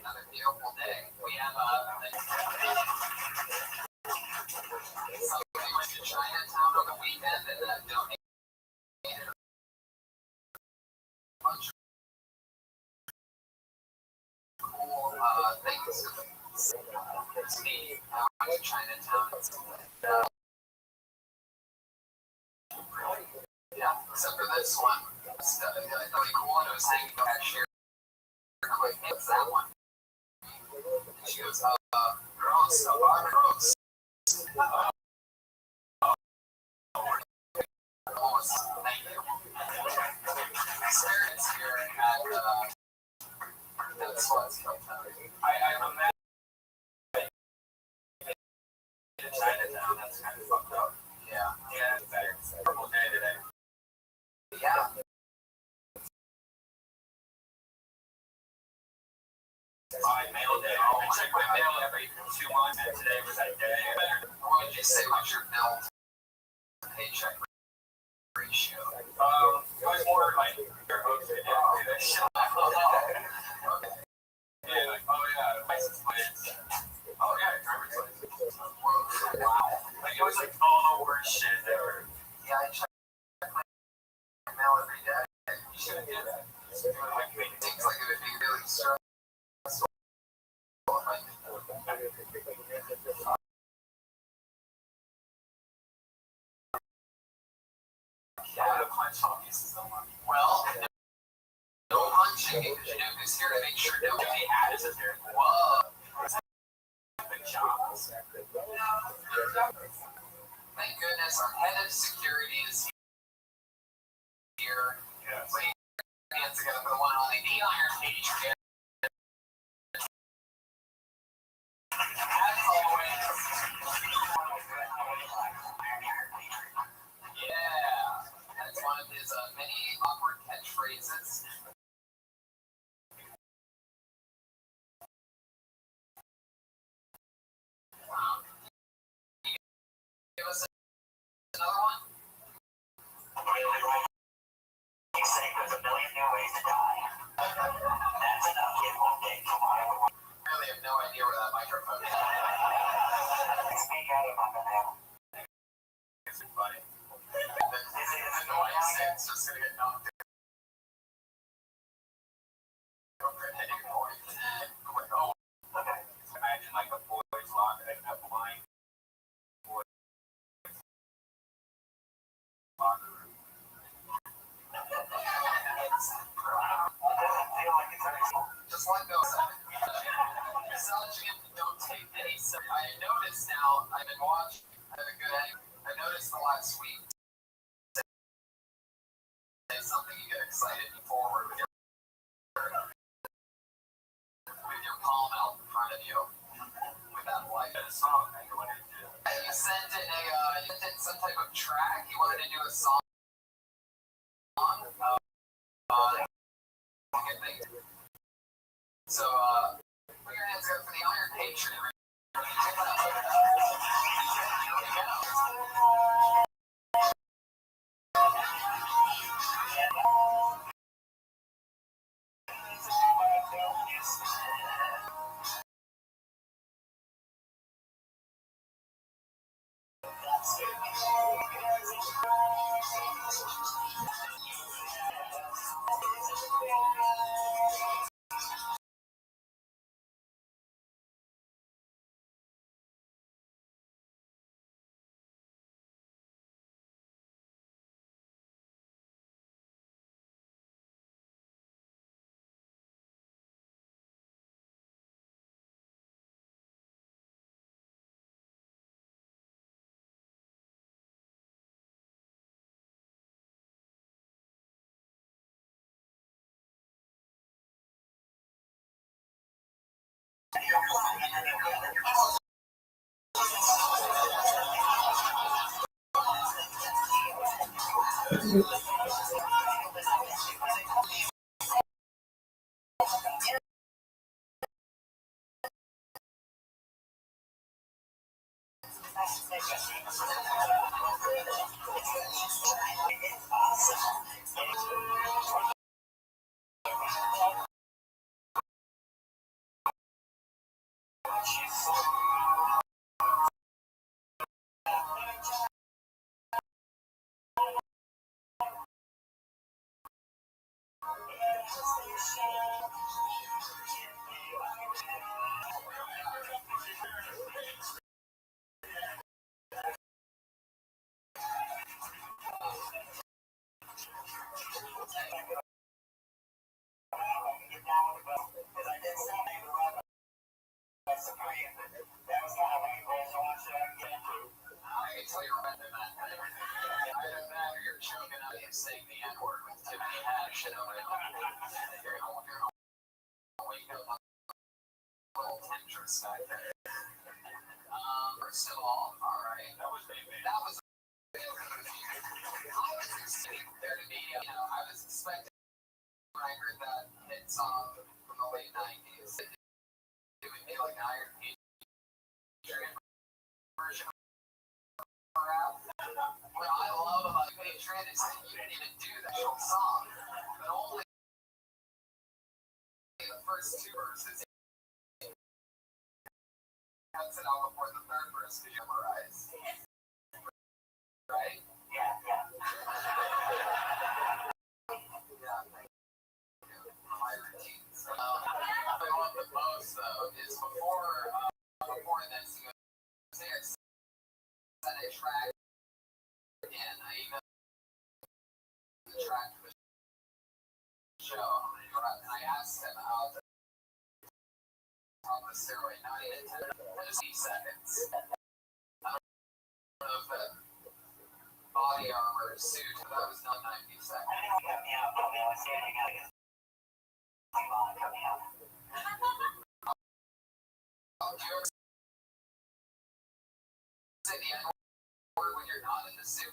Another beautiful day. We have somebody went to Chinatown on the weekend and donated a bunch of cool things to me. I went to Chinatown. Yeah, except for this one. It's really cool, and it was saying cashier. I'm like, hey, what's that one? And she goes, gross, gross. Thank you. Experience here at that's what's I'm mad in Chinatown. That's kind of fucked up. Yeah, it's a terrible day today. Yeah. My mail day. I check my mail every 2 months, and today was that day. What would you say about your bill to paycheck ratio? It was more like your hopes to do this shit. Okay. Yeah, like, oh yeah, license plates. Oh yeah, driver's license. Wow. Like, it was like all the worst shit ever. Yeah, I check my mail every day. You shouldn't do that. It seems like it would be really stressful. Well, no punching because you know who's here to make sure nobody has it there. Whoa. Good job. Thank goodness our head of security is here. Yes. Put your hands together for the one and only the Iron Lady. As always. Yeah. That's one of his many awkward catchphrases. Give us another one. He's saying there's a million really have no idea where that microphone is. It's funny. The noise, it's just gonna get knocked out. Imagine like a boys lock and a blind boys locker room. Just let go. Misogyny don't take any. I noticed now. I've been watching. I have a good. I noticed the last week. Say something you get excited forward with your palm out in front of you with that light. A song that you wanted to do. You sent in some type of track. You wanted to do a song. So put your hands up for the Iron Patriot. I can tell you're better than that. Either that or you're choking out you saying the N-word with too many action over it. You're gonna wake up a little temptress back there. First of all, alright. That was I was sitting there to be, I was expecting when I heard that hit song from the late 90s. It would be like Iron Patriot version of rap. What I love about Patriot is that you didn't even do the whole song, but only the first two verses. Cuts it out before the third verse to memorize. Right? Yeah. My routines. What I love the most though is before this, you say I sent a track in. I emailed the track to the show, and I asked him how to on the steroid, not even 10 seconds. I don't know if the body armor suit, that was not 90 seconds. Do you ever say the N-word when you're not in the suit?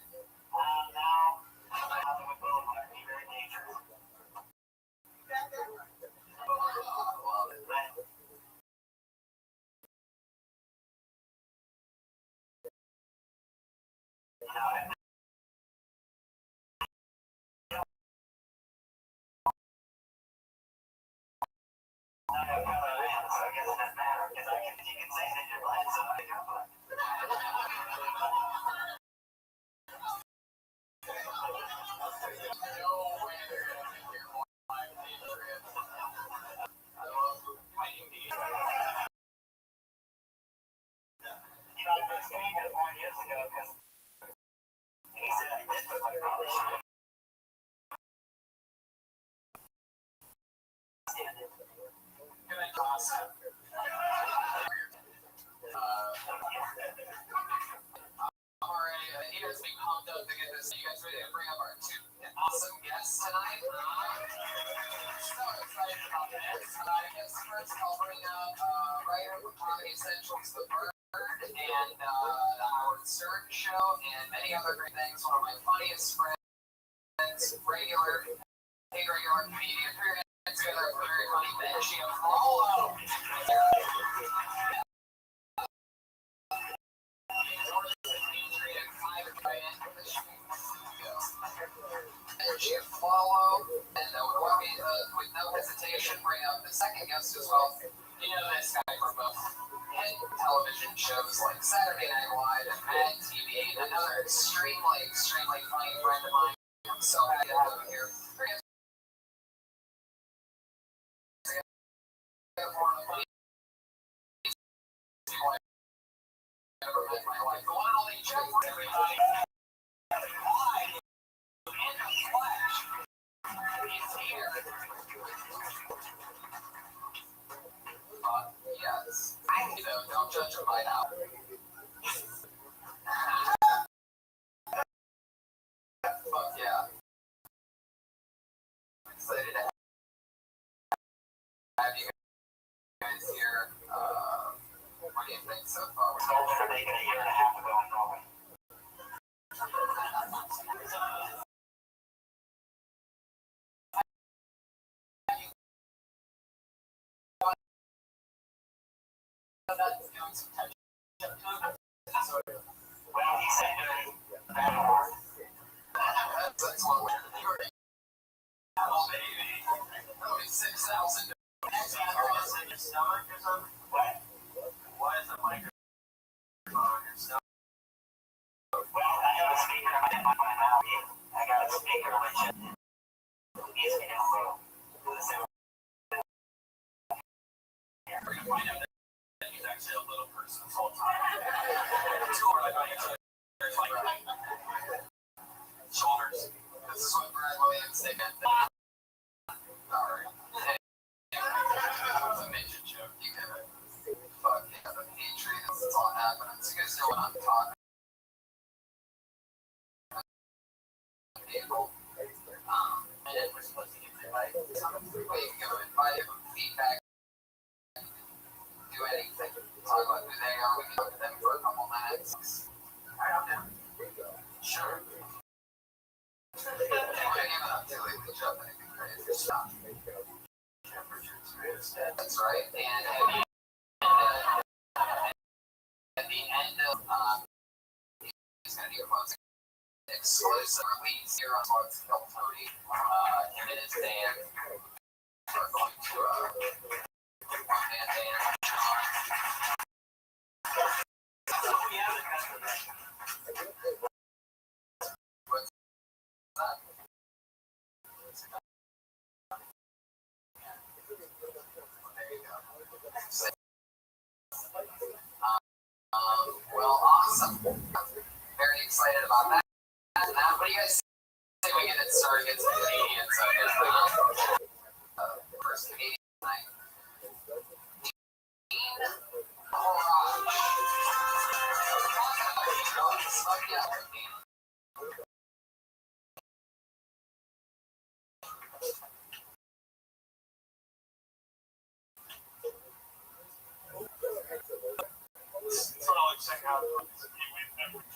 Alright, you guys be pumped up to get this. You guys ready to bring up our two awesome guests tonight? So excited about this. I guess first I'll bring up writer for Comedy Central's The Bird and the Howard Stern Show and many other great things. One of my funniest friends, regular comedian. We're going together for a very funny thing. She goes, Rollo! Energy and follow, and with no hesitation, bring up the second guest as well. You know this guy from both hit television shows like Saturday Night Live and Mad TV, and another extremely funny friend of mine. I'm so happy to have him here. One of the funniest people I've ever met in my life. The one and only Jeff, everybody. Live in the flesh. He's here. Yes. Don't judge him by now. Fuck yeah. I'm excited to have you guys here. What do you think so far? We're supposed to make it a year and a half ago in Norway. Well, he said that's one way to do it. Oh, baby. Only 6,000. Next time, in your stomach or something? What? Why is the microphone in your stomach? Well, I have a speaker in my mouth. I got a speaker which is me down low. We're going to find out that he's actually a little person this whole time. Two are like on each other. There's like shoulders. This is what Brad Williams said. Alright. That was a major joke. You get it. Fuck yeah, the Patriots. That's all happening. So you guys know what I'm talking about. April. And then we're supposed to get the invite. We can go invite them, feedback, do anything. Talk about who they are. We can talk to them for a couple minutes. Alright, I'm down. Sure. We're going to give it up too. We can jump in and be crazy stuff. That's right. And at the end of it's going to be a closing exclusive release here on What's Killed Tony. Him and his band are going to what's that? There you go. Well, awesome. Very excited about that. What do you guys say we get it started? Get some comedians. First comedian tonight. Sort of like check out the members.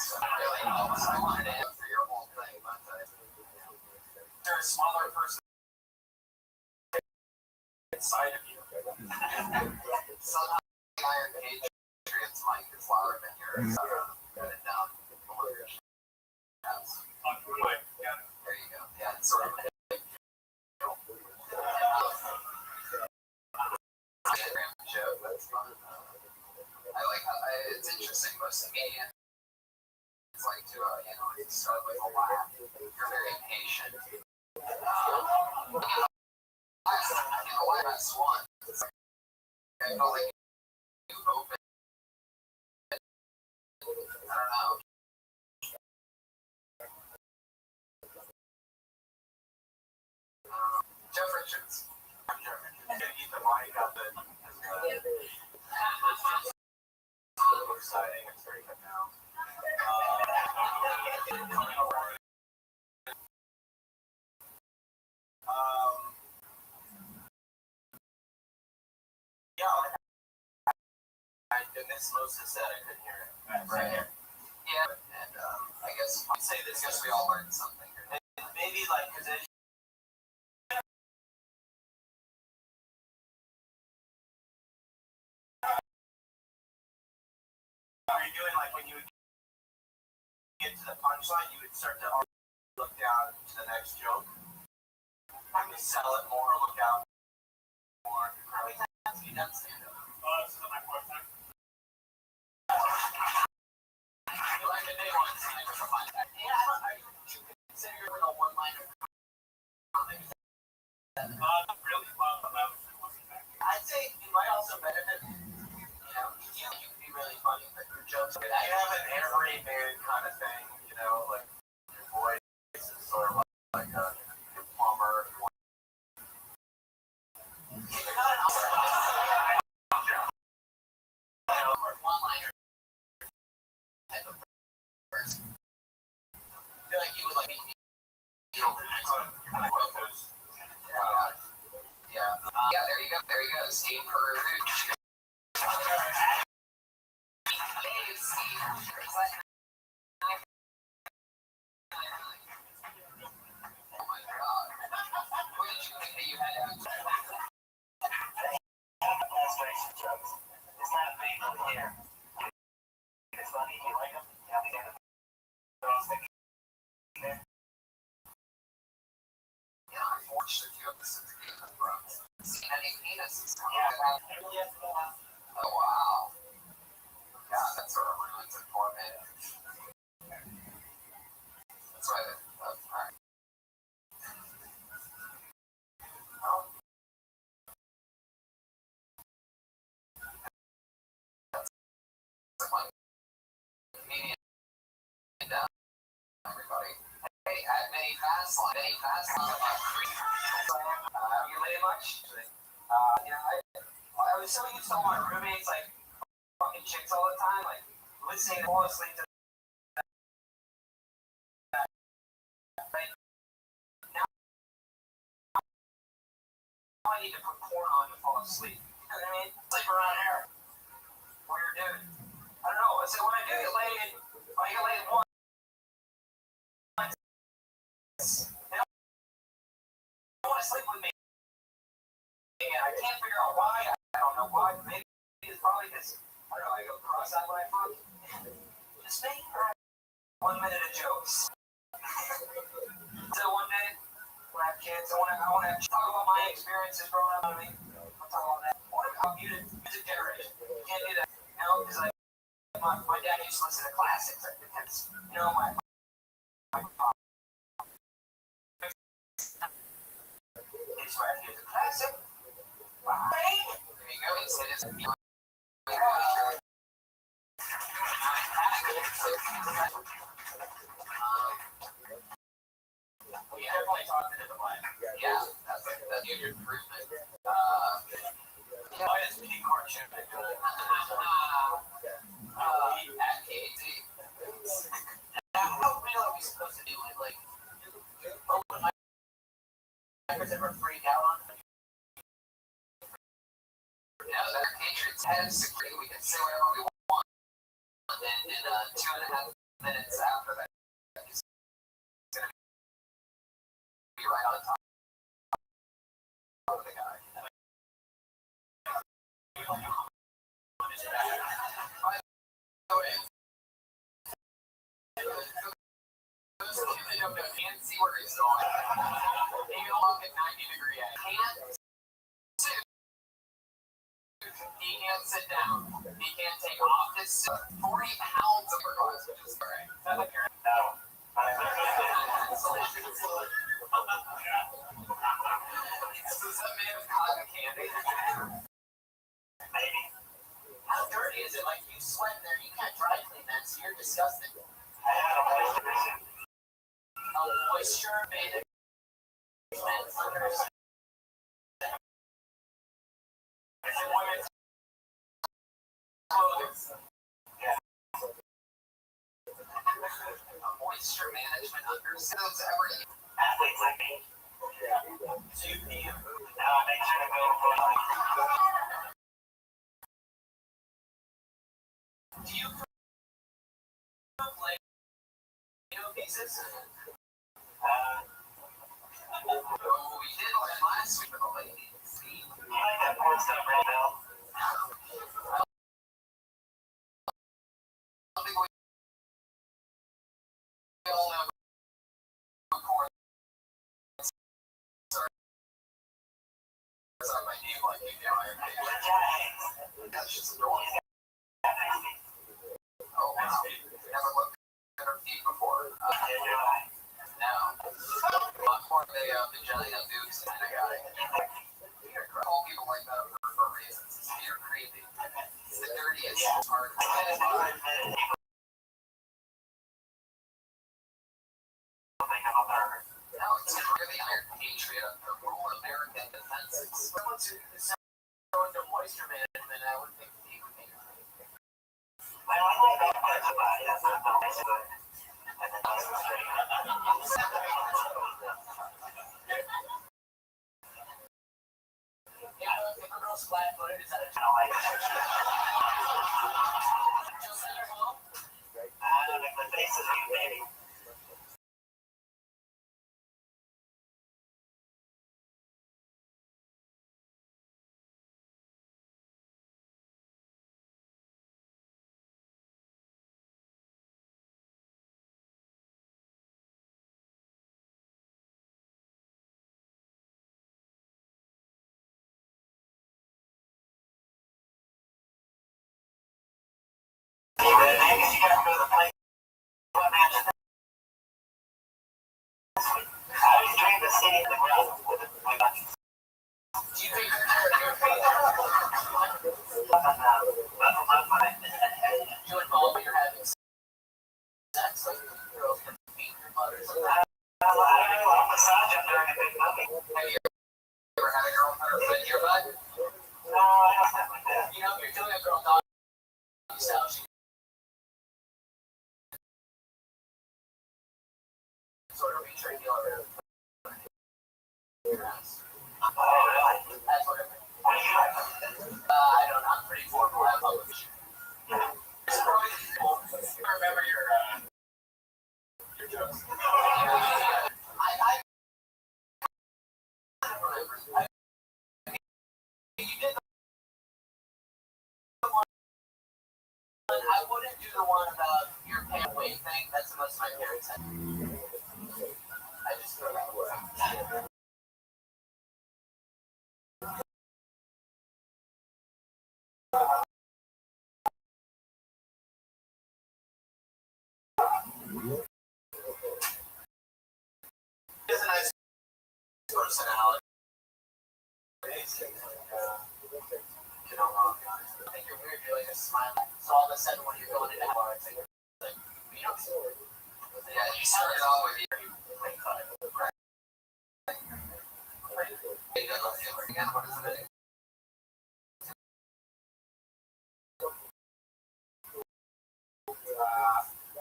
Really, so I wanted to answer your whole thing, but there's a smaller person inside of you. Somehow the Iron Patriots mic is louder than yours. Put it down below your chest. There you go. Yeah, it's sort of a joke. That's fun. I like how it's interesting. Most comedians like to, start with a laugh. You're very patient. The last one, I feel like you open. I don't know. Jeff Richards. Keep the mic up and exciting. It's very good now. And this Moses said I couldn't hear it. Right here. Yeah, and I guess I'd say this because we all learned something here. Maybe like, because it you're doing like when you would get to the punchline, you would start to look down to the next joke. Maybe sell it more, look out more. How many times have you done stand-up? This is my fourth time. You like the big ones, and I never find that. Yeah, I consider you a one-liner comic. Really? Well, I'd say you might also benefit. You can be really funny, but your jokes are good. You have an everyman kind of thing, like your voice is sort of like a plumber. You're not an one-liner type of person. I feel like you would like me. Yeah, there you go. There you go. Steve Perucci. Oh wow. Yeah, that's sort of ruins it for me. That's why alright. Everybody. Hey, at many fast line about free. You late much? I was so used to all my roommates like fucking chicks all the time, like listening to fall asleep to that. Now I need to put porn on to fall asleep. You know what I mean? Sleep around here. Weird dude. I don't know. So when I do get laid, I get laid once. They don't want to sleep with me. And I can't figure out why. I don't know why. Maybe it's probably because, I don't know, I go cross-eyed when I fuck. Just me? 1 minute of jokes. So one day, when I have kids, I want to talk about my experiences growing up. I mean, I'll talk about that. I want to talk music generation. You can't do that. Because my dad used to listen to classics. Because, my pop. It's right here's a classic. Right? There you go. It's we definitely talked in the way. Yeah, that's huge improvement. Why is mini cartoon been good? At KT. How real are we supposed to do it? Like, open my ever freak out on me? Now that our Patriots have security, we can say whatever we want. And in 2.5 minutes after that, he's going to be right on top of the guy. By the way, can't see where he's going. Maybe along at 90-degree angle. He can't sit down. He can't take off his 40 pounds of glass, which is great. Is that made of cotton candy? Maybe. How dirty is it? Like, you sweat in there, you can't dry clean that, so you're disgusting. A moisture made moisture management under every athlete like me. So you need now make sure to go do you play pieces? We did one last week with the ladies. I like that porn stuff right now. I think we all have porn. On my knee like you do. That's just annoying. Oh, wow. Never looked at her feet before. Now, I'm more of a vagina boobs kind of guy. All people like that for reasons. You're creepy. It's the dirtiest part of the body. Now it's really Iron Patriot, the rule of American defenses. But once you go into moisture management, I would think he would be. I like that part of the body. That's not the nice one. And then that's the straight. Yeah, if a girl's flat-footed, is that a channel like that? Just send her home? I don't know if the face is you, maybe. I wouldn't do the one about your pay weight thing. That's the most my parents had. I just throw that away. He has a nice personality. You know, I think you're weird. You're like a smile. So all of a sudden, when you're going into bar, it's like, you know, yeah, you started off with your right. Again, what is it?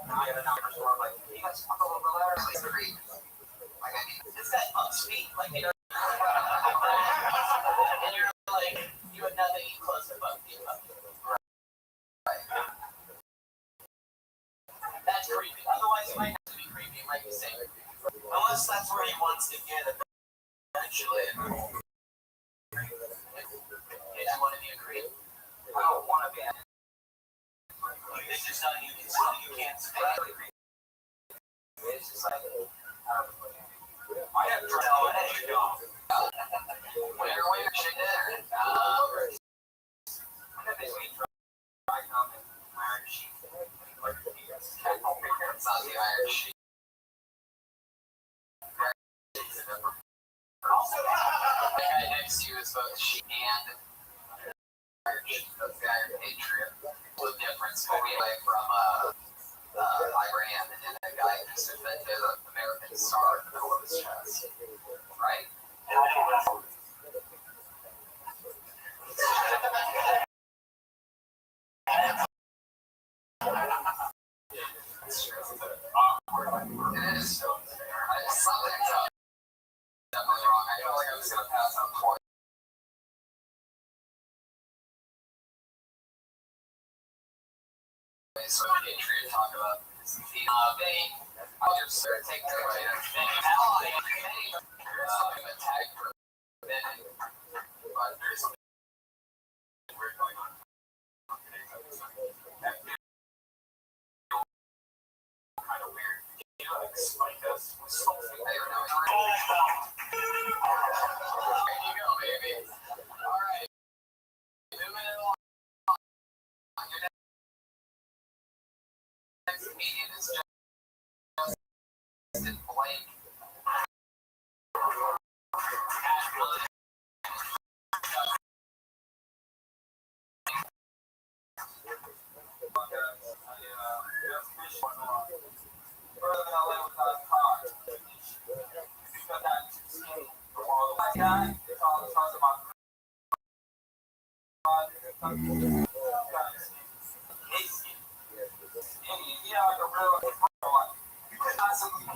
I have a number for like, you guys talk a little bit louder, like 3. Like, I mean, it's that upspeed, like, you know, and you're like, you have nothing close to bumping. Right. That's pretty wants to get eventually. You want to be a creative. I don't want to be. It's just not you. It's not you can't stay. It's just like I have to tell it as you go. Where should there? I come in iron sheet. It's not the iron sheet. The guy next to you is both sheet and iron sheet. Those guys are Patriot. The difference will be like from Iran and a guy who's invented an American star in the middle of his chest. Right? It is. Something's definitely wrong. I feel like I was going to pass out twice. So Patriot talk about I'll just take the way ally attack for a minute. But there's something weird going on today's episode. Kind of weird. You know, like spike us with something they don't know. There you go, baby. All right. Moving it along. Your next comedian is Justin Blake.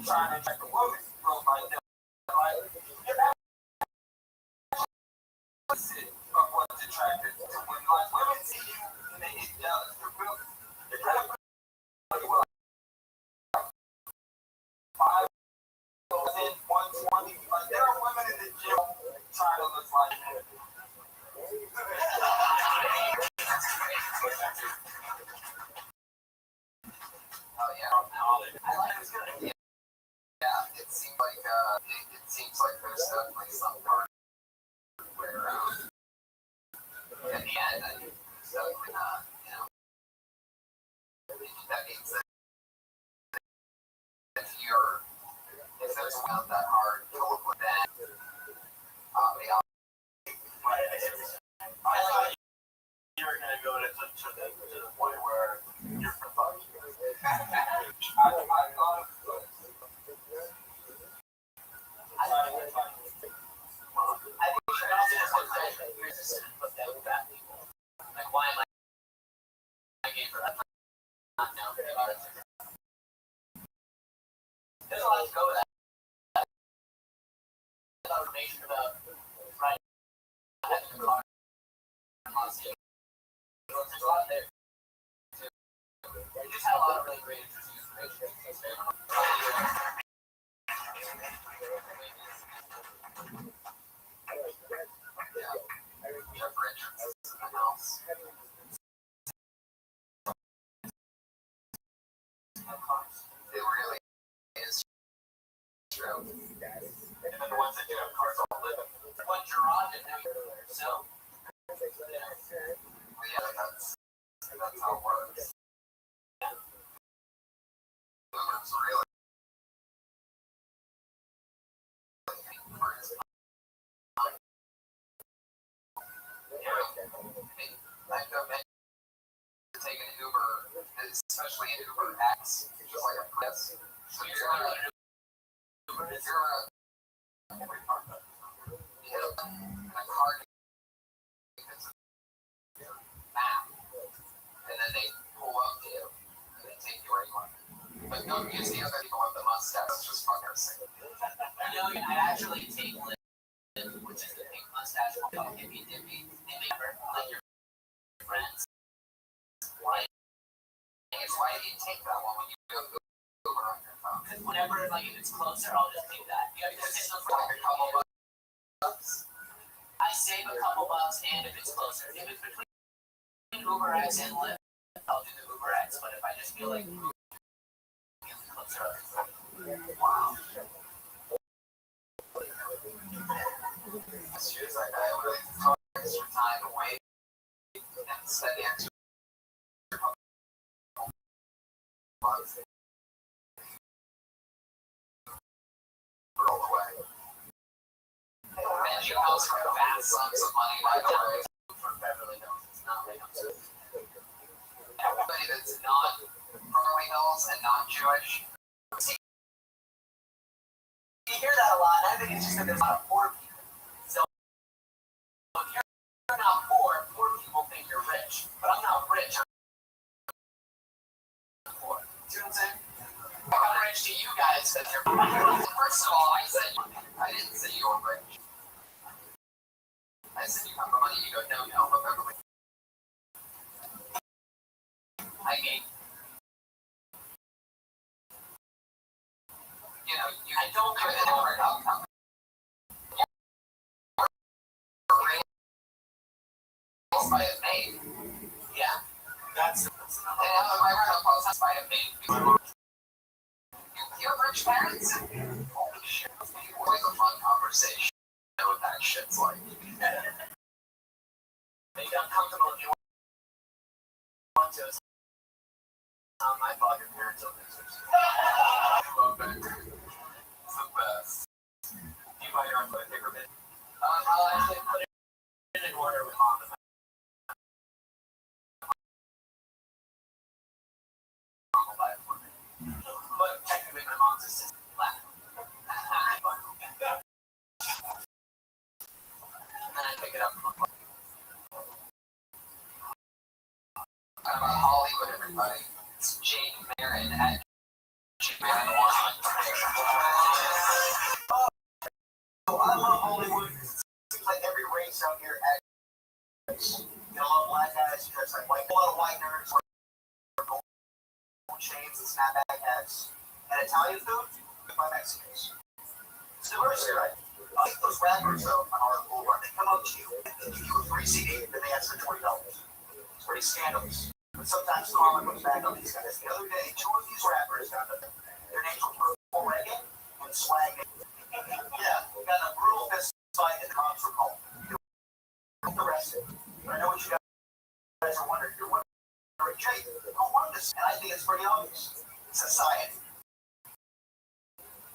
Trying to check a woman, like that. Opposite of what's attractive to women. Like women see you and they get jealous. They're kind of like 5, 10, 120. Like there are women in the gym trying to look like that. Oh yeah, I like this good. Yeah, it seems like there's definitely some part where in the end, it's definitely not, you know. That means that if there's not that hard to look with that, I thought you were going to go to the point where you're for fun. I thought I think you should also just put that with that people. Like, why am I game for that? Not now. There's a lot to go with that. Information about right. There's a lot there. We just had a lot of really great interesting information. It really is true. And then the ones that do have cars all live in. What you're on and now you're so. Yeah, that's how it works. Yeah. It's really. Taking an Uber, especially an Uber X, just like a Prius. So you're on an Uber, you're on every part of it. You know, and a car gets a map, and then they pull up to you, and they take you where you want. But don't use the other people with the mustache, it's just fucking sick. You know, I actually take Lyft, which is the pink mustache, hippie dippy, like your friends. Why do you take that one when you go Uber on your phone? Because whatever, like if it's closer, I'll just do that. Yeah, because it's for like a couple bucks. I save a couple bucks, and if it's closer, if it's between Uber X and Lyft, I'll do the Uber X. But if I just feel like it's closer, wow. Shoes like that, would like extra time to wait and spend the extra months roll away. And you also have vast sums of money, by the way, from Beverly Hills. It's not Beverly Hills. Everybody that's not Beverly Hills and not Jewish. See, You hear that a lot, and I think it's just that there's a lot of poor people. So if you're not poor, poor people think you're rich. But I'm not rich. I'm poor. See what I'm saying? I'm rich to you guys because you're poor. First of all, I didn't say you were rich. I said you have the money. You go, no, but Beverly. I mean, you know, I don't have an different outcome. By a maid. Yeah. That's And I read a post by a maid. You have rich parents? Holy shit. It's always a fun conversation. You know what that shit's like. make you uncomfortable if you want to. It's not my fault your parents are losers. Love it. It's the best. You buy your own toilet paper bin. I'll actually put it in order with mom. Mom will buy it for me. But technically my mom's assistant. And then I pick it up from my About Hollywood, everybody. It's Jake Marin at Jake Marin 1. I love Hollywood. It seems like every race out here has a lot of black guys dressed like white. A lot of white nerds wear gold chains and snapback hats. And Italian food, by Mexicans. It's diversity, right? I like those rappers though on our boulevard. They come up to you and they give you a free CD, then they ask for $20. It's pretty scandalous. But sometimes karma comes back on these guys. The other day, two of these rappers got their names were Purple Reggae and Swag. Yeah, we got a brutal fist fight in the cops were called. They were arrested. But I know what you guys are wondering. You're wondering, Jay, who won this? And I think it's pretty obvious. Society.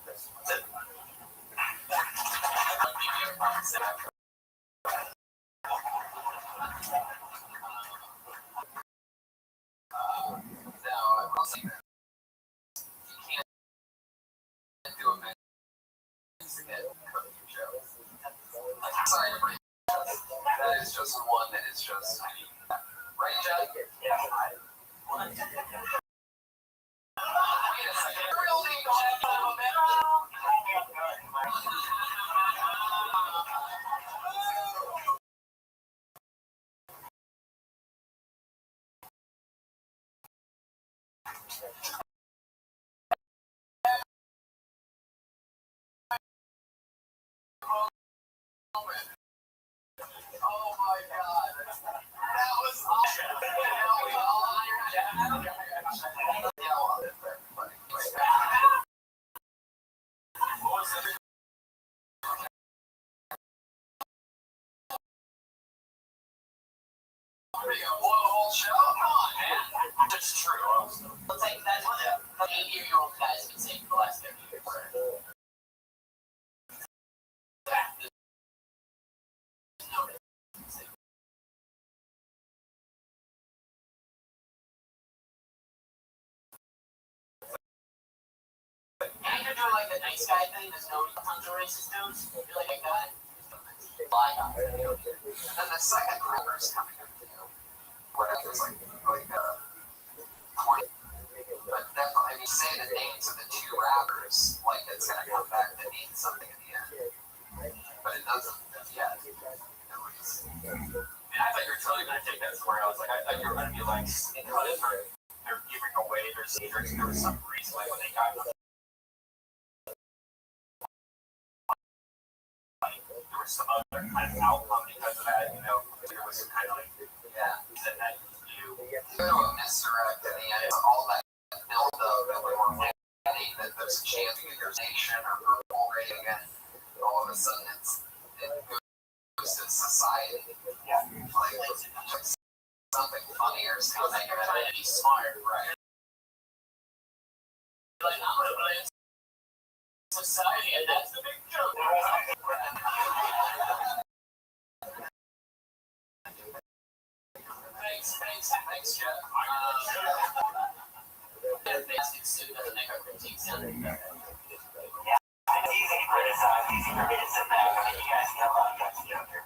That's it. No, I will say that. You can't do a Mexican cooking show. Sorry to bring that is just one that is just, right, Jack? Yeah. Wait a second. Real name, oh my god. That was awesome. Now we all iron Jack. Yeah, well, that's very funny. What was the whole show? Come on, man. That's true. It's like that's what the 8-year-old guys been saying for the last 50 years. And you're doing like the nice guy thing, there's no tons of racist dudes. You're like a guy. And then the second rapper is coming up, you know, whatever, it's like 20. But definitely, if you say the names of the two rappers, like it's gonna come back to mean something in the end. But it doesn't yet. And I thought you were totally gonna take that somewhere else. Like I thought you were gonna be like, they're giving away their secrets. There was some reason like when they got was some other kind of outcome because of that, you know, there was some kind of like, yeah, that you go to a misdirect at the end, it's all that build up that we were planning, that there's a chance to get their nation or purple rating, and all of a sudden it goes to society. Yeah. Like something funnier is coming. You're trying to be smart, right? Like, I'm gonna blame society, and that's the big joke. Thanks, Jeff. Basic suit doesn't make our critiques sound any better. Yeah, it's easy to criticize, easy for me to sit back when you guys come on, that's the joker.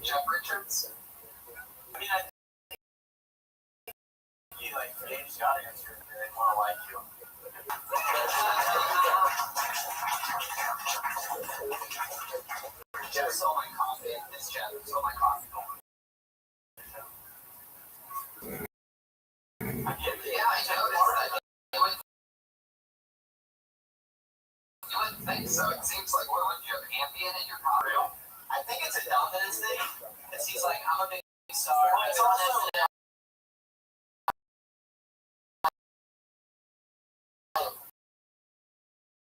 Jeff Richards. I mean, I think you like James got answered. They want to like you. Jeff stole my coffee. This Jeff stole my coffee. Yeah, I noticed that. You wouldn't think so. It seems like, what would you have ambient in your coffee? I think it's a dominance thing. Because he's like, I'm a big star. Well, it's also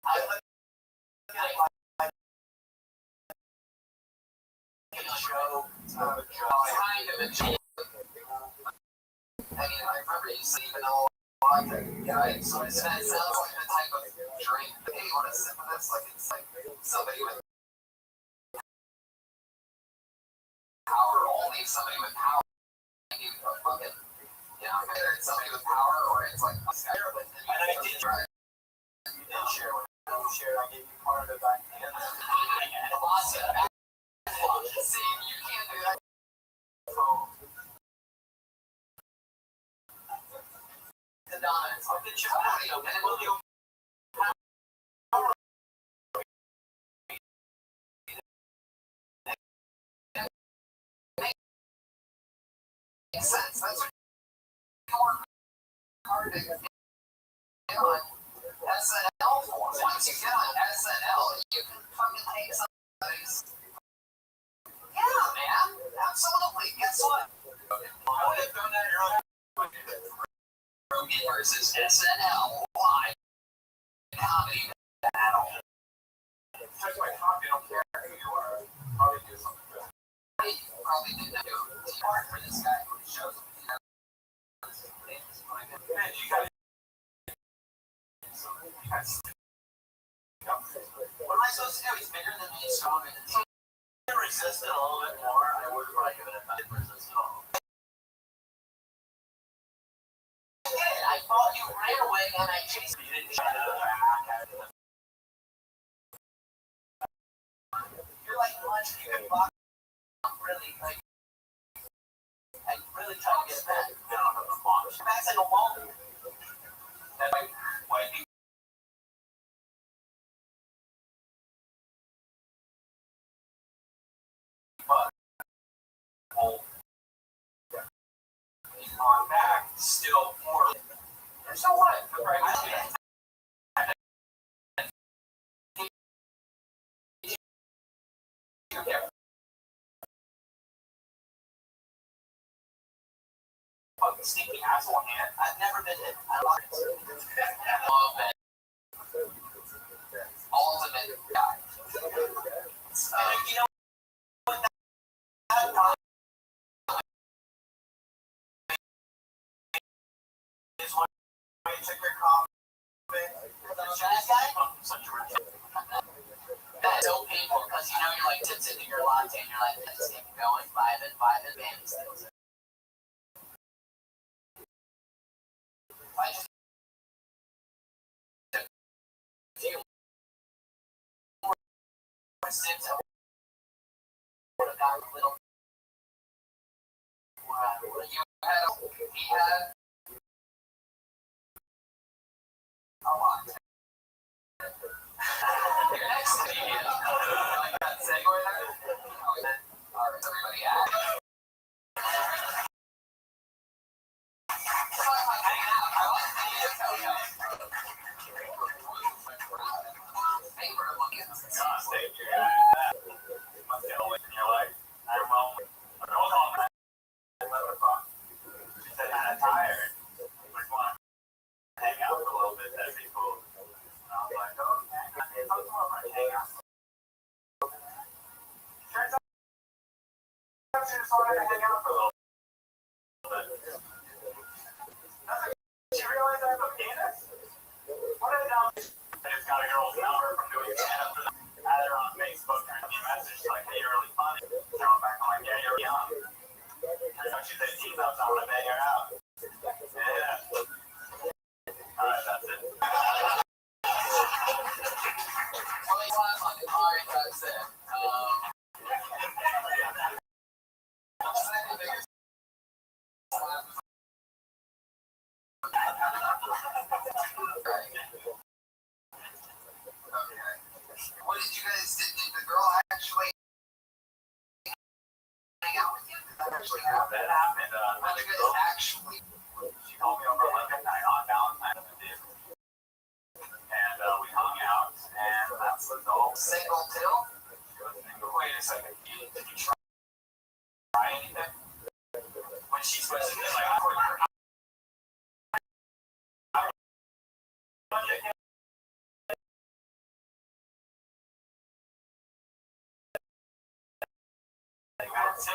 I look at a show, kind of a joke. I mean, I remember you saying all guy, so it sounds like the type of drink. Hey, you want to sip of this? Like, it's like somebody with power, only somebody with power. You know, fucking, you know, either it's somebody with power or it's like a guy with it. And I did try. You did share with me. You shared, I gave you part of it back then. Awesome. See, you can't do that. The dominance. I'll get you back, you know, and it will be makes sense. That's what you work hard to get on SNL for. Once you get on SNL, you can fucking take somebody's. Yeah, man. Absolutely. Guess what? Rogan versus SNL live comedy battle. Touch my coffee, I don't care who you are. Probably do something good. I probably didn't do too hard for this guy who shows him. Man, you guys. What am I supposed to do? He's bigger than me, stronger than me. If I resisted a little bit more, I would have probably given it back. Resist at all. I thought you ran away and I chased you. You didn't try to back. You're like lunch, you can block really like I really try to get it back. You don't have the launch. Back's like a wall. That might be but he's on back, still poorly. And so what? The right fucking sneaky asshole, man. I've never been in. I love it. Ultimate guy. You know what? That is what I took your comment. The jazz guy? Such a rich. That's so painful because you know you're like tips into your latte and you're like, let's keep going, vibing, bam, he steals it. I just feel more sips I would have gotten a little he had a lot. You're next to me. Like that segue there? Alright, everybody. What did you guys did the girl actually hang out with you? Did that actually happen? That happened. What did you guys actually? She called me over like a night on Valentine's Day, and we hung out, and that's the goal. Single too? Wait a second. Did you try anything? When she says like, I quit her. Let's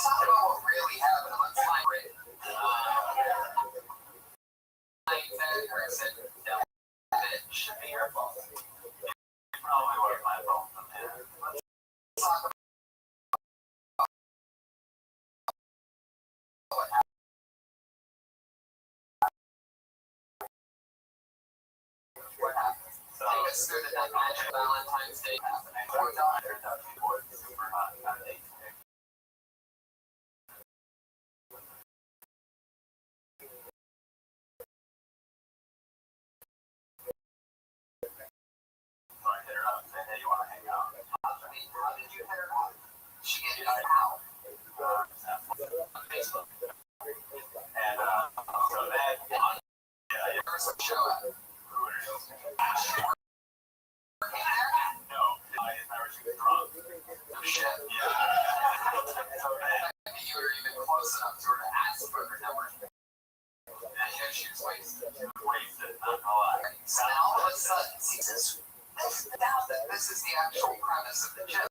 talk about what really happened. Let's find it. It should be your fault. Probably was my fault. Let's talk about what happened. What happened? So, take us through the night. Valentine's Day happening. We're done. Super hot. How did you hit her up? She gave me out. On Facebook. And so then, there was some show at No, I never she was drunk. No shit. Yeah. So then, you were even close enough to her to ask for her number. And yet she was wasted. Not gonna lie. So then all of a sudden, see, this is the actual premise of the joke.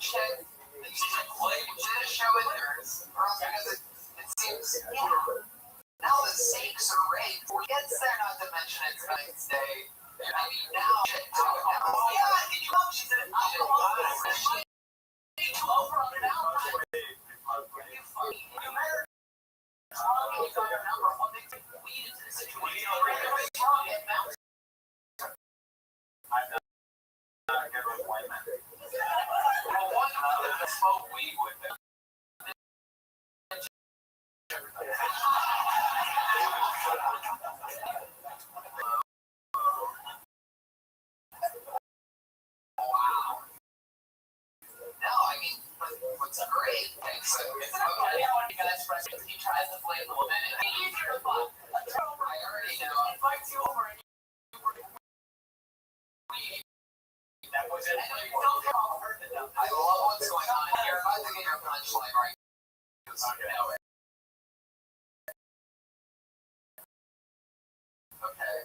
Should show it because it seems now the stakes are raised. It gets there, not to mention it's Valentine's Day. I mean now shit too. Oh yeah, did you know she said over on an hour? You fucking you married. You got her number. One thing to lead into the situation. Wrong and mountain. I'm not good with white men. Well, one of them smoke weed with them. Wow. No, I mean, what's great? So, it's okay. You guys press it. He tries to play a little bit. It's easier to fuck. I already know. He invites you over and you weed. That was it. I love what's going on here. I'm about to get your punchline right. Okay.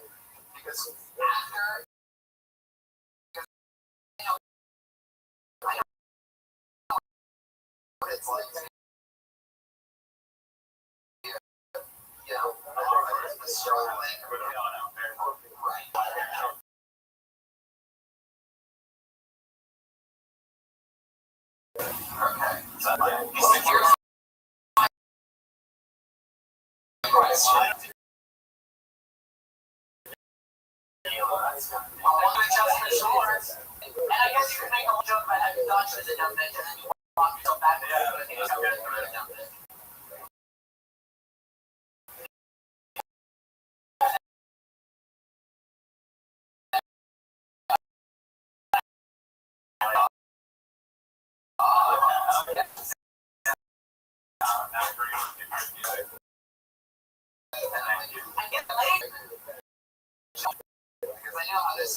Because after, you know, I don't know what it's like to, you know, struggling. Right. Okay. So, here's my question. I want to adjust my shoulders. And I guess you can make a whole joke about having Dutch as a dumb bitch, and then you walk yourself back and forth, and you're a dumb bitch.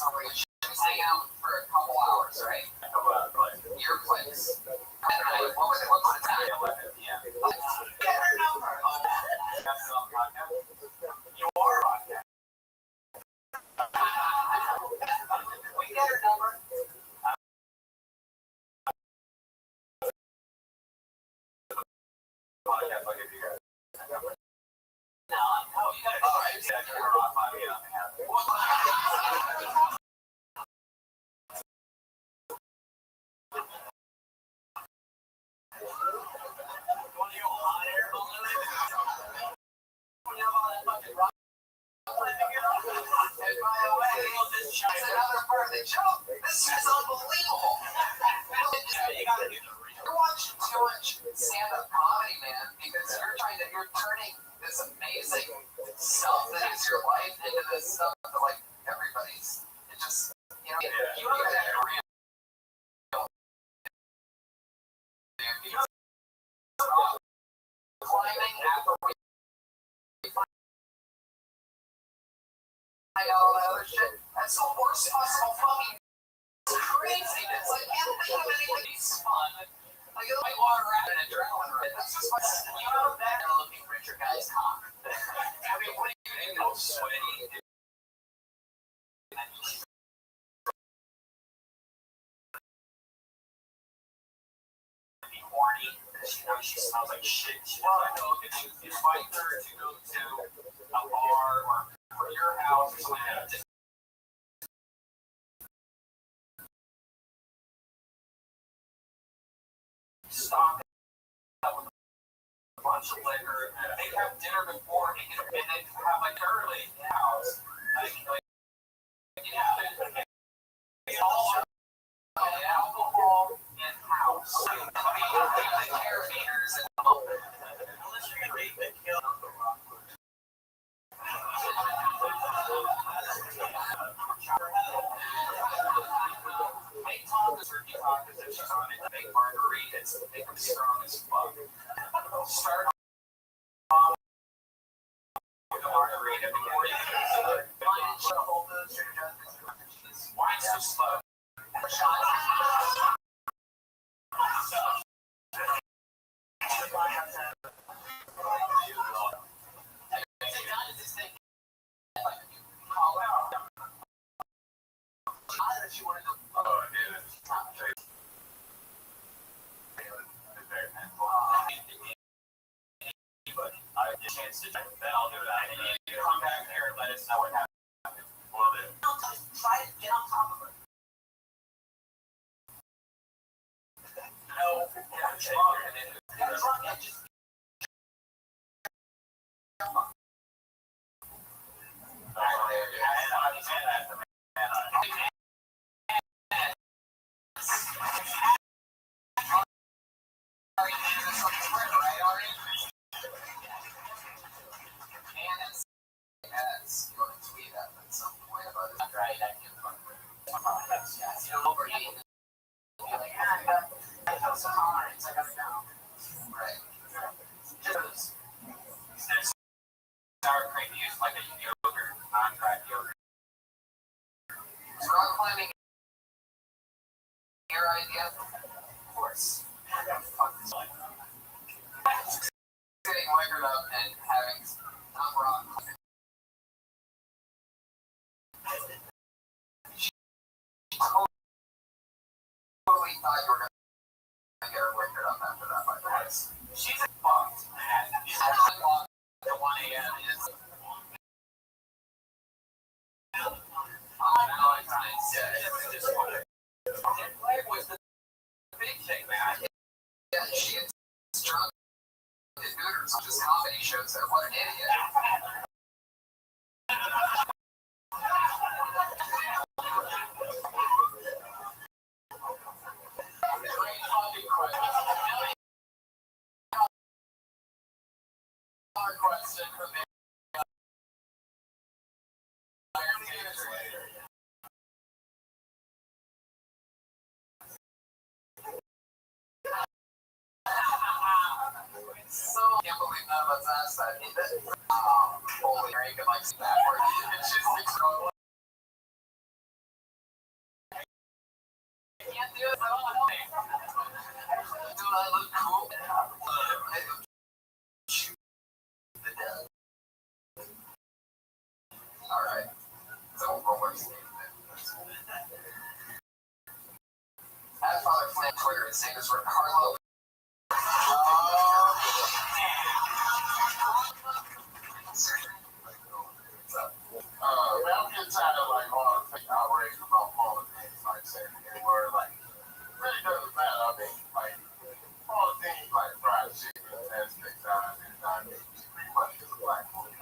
somebody just hang out for a couple hours, right? Your place. What was it? What was the time? 11 p.m. Get her number. You are on that. We get her number. That's another part of the joke. This is unbelievable. You're watching too much stand-up comedy, man, because you're turning this amazing stuff that is your life into this stuff that like everybody's. It just you don't get that real. Climbing after we find out all that other shit. That's the worst possible fucking craziness. Like, can't think of anything that's fun. Like, it's like water rapid adrenaline rush. That's just what's, better looking richer guy's cock. I mean, what do you think? No sweaty. Be horny. She smells like shit. Well, I know if you invite her to go to a bar or your house or something like that. Stock up with a bunch of liquor. They have dinner before and then have like early in the house. It's all alcohol in house. The carabiners and unless you're gonna make the kill. Make tacos or tacos if she's on it. Make margaritas. Make them strong as fuck. Start off with a margarita before you hold those wine's so slow. Then I'll do that. And you come back here and let us know what happened. Will do. Try to get on top of it. No, I'm drunk and then you're drunk and just. Sour cream used like a yogurt, non-cracked yogurt. Is rock climbing your idea? Of course. Getting liquored up and having not rock climbing. She totally thought you were going to get her liquored up after that, by the way. She's fucked, man. She's actually locked at 1 a.m. is was the big thing, man. Yeah, she gets drunk at Hooters, which is comedy shows there. What an idiot. Question from me. So, I can't believe none of us asked that. Holy, you can like see that. She's like struggling. can't do it. I don't know. Do I look cool? Shoot the death. All right. So we'll go with at Father Flynn Twitter and saying this for Carlo. I'm getting tired of like all the outrage about all the things like saying the word like really doesn't matter. I mean like all the things like fried chicken, Aztec time, and diabetes pretty much is a black food.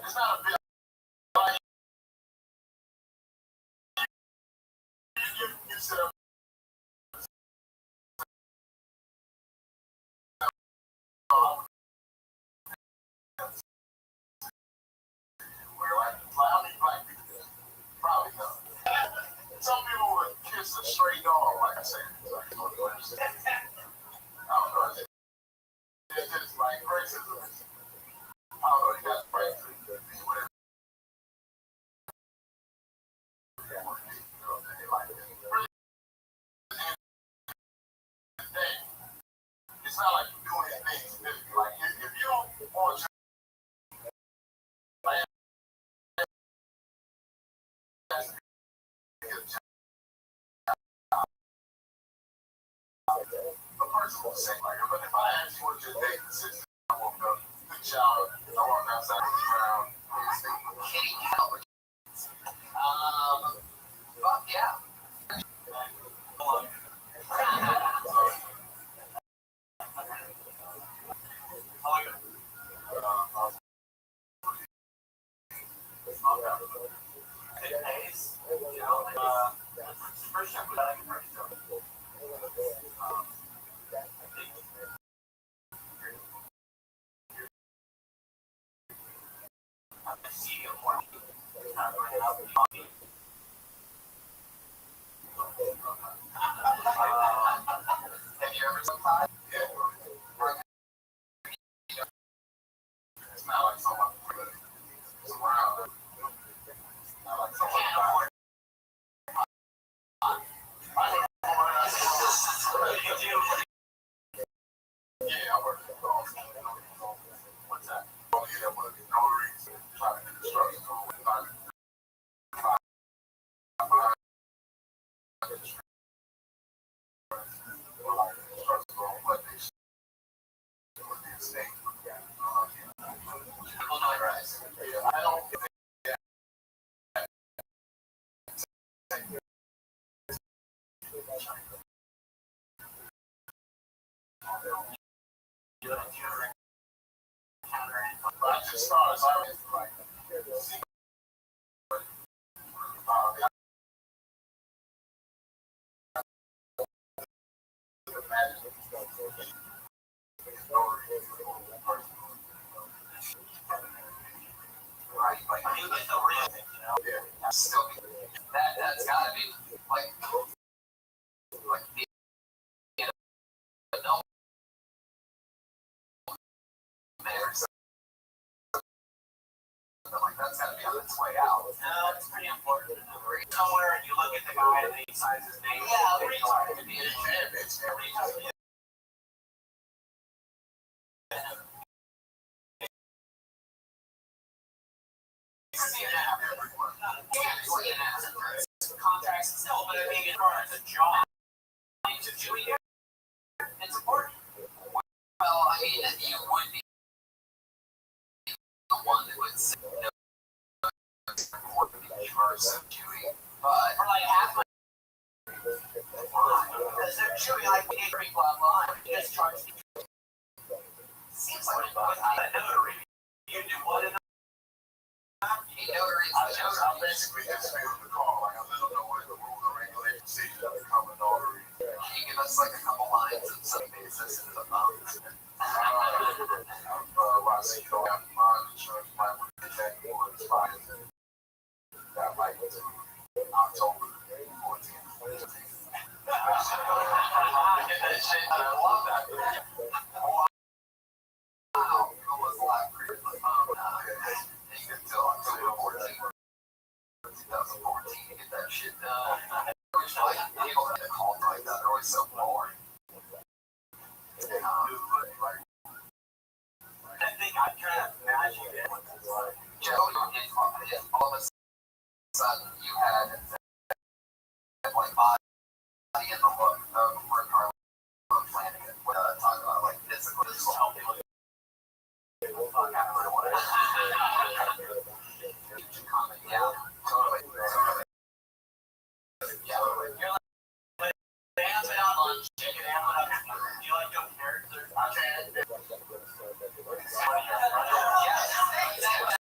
It's not a bit like you sit up where like how many black people probably know. Some people would kiss a stray dog, like I said. Like, I don't know. It's just like racism. I don't know. You got right to be whatever you want to be. You know what I'm saying? Like, really, it's not like you're doing anything significant. Like, if you don't want your land, that's a person will say, like, but if I ask you what your day consists of, I woke up, took a shower, I walked outside on the ground, Kitty Calvert. Fuck yeah. Have you ever tried? it's not like someone is around. It's not like someone yeah, I work at golf. What's that? Oh, yeah, one of the notaries trying to get instructions on what time to I don't I just saw as I was like Right, like, I mean, that's the real thing, you know? Yeah, still, that's gotta be, like the, you know, no there, so, like, that's gotta be on its way out. No, it's pretty important to know. Somewhere, and you look at the guy and he signs his name. Yeah, the retard. Contracts and stuff, but I mean, as far as a job, to doing it, it's important. Well, I mean, you would be the one that would say no because of chewing, but for like half my because they're chewing like we need people online, you just charge people. Seems like a notary. You do what in I basically just feel the call, like I let them know what the rules and regulations see to become a notary. Can you give us like a couple lines of some basis in the phones? I see you don't have mind insurance, you might want to get that more expires that like October 14th. I love that. Wow, it was a lot pretty until October 14th, 2014 to get that shit done. People in the call like that, they're always so boring. I think I'm trying to imagine it. Joe, if all of a sudden you had like body and the look of Rick Flanagan, talk about like physical, just tell me what fuck after what comment, yeah, totally. Yeah, you're like hands out on chicken and do you like those characters? Okay. Yeah,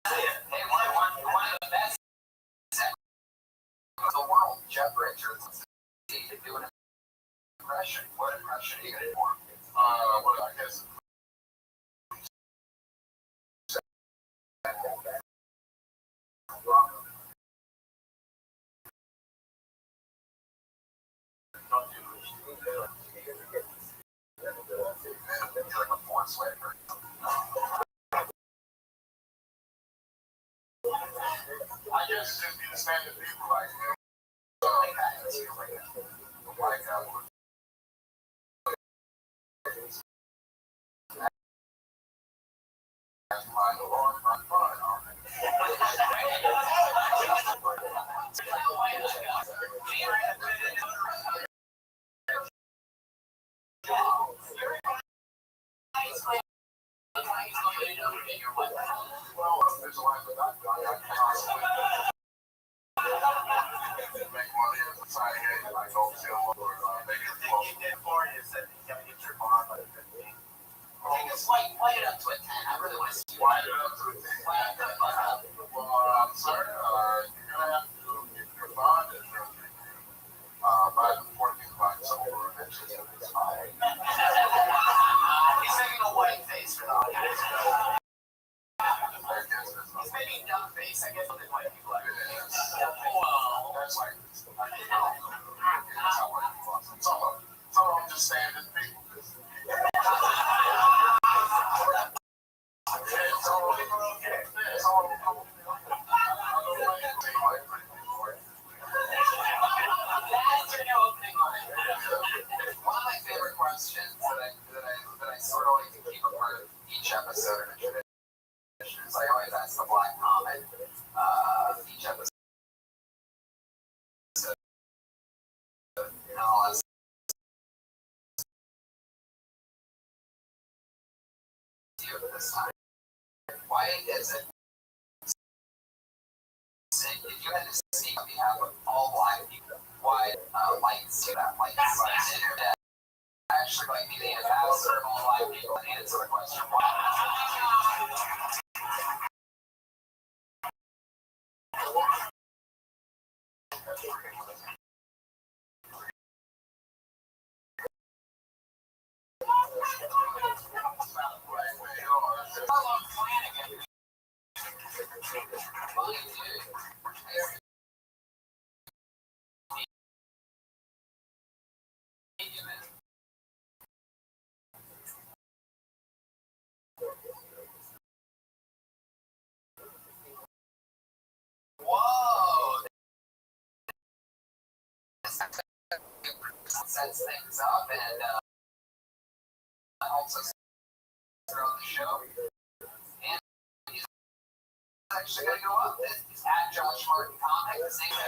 hey, one of the best in the world, Jeff Richards, do an impression. What impression are you going to do? Well, I guess. Like a fourth sweater. I guess just be the standard people like you. Like well, there's a lot of that. Make money as a side gig, like wholesale or make it close. You did for you said you gotta get your bar by 15. Take a slight, light it up to a 10. I really want to see you light it up to a 10. Light it up to a 10. Well, I'm sorry, you're going to have to get your bond insurance by the 14th of October, and it's just going to expire. He's making a white face for that. He's making a dumb face. I guess something white people are. Well, that's like, I don't know. That's how white people are. So I'm just saying that people. One of my favorite questions that I sort of like to keep a part of each episode in a tradition is I always ask the Black Comet each episode. And I'll ask you this time. Why is it if you had to speak on behalf of all Black people, why lights do that? Lights like the internet actually like be the ambassador of all Black people and answer the question why. Whoa! Sets things up and also throughout the show. And he's actually going to go up. It's at Josh Martin Comic. The same thing.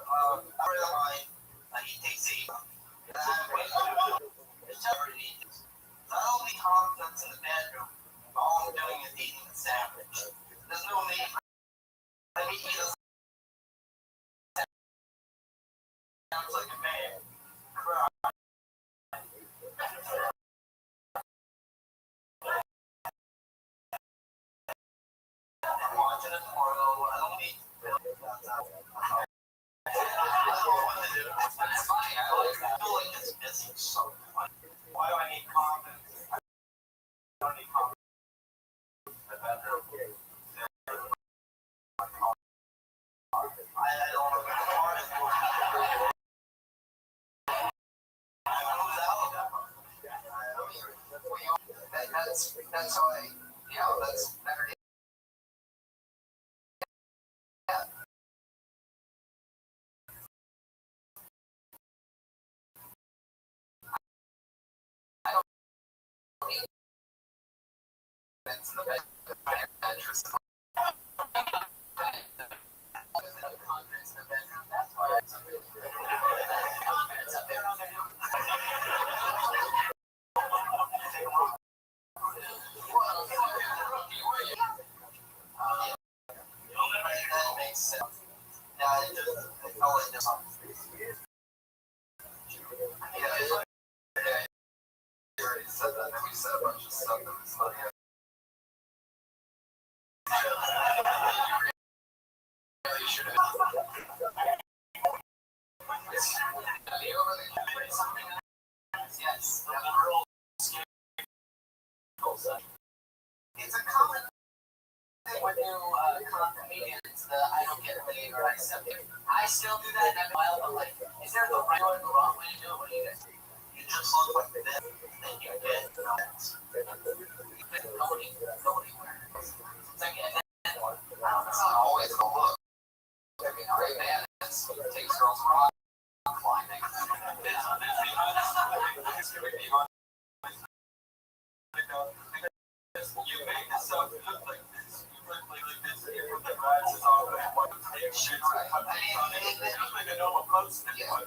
I really like ETC. It's already not only confidence in the bedroom, all I'm doing is eating a sandwich. There's no need for let me eat a sandwich. Sounds like a man. Cry. I'm watching it tomorrow. I don't need It's funny. I feel like it's missing something. Why do I need confidence? I don't need confidence. The bedroom. I don't know where the part is. That's how I, that's better. into the bed, the mattress. Confidence in the bedroom. That's why I'm so really confidence up there on the new. That makes sense. Yeah, it just, oh, it just, yeah, you already said that, and we said a bunch of stuff that was funny. You should have. Yes, it's a common thing with new comedians that I don't get paid or I accept it. I still do that, and I'm wild, but like, is there the right or the wrong way to do it? What do you guys think? You just look like this, then you get nobody wears. It's like, and then, it's not always a look. I mean, all right, man, it takes girls rock climbing. You make this up, you look like this, you look like this, and you put the glasses on, and what take shit, right? It looks like a normal post. Yeah.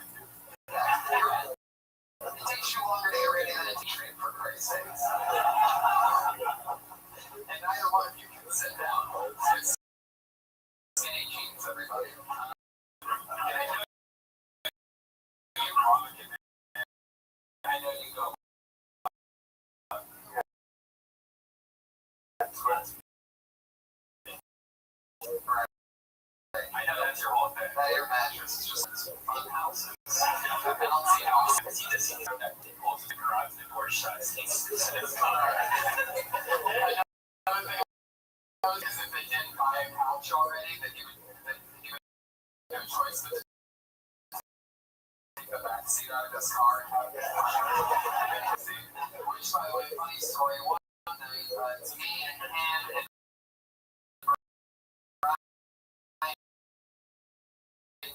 It takes you longer to get ready than a t-shirt, for Christ's sakes. And neither one of you can sit down. It's skinny jeans, everybody. I know you go. I know that's your whole thing. Your mattress is just fun house. I don't see how he just that close the garage the door shuts. He's his car. Another thing is if they didn't buy a couch already, then he would have a choice to take the back seat out of his car and have it. Which, by the way, funny story. One night, it's me and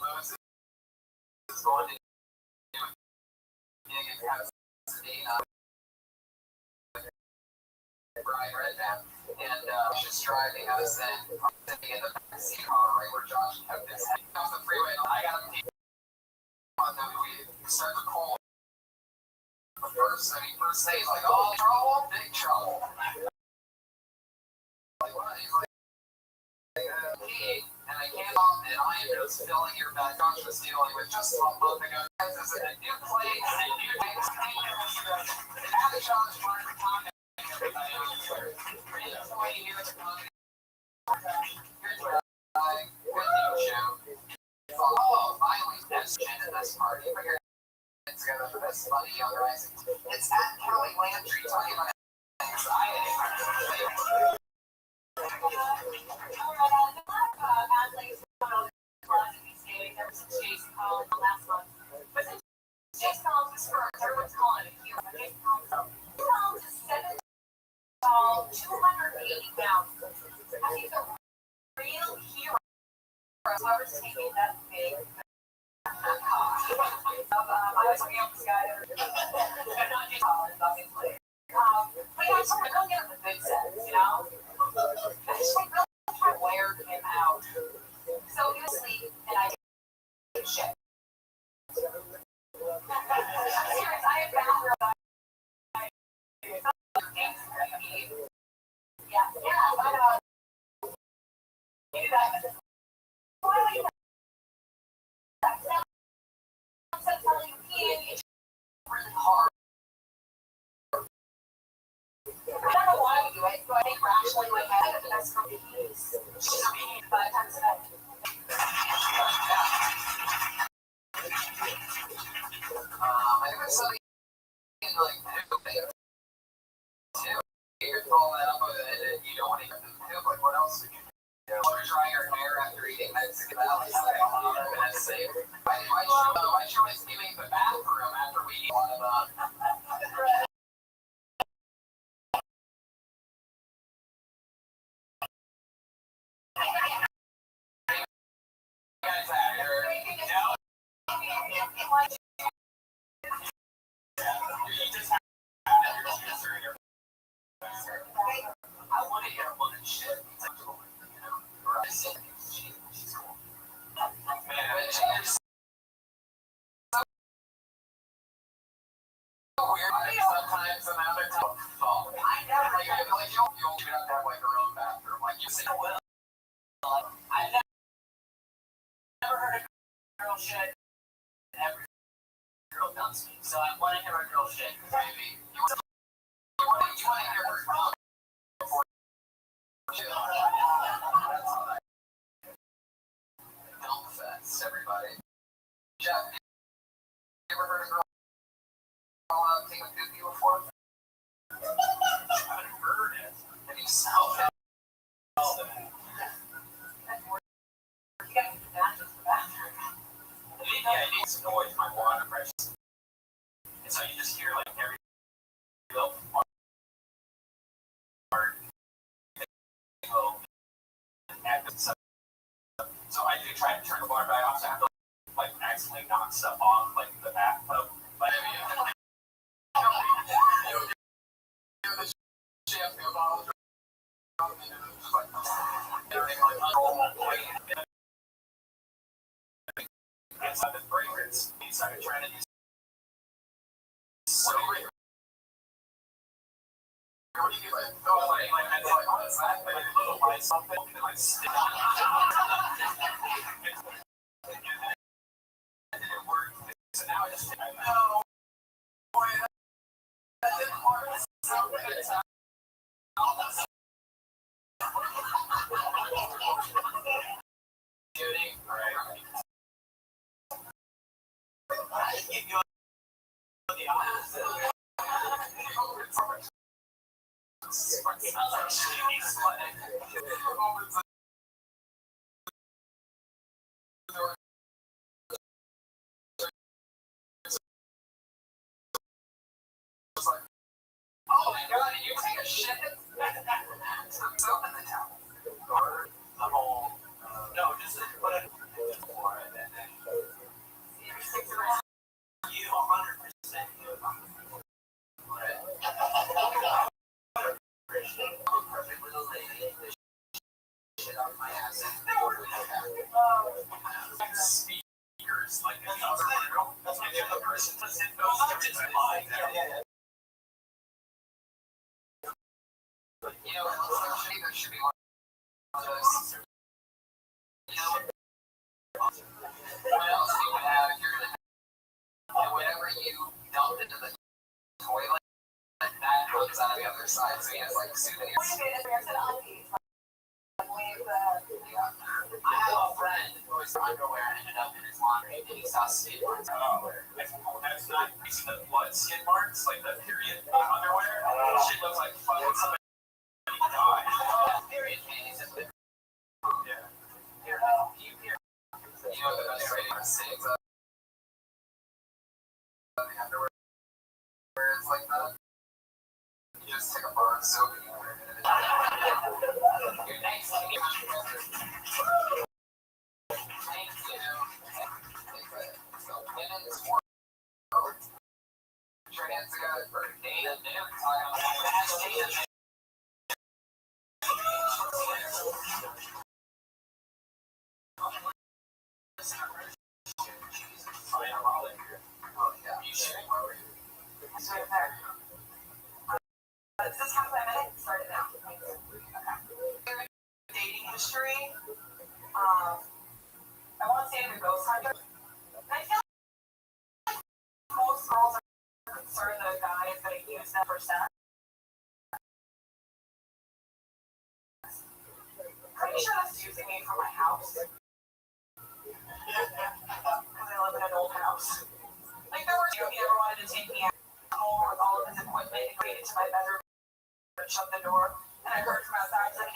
Moses is going to do a gig in Pasadena. Brian Redknapp, and just driving us and sitting in the backseat car right where Josh kept his head off the freeway. And I got him on them. We start to pull. First day, he's like, oh, trouble, big trouble. Like, what? He's like, hey, and I can't off it. I am just filling your back. Josh was dealing with just a month ago. This is a new place, a new things. And now the Josh wanted to comment. Everybody on Twitter. Here's what good news show. Oh, finally, that's Jen and this party. Put your hands together for this funny young rising. It's at Kelly Landry talking about anxiety. Jason Collins is first. Everyone's calling it a hero. Jason Collins is 7 tall, 280 pounds. I think the real hero, whoever's taking that big. I was looking up this guy. Not Jason Collins, obviously. But yeah, so I don't get the big sets, you know? I just like really wear him out. So he was asleep, and I did shit. I'm serious, I have found her. Yeah, but do that. Why would you that? I'm so telling you, it's really hard. I don't know why we do it, but I think rationally, like, I think that's for peace. She's a pain 5 times a day. I think there's something like too. You could follow that up with it, you don't want to get the poop. Like, what else would you do? Or dry your hair after eating Mexican Valley. That's safe. Why should we be in the bathroom after we eat one of them? I You say, well, I've never heard a girl shed. Every girl dumps me. So I want to hear a girl shed. Maybe you want to hear her wrong before you dump fest, everybody. Jeff, you ever heard a girl take a pee before? I haven't heard it. Have you smelled it? Yeah, it needs noise, my water pressure. And so you just hear like every little part, little so I do try to turn the water, but I also have to like accidentally knock stuff off, like the bathtub. But I mean, you do the shampoo bottle, just like everything like inside the fragrance, inside of trying to do so weird. What do you do? Like, oh, like, I like, what is that? Like, a little light something, and like, stick. And it worked. So now I just, no, boy, that didn't work. So good. Judy, right? I give you the opposite. Oh my god, you take a shit? Some soap in the towel. Or the whole, no, just put it for it and then you 100% do it. Perfect little lady. Shit out of my ass. Speakers, like another girl. That's my other person. But you know, there should be one of those. You know, what else do you have here? And whatever you dump into the toilet, that comes out of the other side. So he has like souvenirs. I have a friend whose underwear ended up in his laundry and he saw skid marks. Oh, that's not using the blood skid marks, like the period underwear. Shit looks like fucking somebody died. Period panties. Yeah. Here, you know the best way to save the underwear is like that? You just take a bar of soap and you put it in it. Your next thing you thank you. So women's world. Your hands together for Dana Newt. This is how I started out. Dating history. I want to say I'm a ghost hunter. And I feel like most girls are concerned that a guy is going to use them for sex. Pretty sure that's using me for my house. Because I live in an old house. Like there were two, he ever wanted to take me out home with all of his equipment and bring it to my bedroom and shut the door. And I heard from outside, he's like,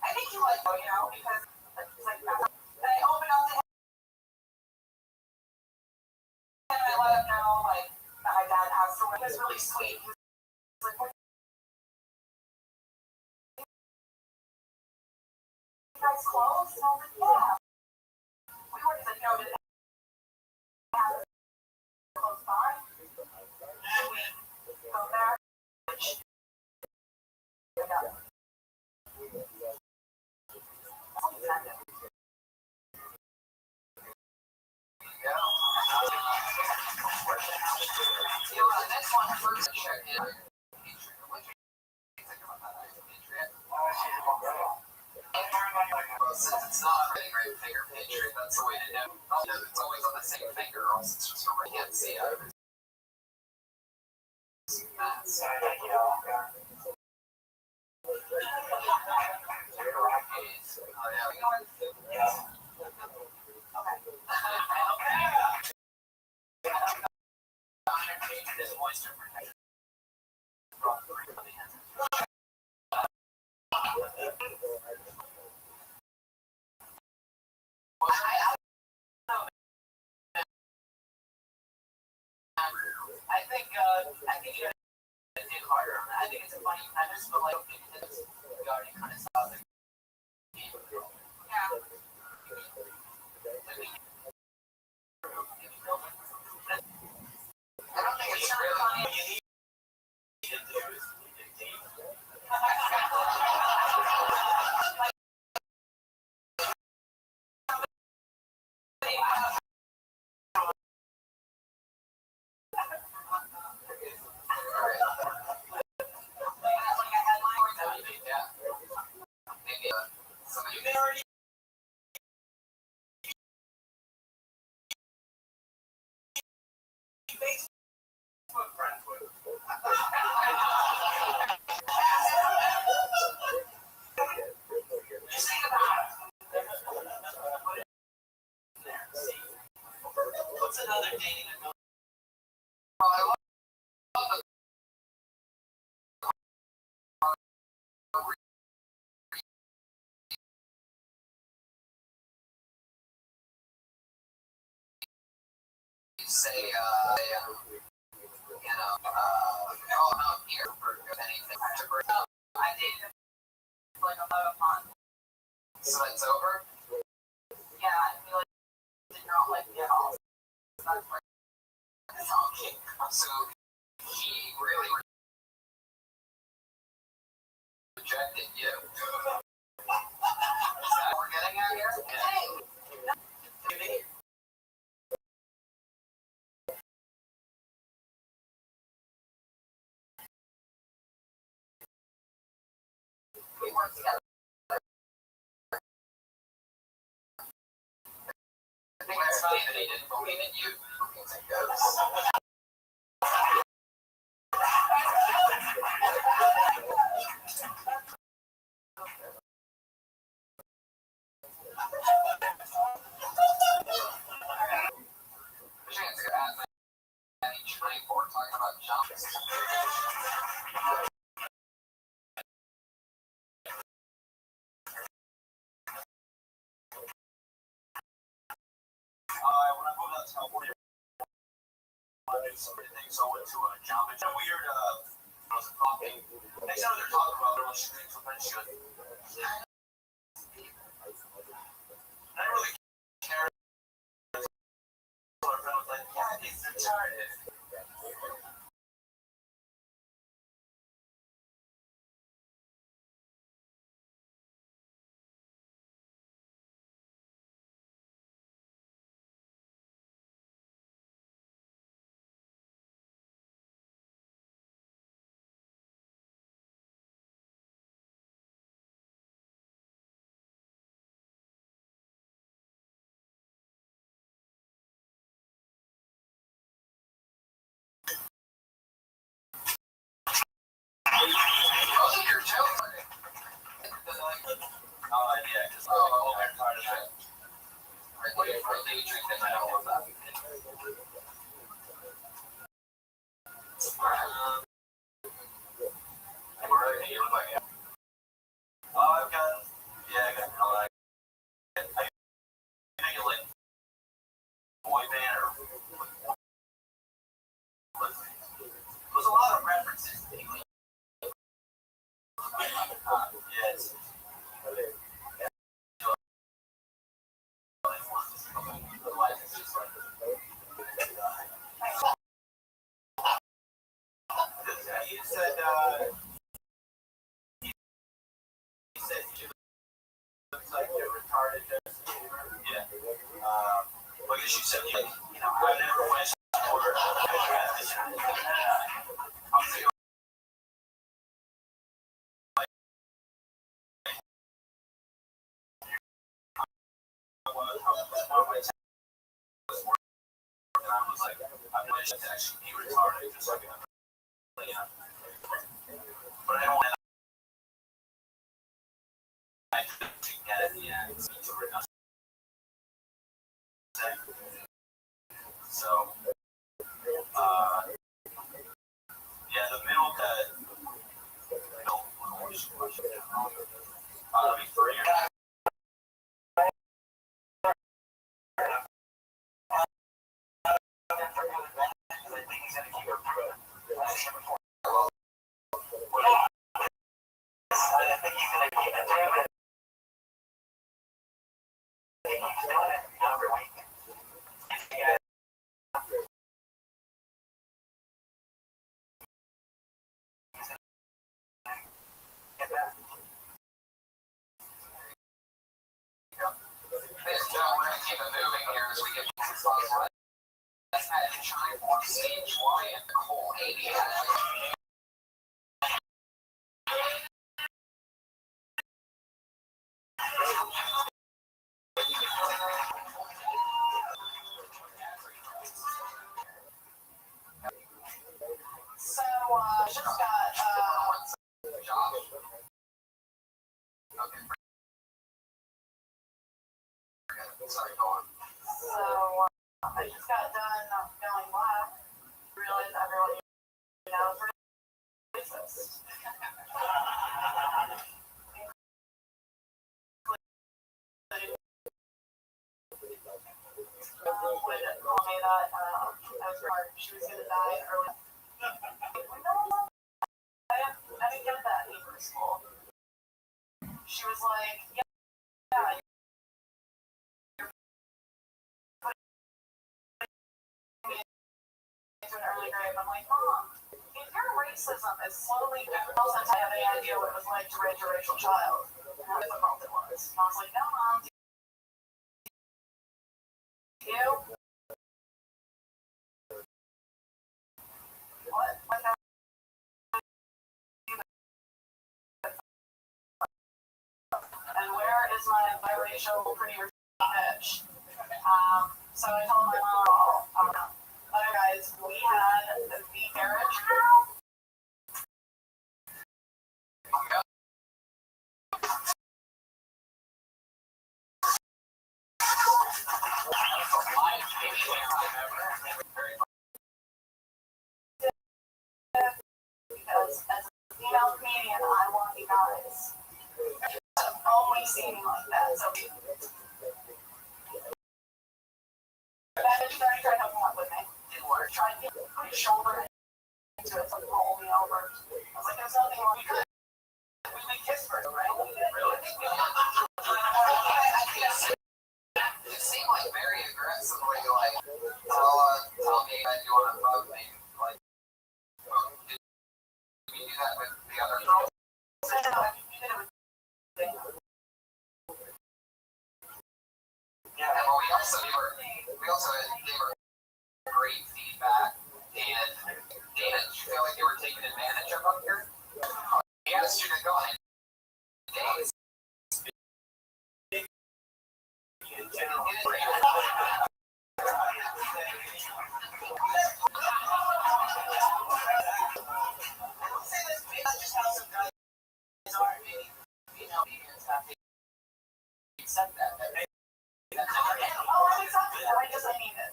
I think he liked, you know, because it's like, and I opened up to him and I let him know, like, that my dad passed away. He was really sweet. He was like, what? You guys close? And I was like, yeah. We were just like, no, did they have close by? And we go there. want to first check in. What do you think about that, Patriot? Since it's not a really great finger Patriot, that's the way to know. It's always on the same finger, or else it's just a right hand see out of it. I think you gotta dig harder on that. I think it's a funny premise, but like we already kind of saw the game. Yeah. I don't think it's really funny. What's another dating and say, oh, no, here, or anything to bring up. I dated like about a month. So it's over? Yeah, I feel like they don't like me at all. That's like, okay. So he really rejected you. Is that what we're getting at here? Hey! We work together. I think it's funny that he didn't believe in you. Things like ghosts. Chance to ask any train for talking about jumps. When I moved out to California, I did some things. So I went to a job. It's weird. I was talking. Next time they're talking about it, she thinks something she was. I didn't really care. My friend was like, "Yeah, he's retarded." Oh, yeah, because I'm part of that. What do you drink that I don't want that? I've got, yeah, I got, I think it like boy band or there's a lot of references to English. Yeah, it's he said you looks like you're retarded. Yeah. Well, I guess you said, like, I never went to order. I was like, I wish to actually be retarded just so I could but I don't want to get at the end. So, yeah, the middle cut. I'll be 3 years. Keep it moving here as we get to the songs. Let's add a giant one stage lion, Cole 80. So, just got, Josh. Okay. Sorry, go on. so, I just got done feeling black. Realized everyone knows racist. Would call me that, as part, she was gonna die early. I didn't get that in school. She was like, yeah, into an early grave. I'm like, Mom, if your racism is slowly difficult, since I have any idea what it was like to raise a racial child, how difficult it was. And I was like, no, Mom, you? What? And where is my biracial pretty bitch? So I told my mom, other guys, we had the marriage. Because as a female comedian, I want you guys to always see me like that. So that bitch started trying to hook with me. Didn't work. Tried to put his shoulder into it, so he rolled me over. I was like, there's nothing wrong. We kissed first, right? Really? It seemed like very aggressively, like, tell me that you want to fuck me. Like, did you do that with the other girls? Yeah, well, we also gave her great feedback. And Dana, did you feel like you were taken advantage of up here? He asked you to go on dates. I need it.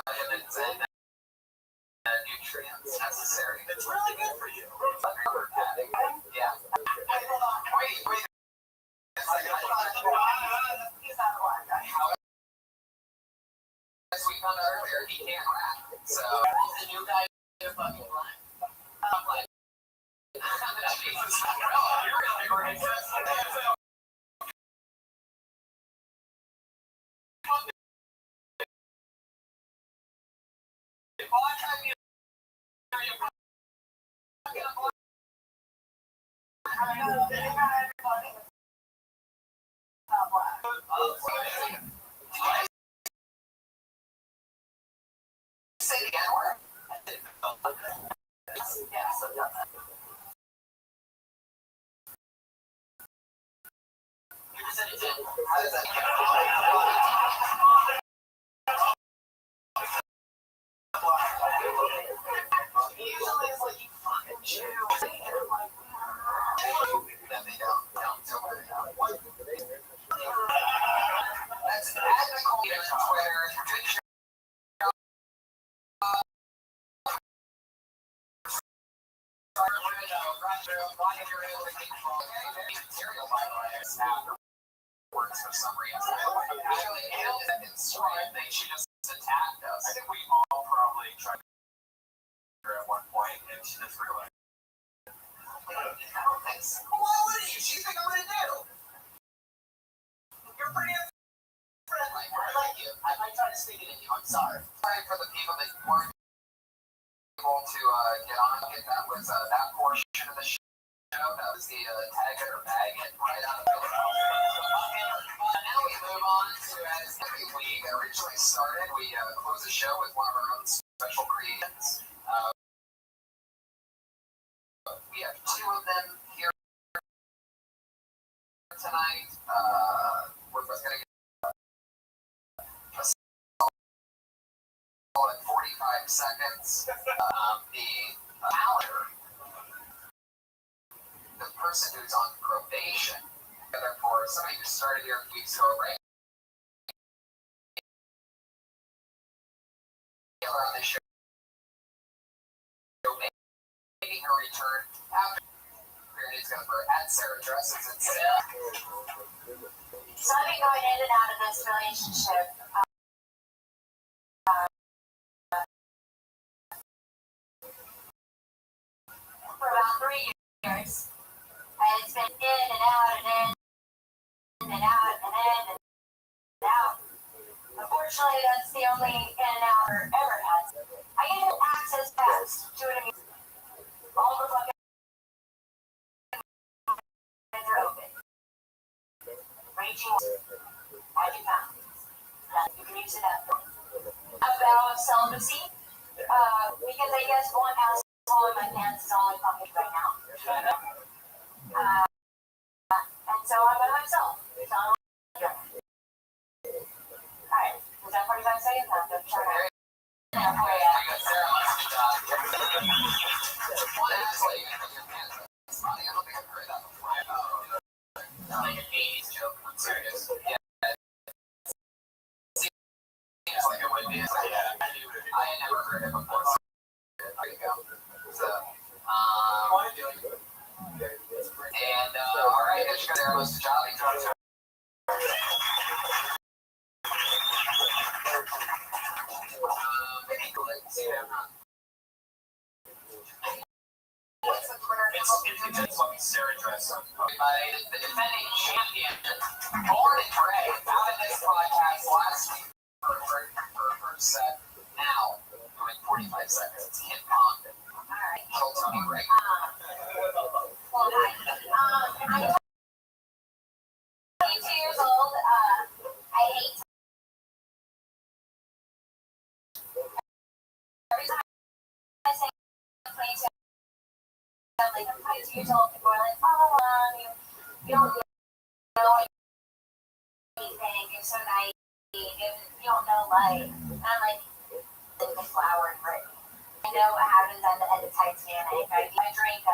Vitamins and nutrients necessary. It's really good for you. Yeah. Wait. It's like, I thought He's not a black guy. as we found out earlier, he can't rap. So The new guy is fucking black. I'm like, Jesus, you're really racist. Say the N-word? Yeah, so yeah. How does that usually it's like you fucking Jew. Then they don't tell me what. That's advocating on Twitter. Works for some reason. Actually, I think she just attacked us. I think we all probably tried to her at one point, and she just realized. I don't think so. Why would you? She think I'm gonna do? You're pretty friendly. I like you. I might try to sneak it in you. I'm sorry. Sorry for the people that weren't able to get on. That was that portion of the show. That was the tag it or bag it right out of the now we move on to as every week originally started. We close the show with one of our own special creations. We have two of them here tonight. We're going to get a solid 45 seconds. The calendar, the person who's on probation, for somebody who started here a few weeks ago, right? On the show, making her return after is going to at Sarah Dresses and Sarah. So I've been going in and out of this relationship for about 3 years. And it's been in and out and in and out and in and out. Unfortunately, that's the only in and out I ever had. I get access pass to it. All the fucking are open. Raging as you found. You can use it up. A vow of celibacy. Because I guess one asshole in my pants is only fucking right now. And so I'm by myself. So I'm alright. Was that 45 seconds? No, I'm trying to. Like an 80s joke. I'm serious. Yeah. Seems like it would be. Yeah. I had never heard it before. There you go. So, and, alright, let's go there. Let's Jolly. It's Sarah Dresser. The defending champion, born and bred, out of this podcast last week for her first set. Now, doing 45 seconds. It's Kim Condon. Alright. Tell Tony Ray. Well, hi. I'm 22 years old. I hate every time I say I'm 22, I'm like, I'm 22 years old. People are like, oh, you don't know anything. You're so naive. You don't know life. And I'm like, the flower and Britney. I know what happens at the end of Titanic. I drink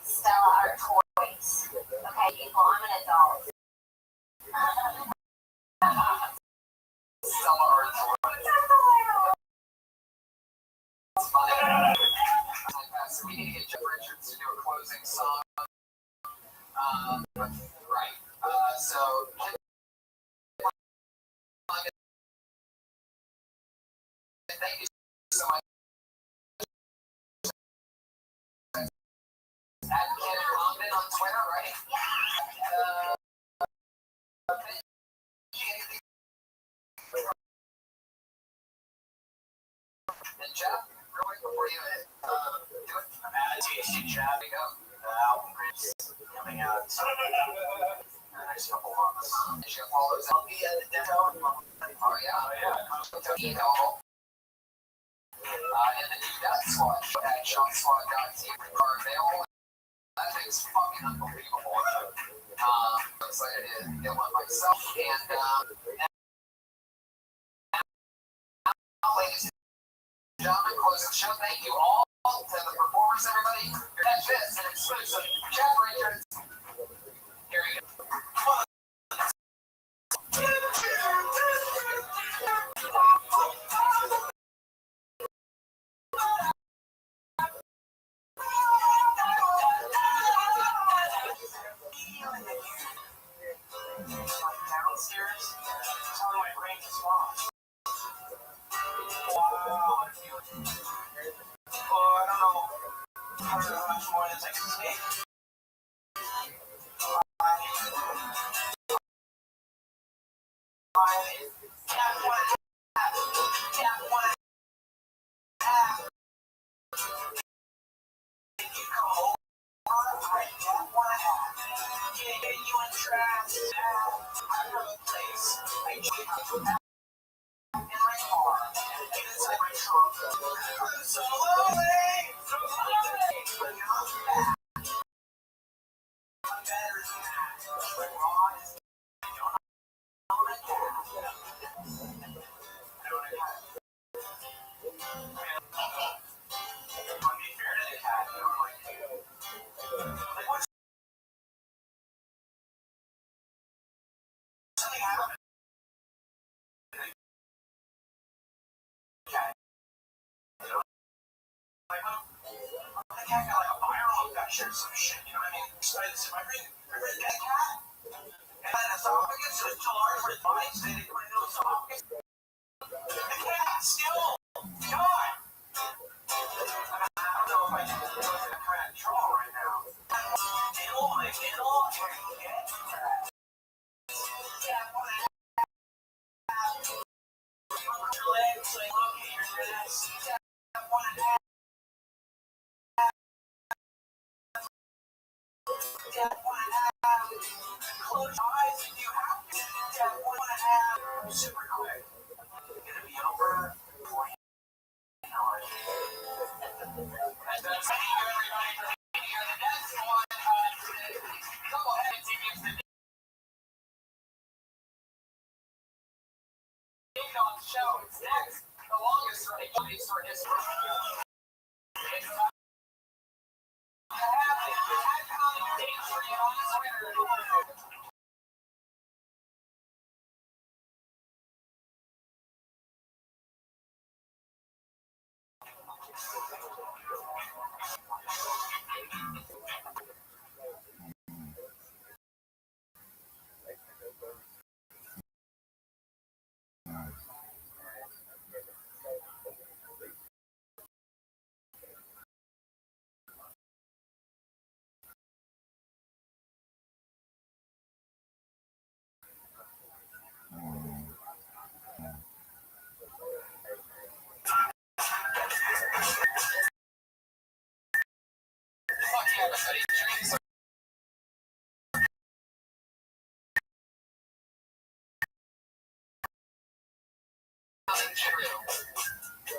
Stella Artois. Okay, people, I'm an adult. Stella Artois. So we need to get Jeff Richards to do a closing song. Right. So thank you so much. At Ken Condon on Twitter, right? And Jeff, real quick before you do it, THC Jeff, there you go. coming out. So, Next couple months. She follows I'll be at the demo. Oh yeah. And then you got SWAT at ShotSWAT.team card mail. That thing's fucking unbelievable. I'm excited to get one myself. And now, ladies and gentlemen, close the show. Thank you all to the performers, everybody. Your next is an exclusive chat Richards. Here you go. Downstairs, telling my brain to swallow. Wow. Oh, I don't know how much more this I can take. Some shit, you know what I mean? Excited to see my ring. I read that cat. And then esophagus is too large for his body, so they didn't put it in the esophagus. The cat still gone. I don't know if I can do it in control right now. My kennel, your legs, like, look at your chest. Close your eyes if you have to. Super quick. It's gonna be over before you know it. Thank you, everybody, for being here. The next one, go ahead and take it to the date on the show. It's next. The longest running short history. It's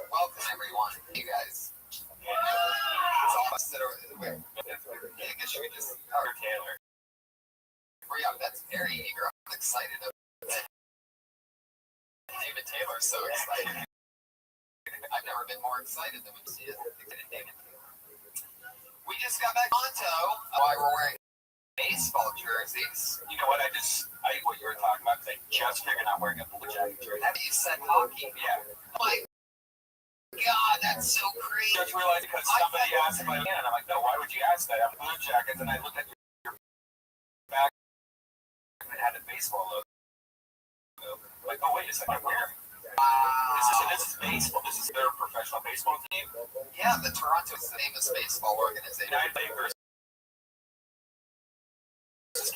welcome, everyone. You guys. It's all us that are where. I guess you could just Taylor. Yeah, that's very eager. I'm excited. David Taylor's so excited. I've never been more excited than when you see David Taylor. We just got back onto why we're wearing baseball jerseys. You know what? What you were talking about, I just figured out wearing a Blue Jacket jersey. Have you said hockey? Yeah. Oh my God, that's so crazy. I just realized because somebody asked if I can, and I'm like, no, why would you ask that? I have Blue Jackets, and I looked at your back, and it had a baseball logo. I'm like, oh, wait a second, where? This is baseball. This is their professional baseball team? Yeah, the Toronto is the famous baseball organization. United States versus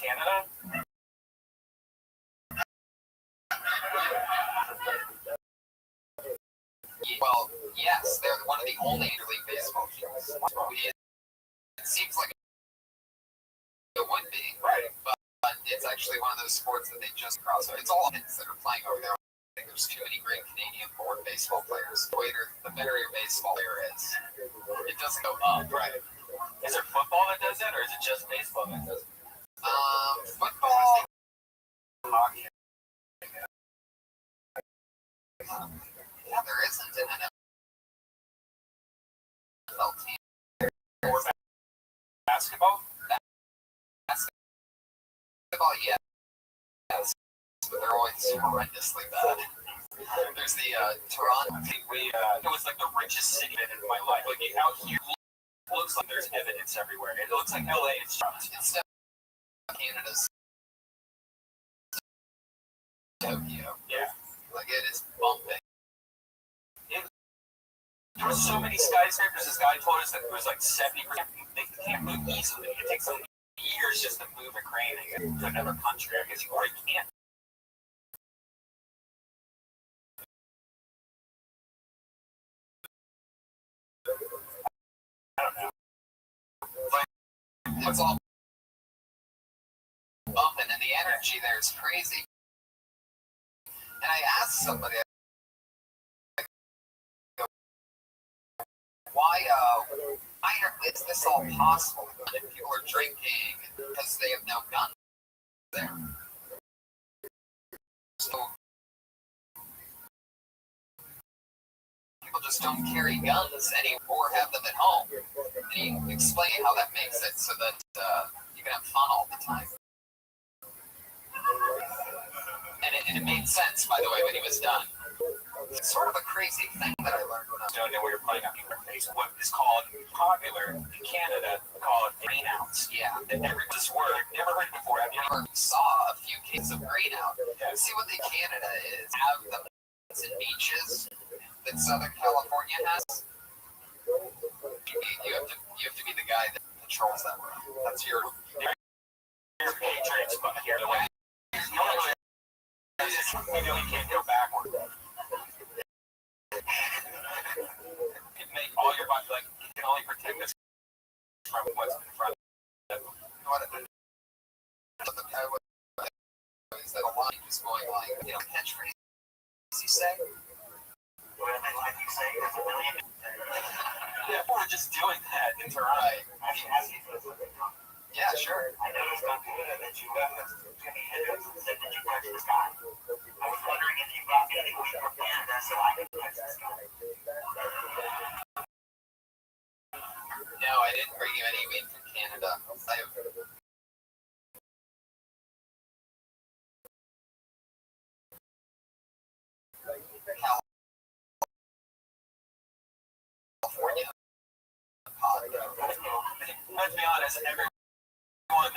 Canada? Well, yes, they're one of the only Major League Baseball teams. It seems like it would be. it's actually one of those sports that they just cross. It's all kids that are playing over there. I think there's too many great Canadian born baseball players. The better your baseball player is, it doesn't go up. Right. Is there football that does it, or is it just baseball that does it? Football, Hockey. yeah, there isn't an NFL team. Or basketball? Basketball, yeah. Yes, but they're always horrendously bad. There's the Toronto. I think it was like the richest city in my life. Like out here, it looks like there's evidence everywhere. It looks like LA is just. It's Canada's Tokyo. Yeah. Like it is bumping. There was so many skyscrapers. This guy told us that there was like 70%. They can't move easily. It takes them years just to move a crane and get to another country. I guess you already can't. I don't know. It's all bumping, and the energy there is crazy. And I asked somebody, why is this all possible? If people are drinking because they have no guns there. So people just don't carry guns anymore or have them at home. And he explained how that makes it so that you can have fun all the time. And it made sense, by the way, when he was done. It's sort of a crazy thing that I learned when I was Don't know where you're playing on your face. What is called popular in Canada, called greenouts. Yeah. And this word, never heard it before. Have you ever? never saw a few cases of greenout. See what the Canada is. Have the beaches that Southern California has. You have to be the guy that controls that room. That's your Patriots, but here the way. You know you can't go backward. You can make all your body like you can only protect this from what's in front of them. The guy is that a line just going like, catchphrase you say? Whatever line you say, there's a million. Yeah, we're just doing that in Toronto. I should ask you for something. Yeah, sure. I noticed on Twitter that you Jimmy Hendrix said that you touched the sky. I was wondering if you brought me anyone from Canada so I could touch the sky. No, I didn't bring you any weed from Canada. I have California. Let's be honest, everyone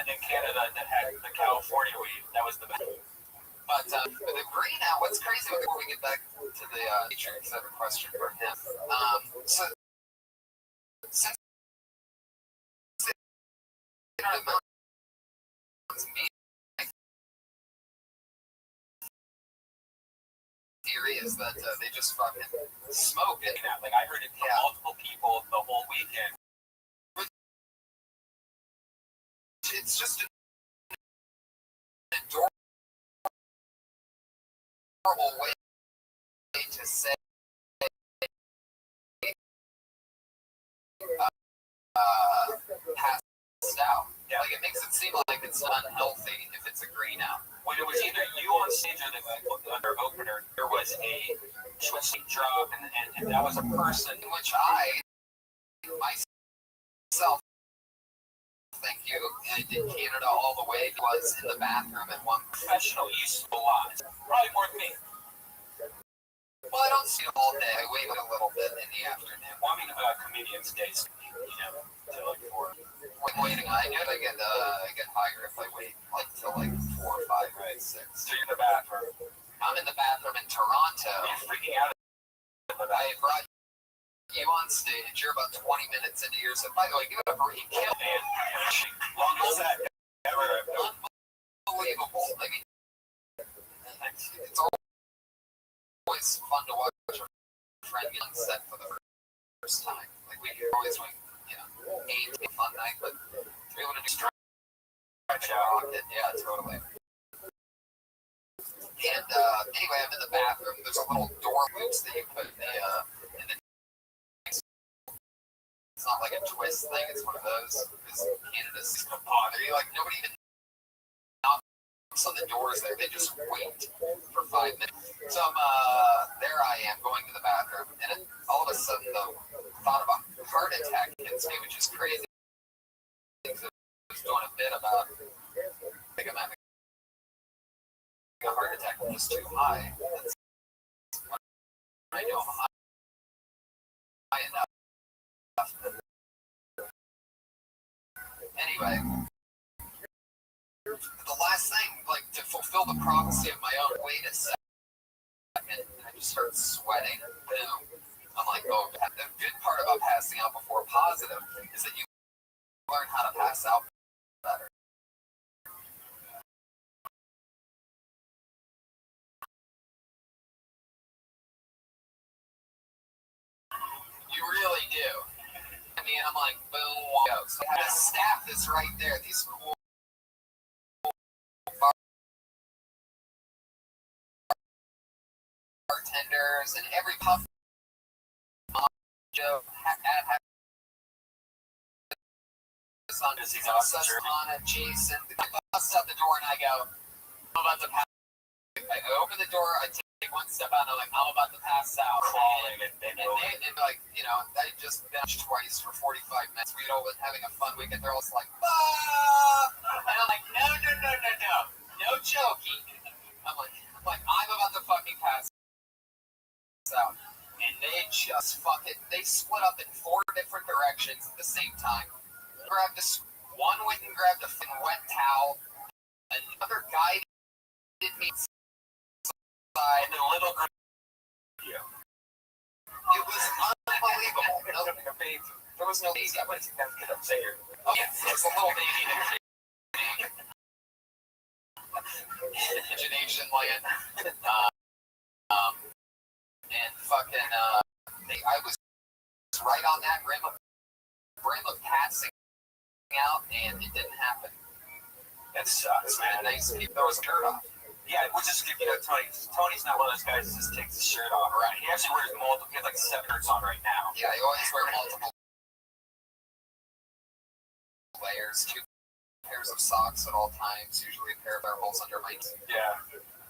in Canada that had the California weed, that was the best. But the greenhout, what's crazy before we get back to the teacher, because I have a question for him. So since they don't have mountains and beach, theory is that they just fucking smoke it. Like I heard it from multiple people the whole weekend. It's just an adorable way to say passed out. Yeah. Like it makes it seem like it's unhealthy if it's a green out. When it was either you on stage or the under opener, there was a twisting drop, and that was a person. In which I myself, thank you, and did Canada all the way, was in the bathroom at one Professional use a lot. Probably more than me. Well, I don't see it all day. I wait a little bit in the afternoon. Well, I mean, comedians' days, till like 4. When waiting, I get higher if I wait till 4 or 5 or 6. So you're in the bathroom. I'm in the bathroom in Toronto. You're freaking out. I brought you on stage. You're about 20 minutes into yours. By the way, give it up for you. Killed Man, longest set ever. Unbelievable. I mean, it's always fun to watch a friend get on set for the first time. Like we always went, 8 to be a fun night, but we want to do rocket. Yeah, totally. And anyway, I'm in the bathroom. There's a little door loops that you put in the. It's not like a twist thing. It's one of those. Because Canada's gonna bother you. Like nobody even knocks on the doors there. They just wait for 5 minutes. So there I am going to the bathroom, and all of a sudden the thought of a heart attack hits me, which is crazy. I was doing a bit about like I'm having a heart attack was just too high. That's I know I'm high enough. Anyway, the last thing, like to fulfill the prophecy of my own, wait a second, and I just start sweating. Boom. I'm like, oh, the good part about passing out before positive is that you learn how to pass out better. You really do. I mean, I'm like, boom, go. So the staff is right there. These cool bartenders and every puff Joe Susana, Jason. I bust out the door and I go, I'm about to pass. I open the door, I take one step out, and I'm like, I'm about to pass out. Crawling and like, you know, I just benched twice for 45 minutes. We'd all been having a fun weekend. They're all like, ah! And I'm like, no joking. I'm like, I'm about to fucking pass out. And they just they split up in 4 different directions at the same time. Grabbed one went and grabbed a wet towel. Another guy did me inside, and a little girl. It was unbelievable. There was no baby. Oh, yes, there's a little baby there. Imagination land. And fucking, I was right on that rim of passing out, and it didn't happen. That sucks, man. Nice people. There was a shirt off. Yeah, we'll just give Tony's not one of those guys that just takes his shirt off. Right. He actually wears multiple. He has like 7 shirts on right now. Yeah, he always wears multiple layers, 2 pairs of socks at all times. Usually a pair of thermals under my. Yeah.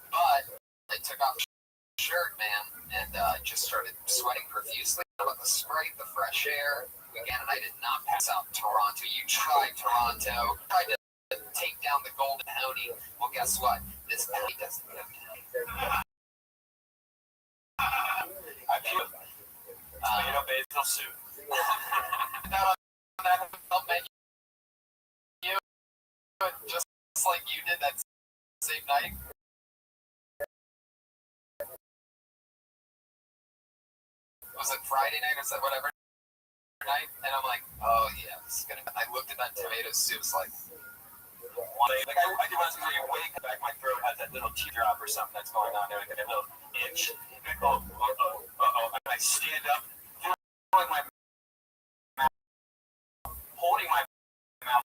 But I took off the shirt, man, and just started sweating profusely. About the Sprite, the fresh air. Again, and I did not pass out Toronto. You tried Toronto. Tried to take down the Golden Pony. Well, guess what? This pony doesn't go down. I feel tomato basil soup. That menu, just like you did that same night. Was it Friday night or whatever night? And I'm like, oh yeah, this is gonna. I looked at that tomato soup, it's like one day, like I do want to say, wake back, my throat has that little teardrop or something that's going on there, like a little itch. And and I stand up, holding my mouth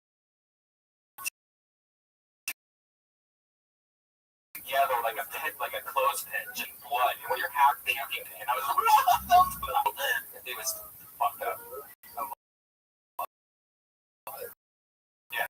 together like a clothespin, just blood. And when you're half puking, and I was it was fucked up. Yeah.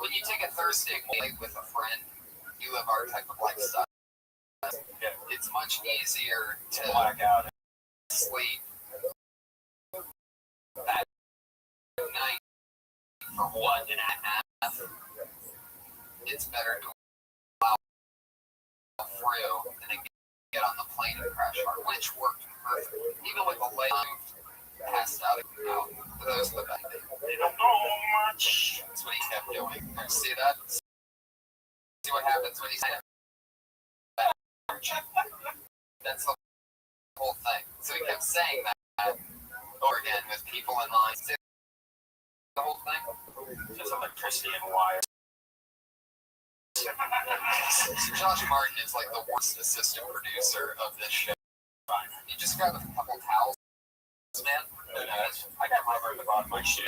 When you take a Thursday night with a friend, you live our type of lifestyle. It's much easier to black out and sleep that night for 1.5. It's better to allow through and then get on the plane and crash hard, which worked perfectly. Even with the leg passed out, those were the best. They don't know much. That's what he kept doing. You see that? See what happens when he's in. That's the whole thing. So he kept saying that. over again with people in line. The whole thing. Just electricity and wires. Josh Martin is like the worst assistant producer of this show. You just grab a couple towels, man. I got rubber at the bottom of my shit.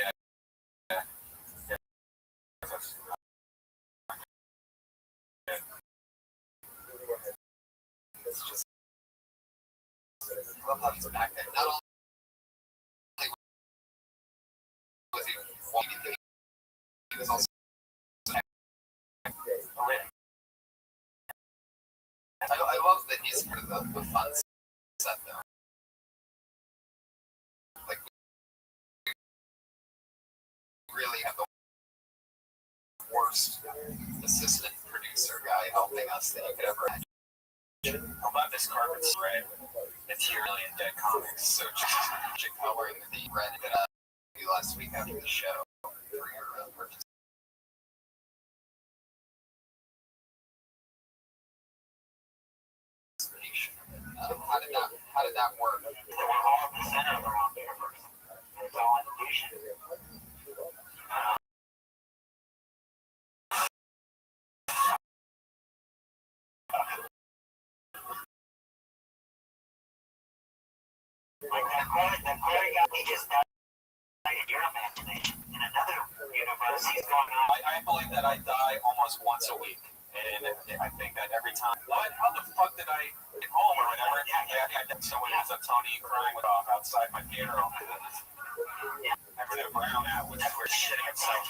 It's just. I love how he's back there. Not only was he walking, he was also. I love that he's part of the fun set though. Like, we really have the worst assistant producer guy helping us that you could ever imagine. How about this carpet spread? It's your million dead comics. So just coloring the red that you last week after the show for your purchase. How did that work? They were all at the center of the round universe. It was all illusion. Like that Corey guy, he just died in your imagination. In another universe, he's going on. I believe that I die almost once a week. And I think that every time, how the fuck did I get home or whatever? Yeah. Someone ends up Tony crying outside my funeral. Yeah. I heard a brown out with that we're shitting himself.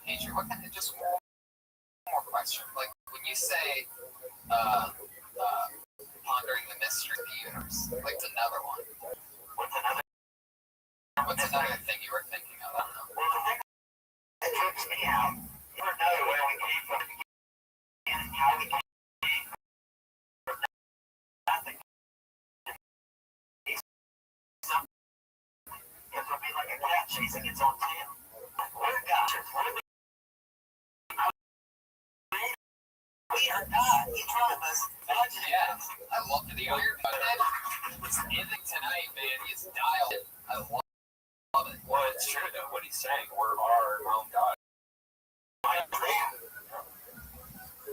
Adrian, what kind of, just one more question. Like, when you say, pondering the mystery of the universe, like, it's another one. What's another thing you were thinking of? I don't know. Well, the thing that trips me out, you never know where we came from and how we came from nothing. It would be like a cat chasing its own tail. We're gods. We are God. Each one of us. Yeah, I love the weird. It's ending tonight, man. He's dialed. I love it. Well, it's true though. What he's saying, we're our own God. I agree.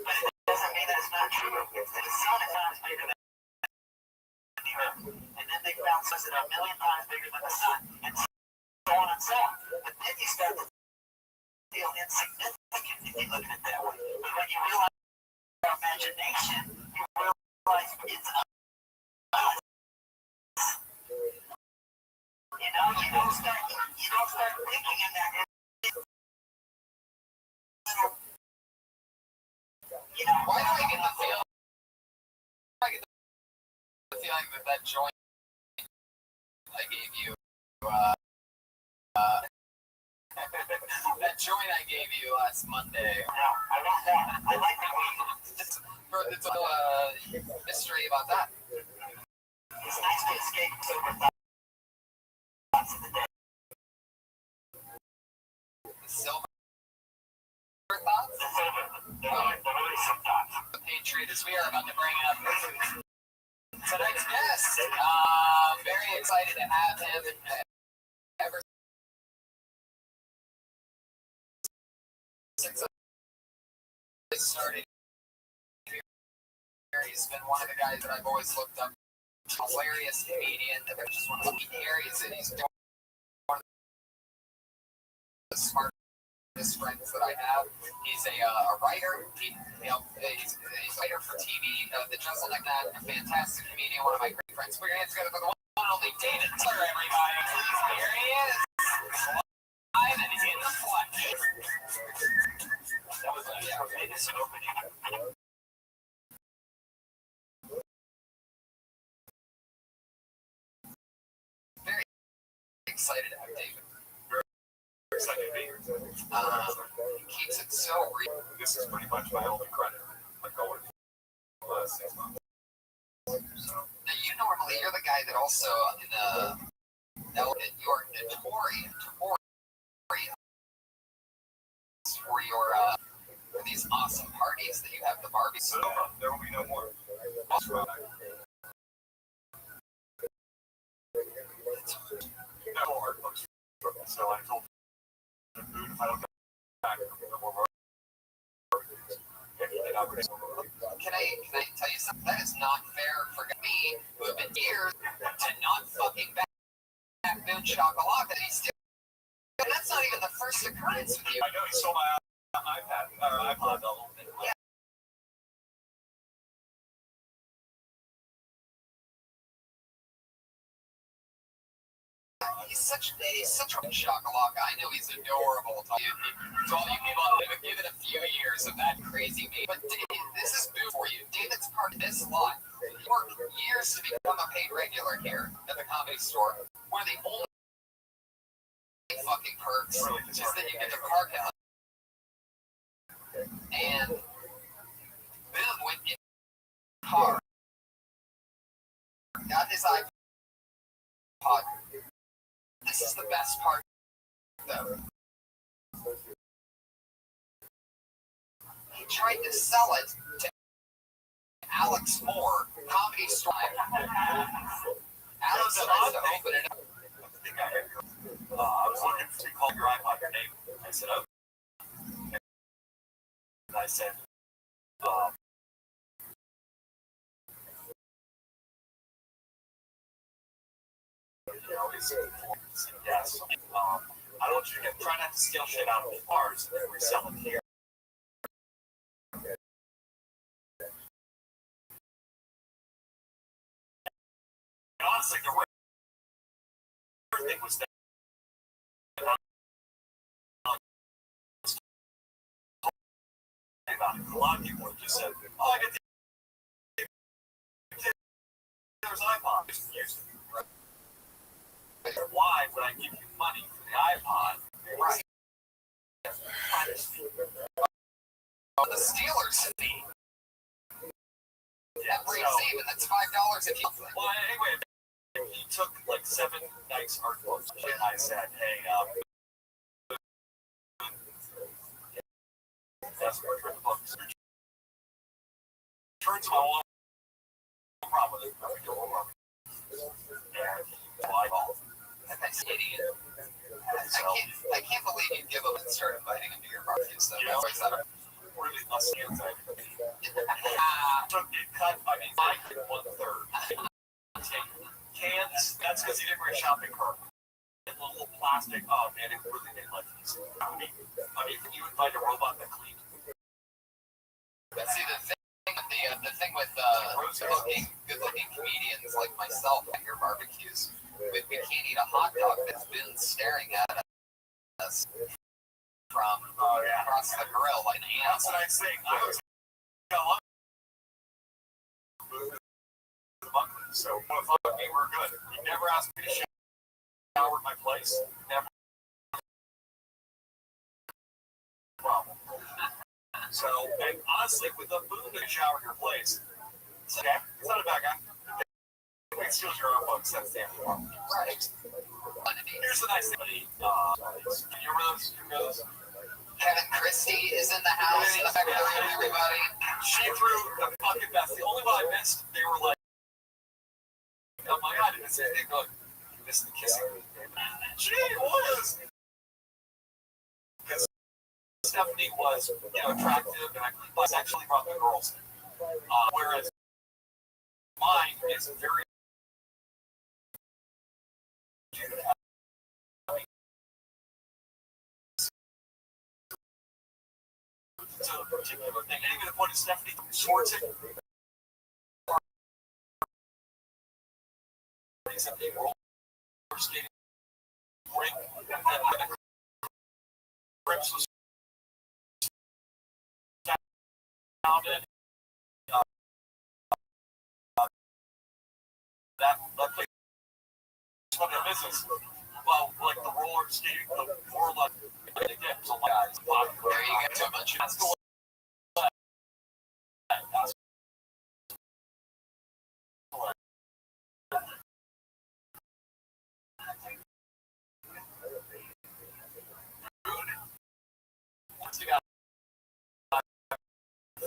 But it doesn't mean that it's not true. The sun is not as bigger than the earth, and then they found suns that are a million times bigger than the sun, and so on and so on. But then you start to feel insignificant if you look at it that way. But when you realize our imagination, you realize it's us. You know, you don't start thinking in that. You know, Why do I get the feeling? That joint I gave you, that joint I gave you last Monday. no, I want that. I like that one. It's a mystery about that. It's nice to escape sober thoughts of the day. The silver thoughts? The worrisome thoughts. The Patriot, as we are about to bring up tonight's guest. Very excited to have him. Ever since I started here, he's been one of the guys that I've always looked up. Hilarious comedian. Just one of the areas that he's one of the smartest friends that I have. He's a writer. He's a writer for TV. The Justin Like That, a fantastic comedian. One of my great friends. Put your hands together for the one and only David Tucker, everybody. Here he is. Live and in the flesh. That was a famous opening. Very excited to have David. Excited to be here. Keeps it so real. This is pretty much my only credit. Like going for the last 6 months. Now, you're the guy that also in you're notorious for your for these awesome parties that you have, the Barbie. So there will be no more. So I told the food, if I don't come back, I'm going to more barbecues. Can I tell you something? That is not fair for me, who have been years, to not fucking back Moon Chocolate. He's still. That's not even the first occurrence with you. I know he stole my iPad or iPod the whole thing. Yeah. He's such a chocolate. I know he's adorable. To all you people out there, give it a few years of that crazy me. But this is boo for you. David's part of this lot. He worked years to become a paid regular here at the Comedy Store. One of the only fucking perks is that you get to park at. And Boom went in the car, got his iPod. This is the best part, though. He tried to sell it to Alex Moore, Comedy Store. Alex tries to open it up. I was looking to call your iPod your name. I said, oh. And I said, yes. I don't want you to try not to steal shit out of the bars and then resell it here. And honestly, the rare thing was that a lot of people just said, oh, I get there's iPod. Just use it. Why would I give you money for the iPod? Right. The Steelers fee. Yeah, That breaks even. That's $5 if you. Well, anyway, he took like 7 nice artworks, and I said, hey, that's where the books. Turns my whole problem with it. And eyeball. That's idiot. I can't believe you give up and start inviting him to your barbecues. Though. Yeah, That's that really must be inside. Took it cut. I mean, I did 1/3. Cans. That's because he didn't bring a shopping cart. And the little plastic. Oh man, it really didn't like these. I mean, can you invite a robot that cleans? See the thing with good looking comedians like myself at your barbecues, we can't eat a hot dog that's been staring at us from across the grill like an animal. That's what I'm saying. I was so fuck me, we're good. He never asked me to shower at my place. Never. Problem. So, and honestly, with the Boom to shower your place, it's okay. It's not a bad guy. It steals your own books. That's the problem. Right. Here's the nice thing. You remember those? Kevin Christie is in the house. Everybody. She threw the fucking best. The only one I missed, they were like, oh my god, it's they go, you missed the kissing. She was. Because Stephanie was, attractive and I sexually brought the girls. Whereas mine is very. To a particular thing. And even the point of Stephanie Schwartz. He's a big roller skating rink. And the grips was founded. That place was their business. Well, like the roller skating, the more like they did. So guys, There you go. Too much. that's the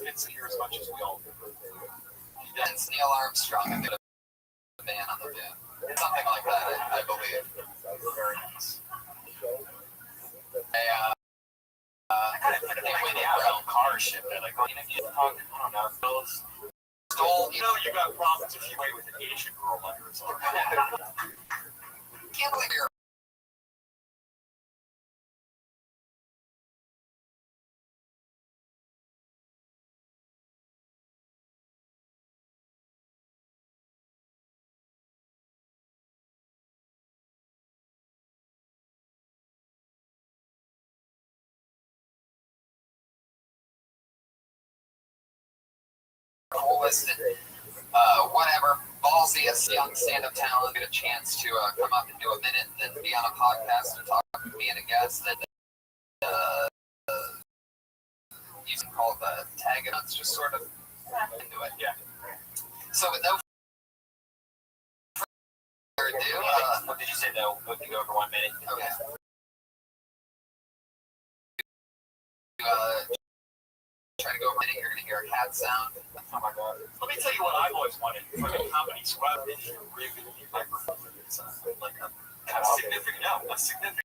it's here as much as we all do. That's Neil Armstrong. I'm going to ban on the band. Something like that, I believe. Very nice. I kind of think they went out on car shit. They're like, oh, you know, you talk, I don't know, those stole. You know, you got problems if you wait with an Asian girl under his arm. Can't believe you're. Coolest and whatever ballsiest young stand-up talent get a chance to come up and do a minute and then be on a podcast and talk with me and a guest that you can call the tag and it's just sort of into it. Yeah. So with no further ado, What did you say though? We can go over 1 minute. okay. Try to go over a minute, you're going to hear a cat sound. Oh my god. Let me tell you what I've always wanted. For the comedy squad, they should really microphone. It's like a significant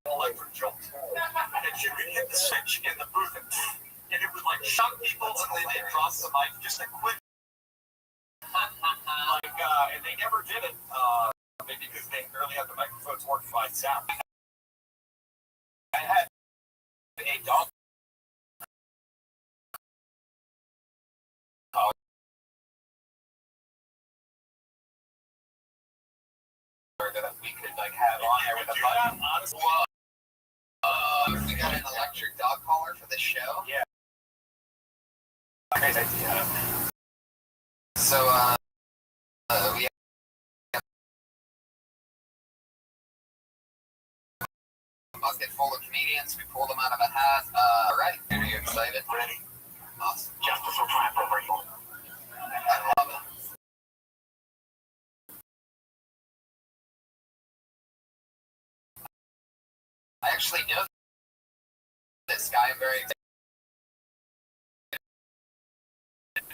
electric jolt. And you could hit the switch in the booth and it would like shock people and then they'd cross the mic just a quick. And they never did it. Maybe because they barely had the microphones working by sound. I had a dog. That we could like have on there with a button. Honestly, We got an electric dog collar for the show. yeah. Great idea. So, we have a bucket full of comedians. We pulled them out of a hat. All right. Are you excited? Ready? Awesome. Justice will triumph over evil. I love it. I actually know this guy. I'm very excited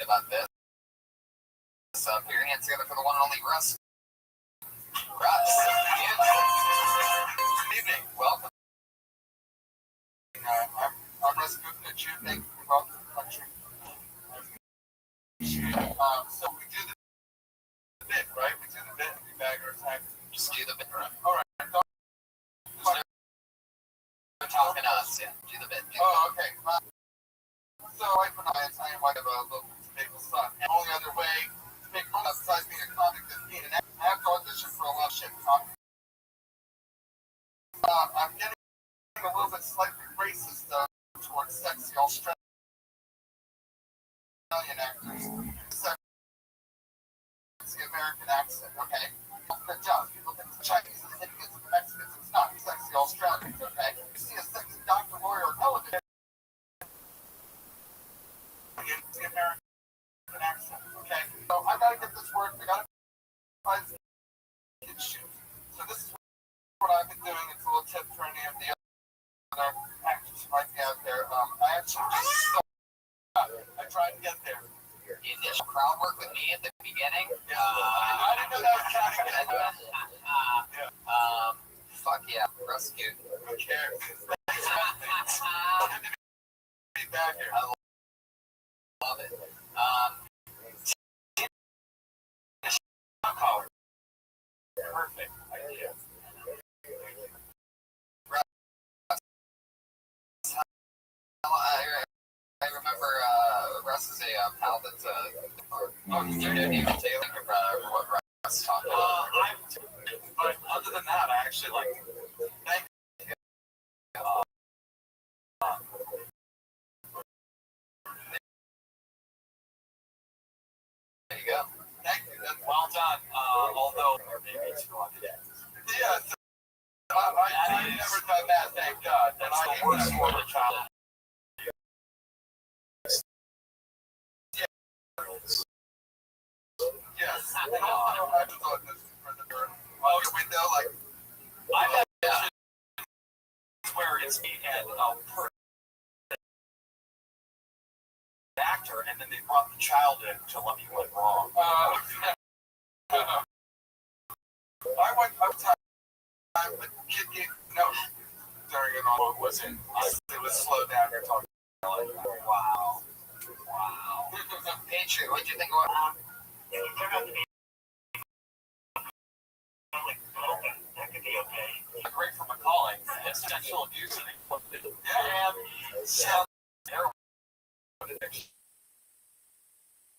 about this. So put your hands together for the one and only Russ. Russ, good evening. Welcome. I'm Russ Gupta. Thank you for welcome to the country. So we do the bit, right? We do the bit. We bag our taxes. Just do the bit, right? All right. Talking to us, yeah. Do the bit. Oh, okay. So I put my Italian white of a local tomato son. The only other way to make money besides being a comic is being an actor. I have to audition for a lot of shit. I'm getting a little bit slightly racist towards sexy Australian actors. Sexy American accent, okay? Good job. People think it's Chinese, it's Indians, it's Mexicans. It's not sexy Australians, okay? You see a sexy doctor, lawyer, or television. It's the American accent, okay? So I gotta get this work. I gotta find some kids' shoes. So this is what I've been doing. It's a little tip for any of the other actors who might be out there. I actually just started. I tried to get there. The initial crowd work with me at the beginning. I didn't know that was happening. Fuck yeah, rescue. Who cares? Be back here. I love it. Perfect idea. I remember Russ is a pal that's you didn't even say what Russ talked about. But other than that, I actually like. Thank you. There you go. Thank you. That's well done. Although maybe too on the end. Yeah. I've never done that. Thank God. That's the worst for the child. Yes. I just thought this for the door. Oh, your window, like. I've had where it's me and actor, and then they brought the child in to let me went wrong. I went up time, the kid gave no. during an all was it? It was slowed down. You're talking like, wow. Patriot, what'd you think about If it turned out to be like, that could be okay. Great for McCauley. It's sexual abuse. Yeah, sounds terrible.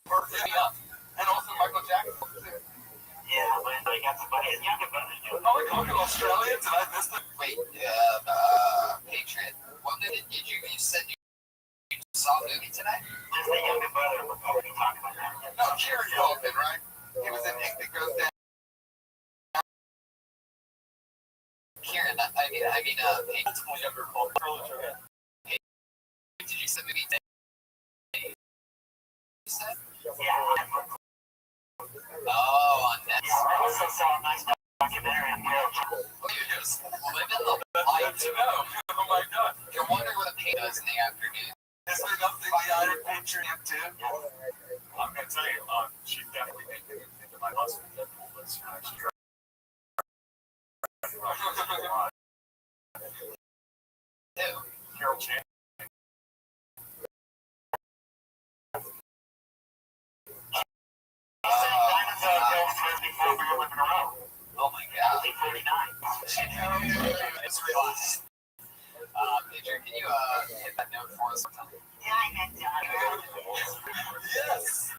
Perfect. And also Michael Jackson. Yeah, but I got somebody, his younger brother's doing Are we talking Australians? And I missed it. Wait, Patriot, what did you said you saw a movie today? just the younger brother. We're already talking about that. No, Kieran Culkin, right? He was in Ink That Goes Down. Kieran, It's my younger called did you see the movie today? You said? Yeah. Oh, on Netflix. Yeah, I also saw a nice documentary on Carol. You just live in the light. Oh my god. You're wondering what a pain does in the afternoon. Is there nothing the Iron Patriot can do? I'm gonna tell you, she definitely made me into my husband. Deadpool was actually. Carol Chan. Oh my god. 49. It's relaxed. Patriot, can you hit that note for us sometime? Yeah, I can. Yes.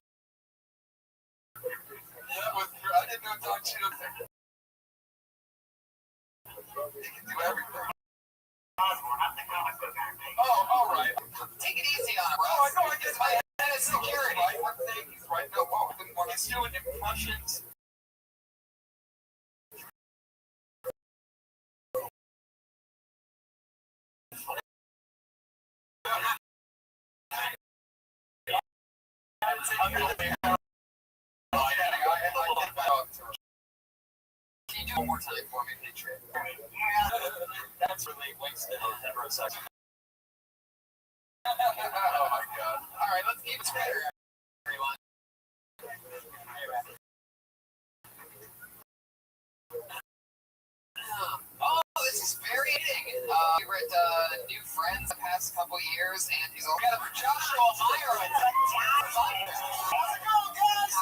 Yeah, I didn't know Don Cheadle. He can do everything. Oh, all right. Take it easy on him, bro. Oh, I know. I guess my head is security. right. One thing he's right. No, when he's doing impressions. Can you do one more time for me, Patriot? That's really wasted heterosexual. Oh my god. Alright, let's keep it straight, everyone. Oh, this is very interesting. We were at New Friends the past couple years, and he's over there for Joshua Myron. How's it going, guys?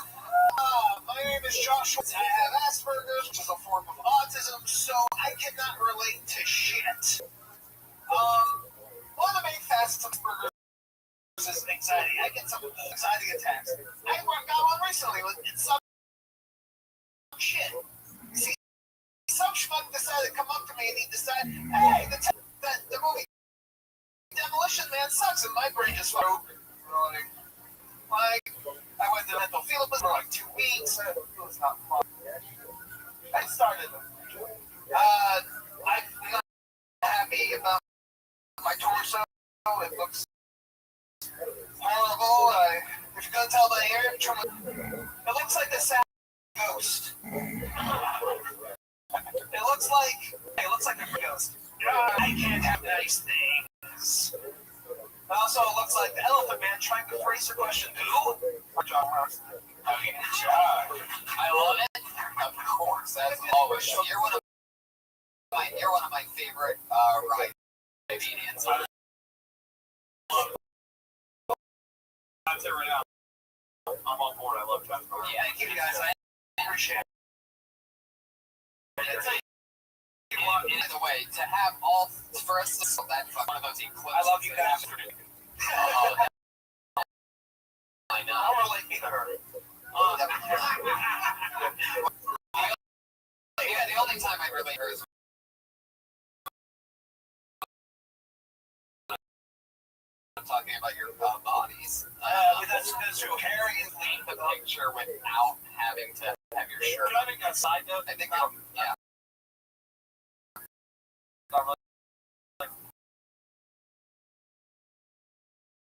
My name is Joshua. I have Asperger's, which is a form of autism, so I cannot relate to shit. One of the main facets of Asperger's is anxiety. I get some anxiety attacks. I got one recently with some shit. See, some schmuck decided to come up to me and he decided, hey, the movie Demolition Man sucks, and my brain just went, like, I went to mental field for like 2 weeks. It was not fun. I started. I'm not happy about my torso. It looks horrible. If you're gonna tell the hair, it looks like a sad ghost. It looks like a ghost. I can't have nice things. Also, it looks like the Elephant Man trying to phrase the question, who? Or John Ross. I mean, I love it. Of course, that's always. You're one of my favorite comedians. That's it right now. I'm on board. I love John. Yeah, thank you guys. I appreciate it. By the way, to have all for us to that one of those eclipses. I love you guys. I know. I'll relate me to her. Yeah, the only time I relate her is talking about your bodies. That's true. Harry is leaving the picture without having to have your shirt. Can I make a side note? I think, yeah.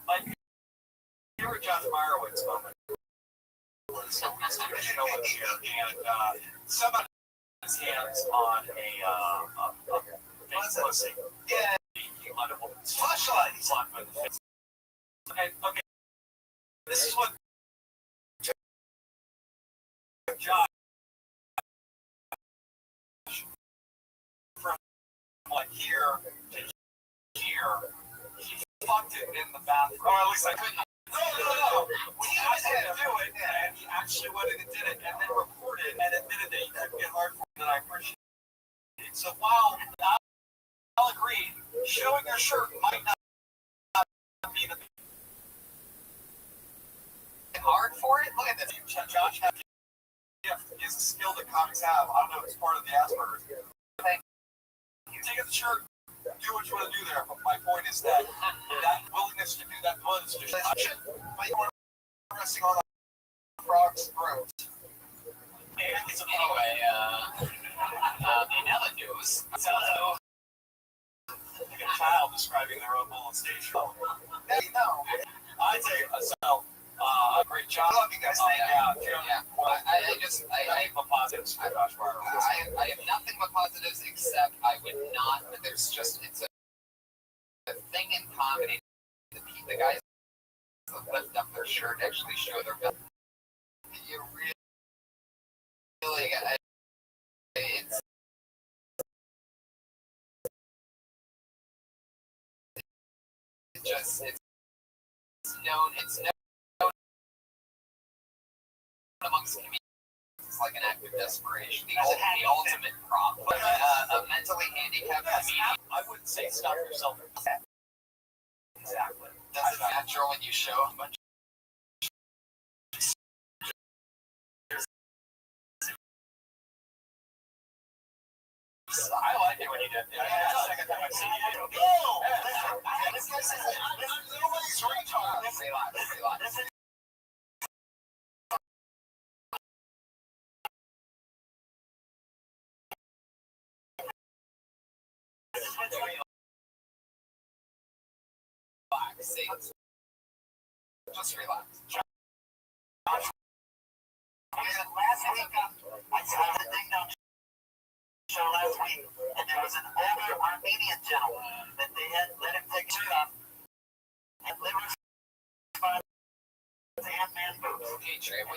Like, you were Josh Meyerowitz moment. So you know what, and somebody has his hands on a pussy. Yeah. On a woman's flashlight. Slapped in the face. Okay. This is what Josh from like here cooked it in the bathroom. Or at least I couldn't. No. He asked me to do it, and he actually went and did it, and then reported and admitted that he couldn't get hard for it, and I appreciate it. So while I'll agree, showing your shirt might not be the hard for it. Look at this. Josh has a gift. He has a skill that comics have. I don't know if it's part of the Asperger's. You take the shirt, do what you want to do there. But my point is that willingness to do that was just but you weren't pressing on the frog's throat. Anyway, in other news, so Like a child describing their own molestation. hey, no, I'd say so. Great job. I love you guys. yeah. I have positives for Josh Barber. I have nothing but positives except I would not. It's a thing in comedy. The guys that lift up their shirt actually show their belly. You really, it's just it's known amongst comedians. It's like an act of desperation. The ultimate prop. But a mentally handicapped comedian. I wouldn't say stop yourself. Exactly. That's natural when you show a bunch. I like it when you did. That's the second time I've seen you do it. This guy says nobody's retarded. Relax. Just relax. Last week, I saw the Ding Dong show last week, and there was an older Armenian gentleman that they had let him take his shirt off, and livers and man boobs. Patriot,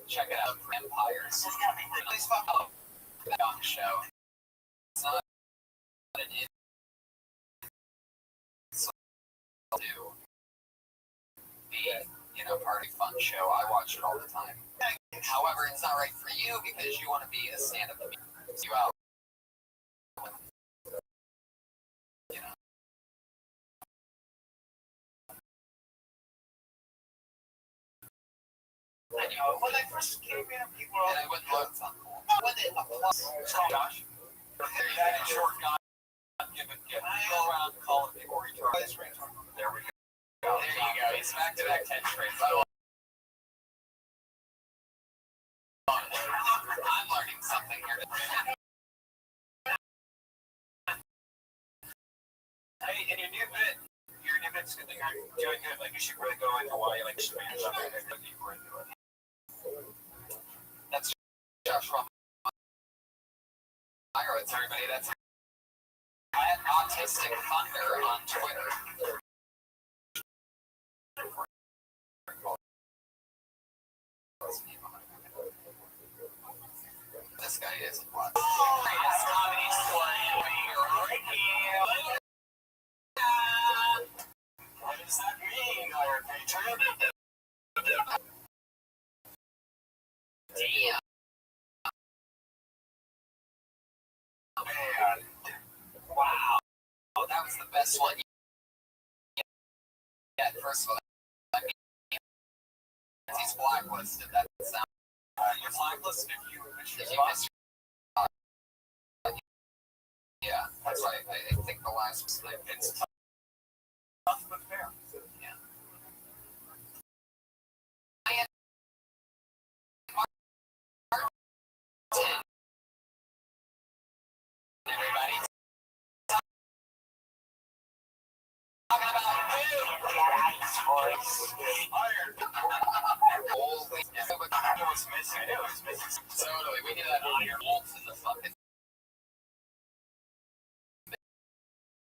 check it out for Empires. This has got me thinking. Please fuck up on the show. It's not an do the party fun show. I watch it all the time. However, it's not right for you because you want to be a stand-up comedian. You out. You know. When I first came in, people were And I wouldn't look cool. when they applause. Josh, that in short, God, give it. Go around calling people retarded. There we go. There you go. He's back-to-back catchphrase. I'm learning something here. Hey, in your new bit's good thing. You're doing good. Like, you should really go into why you like Spanish. Deeper into it. That's Josh from Pirates, everybody. That's at Autistic Thunder on Twitter. This guy is what? Greatest comedy story right here. What does that mean, Iron Patriot? Damn. Man. Wow. Oh, that was the best one yet. First of all, that means he's blacklisted. That sounds. You're blacklisted if you miss your If you spot. miss yeah, that's right. I think the last was like It's tough but fair. yeah. Everybody talking about Iron. holy. It was missing. It was missing. Totally. We need an iron wolf in the fucking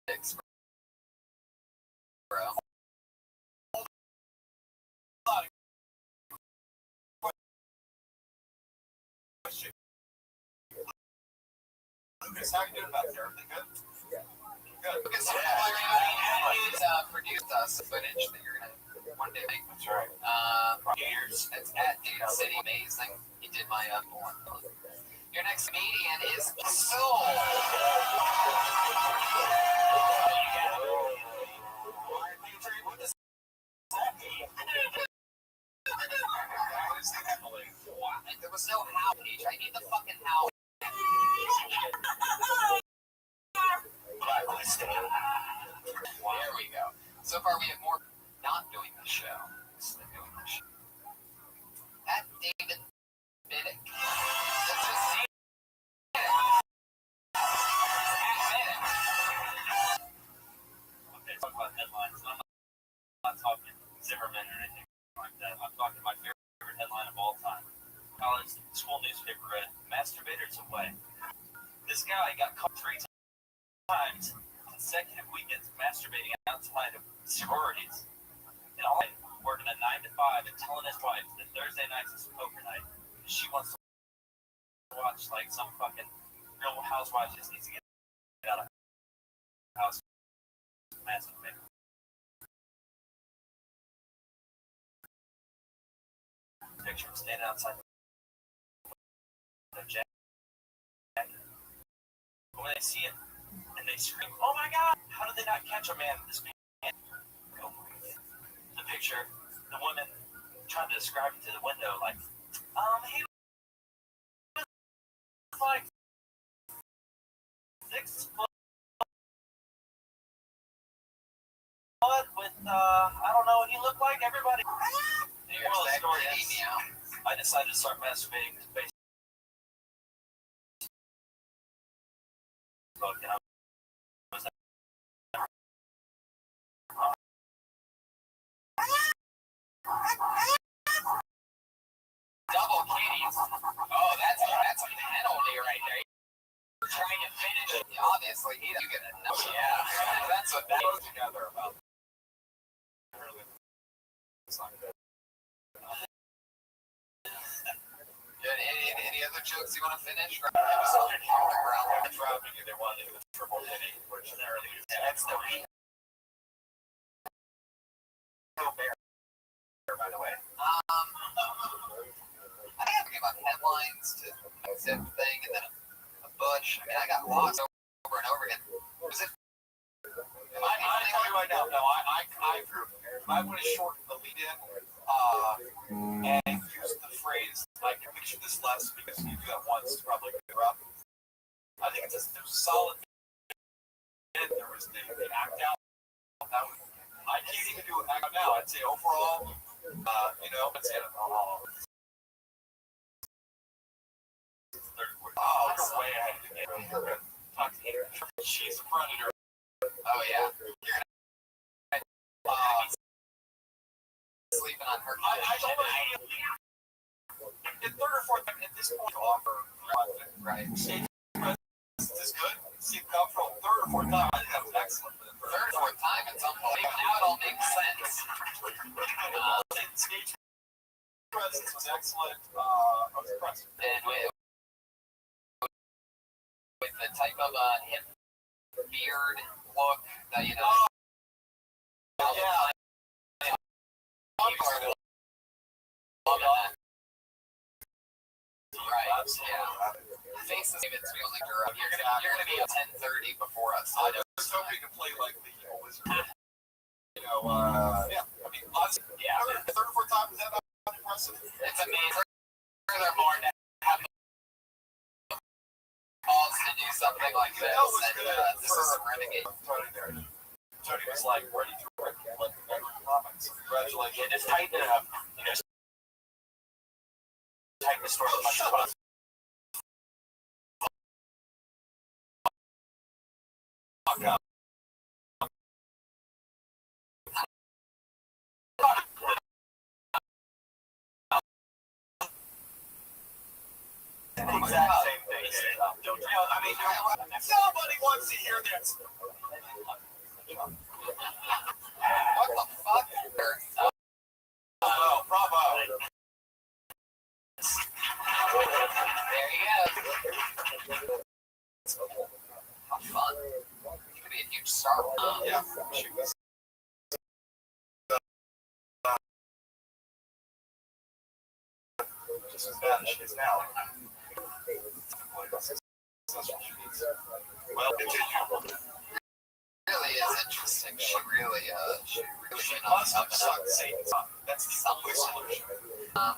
mix, bro. Lucas, how you doing back there? Everything good? Good. Lucas, everybody, for produced footage that you're gonna one day make. That's right. Years. It's at Dude City. Amazing. He did my one. Your next comedian is Soul. What does that mean? There was no how page. I need the fucking how. There we go. So far, we have more not doing the show than doing the show. At David Biddick. That's just David Okay, talk about headlines. I'm not talking Zimmerman or anything like that. I'm talking my favorite headline of all time. College school newspaper read, "Masturbators away." This guy got caught 3 times consecutive weekends masturbating outside of sororities. And all working a 9 to 5 and telling his wife that Thursday nights is poker night. She wants to watch like some fucking Real Housewives, just needs to get out of the house. Masturbate. Picture him standing outside the jacket. When they see it and they scream, "Oh my God! How did they not catch a man in this pants?" The picture, the woman trying to describe it to the window, like, he was like 6 foot with, I don't know what he looked like. Everybody. Moral of the story is, I decided to start masturbating to Facebook, and I was double kitties. Oh, that's a penalty right there. You're trying to finish it. Obviously, you get enough. Yeah, that's what that goes together about. Any other jokes you want to finish? They wanted to do a triple hitting, which that's the week. By the way. I have to give up headlines to zip thing and then a bush. I mean, I got lost over and over again. Was it? I tell you right now, no, I agree. I would have shortened the lead in and used the phrase, I can picture this less because you do that once, it's probably good rough. I think there's a solid bit. There was the act out. I can't even do an act out now. I'd say overall, let's hit it. You're way ahead of the game. She's a predator. Oh, yeah. You're gonna sleeping on her. I don't know. In third or fourth, at this point, offer right. Stage presence is good. See it come from third or fourth time. I think that was excellent. Third or fourth time, it's unbelievable. Now it all makes sense. Stage presence was excellent. I was impressed. And with the type of hip beard look that yeah. Right, yeah. Faces, David's the only girl. You're gonna be at 10:30 before us. I was hoping to play like the evil wizard. Yeah. I mean, honestly, third or fourth time, is that not impressive? It's amazing. Furthermore, to have calls to do something like this, and this is a renegade. Tony was like, ready to rip like the comics. Congratulations. Just tighten it up. Tighten the story as much as possible. Exact same thing. I mean, nobody wants to hear this. What the fuck? Oh, bravo. There you go. How fun. You could be a huge star. Yeah, she was. just as bad as she is now. Well, continue. Really is interesting. She really Must have sucked Satan's up. That's the only solution. Well,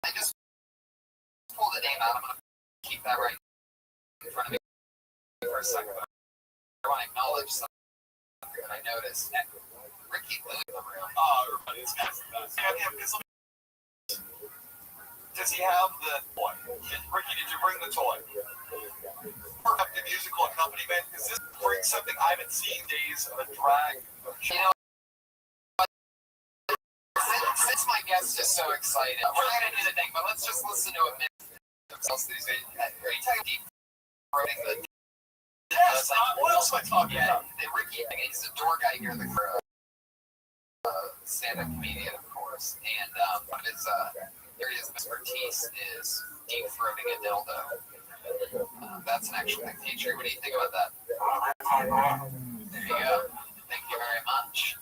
I just pulled the name out. I'm going to keep that right in front of me for a second. But I want to acknowledge something that I noticed. Ricky Lewis in the room. Oh, everybody's does he have the toy? Ricky, did you bring the toy? Perfect musical accompaniment. Is this bring something I haven't seen days of a drag? You know, since my guest is so excited, we're not going to do the thing, but let's just listen to a minute of themselves these days. Are you talking deep throating the... Yes, what else am I talking about? The Ricky thing. He's the door guy here, the stand-up comedian, of course. And one of his areas of expertise is deep throating a dildo. That's an actual thing. Teacher, what do you think about that? There you go. Thank you very much.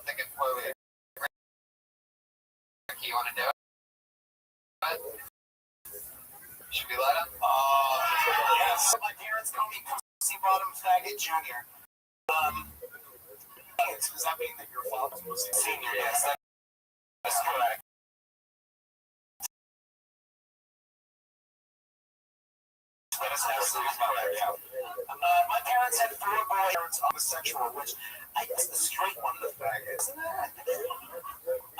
Thinking, Ricky, you want to do it? Should we let him? Yes. My parents call me Pussy Bottom Faggot Jr. Does that mean that your father's Pussy Senior? Yes, that's correct. That is absolutely correct. My parents had 4 boys. Homosexual, which I guess the straight one, the faggot, isn't it?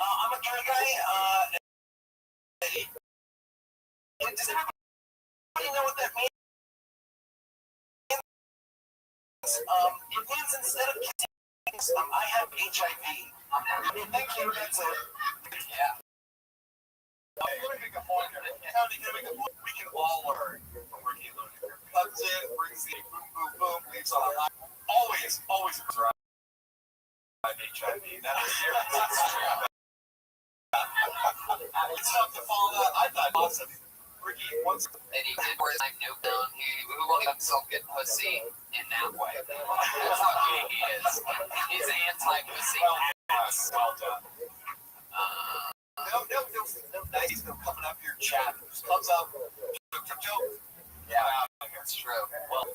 I'm a gay guy. Does everybody know what that means? It means instead of kissing, I have HIV. Thank you, that's it. Yeah. Let me make a point. We can all learn from Ricky Lunaker. Comes in, brings the boom, boom, boom, leaves on a high. Always right. HIV. That's true. It's tough to follow that. I thought awesome. Ricky once. And he did wear his name Nuke down. He won't let himself get pussy in that way. That's how gay he is. He's anti-pussy. Yes, well done. No, nice. No coming up here chatting. Just comes up. Yeah, That's true. well.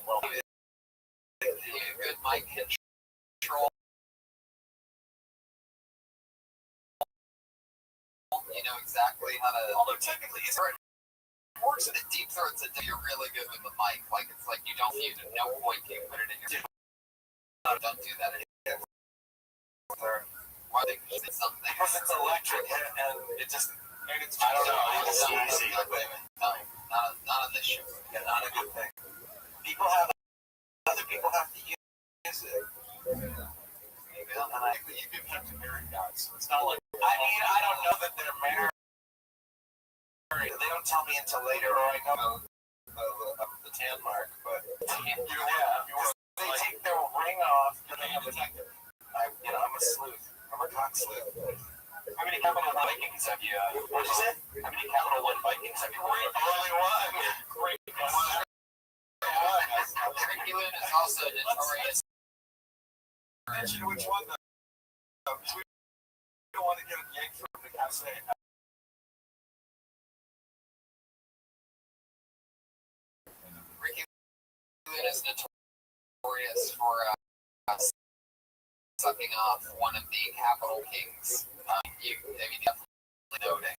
Good mic control. You know exactly how to. Although technically, it's right. Works in a deep throat, so you're really good with the mic. Like it's like you don't use it. No point can you put it in your. Don't do that anymore. Why they say something? Because it's electric and it just maybe it's. I don't know. It's easy. No, not on this show. Yeah, not a good thing. Other people have to use it. And I think you can have to marry guys. So it's not like. I mean, I don't know that they're married. They don't tell me until later, or I know the tan mark, but they take their ring off. And they have a detective. I'm a sleuth. I'm a cock sleuth. How many Capital One Vikings have you? What'd you say? How many Capital One Vikings have you? Only one. Great. Ricky Lune is also notorious. Mention which one though. We don't want to get a yank from the cafe. Ricky Lune is notorious for sucking off one of the Capital Kings. You definitely noting.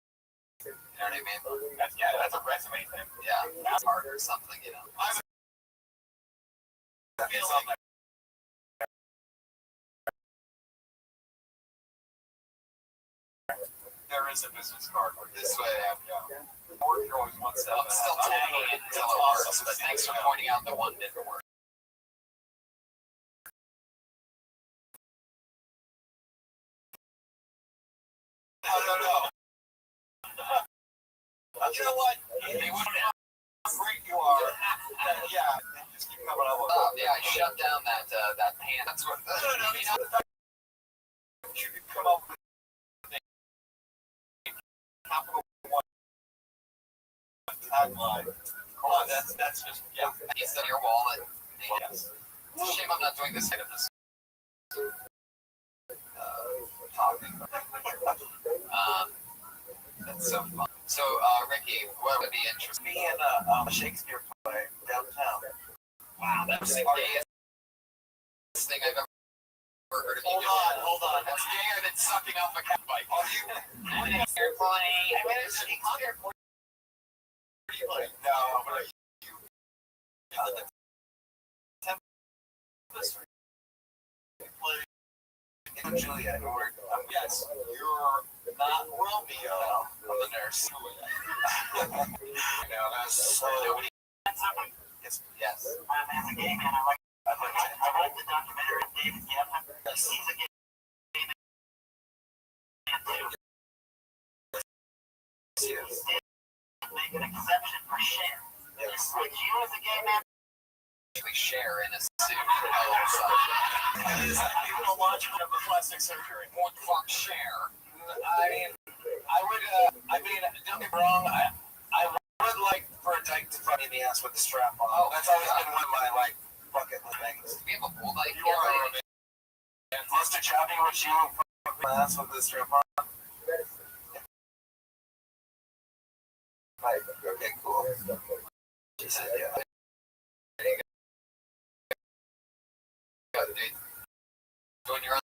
You know what I mean? That's a resume thing. Yeah, that's hard or something, you know. I feel like there is a business card. This way, You're always one step. I'm still tagging it until it works, but thanks for pointing out the one didn't work. No. You know what? How great you are. Yeah, just keep coming up with it. Yeah, I shut down that pan. That's what. No. The fact that you can come up with Capital One line. Hold on, that's just, yeah. You said your wallet. Yes. It's a shame I'm not doing this kind of this talking. That's so fun. So, Ricky, what would be interesting? Me and a Shakespeare play downtown. Wow, that's the gayest thing I've ever heard of you do. Hold on. That's gayer than sucking off a cat bite. Are you? You're playing. I mean, it's Shakespeare. No, but you. The Tempest play Juliet, or yes, you're not Romeo. I'm the nurse. That's so. Yes. As a gay man, I like the documentary of David Geffen. He's a gay man too. Yes. Make an exception for Cher. Would you, as a gay man, Actually share in a suit. It is the logic of the plastic surgery. What the fuck share? I mean, don't get me wrong. I would like for a dyke to fuck me in the ass with the strap on. Oh, That's always been one of my bucket things. Do we have a bull dyke? You are a man. Mr. Choppy, would you fuck my ass with the strap on? Okay, cool. She said, yeah. Dude, doing your own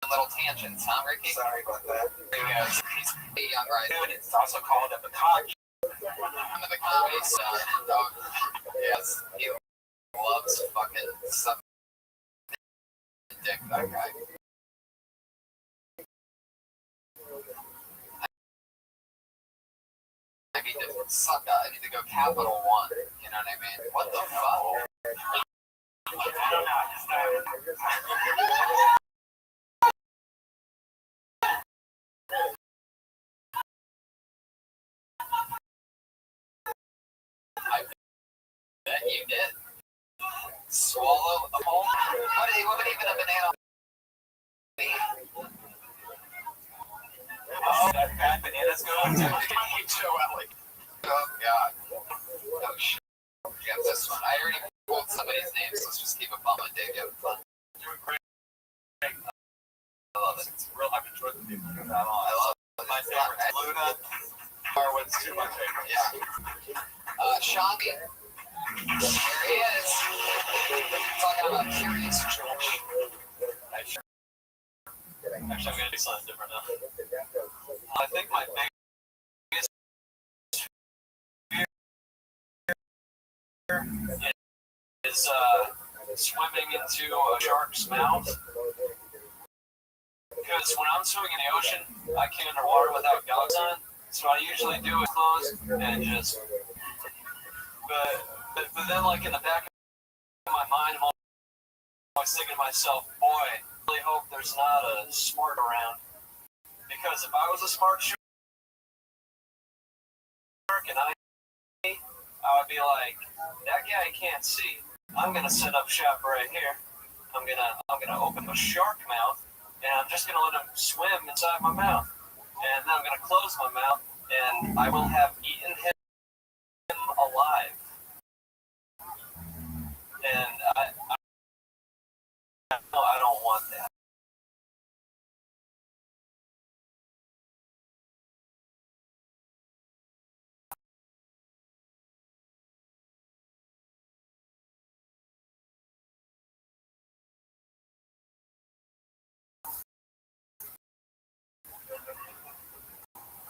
little tangents, huh, Ricky? Sorry about that. He's a young right? Dude, it's also called a peacock. I'm in the comedy side. Dog. Yes, he loves fucking sucking dick, that guy. I need to suck I need to go Capital One. You know what I mean? What the fuck? I don't know, I just started. I bet you did. Swallow a whole. What would even a banana be? Oh, that bad banana's going to Joey. Oh god. Oh shit. Yeah, this one. I already pulled somebody's name, so let's just keep it fun. Dave, you having fun? Doing great. I love it. It's real. I've enjoyed the people you've had on. I love it. My favorite is Luna. Darwin's two of my favorites. Yeah. Shaggy. Here he is. Talking about curious George. Actually, I'm going to do something different now. I think my biggest fear is swimming into a shark's mouth. Because when I'm swimming in the ocean, I can't underwater without goggles on. So what I usually do is close and just. But then, like in the back of my mind, I'm always thinking to myself, boy, I really hope there's not a smart around. Because if I was a smart shark and I would be like, that guy can't see. I'm gonna set up shop right here. I'm gonna open the shark mouth, and I'm just gonna let him swim inside my mouth. And then I'm gonna close my mouth, and I will have eaten him alive. And I don't want that.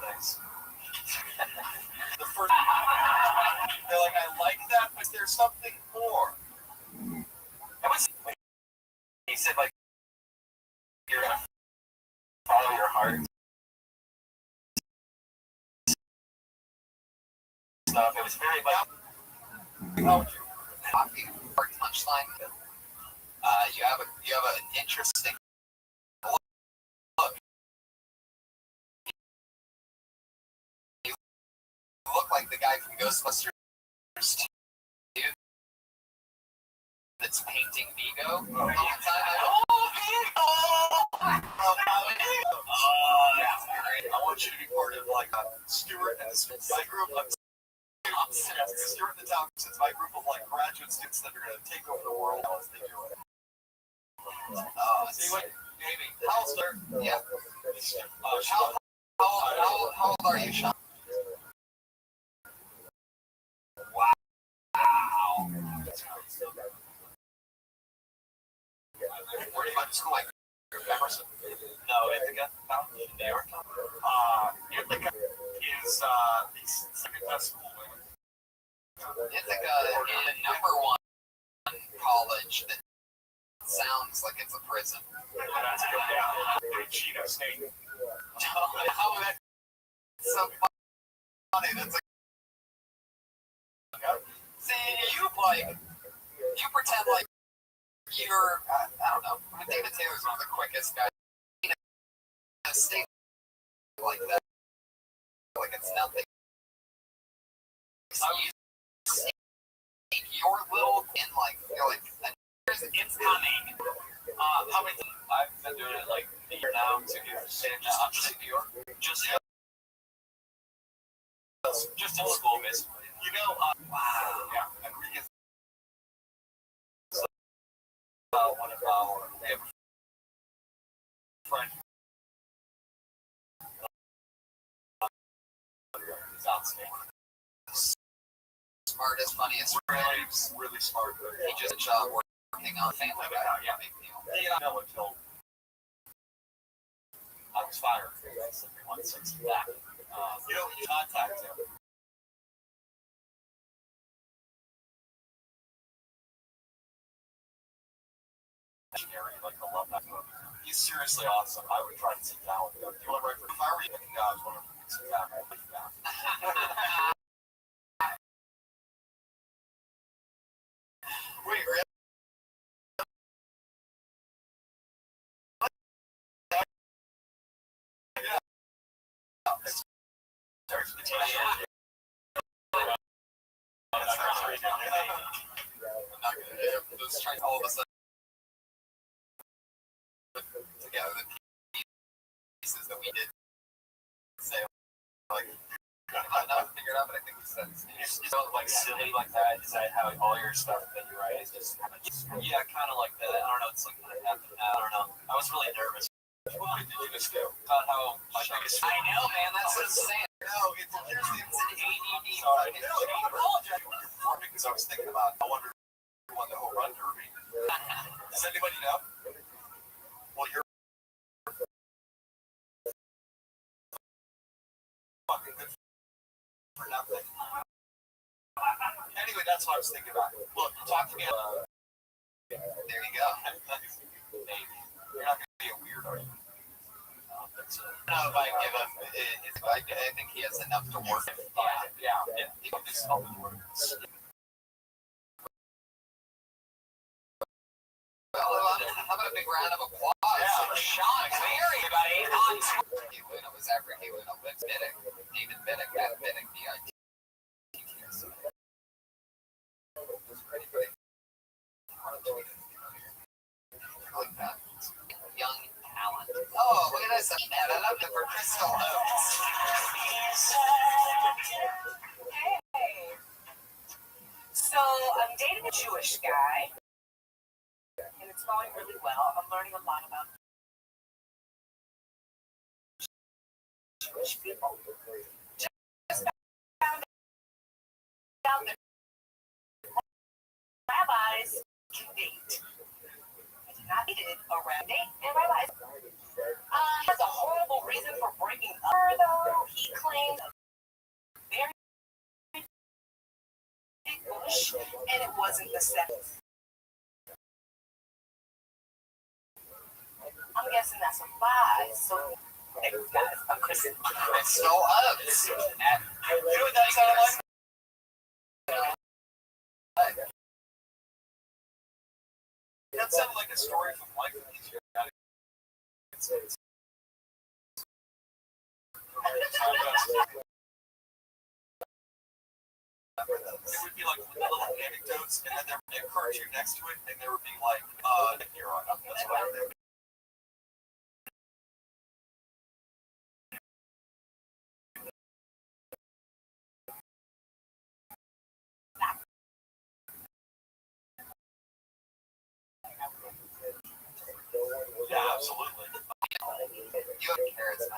Thanks. The first, they're like, I like that, but there's something more. It was, he said, like, you're gonna follow your heart. Stuff. It was very like, Oh, copy or punchline. You have an interesting look. You look like the guy from Ghostbusters 2 that's painting Vigo. All the time. Vigo! Yeah, I want want you to be part of like Stuart and my group of Stuart and the Thompsons, my group of like graduate students that are going to take over the world as they do it. See what, Amy? How old are you? Yeah. How old are you, Sean? Wow. Where do you went to school? Like Emerson? No, Ithaca, in New York. Ithaca is the second best school. Ithaca is number one college that sounds like it's a prison. That's good. Yeah, Cheeto State. How that so funny? That's like see you pretend like you're I don't know. David Taylor's one of the quickest guys in a state like that. Like it's nothing. So you take your little in like you're like it's coming. How many times I've been doing it like a year now to get upstate New York. Just in school, basically. You know, wow. Yeah, Enriquez. One of our friend. He's outstanding. Smartest, funniest, really smart. He just a job working on Family Guy. Yeah, big deal. They didn't know until I was fired. That's 160 back. You know, you contact him. Like I love that movie. He's seriously awesome. I would try to sit down with him. Do you want to write for if I were you? I was one of them. Sit down. Wait, really? Let's try all of us together the pieces that we did say like I'm not figured out, but I think we said it's not like silly like that. Is that how all your stuff that you write is just kind of yeah, kind of like that. I don't know. It's like kind of happened. I don't know. I was really nervous. What did you just do? About how my biggest. I know, man. That's insane. No, it's an ADD. Sorry, I apologize because I was thinking about. I wonder who won the whole run derby. Does anybody know? Well, you're fucking good for nothing. Anyway, that's what I was thinking about. Look, talk to me. There you go. Maybe. You're not going to be a weird, are you? No, if I give him, I think he has enough to work. Yeah. He can do something to work. Well, how about a big round of applause for Sean Cleary, everybody? Luna was every Luna. David Biddick, at Biddick, B-I-D. Like that. Young talent. Oh, look at this. I love it for Crystal Oaks. Hey. So I'm dating a Jewish guy, and it's going really well. I'm learning a lot about Jewish people. Just found out that rabbis can date. I did not date a rabbi and rabbis. He has a horrible reason for breaking up, though. He claimed a very big bush, and it wasn't the seventh. I'm guessing that's a lie. So, hey, guys, I'm Kristen. It's so us. You know what that sounded like? That sounded like a story from life in the United States. It would be like little anecdotes, and then there would be a cartoon next to it, and there would be like, here on up. That's what I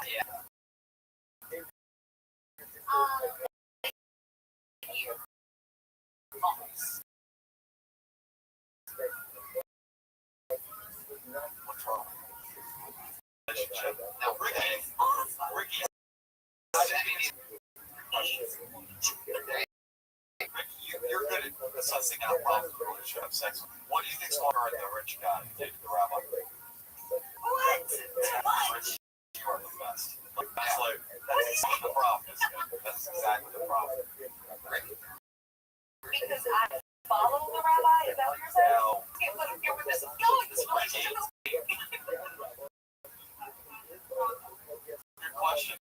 Yeah. What's wrong? Now, Ricky, You're good at sussing out problems with relationship have sex. What do you think's going on with the rich guy who dated the rabbi? What? Rich, you are the best. That's the problem, isn't it? That's exactly the problem. Because I follow the rabbi? Is that what you're saying? Now, Okay, but you're with this going, this relationship is good question.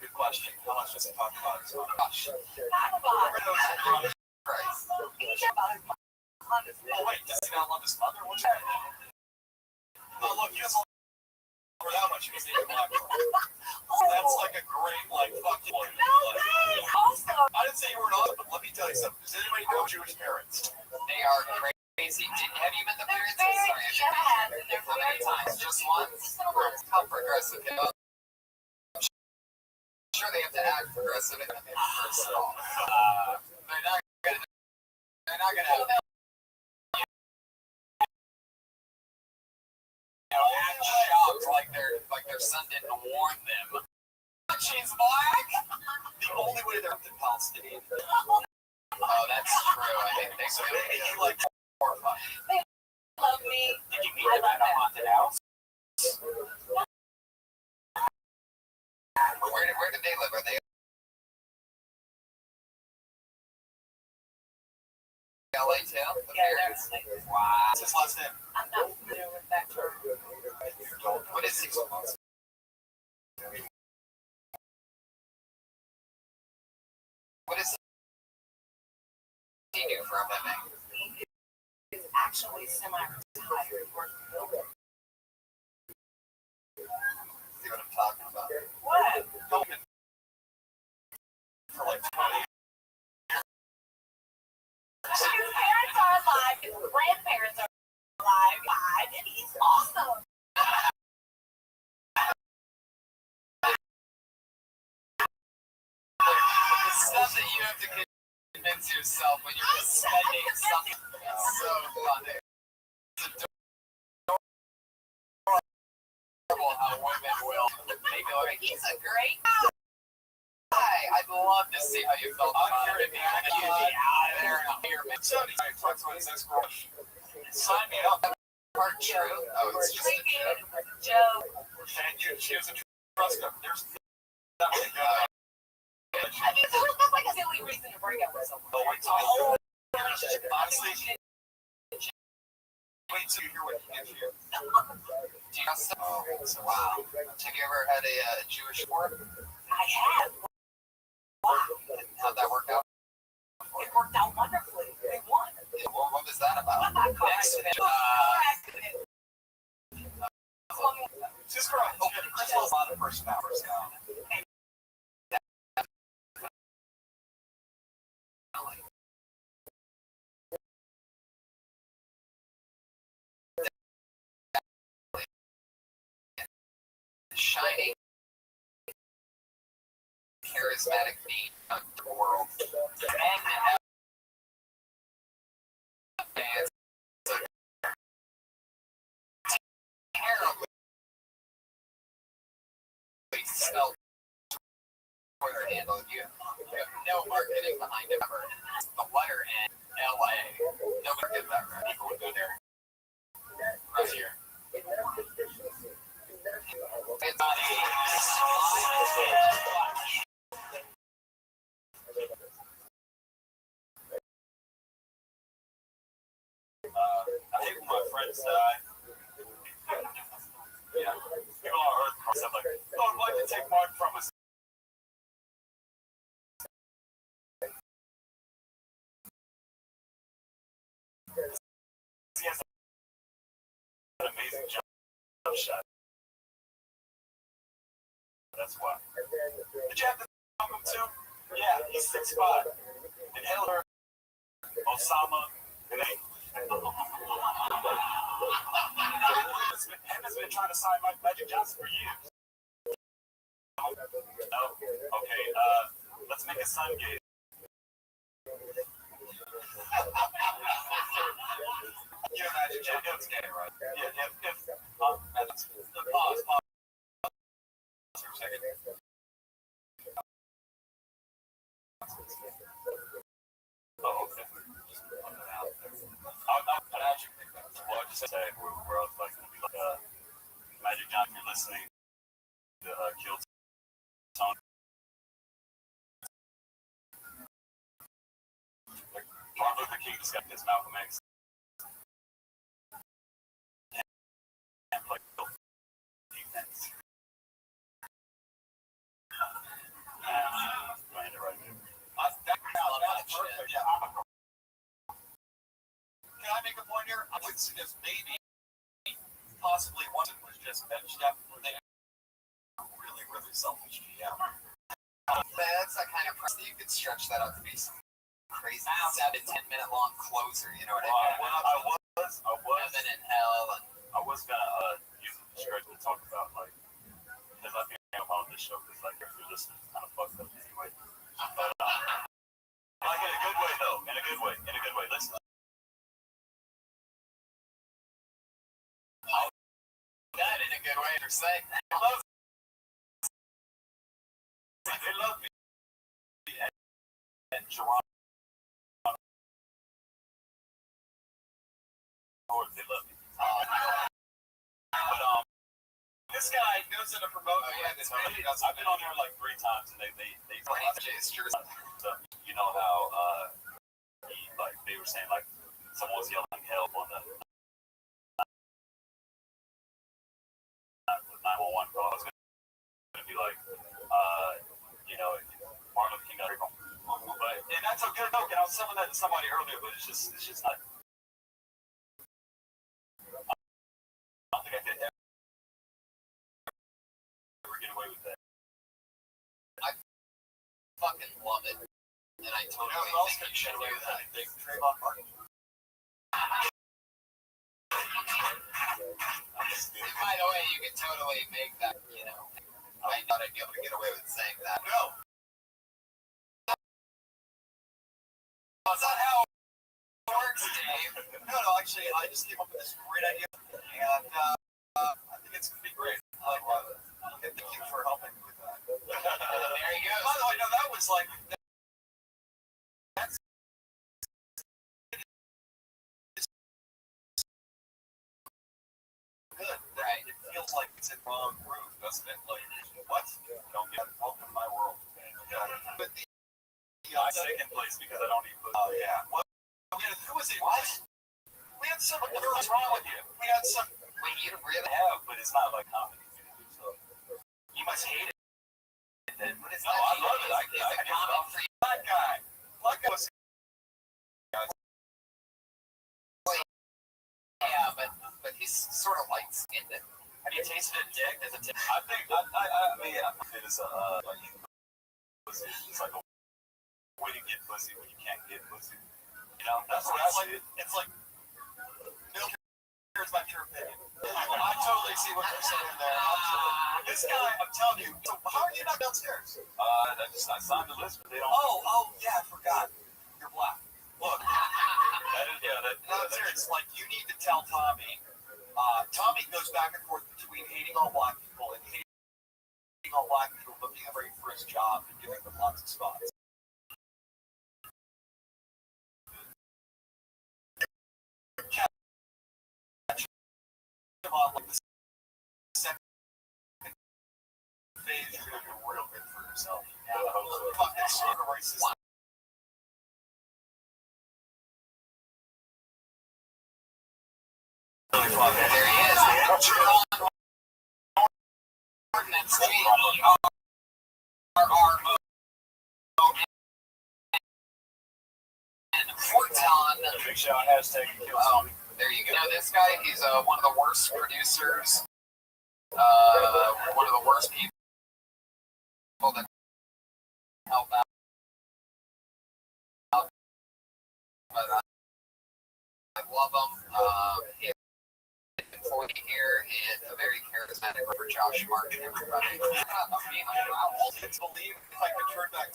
Good question. How much does it talk about his own? Gosh. not about it. Christ. He's about it. Oh, wait, does he not love his mother? What's that? Oh, look, he doesn't love her that much. He's dating a black girl. So that's like a great, fuck you. No way! Also, I didn't say you were not, but let me tell you something. Does anybody know Jewish parents? They are crazy. Have you met the they're parents? very Sorry, jazz and they're how many very times? Just once? Just the once. How progressive they are. I'm sure they have to act progressive in first of all. They're not gonna have act shocked like their son didn't warn them. She's black. The only way they're in Palestinian. Oh, that's true. I think they So could they be like horrified. love me. Did you meet them at a haunted house? Where did they live? Are they LA too? The Yeah, parents? that's Wow. What's his last name? I'm not familiar with that term. What is he? What does he do for a living? He is actually semi-retired working builder. See what I'm talking about? What? For like 20 years. His parents are alive, his grandparents are alive, and he's awesome. The stuff that you have to convince yourself when you're just spending something so funny. It's adorable how women will. They go, he's a great guy. I'd love to see how you felt about it. You'd be out of there in a beer mix. So he talks about his ex-girl. Sign me up. Part true. Oh, it's just a joke. Joe. And she was a trust him. There's nothing good. I mean, so that's like a silly reason to break up with someone. Oh, wait till you honestly, wait till you hear what he gives you. Do you know some? Wow. Have you ever had a Jewish sport? I have. Wow. How'd that work out? It worked out wonderfully. We won. What was that about? Accident. Just for Chris has a lot of personalities now. Shiny, charismatic being of the world. And it's terribly spelled Twitter handle. You have no marketing behind it ever. The letter N, LA. Nobody gets that right. People would go there. Right here. It's not I hate when my friends die. Yeah. People on Earth come stuff like, oh, I'd like to take Mark from us. He has an amazing jump shot. That's why. Did you have to talk him too? Yeah, he's 6'5". And Hitler, Osama, and they. Him has been trying to sign Magic Johnson for years. No? Okay, let's make a sun gaze. You imagine Jacob's gay, right? Yeah, if that's the pause for a second. Oh, okay. I'd actually think that. Well, I'd just say we're all like going to be like Magic Johnson, you're listening to Kill Tone. Like Martin Luther King discussed this Malcolm X. And like defense. Land it right there. Yeah. Can I make a point here? I would suggest maybe, possibly one was just benched up for they really, really selfish GM. That's that kind of press that you could stretch that out to be some crazy 7-10 minute long closer. You know what I mean? I was. Heaven and hell. And I was gonna use the stretch to talk about like because I think I'm on this show because like if you're listening, it's kind of fucked up anyway. But like in a good way though, in a good way. Listen. that in a good way to say. They love me. And Geronimo. They love me. But this guy goes in to promote me. I've been on there like 3 times, and they you know how like they were saying like someone was yelling help on the 911 call. I was gonna be like, you know, Martin Luther King got but and that's a good joke. And I was telling that to somebody earlier, but it's just not. I don't think I could ever get away with that. I fucking love it, and I totally think you should do that. Trayvon Martin. By the way, you can totally make that, you know. I thought I'd be able to get away with saying that. No. That's not how it works, Dave. No, actually, I just came up with this great idea, and I think it's going to be great. I love it. Thank you for helping me with that. There you go. By the way, no, that was like... That's... Good. Right. It feels like it's in wrong groove, doesn't it? Like, what? Don't get welcome to my world. But second place because I don't eat pussy. Oh, yeah. What? Who was it? What? We had some... What's wrong with you? We had some... Wait, you really have, but it's not like comedy. So you must hate it. Then. What is No, that? I love it. I Is it get common it. for you? Black guy was... Yeah, but he's sort of light-skinned. Have you tasted a dick? As a dick? I think, I mean, it is like, pussy. It's like a way to get pussy when you can't get pussy. You know, that's what I see it. It's like, milk is my pure opinion. I totally see what you're saying there. This guy, I'm telling you, so how are you not downstairs? I signed the list, but they don't. Oh, yeah, I forgot. You're black. Look, that's serious. Like, you need to tell Tommy. Tommy goes back and forth between hating all black people and hating all black people but being afraid for his job and giving them lots of spots. Catch him on like the second phase, you're going to do real good for yourself. Fuck that shit, racist. There he is. Ordinance Big shout, hashtag kill Tommy. There you go. Now, this guy, he's one of the worst producers, one of the worst people that help out. But I love him. He employee here and a very charismatic over Josh March and everybody. I'm being like, wow, I can't believe if I could turn back.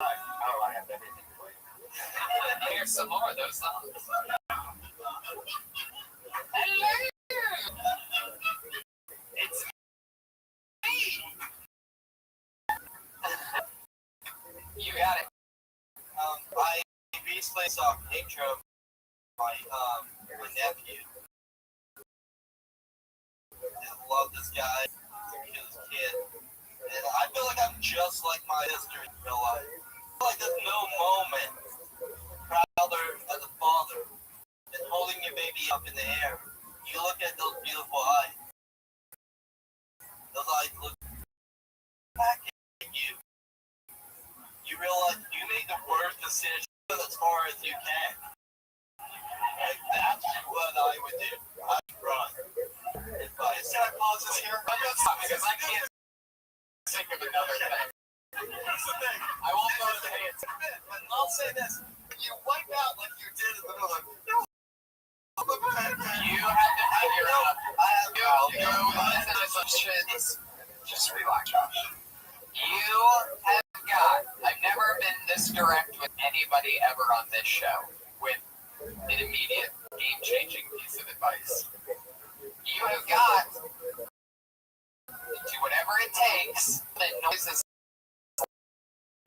Oh, I have everything for you. Here's some more of those songs. Hello! It's me! You got it. I recently saw a picture of my nephew. I love this guy. He's a kid. And I feel like I'm just like my sister in real life. I feel like there's no moment prouder as a father than holding your baby up in the air. You look at those beautiful eyes. Those eyes look back at you. You realize you made the worst decision as far as you can. Like, that's what I would do. I'd run. If I said pause this here, I'm going to stop because I can't think of another thing. Here's the thing. I won't go to the hands. But I'll say this. You wipe out like you did in the middle of You have to figure out. Just relax, Josh. You have got. I've never been this direct with anybody ever on this show with an immediate game-changing piece of advice. You have got to do whatever it takes. And noises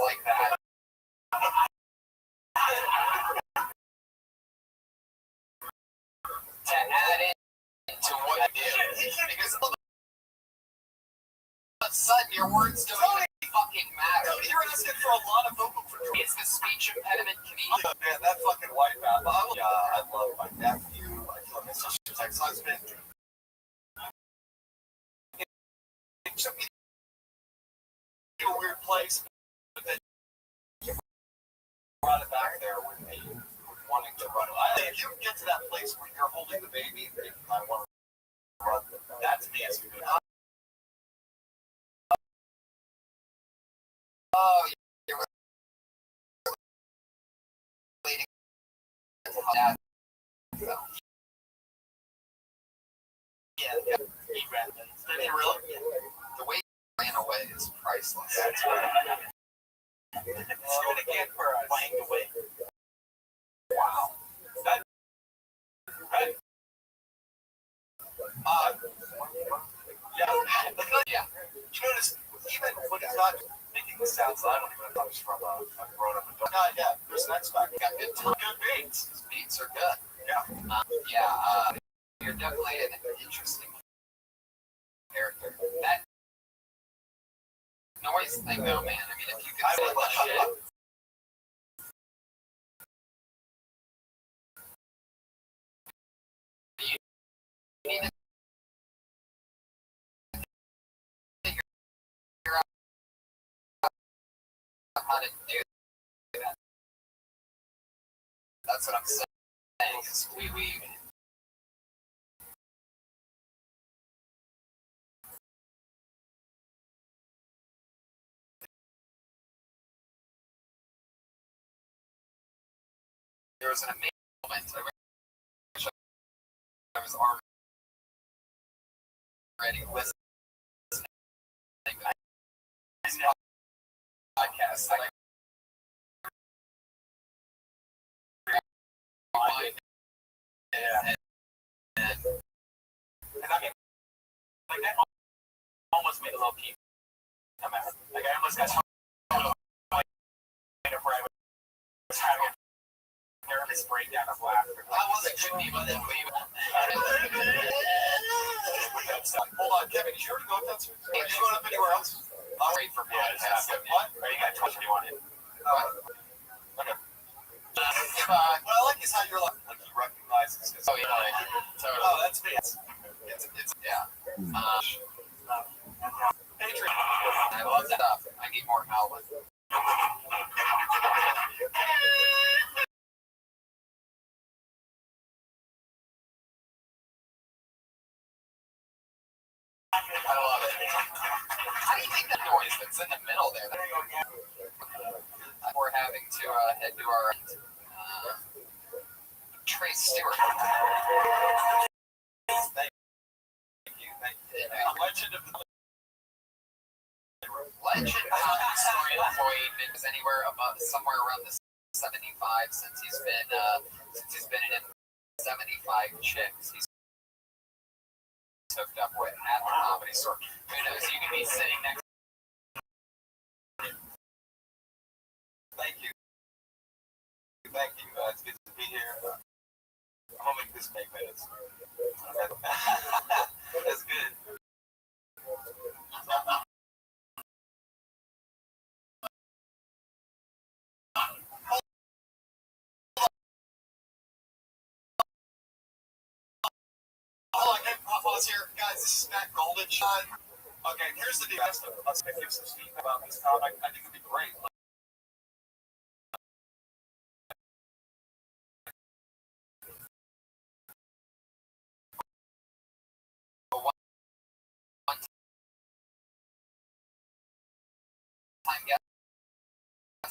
like that. To add in to what I did. Because all of a sudden your words don't even fucking matter. You're asking for a lot of vocal control. It's the speech impediment comedian. Man, that fucking wipeout. I love my nephew. I love my sister's ex-husband. It took me to a weird place, but then you brought it back there with me, wanting to run. If you get to that place where you're holding the baby, I want to run. That to me is good. Oh, you're waiting to that. Yeah, he ran. Did he really? The way he ran away is priceless. That's right. It's good again for us. Playing away. Wow. Right. Yeah. You notice, even when it's not making the sounds, I don't even know if it's from a grown-up adult. Yeah, there's an X Factor. Got good beats. His beats are good. Yeah. You're definitely an interesting character. That noise thing, though, man. I mean, if you could say that shit. You need to figure out how to do that. That's what I'm saying. Is we there was an amazing moment. I wish I was already listening. Podcast. And I mean, like that almost made a little peep come out. Like I almost got where I was having a nervous breakdown of laughter. That wasn't good me, but then hold on, Kevin, did you already go up that street? Are you going up anywhere else? I'll wait for podcast. What? Or you got 20 on it? Okay. Well, I like this how you're like you recognize this. Oh, yeah, like, totally. Oh, that's me. It's yeah. Patreon. I love that stuff. I need more Howlin'. I love it. How do you make that noise that's in the middle there? We're having to head to our Trace Stewart. Thank you. Legend of the Legend historian Floyd is anywhere above somewhere around the 75 since he's been in 75 chicks. He's hooked up with at the comedy store. Who knows? You can be sitting next. Thank you. It's good to be here. I'm gonna make this make minutes. That's good. Oh, I can pause here, guys. This is Matt Golden. Okay, here's the deal. Let's give some feedback about this comic. I think it'd be great.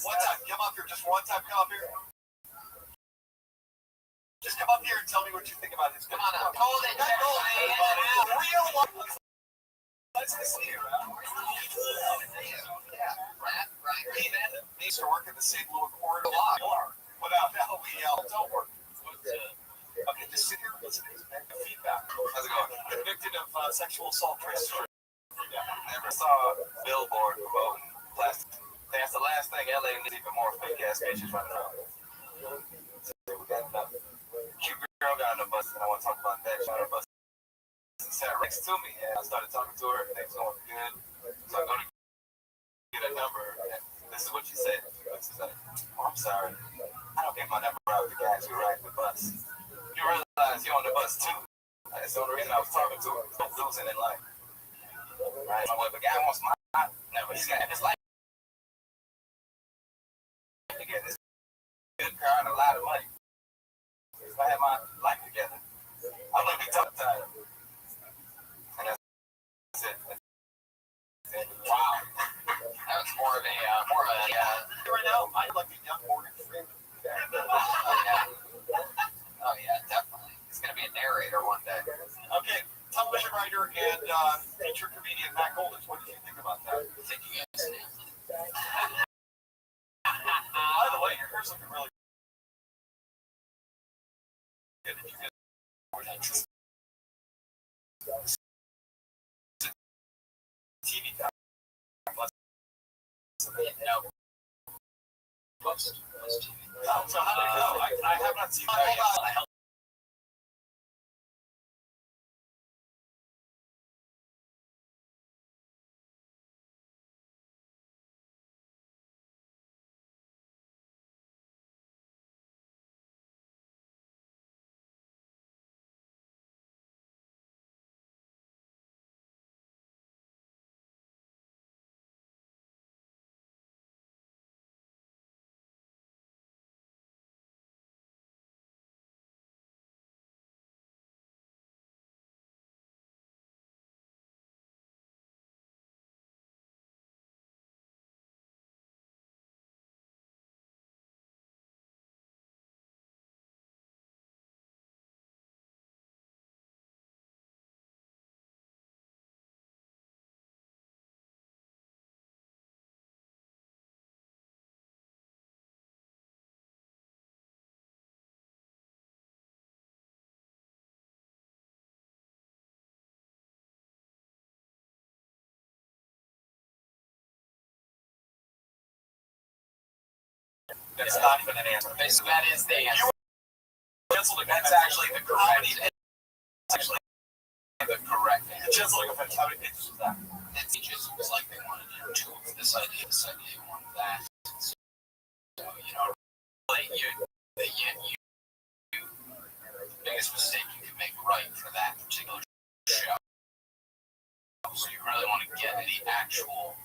One time, come up here. Just one time, come up here. Just come up here and tell me what you think about his. Come on up. Golden. Real life. Nice to see you, man. Yeah, Ryan. He used to work at the St. Louis Court. But now we don't work. Okay, just sit here and listen to his feedback. How's it going? Convicted of sexual assault, Trace Stewart. Yeah, never saw a billboard promoting plastic. That's the last thing LA needs, even more fake ass bitches running around. So we got enough. Cute girl got on the bus, and I want to talk about that. She got on the bus and sat next to me, and I started talking to her. Everything's going good. So I go to get a number, and this is what she said. She's like, "Oh, I'm sorry. I don't get my number out with the guys who ride the bus. You realize you're on the bus too." That's the only reason I was talking to her. I'm losing in life. Right? So if a guy wants my number, he's got his life. To get this good car and a lot of money. If I had my life together, I'm gonna be tough tired. And that's it. Wow. That was more of a Right now, I'm like a young Morgan Freeman. Oh yeah, definitely. He's gonna be a narrator one day. Okay, television writer and feature comedian Matt Golden. What did you think about that? I think you guys nailed it. By the way, your hair's looking really good. Did you get TV time? No. Most TV. So how did it go? I have not seen that yet. That's not even an answer. So that is the answer. That's actually the correct. It's actually The correct answer. just like a how many pages was that? It was like they wanted two of this idea, one of that. So, like the biggest mistake you can make right for that particular show. So you really want to get the actual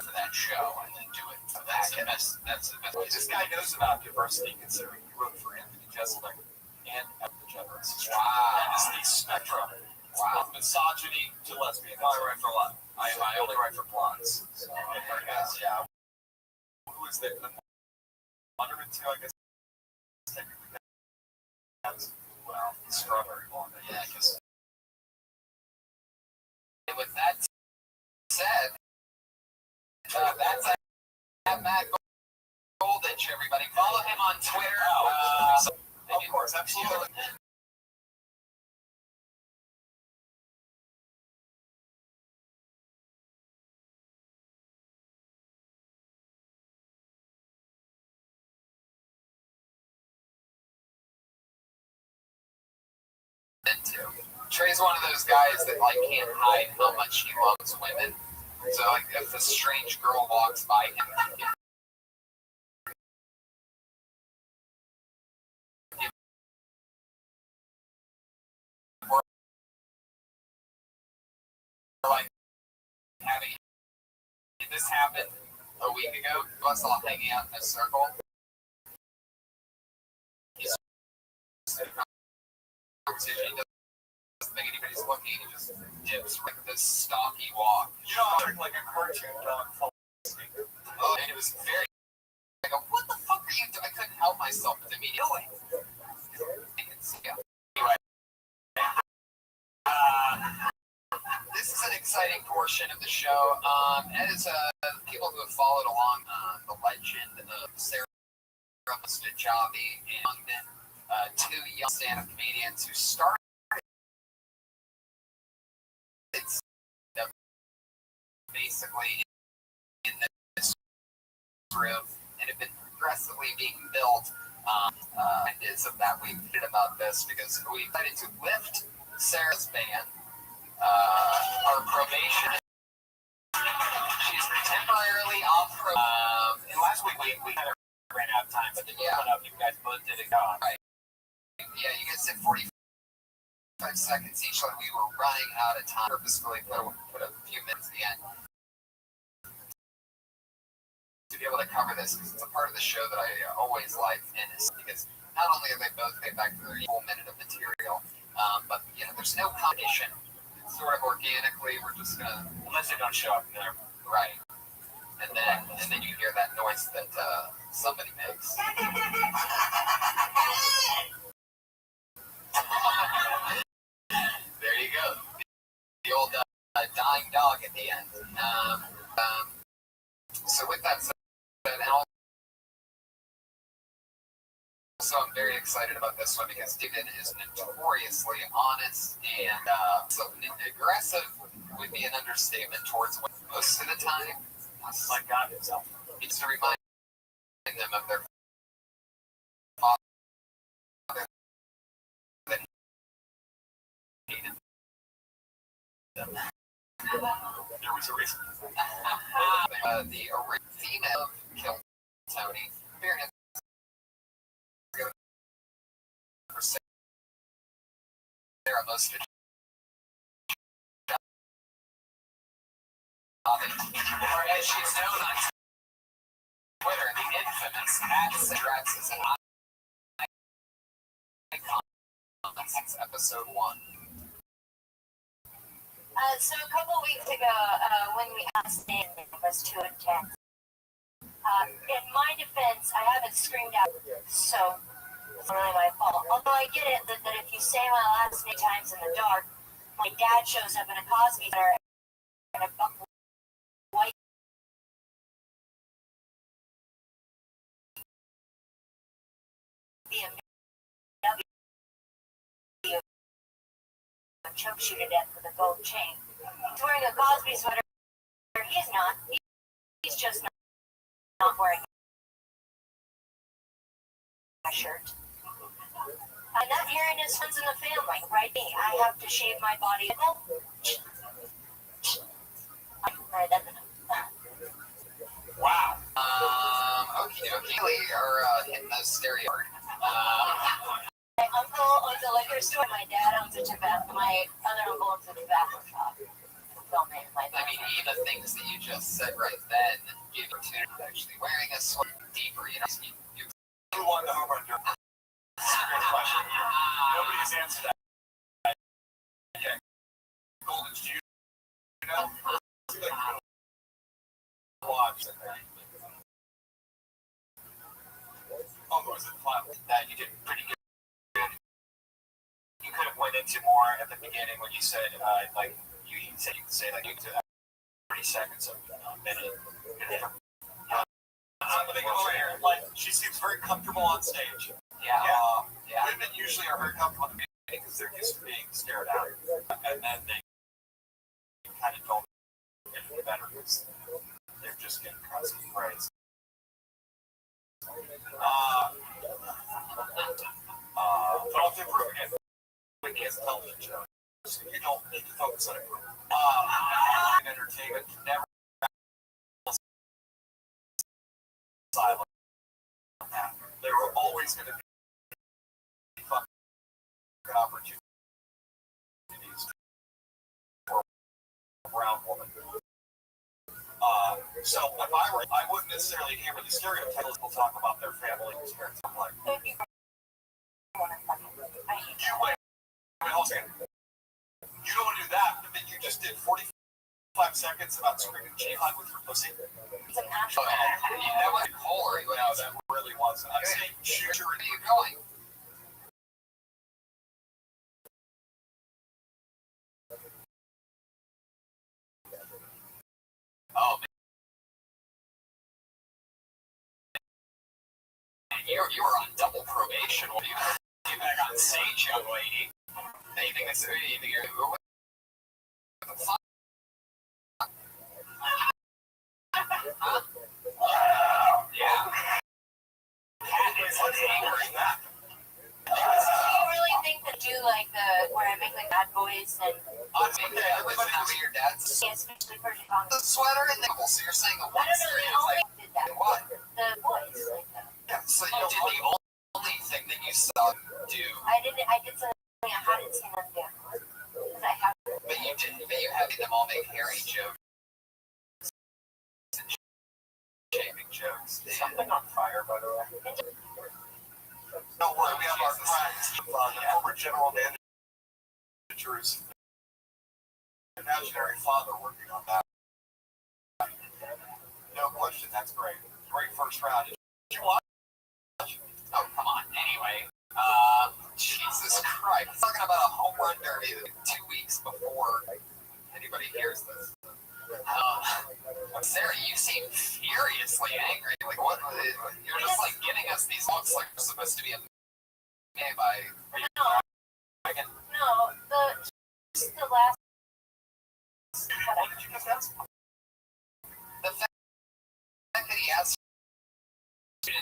for that show and then do it for that. And that's the best way. This guy knows about diversity, considering he wrote for Anthony Jeselnik and Ellen DeGeneres. Wow. That is the spectrum. Wow. From misogyny to lesbian. I write for a lot. I only write for blondes. So, yeah. Who is the 102, I guess, technically Matt Goldich, everybody. Follow him on Twitter. Of course, absolutely. Trey's one of those guys that like can't hide how much he loves women. So like if a strange girl walks by him, like having this happened a week ago, us all hanging out in a circle. He's conversation. Doesn't think anybody's looking. He just dips like this stocky walk. You know, I like a cartoon dog. Oh, and it was very. I go, what the fuck are you doing? I couldn't help myself immediately. Anyway, this is an exciting portion of the show. As people who have followed along the legend of Sarah Mustajabi and two young stand-up comedians who started basically in this room and have been progressively being built. Is of that we did about this because we decided to lift Sarah's band, our probation. She's temporarily off probation. And last week we kind of ran out of time, but then you guys both did it. Right. Yeah, you guys said 45 seconds each. Like we were running out of time. Purposefully put a few minutes at the end to be able to cover this because it's a part of the show that I always like, and it's because not only are they both getting back to their full minute of material, but you know there's no competition. It's sort of organically, we're just gonna Unless they don't show up there. right, and then you hear that noise that somebody makes. There you go, the old dying dog at the end. So with that said, also I'm very excited about this one because David is notoriously honest and so aggressive would be an understatement towards women most of the time. Like God himself. It's to remind them of their father that hated them. There was a reason. The female killed Tony. For Sarah most of the or as she's known on Twitter, the infamous @Citrax is an icon since episode 1. So a couple weeks ago, when we asked Nick, it was too intense. In my defense, I haven't screamed out, so it's really my fault. Although I get it that if you say my last name times in the dark, my dad shows up in a Cosby dinner and a white BMW and chokes you to death with a gold chain. He's wearing a Cosby sweater. He's not. He's just not wearing a shirt. I'm not hearing his friends in the family, right? I have to shave my body. Wow. Okay. We are hitting the stereo. My uncle owns a liquor store. My dad owns a tobacco. My other uncle owns a tobacco shop. I mean, even things that you just said right then give you opportunity to actually wearing a sweater deeper. You know, you Who won the home run derby? That's a great question. Nobody's answered that. Yeah. Golden Jew. You know? Watch that. Oh, was it flat? that you did pretty good. You could have went into more at the beginning when you said, like, you said you could say, like, you could 30 seconds of a minute. Like, she seems very comfortable on stage. Yeah. Women usually are very comfortable in the beginning because they're used to being stared at. And then they kind of don't get any better because they're just getting constant praise. But I'll improve again. We can't television show. So you don't need to focus on improvement. Entertainment can never silent. There were always going to be fucking opportunities for a brown woman. So if I were, I wouldn't necessarily hammer the stereotypes. We'll talk about their family experience. I'm like, you wait, hold on. You don't want to do that, but then you just did 45 seconds about screaming jihad with your pussy. It's an actual. That was Kohler. No, that really wasn't. I'm saying shoot your Where are you going? Oh man, you were on double probation. What you back on stage, young lady? Anything that's anything you're what the fuck? Huh? Yeah. Cat is angry. Do you really think that do like the where I make like bad boys and I think that everybody knows your dad's especially for Chicago? the sweater and the so you're saying the I one don't know. They only did that. what? The boys like that. Yeah, so you did the only thing that you saw them do. I did something I hadn't seen them do because I have. But you didn't. But you had them all make hairy jokes and shaming jokes. something on fire, by the way. Don't worry, we have our friends, the former general manager's imaginary father working on that. No question, that's great. Great first round. Did you watch? Oh, come on. Anyway, Jesus Christ. He's talking about a home run derby 2 weeks before anybody hears this. Sarah, you seem furiously angry. Like, what? You're just like getting us these looks like we're supposed to be made by. No, the last. What did you just ask? The fact that he asked you to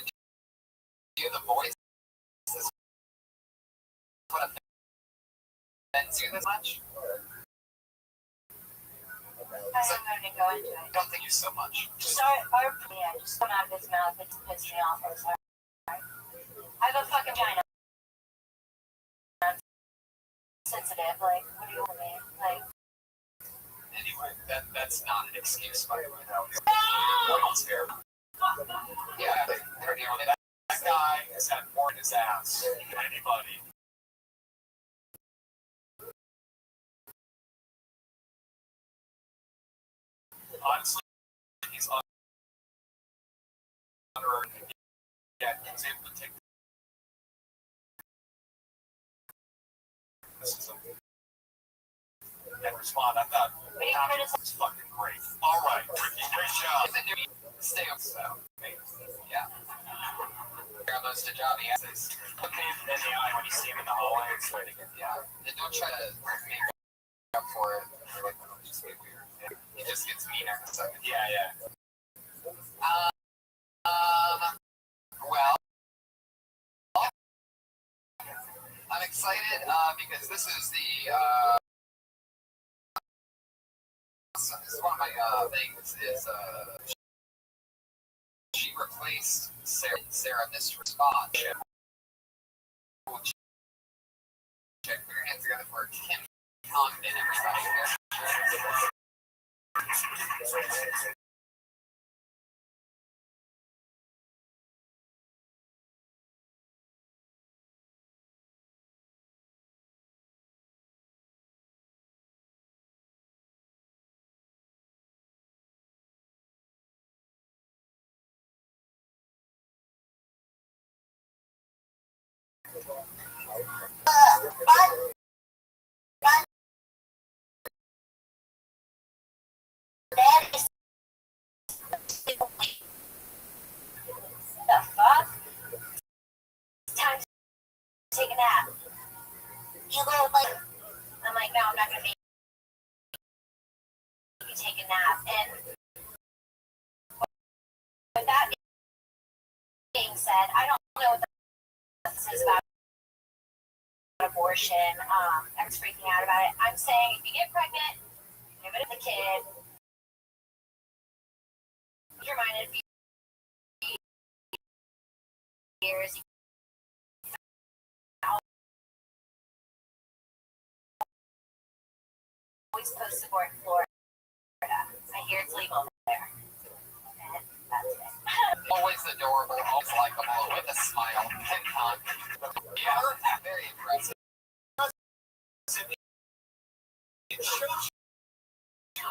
do the voice is what offends you this much? I'm going to go into it. I don't think you so much. Just come out of his mouth. It just pissed me off. I'm sorry. I have a fucking vagina. I'm sensitive. Like, what do you want me? Like. Anyway, that's not an excuse, by the way. That was fair. Yeah, That guy has had more in his ass than anybody. Honestly, he's under. Yeah, he was able to take criticism and respond. I thought that was fucking great. All right, Ricky, great job. Stay up, so. Yeah. Most of Johnny asses. Look him in the eye when you see him in the hallway. It's way to get. Yeah. And don't try to make up for it. Like, it'll just be weird. Yeah. It just gets meaner in a second. Yeah. Well, I'm excited because this is one of my things is she replaced Sarah missed response. We'll check put your hands together for Kim Condon, everybody. that. And with that being said, I don't know what this is about abortion. Everyone's freaking out about it. I'm saying if you get pregnant, give it to the kid. Put your mind in a few years. Always post-abort in Florida. I hear it's legal there. And that's it. Always adorable, always likable, with a smile. Yeah, very impressive. It shows you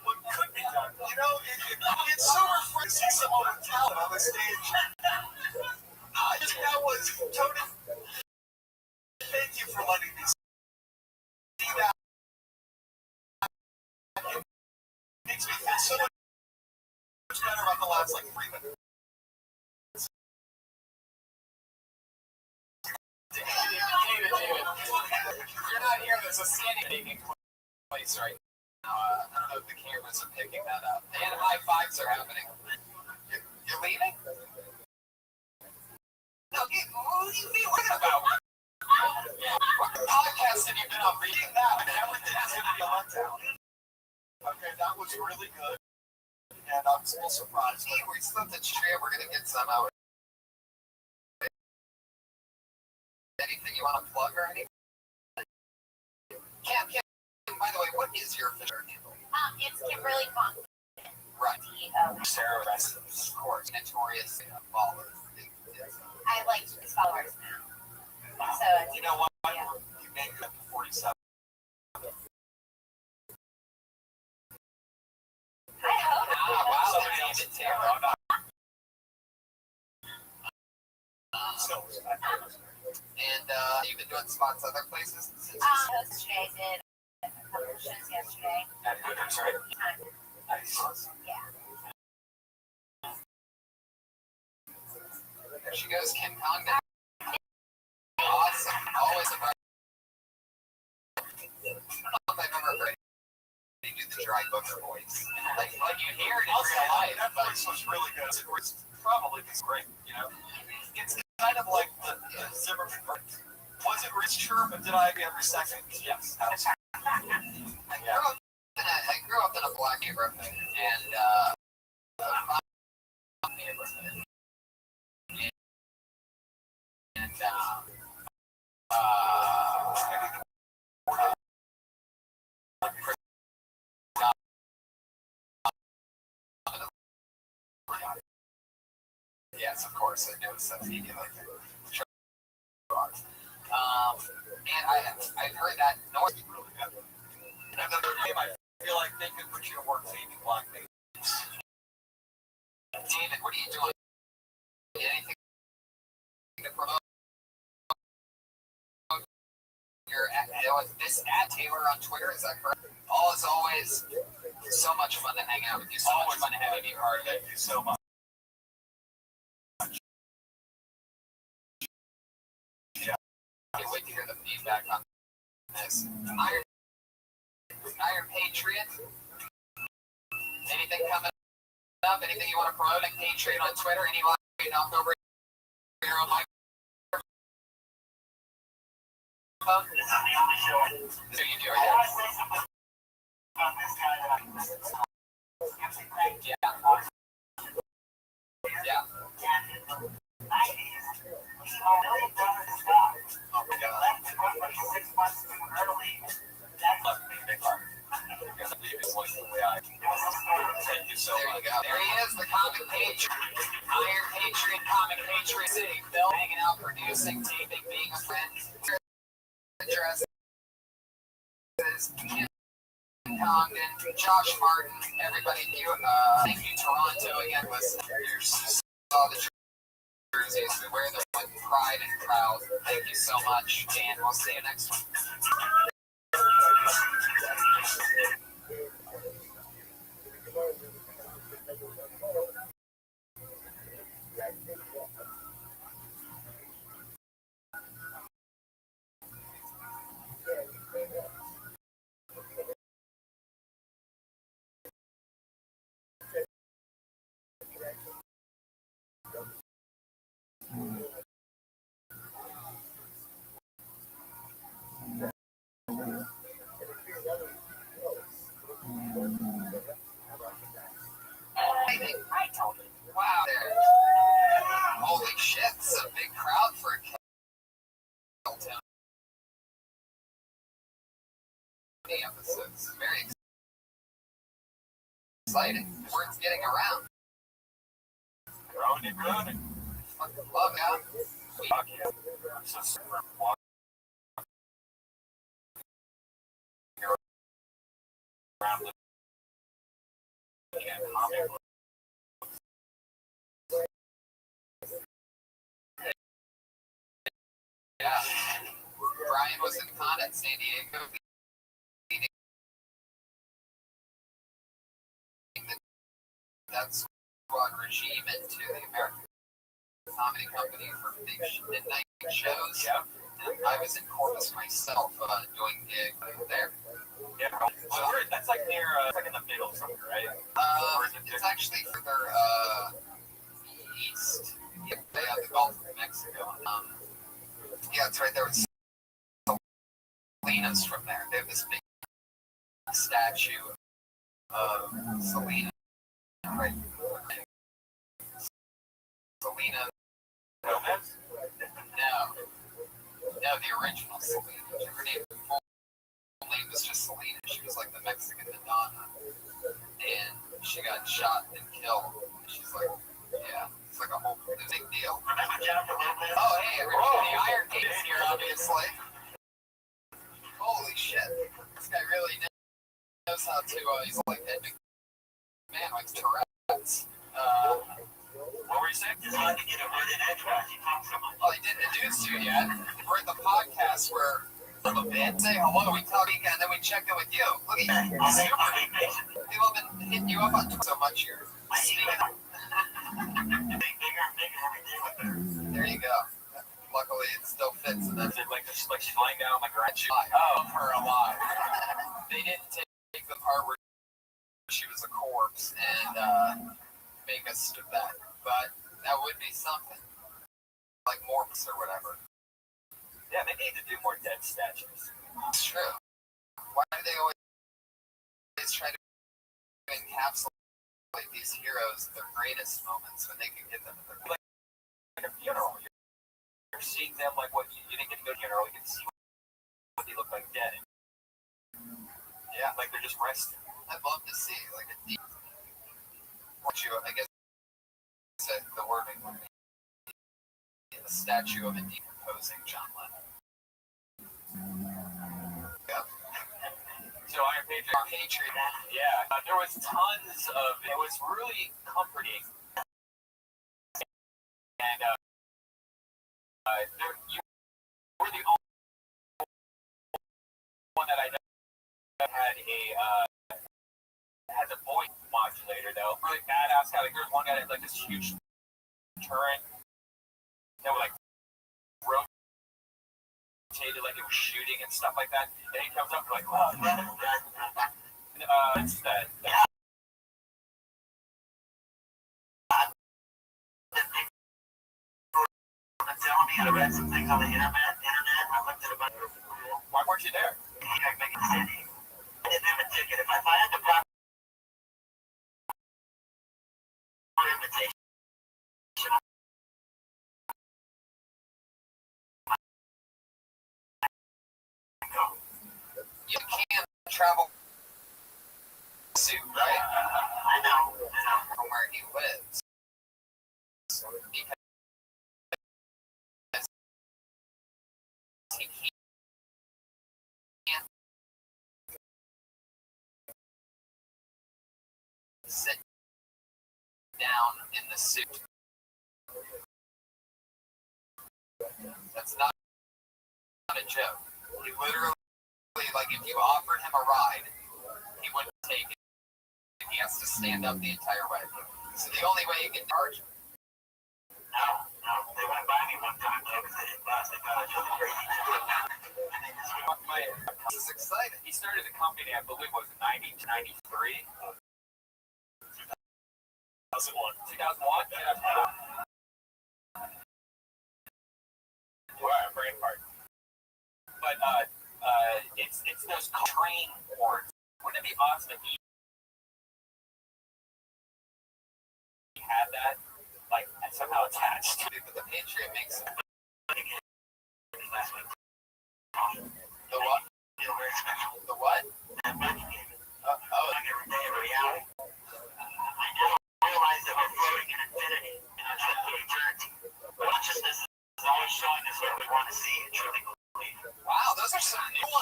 what could be done. You know, it's so refreshing to see someone with talent on the stage. That was Tony. Thank you for letting me see that. It makes me feel so much better about the last 3 minutes. David, you're not here. There's a scanning taking place right now. I don't know if the cameras are picking that up. And high fives are happening. You're leaving? No, what are you thinking about? What podcast have you been on reading that? And everything is going to be on down. Okay, that was really good. And I'm still surprised. Hey, we still have to share. We're going to get some out. Anything you want to plug or anything? Kim, by the way, what is your official handle? It's Kimberly Funk. Right. T-O. Sarah Rest, of course, notorious baller. I like his followers now. So, You know what? yeah. You made it up to 47. I hope. Wow, Somebody else David is Taylor. Still respect. And you've been doing spots other places since Yesterday I did a couple of shows yesterday. At Hooters, right? Nice. Yeah. There she goes, Kim Condon. Awesome. Always a bright. I don't know if I've ever heard you do the dry booker voice. Like you hear it in real life. That voice was really good. It was probably great, you know? It's kind of like the Zimmerman voice. Was it richer, but did I every second? Yes. I grew up in a black neighborhood, and neighborhood. And yes, of course, I know some media like that. And I've heard that North is really good. And another name, I feel like they could put you to work maybe black babies. David, what are you doing? Anything to promote? This at Taylor on Twitter, is that correct? All is always so much fun to hang out with you. So much fun to have you be part of it. Thank you so much. Can't wait to hear the feedback on this. Iron Patriot. Anything coming up? Anything you want to promote? Patriot on Twitter? Any live knocked over your own mic? So you do, right? Yeah. Thank you so There you much. go. There he is, the comic patriot. Iron Patriot, comic patriot. City, Bill hanging out, producing, taping, being a friend. Addresses. Kim Congdon, Josh Martin, everybody. Thank you, Toronto, again. Listen, you saw the jerseys. We wear them with pride and proud. Thank you so much, and we'll see you next one. episodes. Very exciting. Word's getting around. Growing and growing. Fucking love it. Fuck yeah. I'm so super walking around looking at comic books. Yeah. Brian was in con at San Diego leading the Death Squad regime into the American Comedy Company for big midnight shows. Yeah. And I was in Corpus myself doing gig there. Yeah. Well, that's like near, it's like in the middle somewhere, right? It's actually further east. Yeah, the Gulf of Mexico. Yeah, it's right there with Selena's from there. They have this big statue of Selena. Right. Selena. Gomez? No, the original Selena. Her name was just Selena. She was like the Mexican Madonna. And she got shot and killed. She's like, yeah, it's like a whole big deal. Oh, hey, everybody, the Iron Gate's here, obviously. Holy shit. This guy really knows how to, he's like that big man with Tourette's. What were you saying? Just like to get a word in edgewise. You talk so much. Well, I didn't introduce you yet. We're at the podcast where a bit say hello, we tell you, and then we check in with you. Look at you. People have been hitting you up on Twitter so much here. There you go. Luckily, it still fits. And then, Like she's laying down like her head. oh, her alive. They didn't take the part where she was a corpse and make us do that. But that would be something. Like Morpus or whatever. Yeah, they need to do more dead statues. It's true. Why do they always try to encapsulate these heroes at their greatest moments when they can get them at their Like a funeral. You're seeing them like what you didn't get to go to a funeral. You get to see what they look like dead. Yeah, like they're just resting. I'd love to see like a deep. I guess the wording would be a statue of a decomposing John Lennon. Yep. So Iron Patriot. Our Patriot. Yeah, there was tons of. It was really comforting, and you were the only one that I know that had a voice modulator though. Really badass guy. Like there's one guy that had like this huge turret that would like rotated like it was shooting and stuff like that. And he comes up and like, oh, it's that. Telling me I read some things on the internet. I looked at a bunch of. Why weren't you there? I didn't have a ticket. If I had the proper invitation, You can't travel suit, right? I know. From where he lives. Because he can't sit down in the suit. That's not a joke. He literally, like, if you offered him a ride, he wouldn't take it. He has to stand up the entire way. So the only way he can charge. No, they went by me one time too because I didn't pass. They thought I was crazy. This is exciting. He started the company, I believe, was 90 to 93. 2001. 2001? Wow, brain fart. But it's those train ports. Wouldn't it be awesome if he had that, like, somehow attached? But the Patriot makes it. Last week. The what? Feel very special. The what?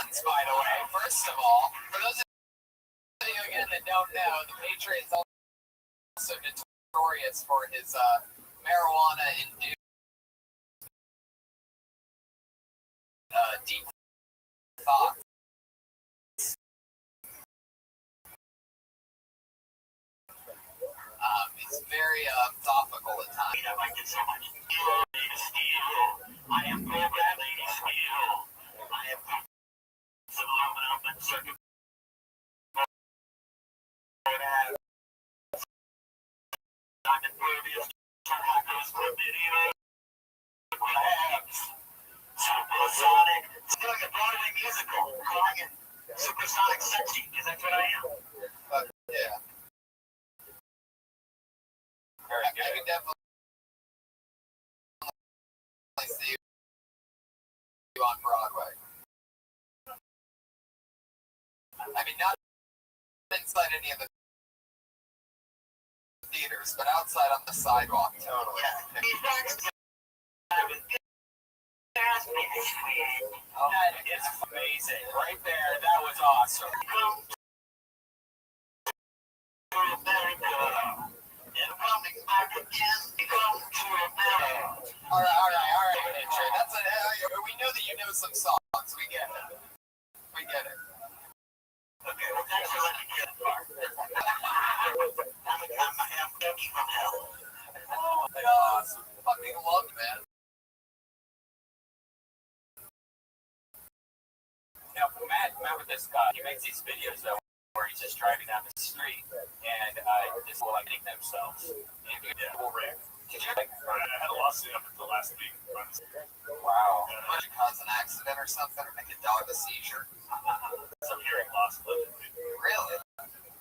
Patriots, by the way. First of all, for those of you again that don't know, the Patriots also notorious for his marijuana-induced deep thoughts. It's very topical at times. I like it so much. I am programmed Lady Steel. I have some aluminum and circuit. I'm impervious to hackers for medieval labs. Supersonic. It's doing a Broadway musical, calling it Supersonic Sexy, because that's what I am. Yeah. Very I good. could definitely see you on Broadway. I mean, not inside any of the theaters, but outside on the sidewalk, totally. That is amazing. Right there, that was awesome. All right, Andrew. We know that you know some songs. We get it. Okay, well, thanks for letting me get it far. I'm Dougie from hell. Oh my God, fucking love it, man. Now, Matt with this guy, he makes these videos though where he's just driving down the street and just lighting themselves. And Did you like? I had a lawsuit up until last week. Wow. Did you cause an accident or something, or make a dog a seizure? Some hearing loss. Really?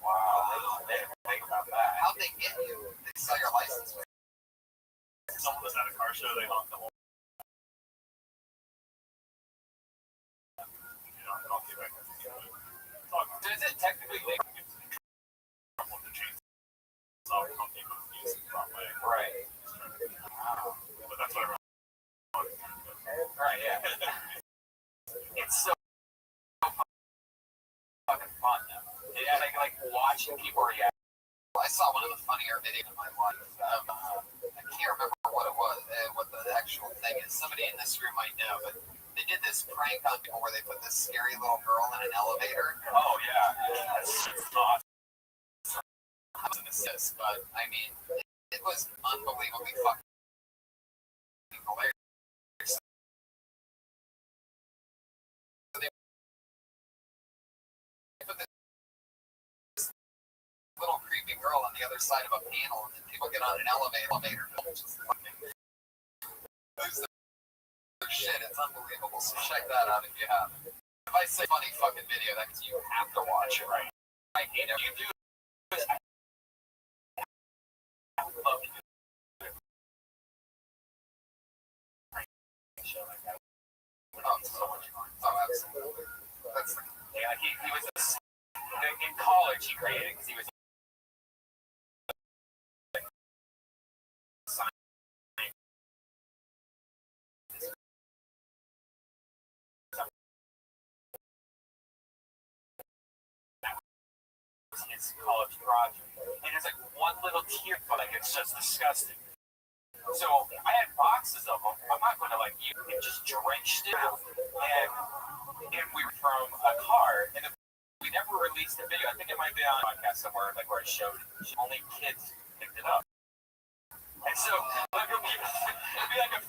wow, they didn't think about that. How'd they get you? They sell your license plate. Someone was at a car show. They honked the whole. I'll get back to you. So is it technically legal? Right. But that's what I Right, yeah. It's so fucking fun though. Yeah, like watching people react. I saw one of the funnier videos of my life. I can't remember what it was, what the actual thing is. Somebody in this room might know, but they did this prank on people where they put this scary little girl in an elevator. Oh yeah, that's awesome. I was an assist, but I mean, it was unbelievably fucking hilarious. So they put this little creepy girl on the other side of a panel, and then people get on an elevator. Just fucking lose their shit. It's unbelievable. So check that out if you haven't. If I say funny fucking video, that means you have to watch it, right? Right, you know, you do. I would love to do it. Oh, so much fun. Oh, absolutely. That's the, Yeah, like he was in college. He created because he was. His college project, and it's like one little tear, but like it's just disgusting. So I had boxes of them. I'm not going to like you. It just drenched it, and we were from a car, and we never released the video. I think it might be on a podcast somewhere, like where it showed only kids picked it up, and so like it'd be like a.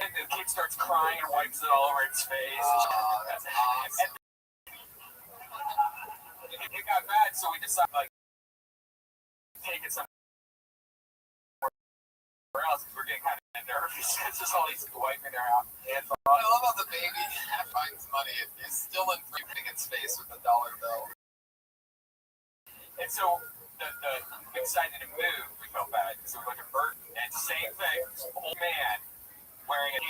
And the kid starts crying and wipes it all over its face. that's awesome. It got bad, so we decided like take it somewhere else because we're getting kind of nervous. It's just all these wiping their hands off. I love how the baby finds money. It's still in putting its face with the dollar bill. And so the excited to move, we felt bad because we were like a bird. And same thing, old man wearing a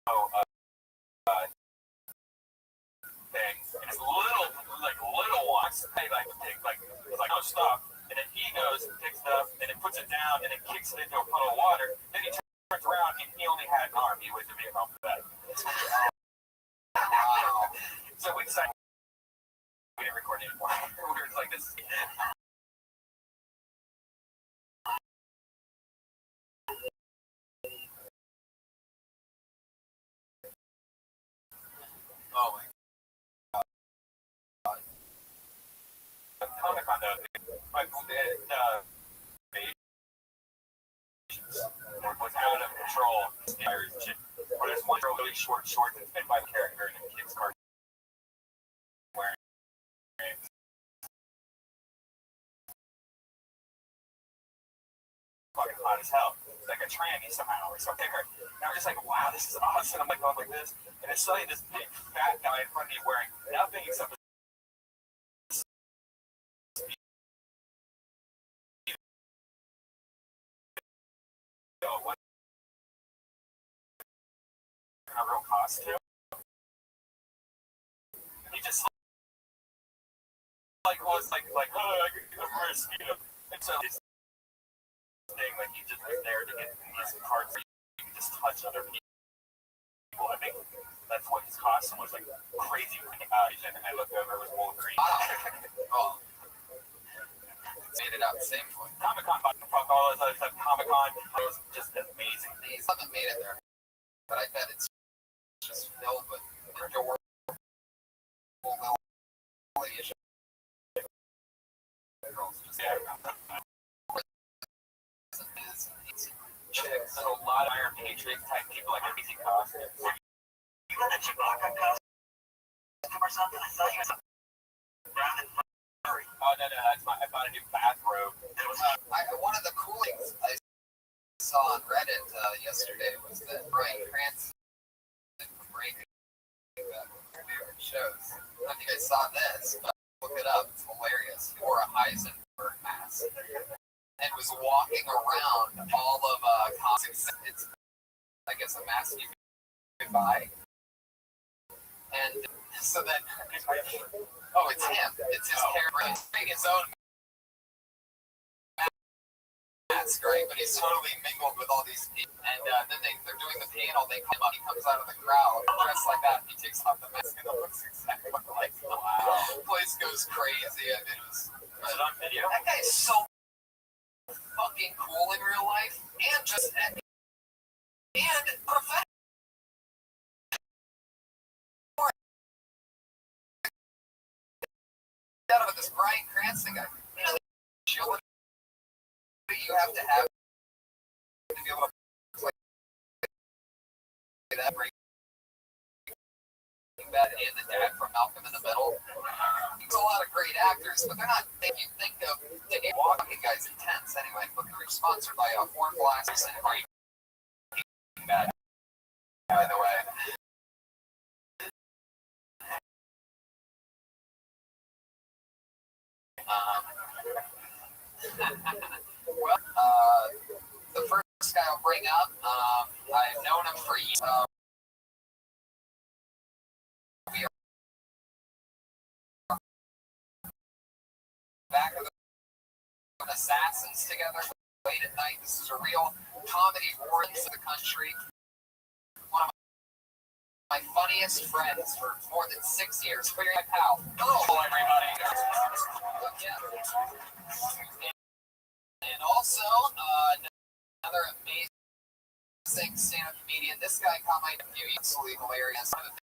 camo thing, and his little ones, they like take like no stop, and then he goes and picks it up and then puts it down and then kicks it into a puddle of water. Then he turns around and he only had an arm. He was a big hump for that. board anymore. We were like, this. Oh my God. Comic-Con though, my was out of control. Where there's one really short shorts that's been by the character in a kid's cartoon wearing fucking hot as hell. It's like a tranny somehow or something. And I'm just like, wow, this is awesome. I'm like going like this, and it's suddenly this big fat guy in front of me wearing nothing except a real costume. He just was like, oh, I could go for a speed up. And so this thing, like he just was there to get these cards where you can just touch other people. I think that's what his costume was like, crazy. And I looked over, it was Wolverine. Oh. Made it out the same point. Comic-Con, fuck all this other stuff. Comic-Con was just amazing. They haven't made it there, but I bet it's just filled with adorable little Asian girls. Just chicks, and a lot of Iron Patriots type people, like crazy costumes. You got a Chewbacca costume or something? I thought you was brown and furry. Oh, no, that's I bought a new bathrobe. One of the cool things I saw on Reddit yesterday was that Bryan Cranston from Breaking favorite shows. I don't think I saw this, but look it up. It's hilarious. He wore a Heisenberg mask and was walking around all of comics. It's, I guess, a mask you can buy. And so then, oh, it's him. It's his character. He's making his own mask, right? But he's totally mingled with all these people. And then they're doing the panel. They come up. He comes out of the crowd dressed like that. He takes off the mask and it looks exactly like wow. The place goes crazy. I mean, it was on video. That guy's so fucking cool in real life and just and professional. Out of this Bryan Cranston guy. You know, you have to have to be able to play that Breaking Bad and the dad from Malcolm in the Middle. There's a lot of great actors, but they're not making you think of the walking guy's intense anyway. But they're sponsored by Foreign Blasters and Breaking Bad. By the way. Well, the first guy I'll bring up, I've known him for years. We are back of the Assassins together late at night. This is a real comedy war in the country. One of my funniest friends for more than 6 years. Figure my pal. Hello, everybody. And also, another amazing stand-up comedian. This guy caught my view. Absolutely hilarious. One of the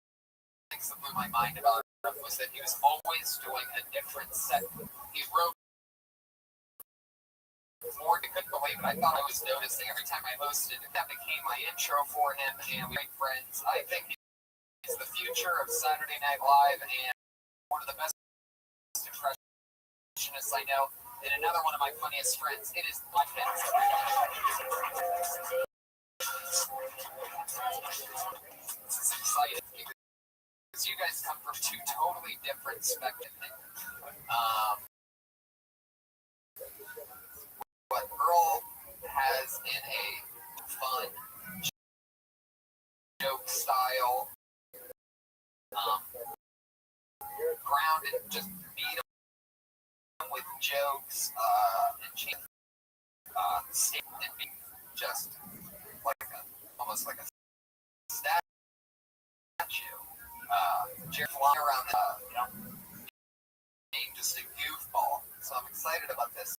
things that blew my mind about him was that he was always doing a different set. He wrote more than I couldn't believe it. I thought I was noticing every time I hosted it. That became my intro for him, and we made friends. I think he's the future of Saturday Night Live and one of the best impressionists I know. And another one of my funniest friends. It is my friends. This is exciting because you guys come from two totally different spectrums. What Earl has in a fun joke style, grounded, just beat him with jokes and change statement and being just like almost like a statue. Jerry flying around just a goofball. So I'm excited about this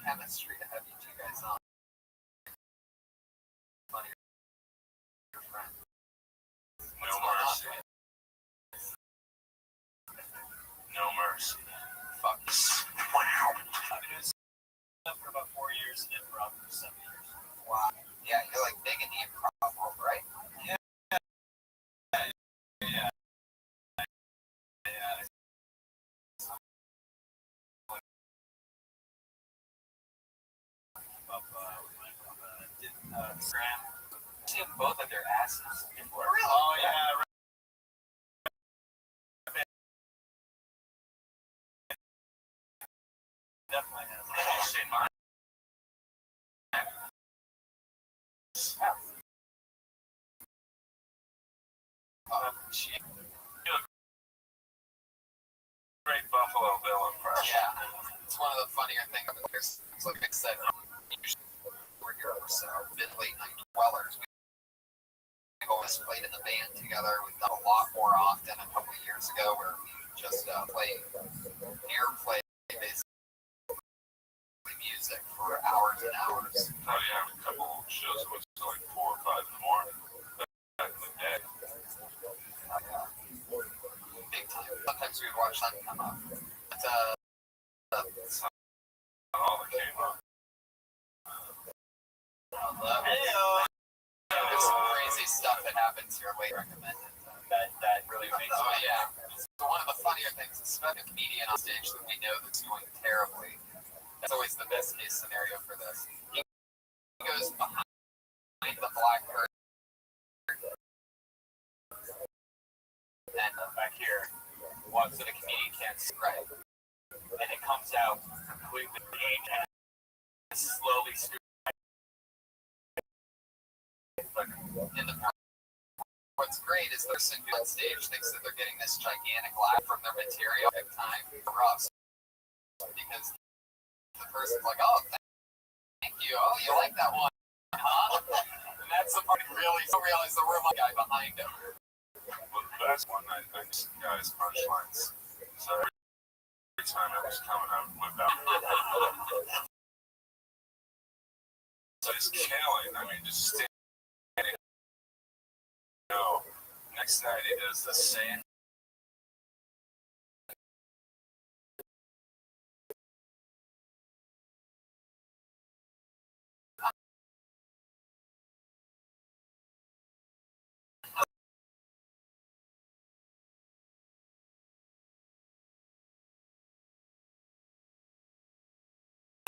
chemistry to have you two guys on. Funny, your friend. No mercy. No mercy. Fuck. Wow. I've been doing stuff for about 4 years and improv for 7 years. Wow. Yeah, you're like big in the improv world, right? Yeah. Instagram. I've seen both of their asses before. Really? Oh, yeah. Definitely has. Have you seen mine? She, Great Buffalo Bill impression. Yeah. It's one of the funnier things. There's like I said, we're here for been late night dwellers. We've always played in the band together. We've done a lot more often a couple of years ago where we just played airplay basically music for hours and hours. Oh yeah, a couple shows it was like 4 or 5 in the morning back in the day. Big time. Sometimes we would watch that come up. But, That's not all that came up. there's some crazy stuff that happens here. Late recommended. that really makes Oh me. yeah. So one of the funnier things, especially a comedian on stage that we know that's doing terribly. That's always the best case scenario for this. He goes behind the black curtain And back here, one so the comedian can't see, right. and it comes out completely changed and slowly In the what's great is the person on stage thinks that they're getting this gigantic laugh from their material big time for us. Because the person's like, oh, thank you. Oh, you like that one, huh? And that's the part you really realize the real guy behind him. Well, the best one, I think, guys' punchlines. So every time it was coming, I would whip out. So just killing. I mean, just standing. No. Next night he does the same.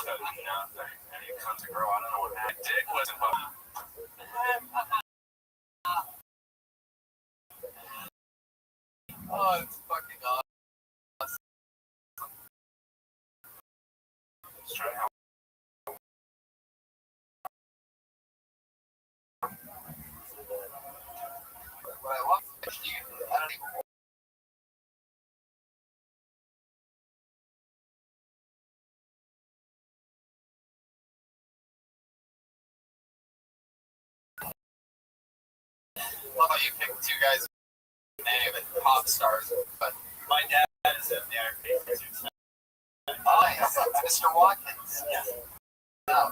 Nothing. And he comes to grow. I don't know what that dick was about. Oh, it's fucking awesome. Just trying to help. What I love is I don't even love how you picked two guys' name and pop stars, but My dad is in the Iron Maiden. oh, yes, it's Mr. Watkins. Yeah. Oh.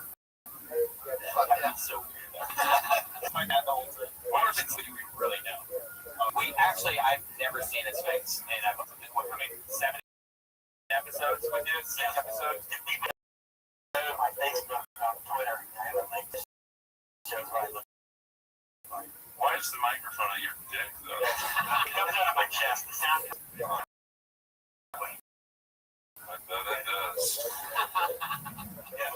Fuck yeah. That's so weird. My dad owns it. One of the things we really know. We actually, I've never seen his face, and I've what, I mean, 7 episodes with him, 6 episodes. My Facebook, on Twitter, I haven't linked this. Shows where I look. Why is the microphone on your dick, though? It comes out of my chest. The sound is. I bet it does. Yeah.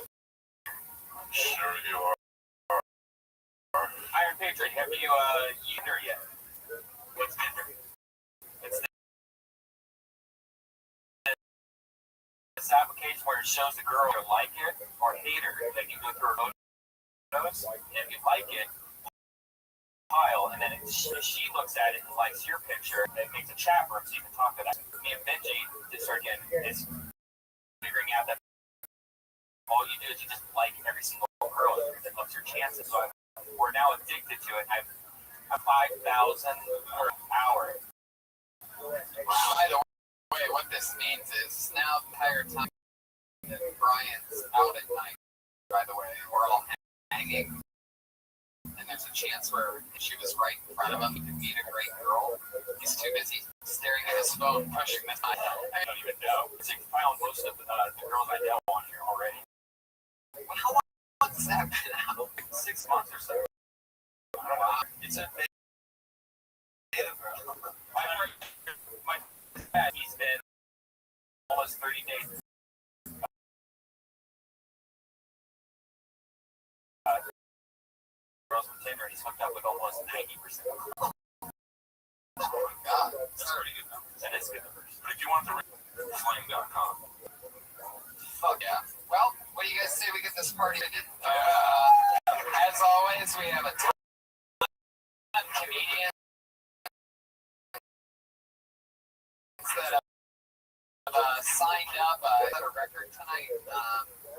I'm sure you are. Iron Patriot, have you used her yet? What's Tinder? It's this application where it shows the girl you like it or hate her. Then you go through her photos, and if you like it, file, and then she looks at it and likes your picture, and it makes a chat room so you can talk to that. Me and Benji just start getting is figuring out that all you do is you just like every single girl that ups your chances. So we're now addicted to it. I've 5,000 per hour By the way, what this means is now the entire time that Brian's out at night, by the way, we're all hanging. And there's a chance where she was right in front of him, he could meet a great girl. He's too busy staring at his phone, pushing the time. I don't even know. I think I found most of the girls I know on here already. Well, how long has that been out? 6 months or so. It's a big. My dad, he's been almost 30 days. Girls with Tinder, he's hooked up with almost 90%. Oh my god, That's pretty good numbers. That is good numbers. But if you want the flame.com. fuck yeah. Well, what do you guys say we get this party started? As always, we have a ton of comedians that have signed up. At a record tonight.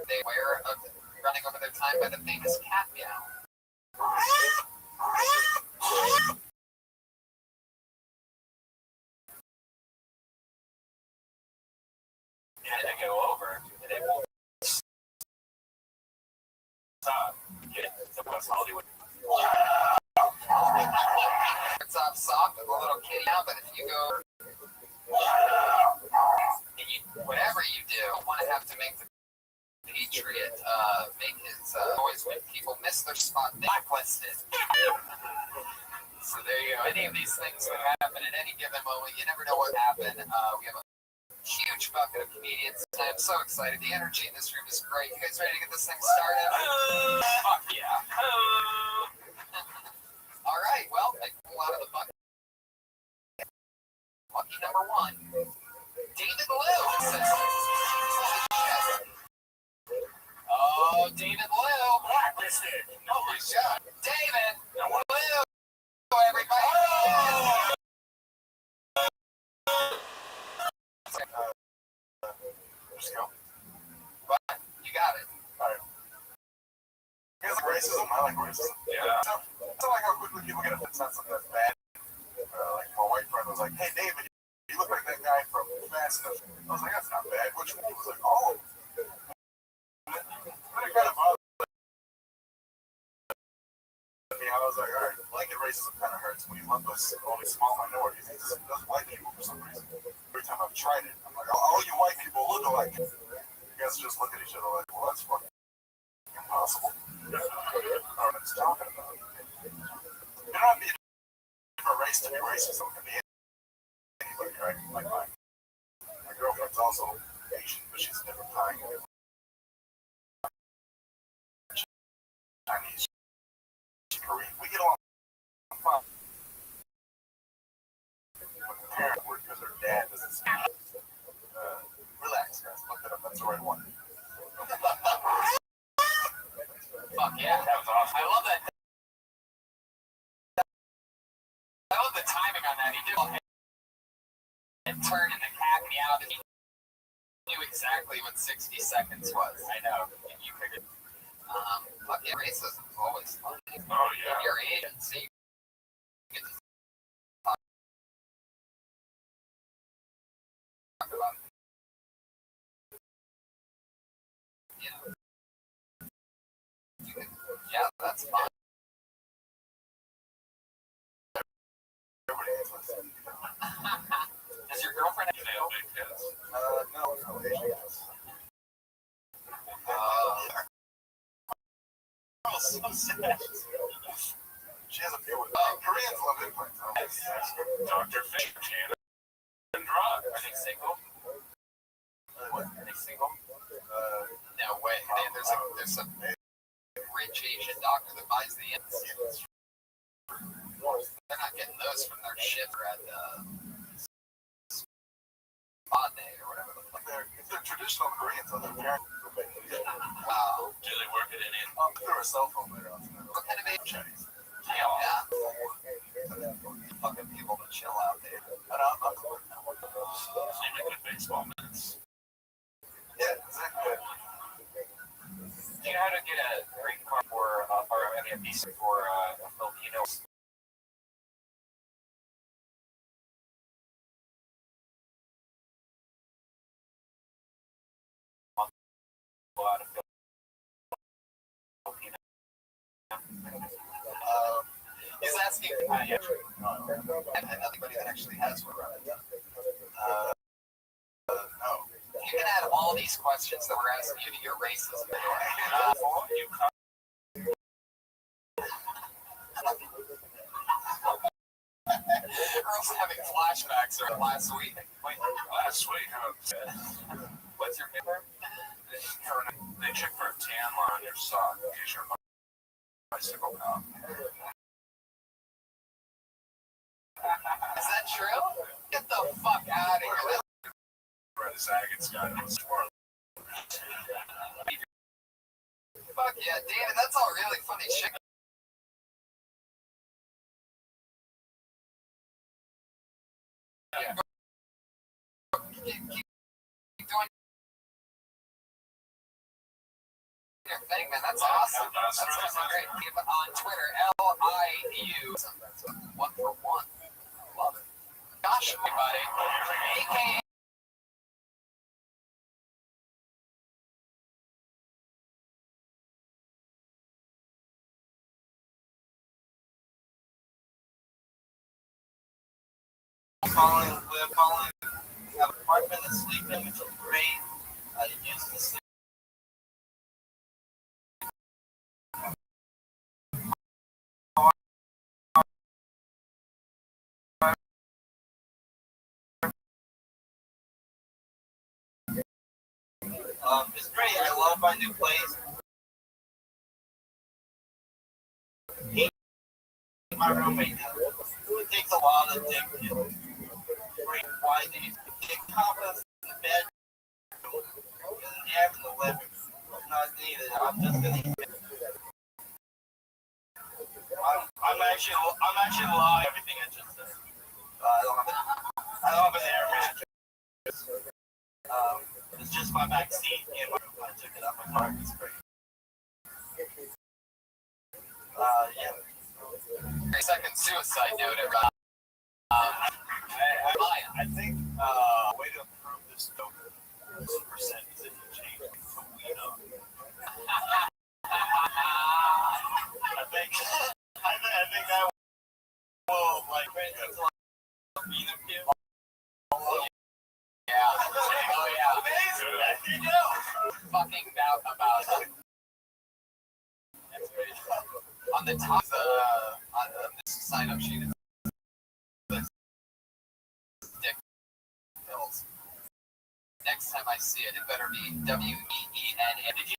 They aware of running over their time by the famous cat meow. And they go over, and they won't stop. Get to West Hollywood. It's off soft with a little kitty now, but if you go, and whatever you do, you want to have to make the Patriot make his noise when people miss their spot blacklisted. So there you go. Any of these things could happen at any given moment. You never know what happened. We have a huge bucket of comedians. I'm so excited. The energy in this room is great. You guys ready to get this thing started? Fuck yeah. All right. Well, I pull out of the bucket. Lucky number one. David Liu says, oh, David Liu. Blacklisted. Oh my god. David Liu, everybody. Oh! Just go. But you got it. Alright. You guys like racism? I like racism. Yeah. I don't like how quickly people get offended. It's not something that's bad. Like my white friend was like, hey David, you look like that guy from Fast and I was like, that's not bad. Which one? He was like, oh. But it kind of bothered me. I was like, alright, blanket racism kind of hurts when you lump us only small minorities. It does white people for some reason. Every time I've tried it, I'm like, oh, all you white people look alike. You guys just look at each other like, well, that's fucking impossible. I don't know what it's talking about. You don't have to be a different race to be racist. It can be anybody, right? Like my girlfriend's also Asian, but she's a different kind. Chinese, Korean. We get along fine. But the parent word because her dad doesn't speak. Relax, guys. Look it up. That's the right one. Fuck yeah. That was awesome. I love that. I love the timing on that. He did and turn in the cat meow. He knew exactly what 60 seconds was. I know. And you figured. Fuck yeah, racism is always fun. Oh, If yeah. you're Asian, so you get to talk about it. Yeah. Yeah, that's fun. Everybody has one. Does your girlfriend have Nailed it, yes. No, Asian guys. so sad. She has a few with Koreans love it. Dr. Fish, Canada, and Drug. Are they single? What? Are they single? No way. There's a rich Asian doctor that buys the ends. They're not getting those from their shipper at Spa Day or whatever the fuck. If they're traditional Koreans, though, their parents will make them. Wow. Do they work at any? Through a cell phone later on. What kind of age? Chinese. Yeah. Fucking people to chill out there. And I'm not cool. Same with baseball minutes. Yeah, exactly. Do you know how to get a green card for, or I mean, a visa for a Filipino asking anybody that actually has one. No. You can add all these questions that we're asking you to your racism. We're also having flashbacks from last week. Wait, last week, What's your favorite? they check for a tan line on your sock in case you're a bicycle cop. Is that true? Get the fuck out of here. Red Zagat's got it. Fuck yeah, David, that's all really funny shit. Yeah. Keep doing your thing, man. That's awesome. That's really great. On Twitter, LIU. That's a 1 for 1. Love it. Josh, everybody. AKA. We're calling an apartment and sleeping, which is great. Use the sleep. It's great. I love my new place. My roommate now. It takes a lot of dick. Why these encompass the bed and the living room? Not needed. I'm just gonna. I'm actually lying. Everything I just said. I don't have an air mattress. It's just my back seat and my room. I took it out my car. It's great. Yeah. 3-second suicide note. I think way to improve this percent is if you change it to weed up. I think that will like beat a kid. Yeah. Oh yeah. Amazing. You know. Fucking doubt about it. On the top, on this sign-up sheet, it's dick pills. Next time I see it, it better be WEEN. Did you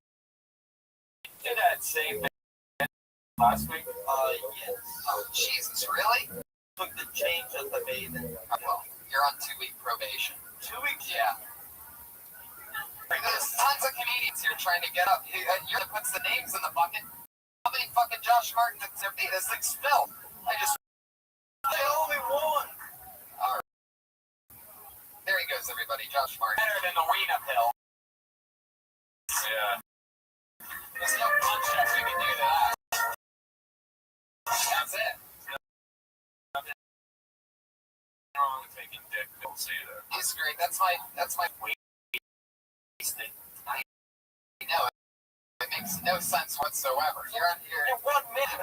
do that same thing last week? Yes. Oh, Jesus, really? Took the change of the bathing. Well, you're on 2-week probation. 2 weeks? Yeah. There's tons of comedians here trying to get up. You're the puts the names in the bucket. How many fucking Josh Martin did there be? This thing's spilled. I only won. All right. There he goes, everybody. Josh Martin. Better than the Wiener pill. Yeah. There's no punch check we can do to that. That's it. Wrong with taking dick pills either. He's great. That's my Wasted. I know it. It makes no sense whatsoever. You're on here. In 1 minute.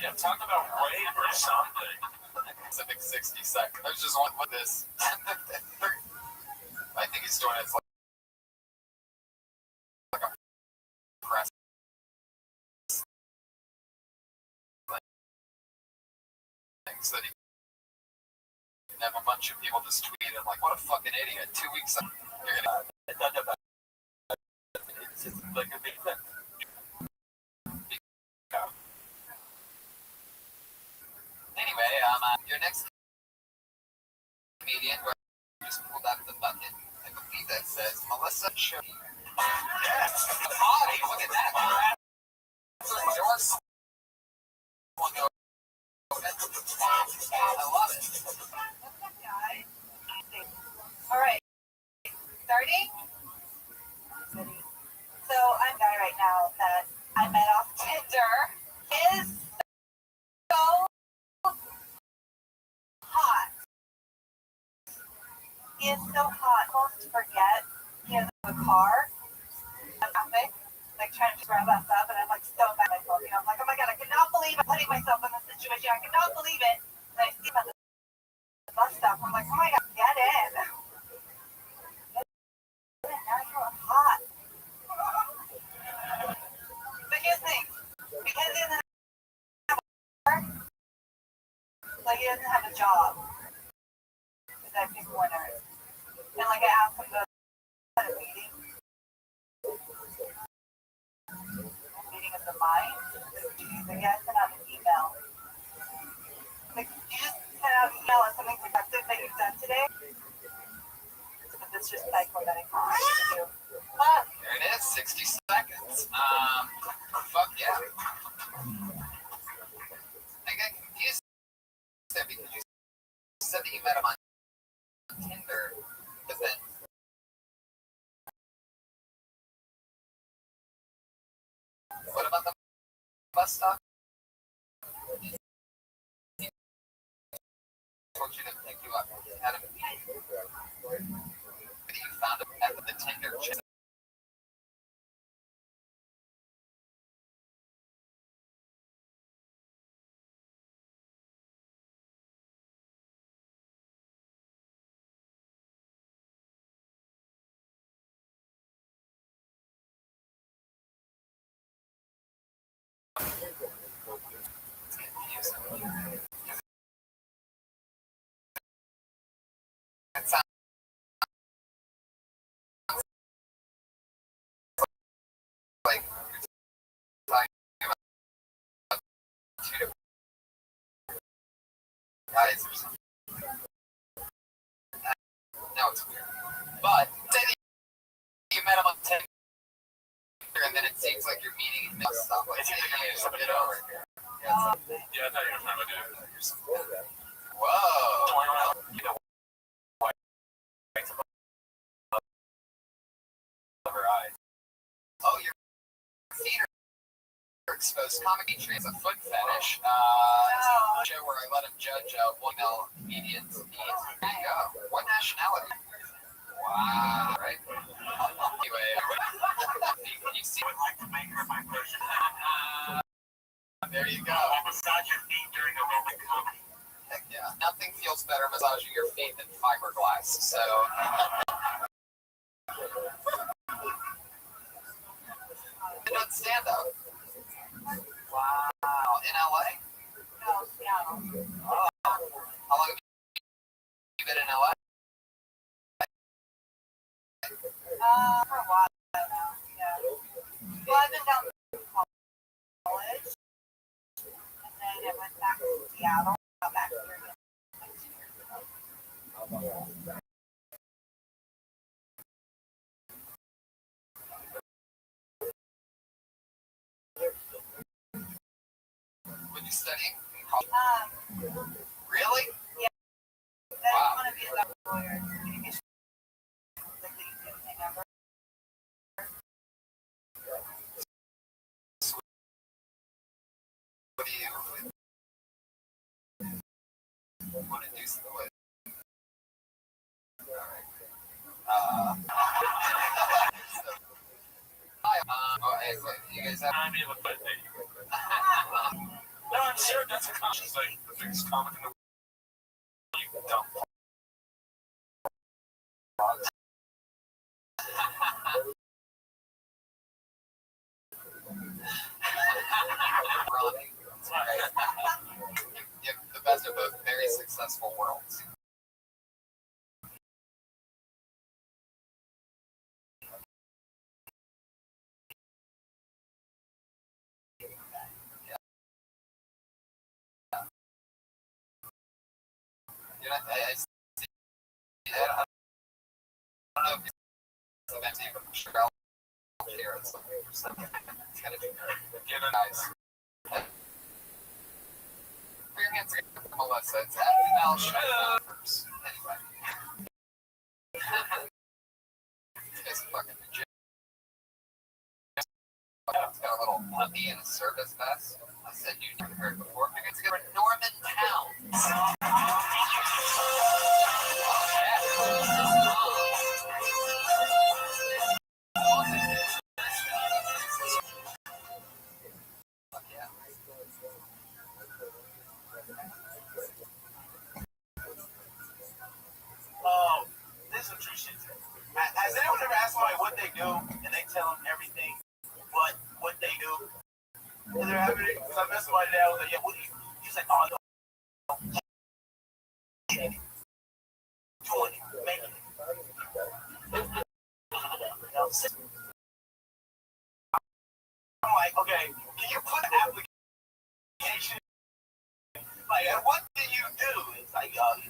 Yeah, talk about rape or something. Specific 60 seconds. There's just one with this. I think he's doing it like a press. So that he can have a bunch of people just tweet him like, what a fucking idiot. 2 weeks ago, you're gonna. It's just like a big thing. Anyway, your next comedian just pulled out of the bucket. I believe that says Melissa Cho. Yes, the body. Look at that. Yours. I love it. All right. Starting? So I'm a guy right now that I met off Tinder. Is so hot. Is so hot, almost forget he has a car. I'm laughing, like trying to grab us up, and I'm like so mad at myself. You know, I'm like, oh my god, I cannot believe I'm putting myself in this situation. I cannot believe it. And I see him at the bus stop. I'm like, oh my god, get in. Now you're hot. But here's the thing, because he doesn't have work, like he doesn't have a job. Because I pick winners. And like I asked him to go to a meeting. Meeting of the mind. She's like, yeah, I sent out an email. Like, you just sent out an email on something productive that you've done today. But this just psychomatic to do. There it is, 60 seconds. Fuck yeah. I got confused there because you said that you met him on Tinder, but then what about the bus stop? He told you to pick you up at a meeting. But you found him at the Tinder chat. It sounds like you're talking about two different guys or something. Now it's weird. But then you met him on Tinder, and then it seems like you're meeting him at a stop. Like, hey, somebody over here. Yeah, I thought you were trying to do it. Whoa. You know, white above her eyes. Oh, your feet are exposed. Comic feature is a foot fetish. It's a show where I let him judge one male comedian's needs. There you go. What nationality? Wow. Right? Anyway, can you see? I would like to make her my person. There you go. I'll massage your feet during a aerobic comedy. Heck yeah. Nothing feels better massaging your feet than fiberglass. So. It doesn't stand up. Wow. In LA? No, Seattle. Oh. How long have you been in LA? For a while now, yeah. Well, I've been down to college, and then I went back to Seattle, got back here again like 2 years ago. When you studying in college? Really? Yeah. I didn't want to be a lawyer. Communication was like the easiest thing ever. What do you want to do? What? All right. Hi. You guys have time to look at it. No, I'm sure that's a conscious thing. The biggest comic in the world. You dumb. Running. You have the best of both very successful worlds. You know, I don't know if it's a fancy, but I'm sure I'll share it somewhere. It's kind of give it nice. Put your hands together for Melissa. It's Al Schneiders. Anyway. It's fucking legit. It's got a little puppy and a service vest. I said you've never heard before. We're together in Norman Towns. tell them everything, what they do. And they're having it. So I met somebody there. I was like, yeah, what do you? He's like, oh, doing it, making it. I'm like, okay, can you put an application? Like, what do you do? It's like, just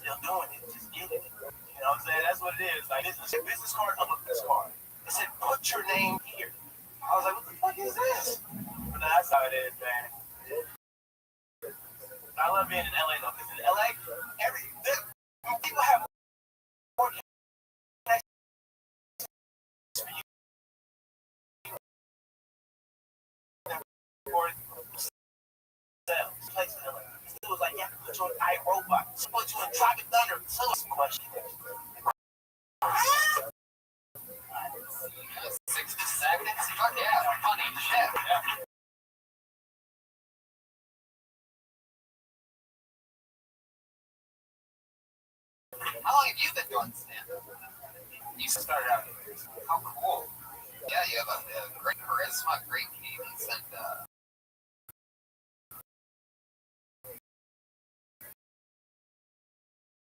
still doing it, just getting it. You know what I'm saying? That's what it is. Like, business card, I'm a business card. It said, put your name here. I was like, what the fuck is this? But that's how it is, man. I love being in LA though, because in LA, people have more connections for you than for themselves. Places in LA. It was like, yeah, put you on iRobot, put you in Tropic Thunder. So it's a question. 60 seconds? Fuck yeah, funny shit. Yeah. How long have you been doing stand-up? You started out here. How cool. Yeah, you have a great charisma, great cadence, and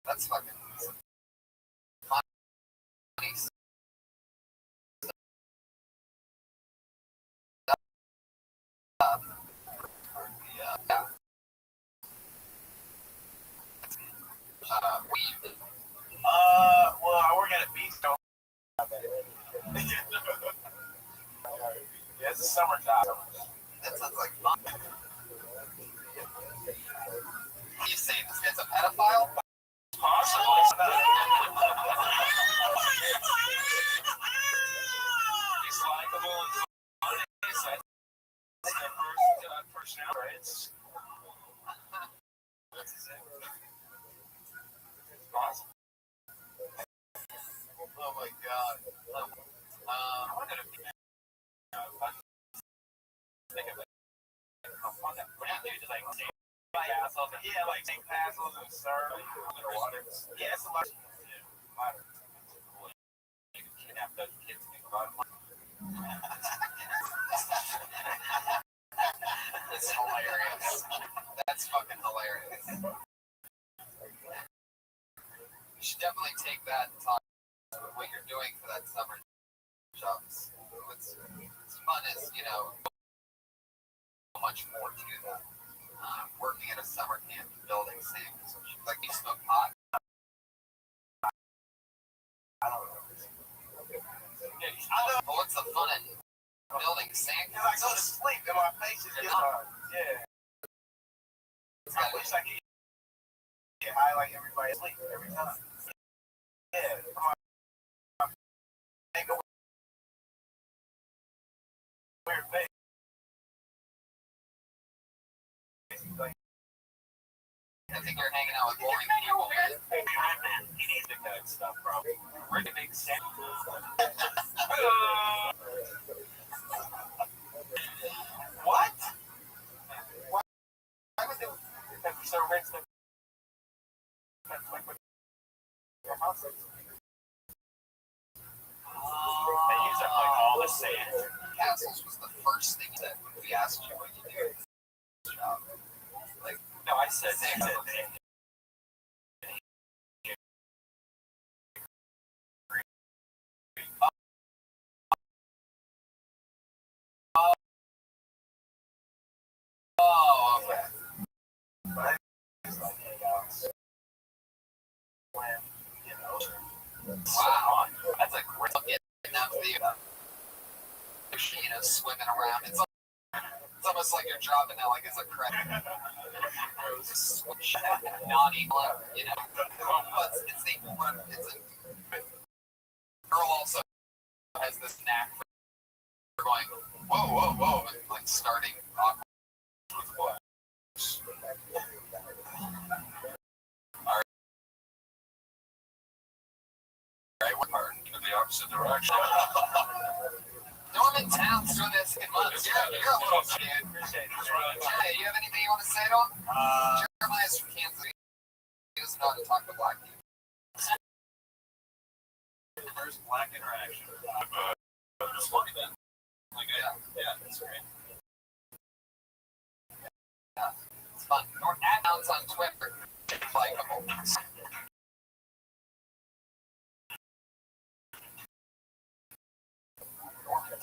that's fucking funny stuff. Yeah. Weed. Well, I work at a bistro. Yeah, it's a summer job. That sounds like fun. You saying this guy's a pedophile? Possibly. He's likable and funny. That's the personality. It's awesome. Oh my god. I'm gonna be Think of it. How fun that would be. Just like take castles and take castles and serve underwater. Yeah, it's a lot. You can kidnap those kids and think about it. That's hilarious. That's fucking hilarious. You should definitely take that and talk about what you're doing for that summer job. What's fun is, so much more to that. Working at a summer camp, building things. Like, you smoke pot. I don't know. But what's the fun in building sand? Because I go to sleep and my face is getting hard. Yeah. I wish I could get high like everybody sleep every time. Yeah. Make a weird face. I think you're hanging out with boring people, man. He needs to cut stuff, probably. Really big sense. What? Why would they be so rich that that's like what their house is? They use up like all the sand. Castles was the first thing that we asked you what you do. Like, no, I said they. oh, okay. Wow, that's a great getting out the swimming around. It's almost like you're dropping out like it's a credit. Naughty, but it's a girl also has this knack for going whoa, and like starting awkward with what. What part? In the opposite direction. Norman Towns doing this in months. You're a little kid. Hey, you have anything you want to say to him? Jeremiah's from Kansas. He doesn't know how to talk to black people. First black interaction. just look at that. Like, yeah, that's great. It's fun. North Adams on Twitter. Likeable.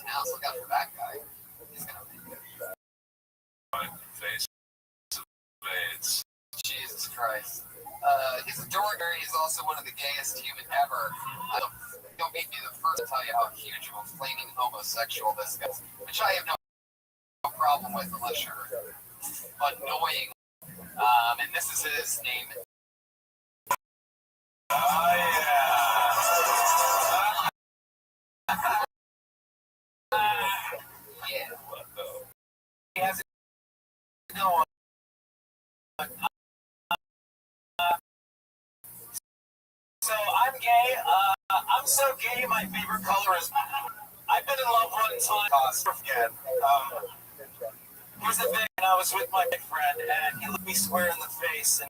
Now, look out for that guy. He's gonna be good. Face fades. Jesus Christ. He's a dorker. He's also one of the gayest human ever. Don't make me the first to tell you how huge of a flaming homosexual this guy is, which I have no problem with unless you're annoying. And this is his name. Oh, Yeah. He has no one. So I'm gay. I'm so gay. My favorite color is. I've been in love one time. Forget. Here's the thing. I was with my big friend, and he looked me square in the face, and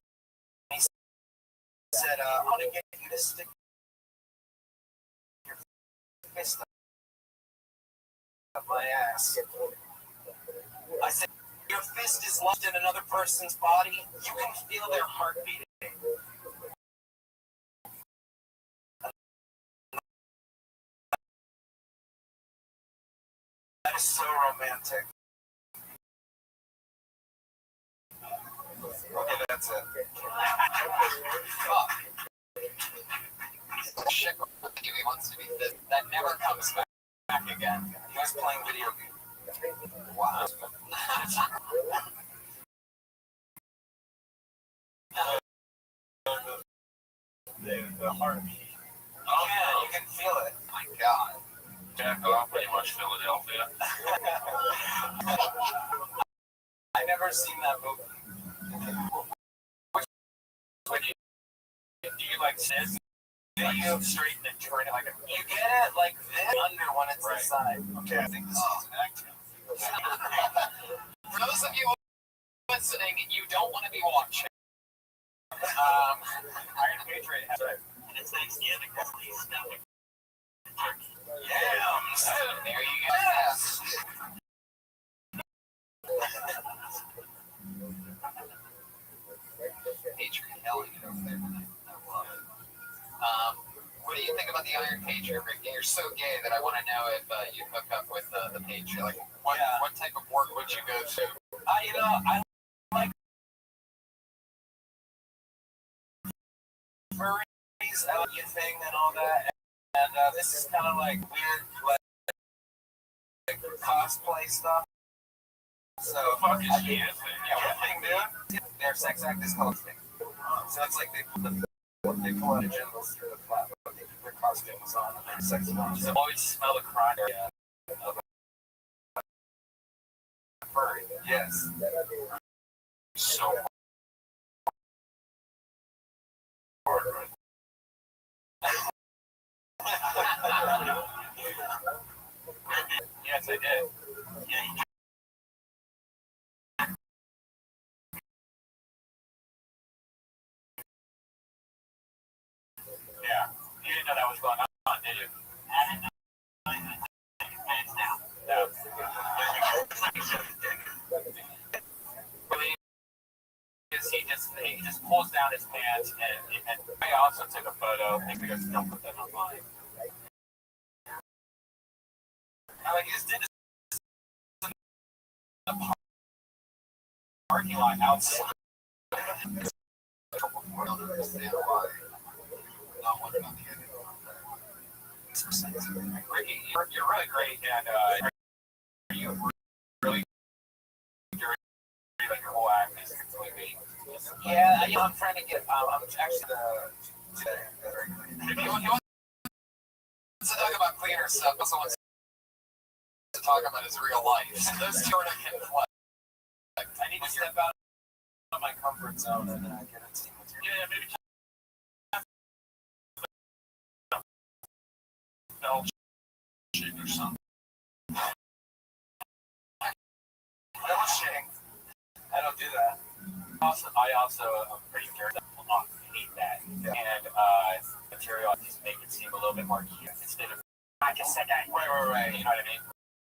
he said, "I want to get you to stick your fist up my ass." I said, "Your fist is lodged in another person's body. You can feel their heart beating." That is so romantic. Okay, that's it. Fuck. Shit, he wants to be fit. That never comes back again. He was playing video games. Wow. the heartbeat. Oh yeah, you can feel it. My God. Jack off, pretty much Philadelphia. I never seen that movie. Do you like says? Like you straighten it, turn it like a. You get it like this under when it's Right. inside. Okay, I think this is an act. For those of you listening, you don't want to be watching. Iron Patriot has it. And it's Thanksgiving, please stop it. Yams. There you go. Yes. Patriot, hell, you over there. I love it. What do you think about the Iron Patriot, Ricky? You're so gay that I want to know if you hook up with the Patriot. Like, what type of work would you go to? I like furries, thing and all that. And this is kind of like weird, like cosplay stuff. So, Fuck is I she think, a thing? yeah, thing, dude. Their sex act is called thing. So it's like they pull out a genitals through the flat, but they keep their costumes on and their sex on. Does it always smell the crime? Of a furry. Yes. So hard, right? Yes, I did. Yeah, you Yeah. You didn't know that was going on, did you? I didn't know. It's now. No. He just pulls down his pants, and I also took a photo. I think we just don't put that online. I like, he just did this in the Parking lot outside. I don't understand why. Not one about the other. Ricky, you're really great, and are you really doing like your whole act is completely. Yeah, I'm trying to get. I'm actually If you want to talk about cleaner stuff, also wants to talk about his real life. Those two are not conflict. I need to step out of my comfort zone and then I get it. Yeah, maybe. Bell shit or something. Belching. I don't do that. I also am pretty curious. I hate that, and material just make it seem a little bit more cute instead of. I like a second. Right. You know what I mean?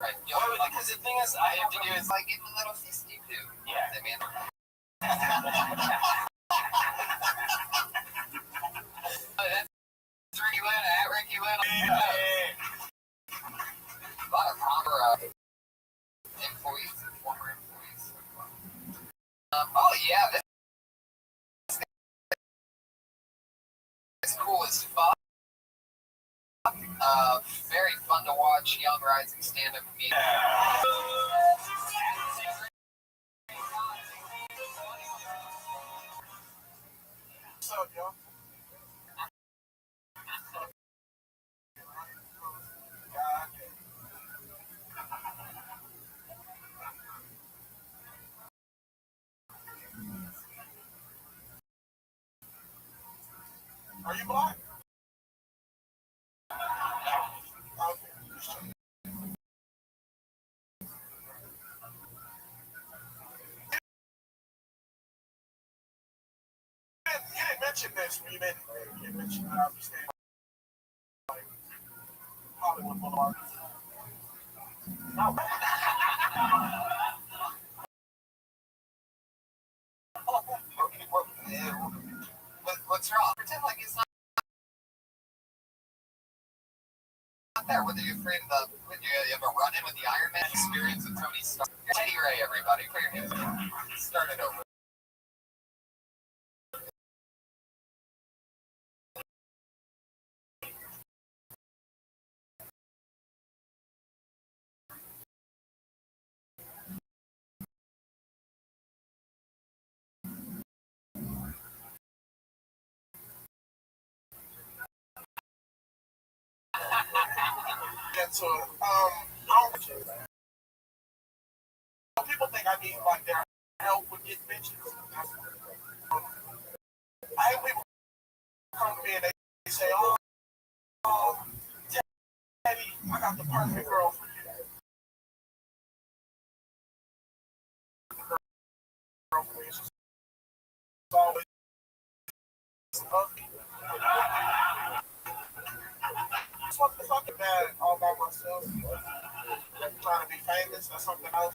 Right. Because the thing is, I have to do is like give a little fisty too. Yeah. I mean. That's Ricky Lynn at Ricky Lynn. A lot of former employees and former employees. Oh yeah, this is cool as fuck. Very fun to watch, young rising stand-up comedian. What's up, yo? Are you black? Okay. You didn't mention this when you didn't mention that I'll be staying like Hollywood Boulevard. No. What's wrong? Pretend like it's not there. Whether you're afraid of when you ever run in with the Iron Man experience with Tony Stark. Teddy Ray, everybody, for your hands. Start it over. Get to it. I don't. People think I need like their help with getting bitches. I hate people come to me and they say, "Oh, Teddy, I got the perfect girl for you." Girl for me, she's always ugly. Just want the fucking bad all by myself. Trying to be famous or something else.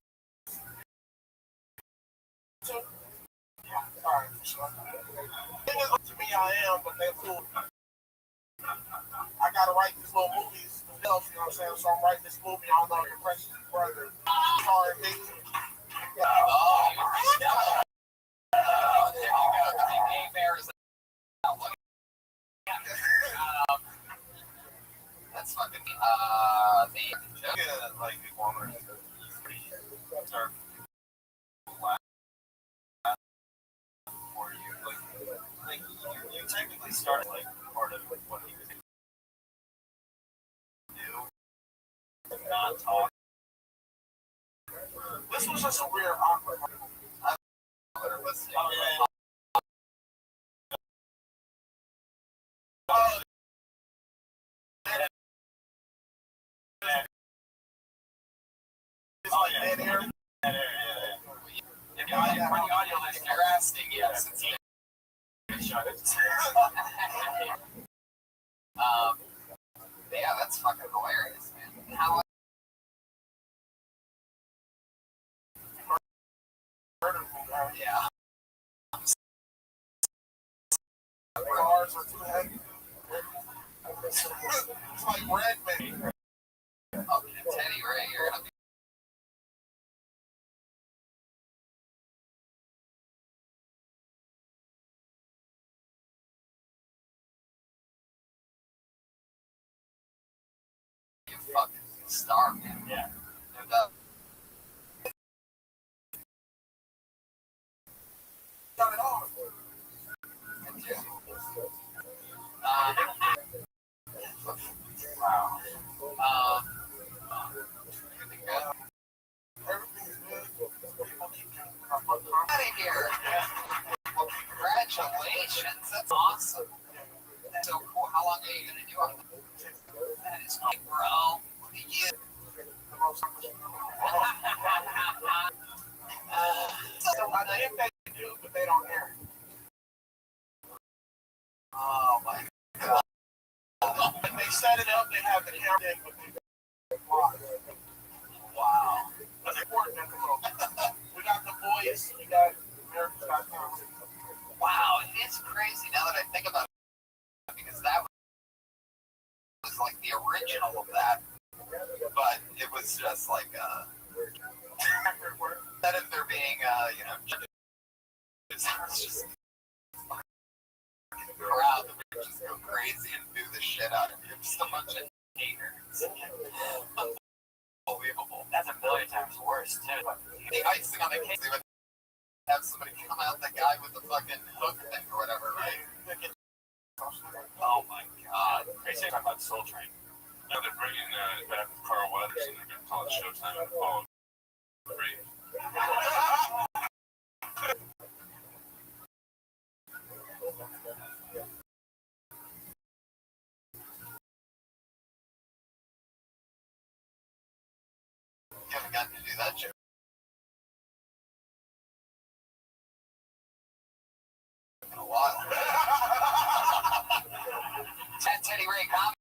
So, yeah, alright, for sure. To me, I am, but they're cool. I gotta write these little movies myself, you know what I'm saying? So I'm writing this movie. I don't know if your question is further. Sorry, big. That's fucking Yeah, like Walmart is pretty dark for you. Like you technically started like part of what he was do, not talk. This was just a weird, awkward. Oh yeah, that area. If you want the audio list, you're asking, yes, it's yeah, that's fucking hilarious, man. How yeah. Cars are too heavy. It's like red man. Oh, Teddy Ray, you're gonna be. You fucking star, man. Yeah. No doubt. Got it all. Wow. Everything's good. People keep Out of here. Well, congratulations. That's awesome. That's so cool. How long are you gonna do on that? Is cool, bro. Look at you. the most. So I think they do, but they don't hear. Oh my god. It makes set it up. They have the camera in, but they wow. That's important. We got The Voice. We got America's Got Talent. Wow, it's crazy now that I think about it, because that was like the original of that, but it was just like instead of there being it's just fucking crowd that would just go crazy and do the shit out of you. Just a bunch of haters. Unbelievable. That's a million times worse too. The icing on the cake, they would have somebody come out, the guy with the fucking hook thing or whatever, right? Oh my god. Crazy talking about Soul Train. Now they're bringing back Carl Weathers and they're going to call it Showtime and follow free. You haven't gotten to do that shit in a while. Teddy Ray comedy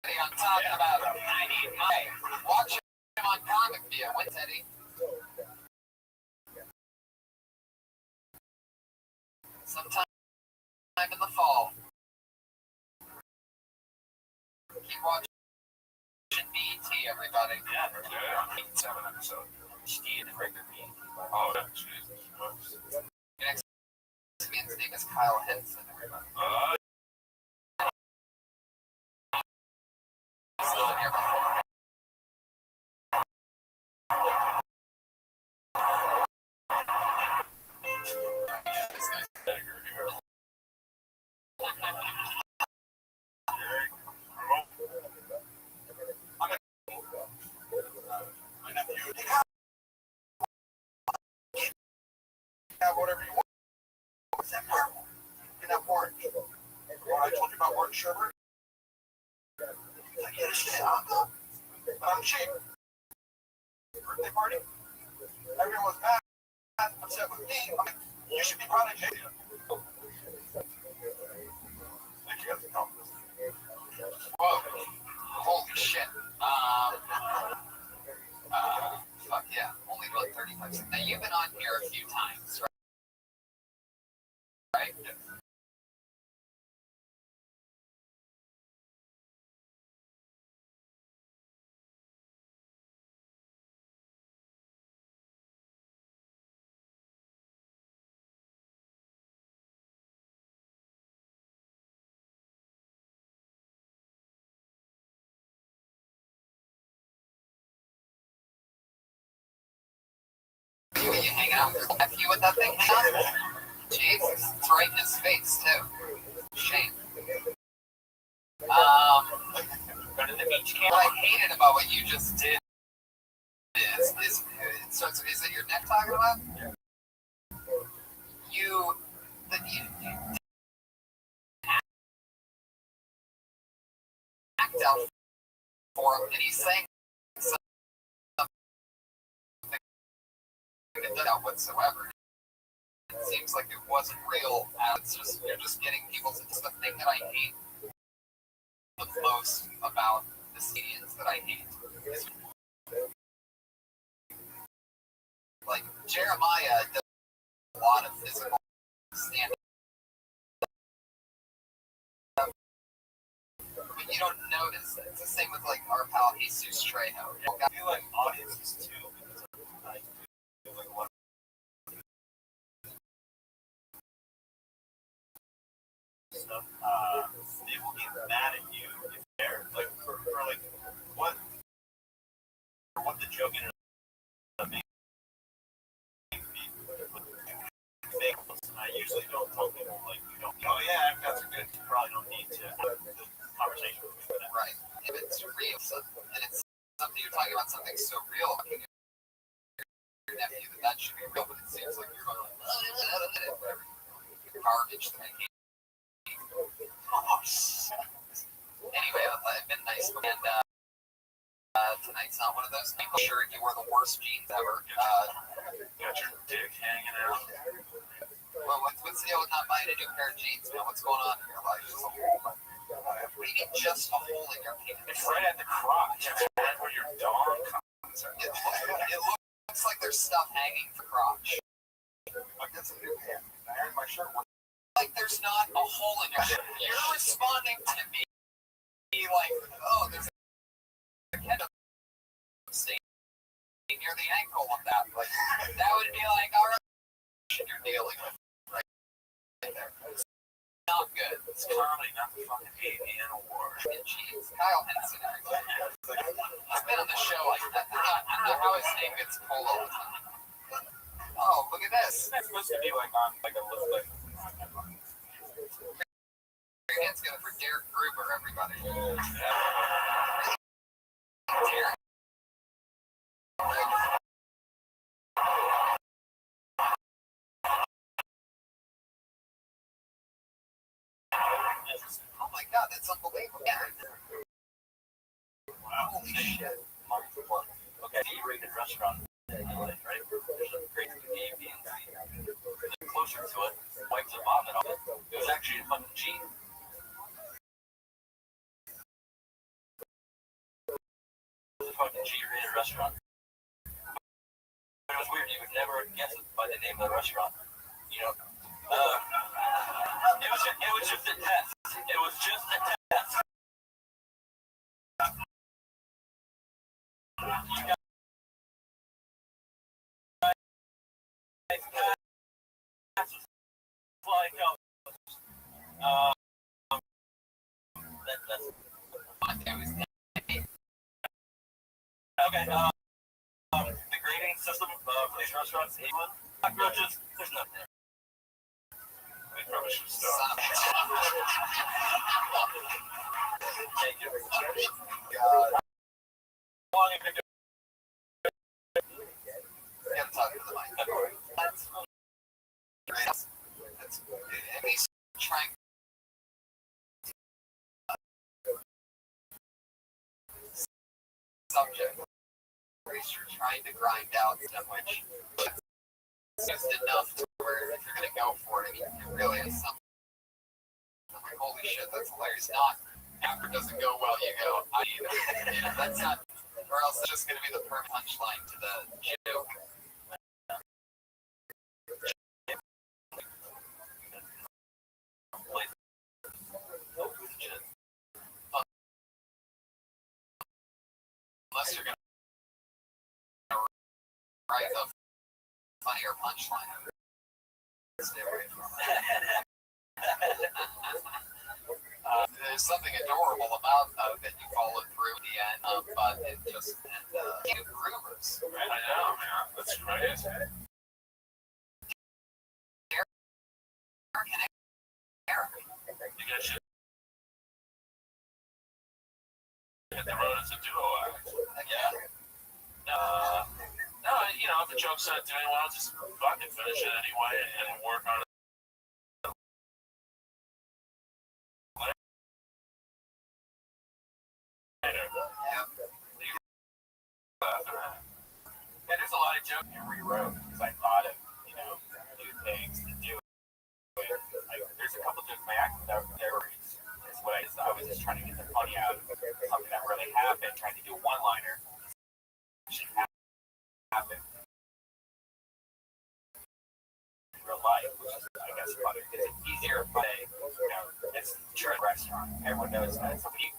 I'm talking about. I need my watch him on Comic View. When Teddy? Sometime in the fall. Keep watching BT, everybody. Yeah, 7 episodes. Steve and regular me. Oh, yeah, Jesus. The next man's name is Kyle Henson, everybody. He's not here before. This guy's Have whatever you want. What's that purple? You can have orange. What I told you about orange sherbet? Like, yeah, shit, I'm good. But I'm cheap. Birthday party? Everyone's mad, upset with me. I mean, you should be proud of Jay. Thank you guys for coming. Whoa. Holy shit. Fuck yeah. Only about 35 seconds. Now, you've been on here a few times, right? Right? You hang out with nephew with that thing? Jesus. It's right in his face, too. Shame. Go to the beach camp. What I hated about what you just did is it your neck talking about? You act out for him, and he's saying something out whatsoever. It seems like it wasn't real. It's just you're just getting people to. It's the thing that I hate the most about the comedians that I hate is like Jeremiah does a lot of physical stand-up, but you don't notice it. It's the same with like our pal Jesus Trejo. I feel like audiences too, because I feel like a lot of stuff, they will get mad at you if they're like for like what the joke ended up being. I usually don't tell people like you don't. Oh yeah, that's a good. You probably don't need to have the conversation with me. Right. If it's real, and it's something you're talking about something so real, your nephew that should be real, but it seems like you're going like whatever garbage that I hate. Anyway, I've been nice, and tonight's not one of those. I'm sure you wore the worst jeans ever. Got your dick hanging out. Well, what's the deal with not buying a new pair of jeans, man? What's going on in your life? What do you mean just a hole in your penis? It's right at the crotch. It's right where your dong comes. It looks like there's stuff hanging from the crotch. Like that's a new hand. I had my shirt one. Like there's not a hole in your shirt. You're responding to me like, oh, there's a kind of stain near the ankle on that. Like that would be like, all right, you're dealing with right there. It's not good. It's comedy, not the fucking AVN award. Jeez, Kyle Henson, everybody. He's been on the show. Like, I don't know how his name gets pulled all the time. Oh, look at this. It's supposed to be like on like a little like. Your hands together for Derek Gruber, everybody. Derek. Oh my god, that's unbelievable. Wow, holy shit. Okay, E-rated restaurant. Right? There's a great AV closer to it, wipes the vomit off it. It was actually a fucking G. It was a fucking G-rated restaurant. But it was weird. You would never guess it by the name of the restaurant. You know, it was just a test. It was just a test. You guys like okay. The grading system for these restaurants, England, cockroaches, there's nothing there. We probably should stop. Thank you. God. Long and good. You gotta talk to the mic. That's at least trying. Subject. You're trying to grind out stuff, which is just enough to where if you're gonna go for it, I mean, it really is something. I'm like, holy shit, that's hilarious. Not after it doesn't go well, you go, I either. Yeah, that's not, or else it's just gonna be the perfect punchline to the joke. Unless you're gonna write a funnier punchline. Stay away from it. There's something adorable about that you followed through the end, but it just cute rumors. I know, man. That's crazy. Eric and Eric. You guys should hit the road as a duo act. Yeah. No, you know, if the joke's not doing well, just fucking finish it anyway and work on it. Yeah, there's a lot of jokes you rewrote because I thought of, you know, new things to do. Like, there's a couple jokes my acting without theories. Is what I was just trying to get the funny out of something that really happened, trying to do a one-liner. Should happen in real life, which is, I guess, funny because it's easier to say, you know, it's true restaurant. Everyone knows that. So we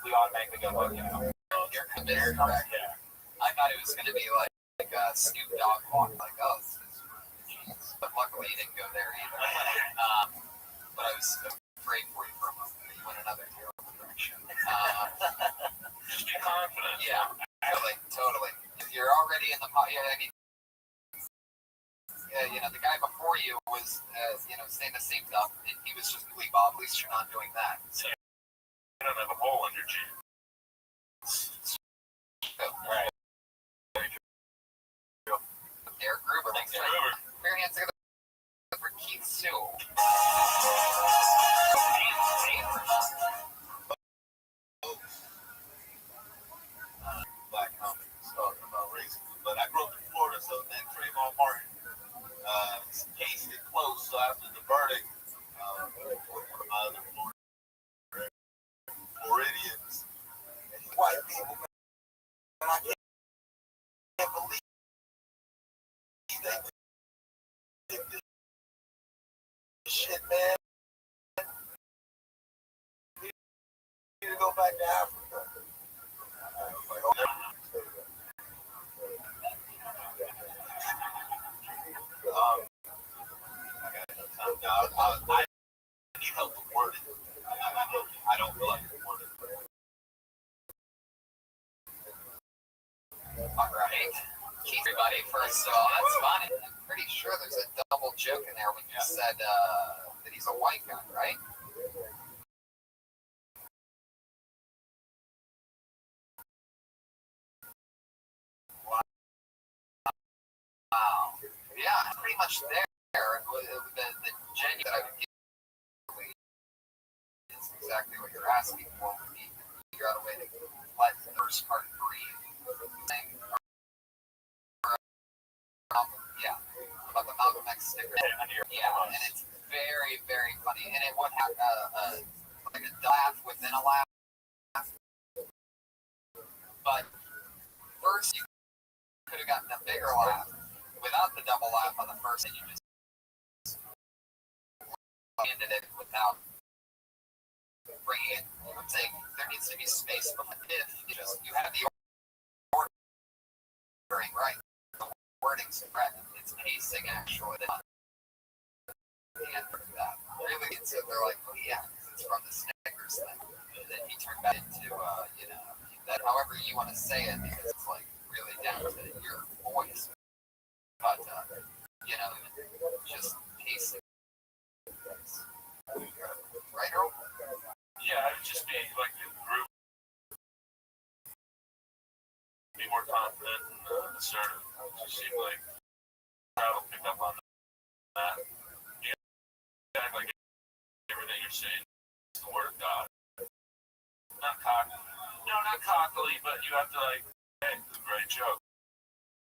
automatically go, well, you know, Here comes Eric back. yeah. I thought it was going to be like a Snoop Dogg walk, like, oh, this is jeez. But luckily he didn't go there either. But I was afraid for you for a moment. You went another terrible direction. Just be confident. Yeah, totally. If you're already in the pot, yeah, I mean, you know, the guy before you was, you know, saying the same stuff, and he was just Glee Bob. At least you're not doing that. So, You don't have a hole in your jeans. right. Derek Gruber. Thanks, Gruber. Put your hands together for Keith Sewell. Black comics talking about racism. But I grew up in Florida, so then Trayvon Martin case get closed. So after the verdict, one of my other Florida go back to Africa. I need help with wording. I don't feel like it's worded. Alright. Everybody, first of all, that's funny. I'm pretty sure there's a double joke in there when you said that he's a white guy, right? Wow. Yeah, pretty much there. The genuine that I would give is exactly what you're asking for. We need to figure out a way to let the first part breathe. Yeah, about the Malcolm X sticker. Yeah, and it's very, very funny. And it would have like a laugh within a laugh. But first, you could have gotten a bigger laugh without the double laugh on the first, and you just ended it without bringing it. I'm saying there needs to be space for if you have the ordering right. The wording's correct. It's pacing actually. The end of that. Really, it's they're like, oh yeah, because it's from the Snickers thing. And then he turned that into, that however you want to say it, because it's like really down to your voice. But, just pacing. Right, Earl? Yeah, it would just be like a group. Be more confident and assertive. It just seemed like I will pick up on that. You act like everything you're saying is the word of God. Not cocky. No, not cockily, but you have to hey, it's a great joke.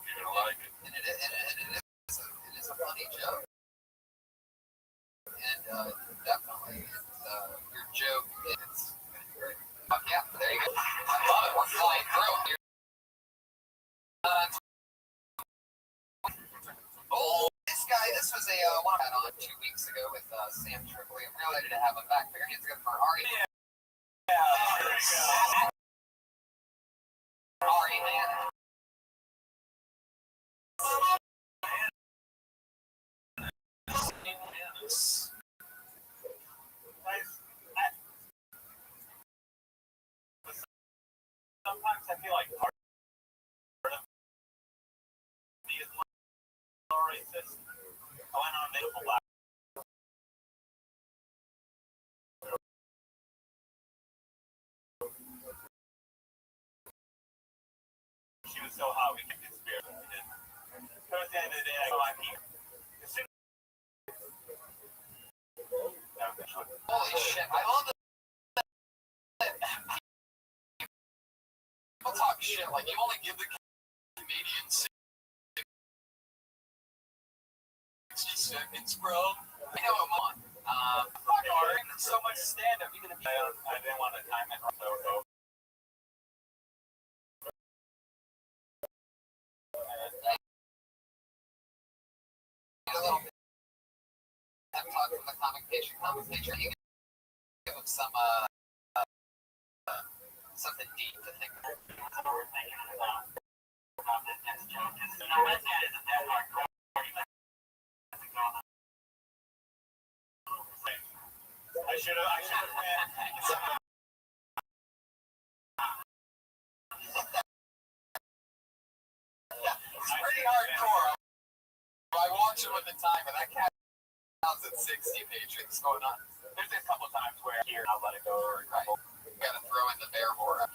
You're gonna like it. And it is a funny joke. And definitely, your joke is great. Yeah, there you go. I love it. We're flying through. This was a one I had on 2 weeks ago with Sam Tripoli. I'm really excited to have him back. Put your hands together for Ari. Ari, man. Sometimes I feel like part of me is a little racist. I went on a beautiful laugh. She was so hot we could conspire. Towards the end of the day, I go, I'm here. Holy shit. I love that people talk shit like you only give the comedians 60 seconds, bro. I know I'm on. Fuck, Ari. So much stand up. You're gonna be. I didn't want to time it. So a little bit. Have talk from the comic picture. Comic picture. You can give them some something deep to think about. I should have It's pretty hardcore. I watch him at the time, and that cat sounds at 60 patrons going on. There's a couple times where here I'll let it go or a couple. You gotta throw in the bear horror.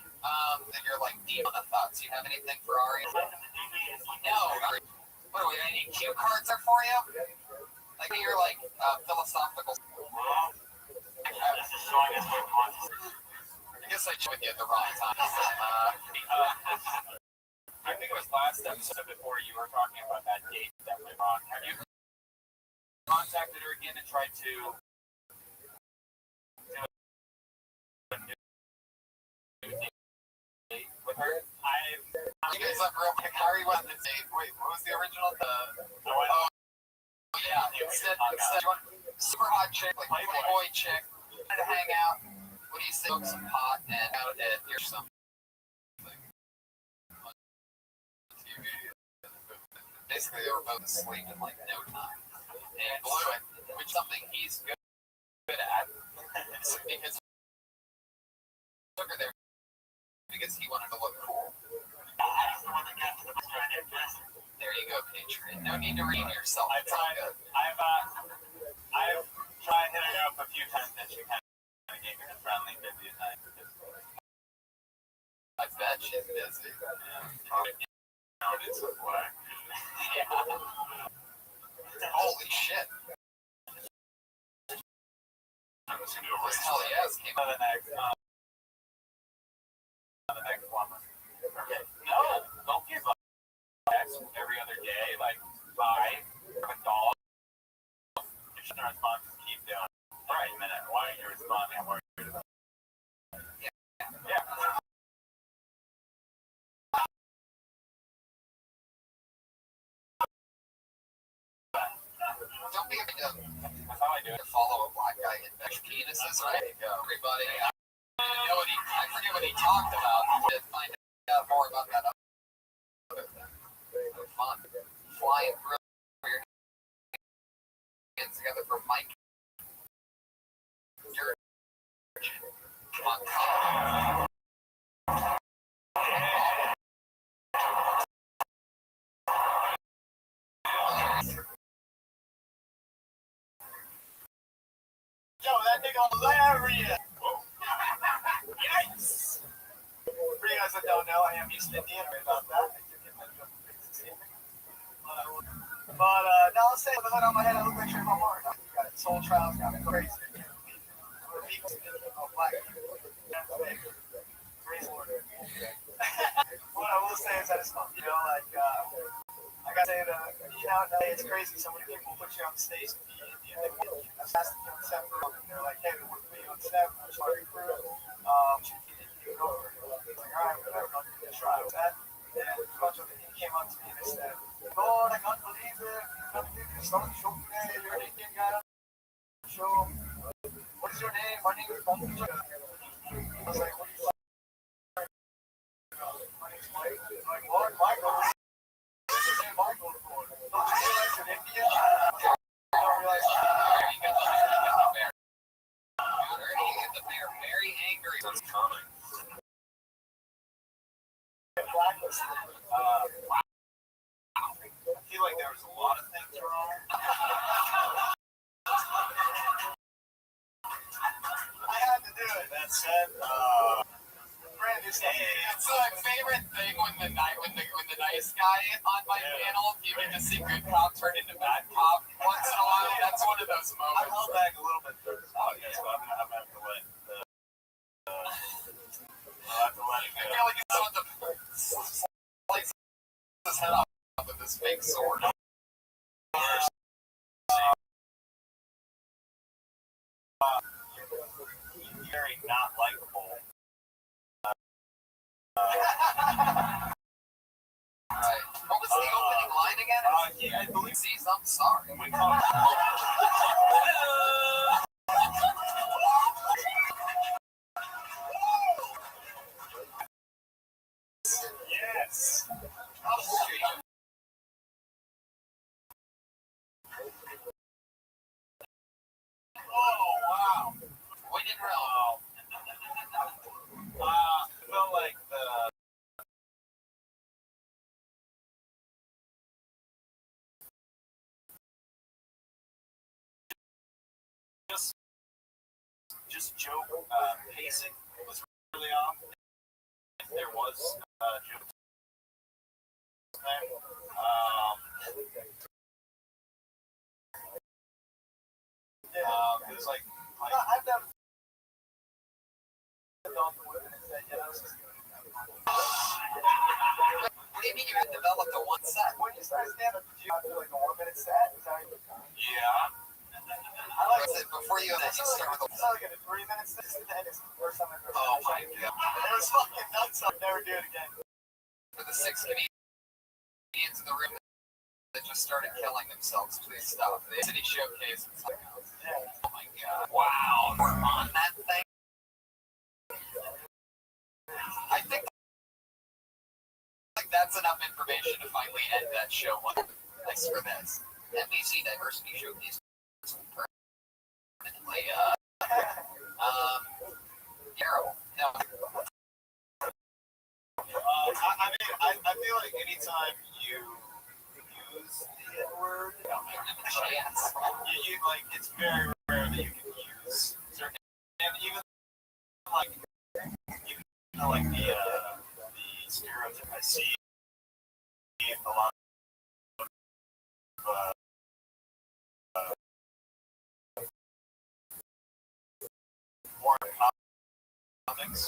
Then you're like deep on the thoughts. You have anything for Ari? No. What do we have? Any cue cards there for you? Like you're like philosophical. This is showing us what consciousness. I guess I joined you at the wrong time. I think it was last episode before you were talking about that date that went wrong. Have you contacted her again and tried to do a new date with her? You guys up real quick. Harry went on the date. Wait, what was the original? Yeah, instead super hot chick, like Playboy chick, wanted to hang out. What do you say? Smoke some pot and out at hear something on TV. Basically, they were both asleep in like no time. And blew it, which is something he's good at. Because took her there because he wanted to look cool. There you go, Patriot. No need to read yourself. I've tried hitting her up a few times, and she kind of gave me the friendly 50 a time. I bet she's busy. Yeah. It's a black. Yeah. Holy shit. This hell yes came On the next one. No, don't give up. Every other day, like 5, a dog. You shouldn't respond, just keep doing it. All right, a minute. Why aren't you responding? I'm worried about it. Yeah. Don't be afraid That's how I do it. to follow a black guy in mesh penises, right? Everybody, I forget what he talked about. To find out more about that other thing. Fun. Flying through your hands together for Mike. You're come on, come on. Yo, that nigga hilarious. Yikes. For you guys that don't know, I am East Indian. Right about that. But no, I'll say with the hood on my head, I look like Trayvon Martin. Got soul trials, got me crazy. Black people. Praise the Lord. What I will say is that it's fun. You know, like, I gotta say that, you know, it's crazy. So many people put you on the stage to be Indian. They want you. That's the step for them. They're like, hey, we want to put you on the step. We're sorry for it. You go over it. Like, all right, whatever. I'll give it a try. And a bunch of them came up to me and they said, Lord, I can't believe it. You started the show today. You're an Indian guy on the show. What is your name? My name is Bobby. I was like, what are you like? My name's Mike. Like, Lord, Michael. What's your name, Michael? Don't you realize you're Indian? I don't realize They're very angry. That's coming. blacklisted. Wow. I feel like there was a lot of things wrong. I had to do it. That said, brand new stuff. It's my favorite thing when the nice guy on my panel, you get to see good cop turn into bad cop once in a while. That's one of those I moments. held back a little bit for this Okay, so I'm gonna have to let I'll have to let it I go. feel like it's on the slice his head off with this fake sword. Very not likable. Right. What was the opening line again? Yeah, I believe Sees, I'm sorry. we call it. Yes. Oh wow. We didn't realize. I felt like the just joke pacing was really off. There was joke there. It was like I've never gone for women and said, yeah, I was just doing it. What do you mean you had developed a one set? When you start stand up, did you do like a 1 minute set? Is that how you yeah. I like Was it before you then you start with it's not like a 3 minute set. And it's the first time I've ever oh my god. It was fucking nuts. I'll never do it again. For the 6 comedians in the room that just started killing themselves, please stop. The City Showcase. It's like, Yeah. oh my god. Wow. We're on that thing. that's enough information to finally end that show. Thanks for this. NBC Diversity Showcase permanently. Terrible. No. I feel like anytime you use the N-word, Chance. you like it's very rare that you can use certain, and even like the stereotype I see a lot of more comics.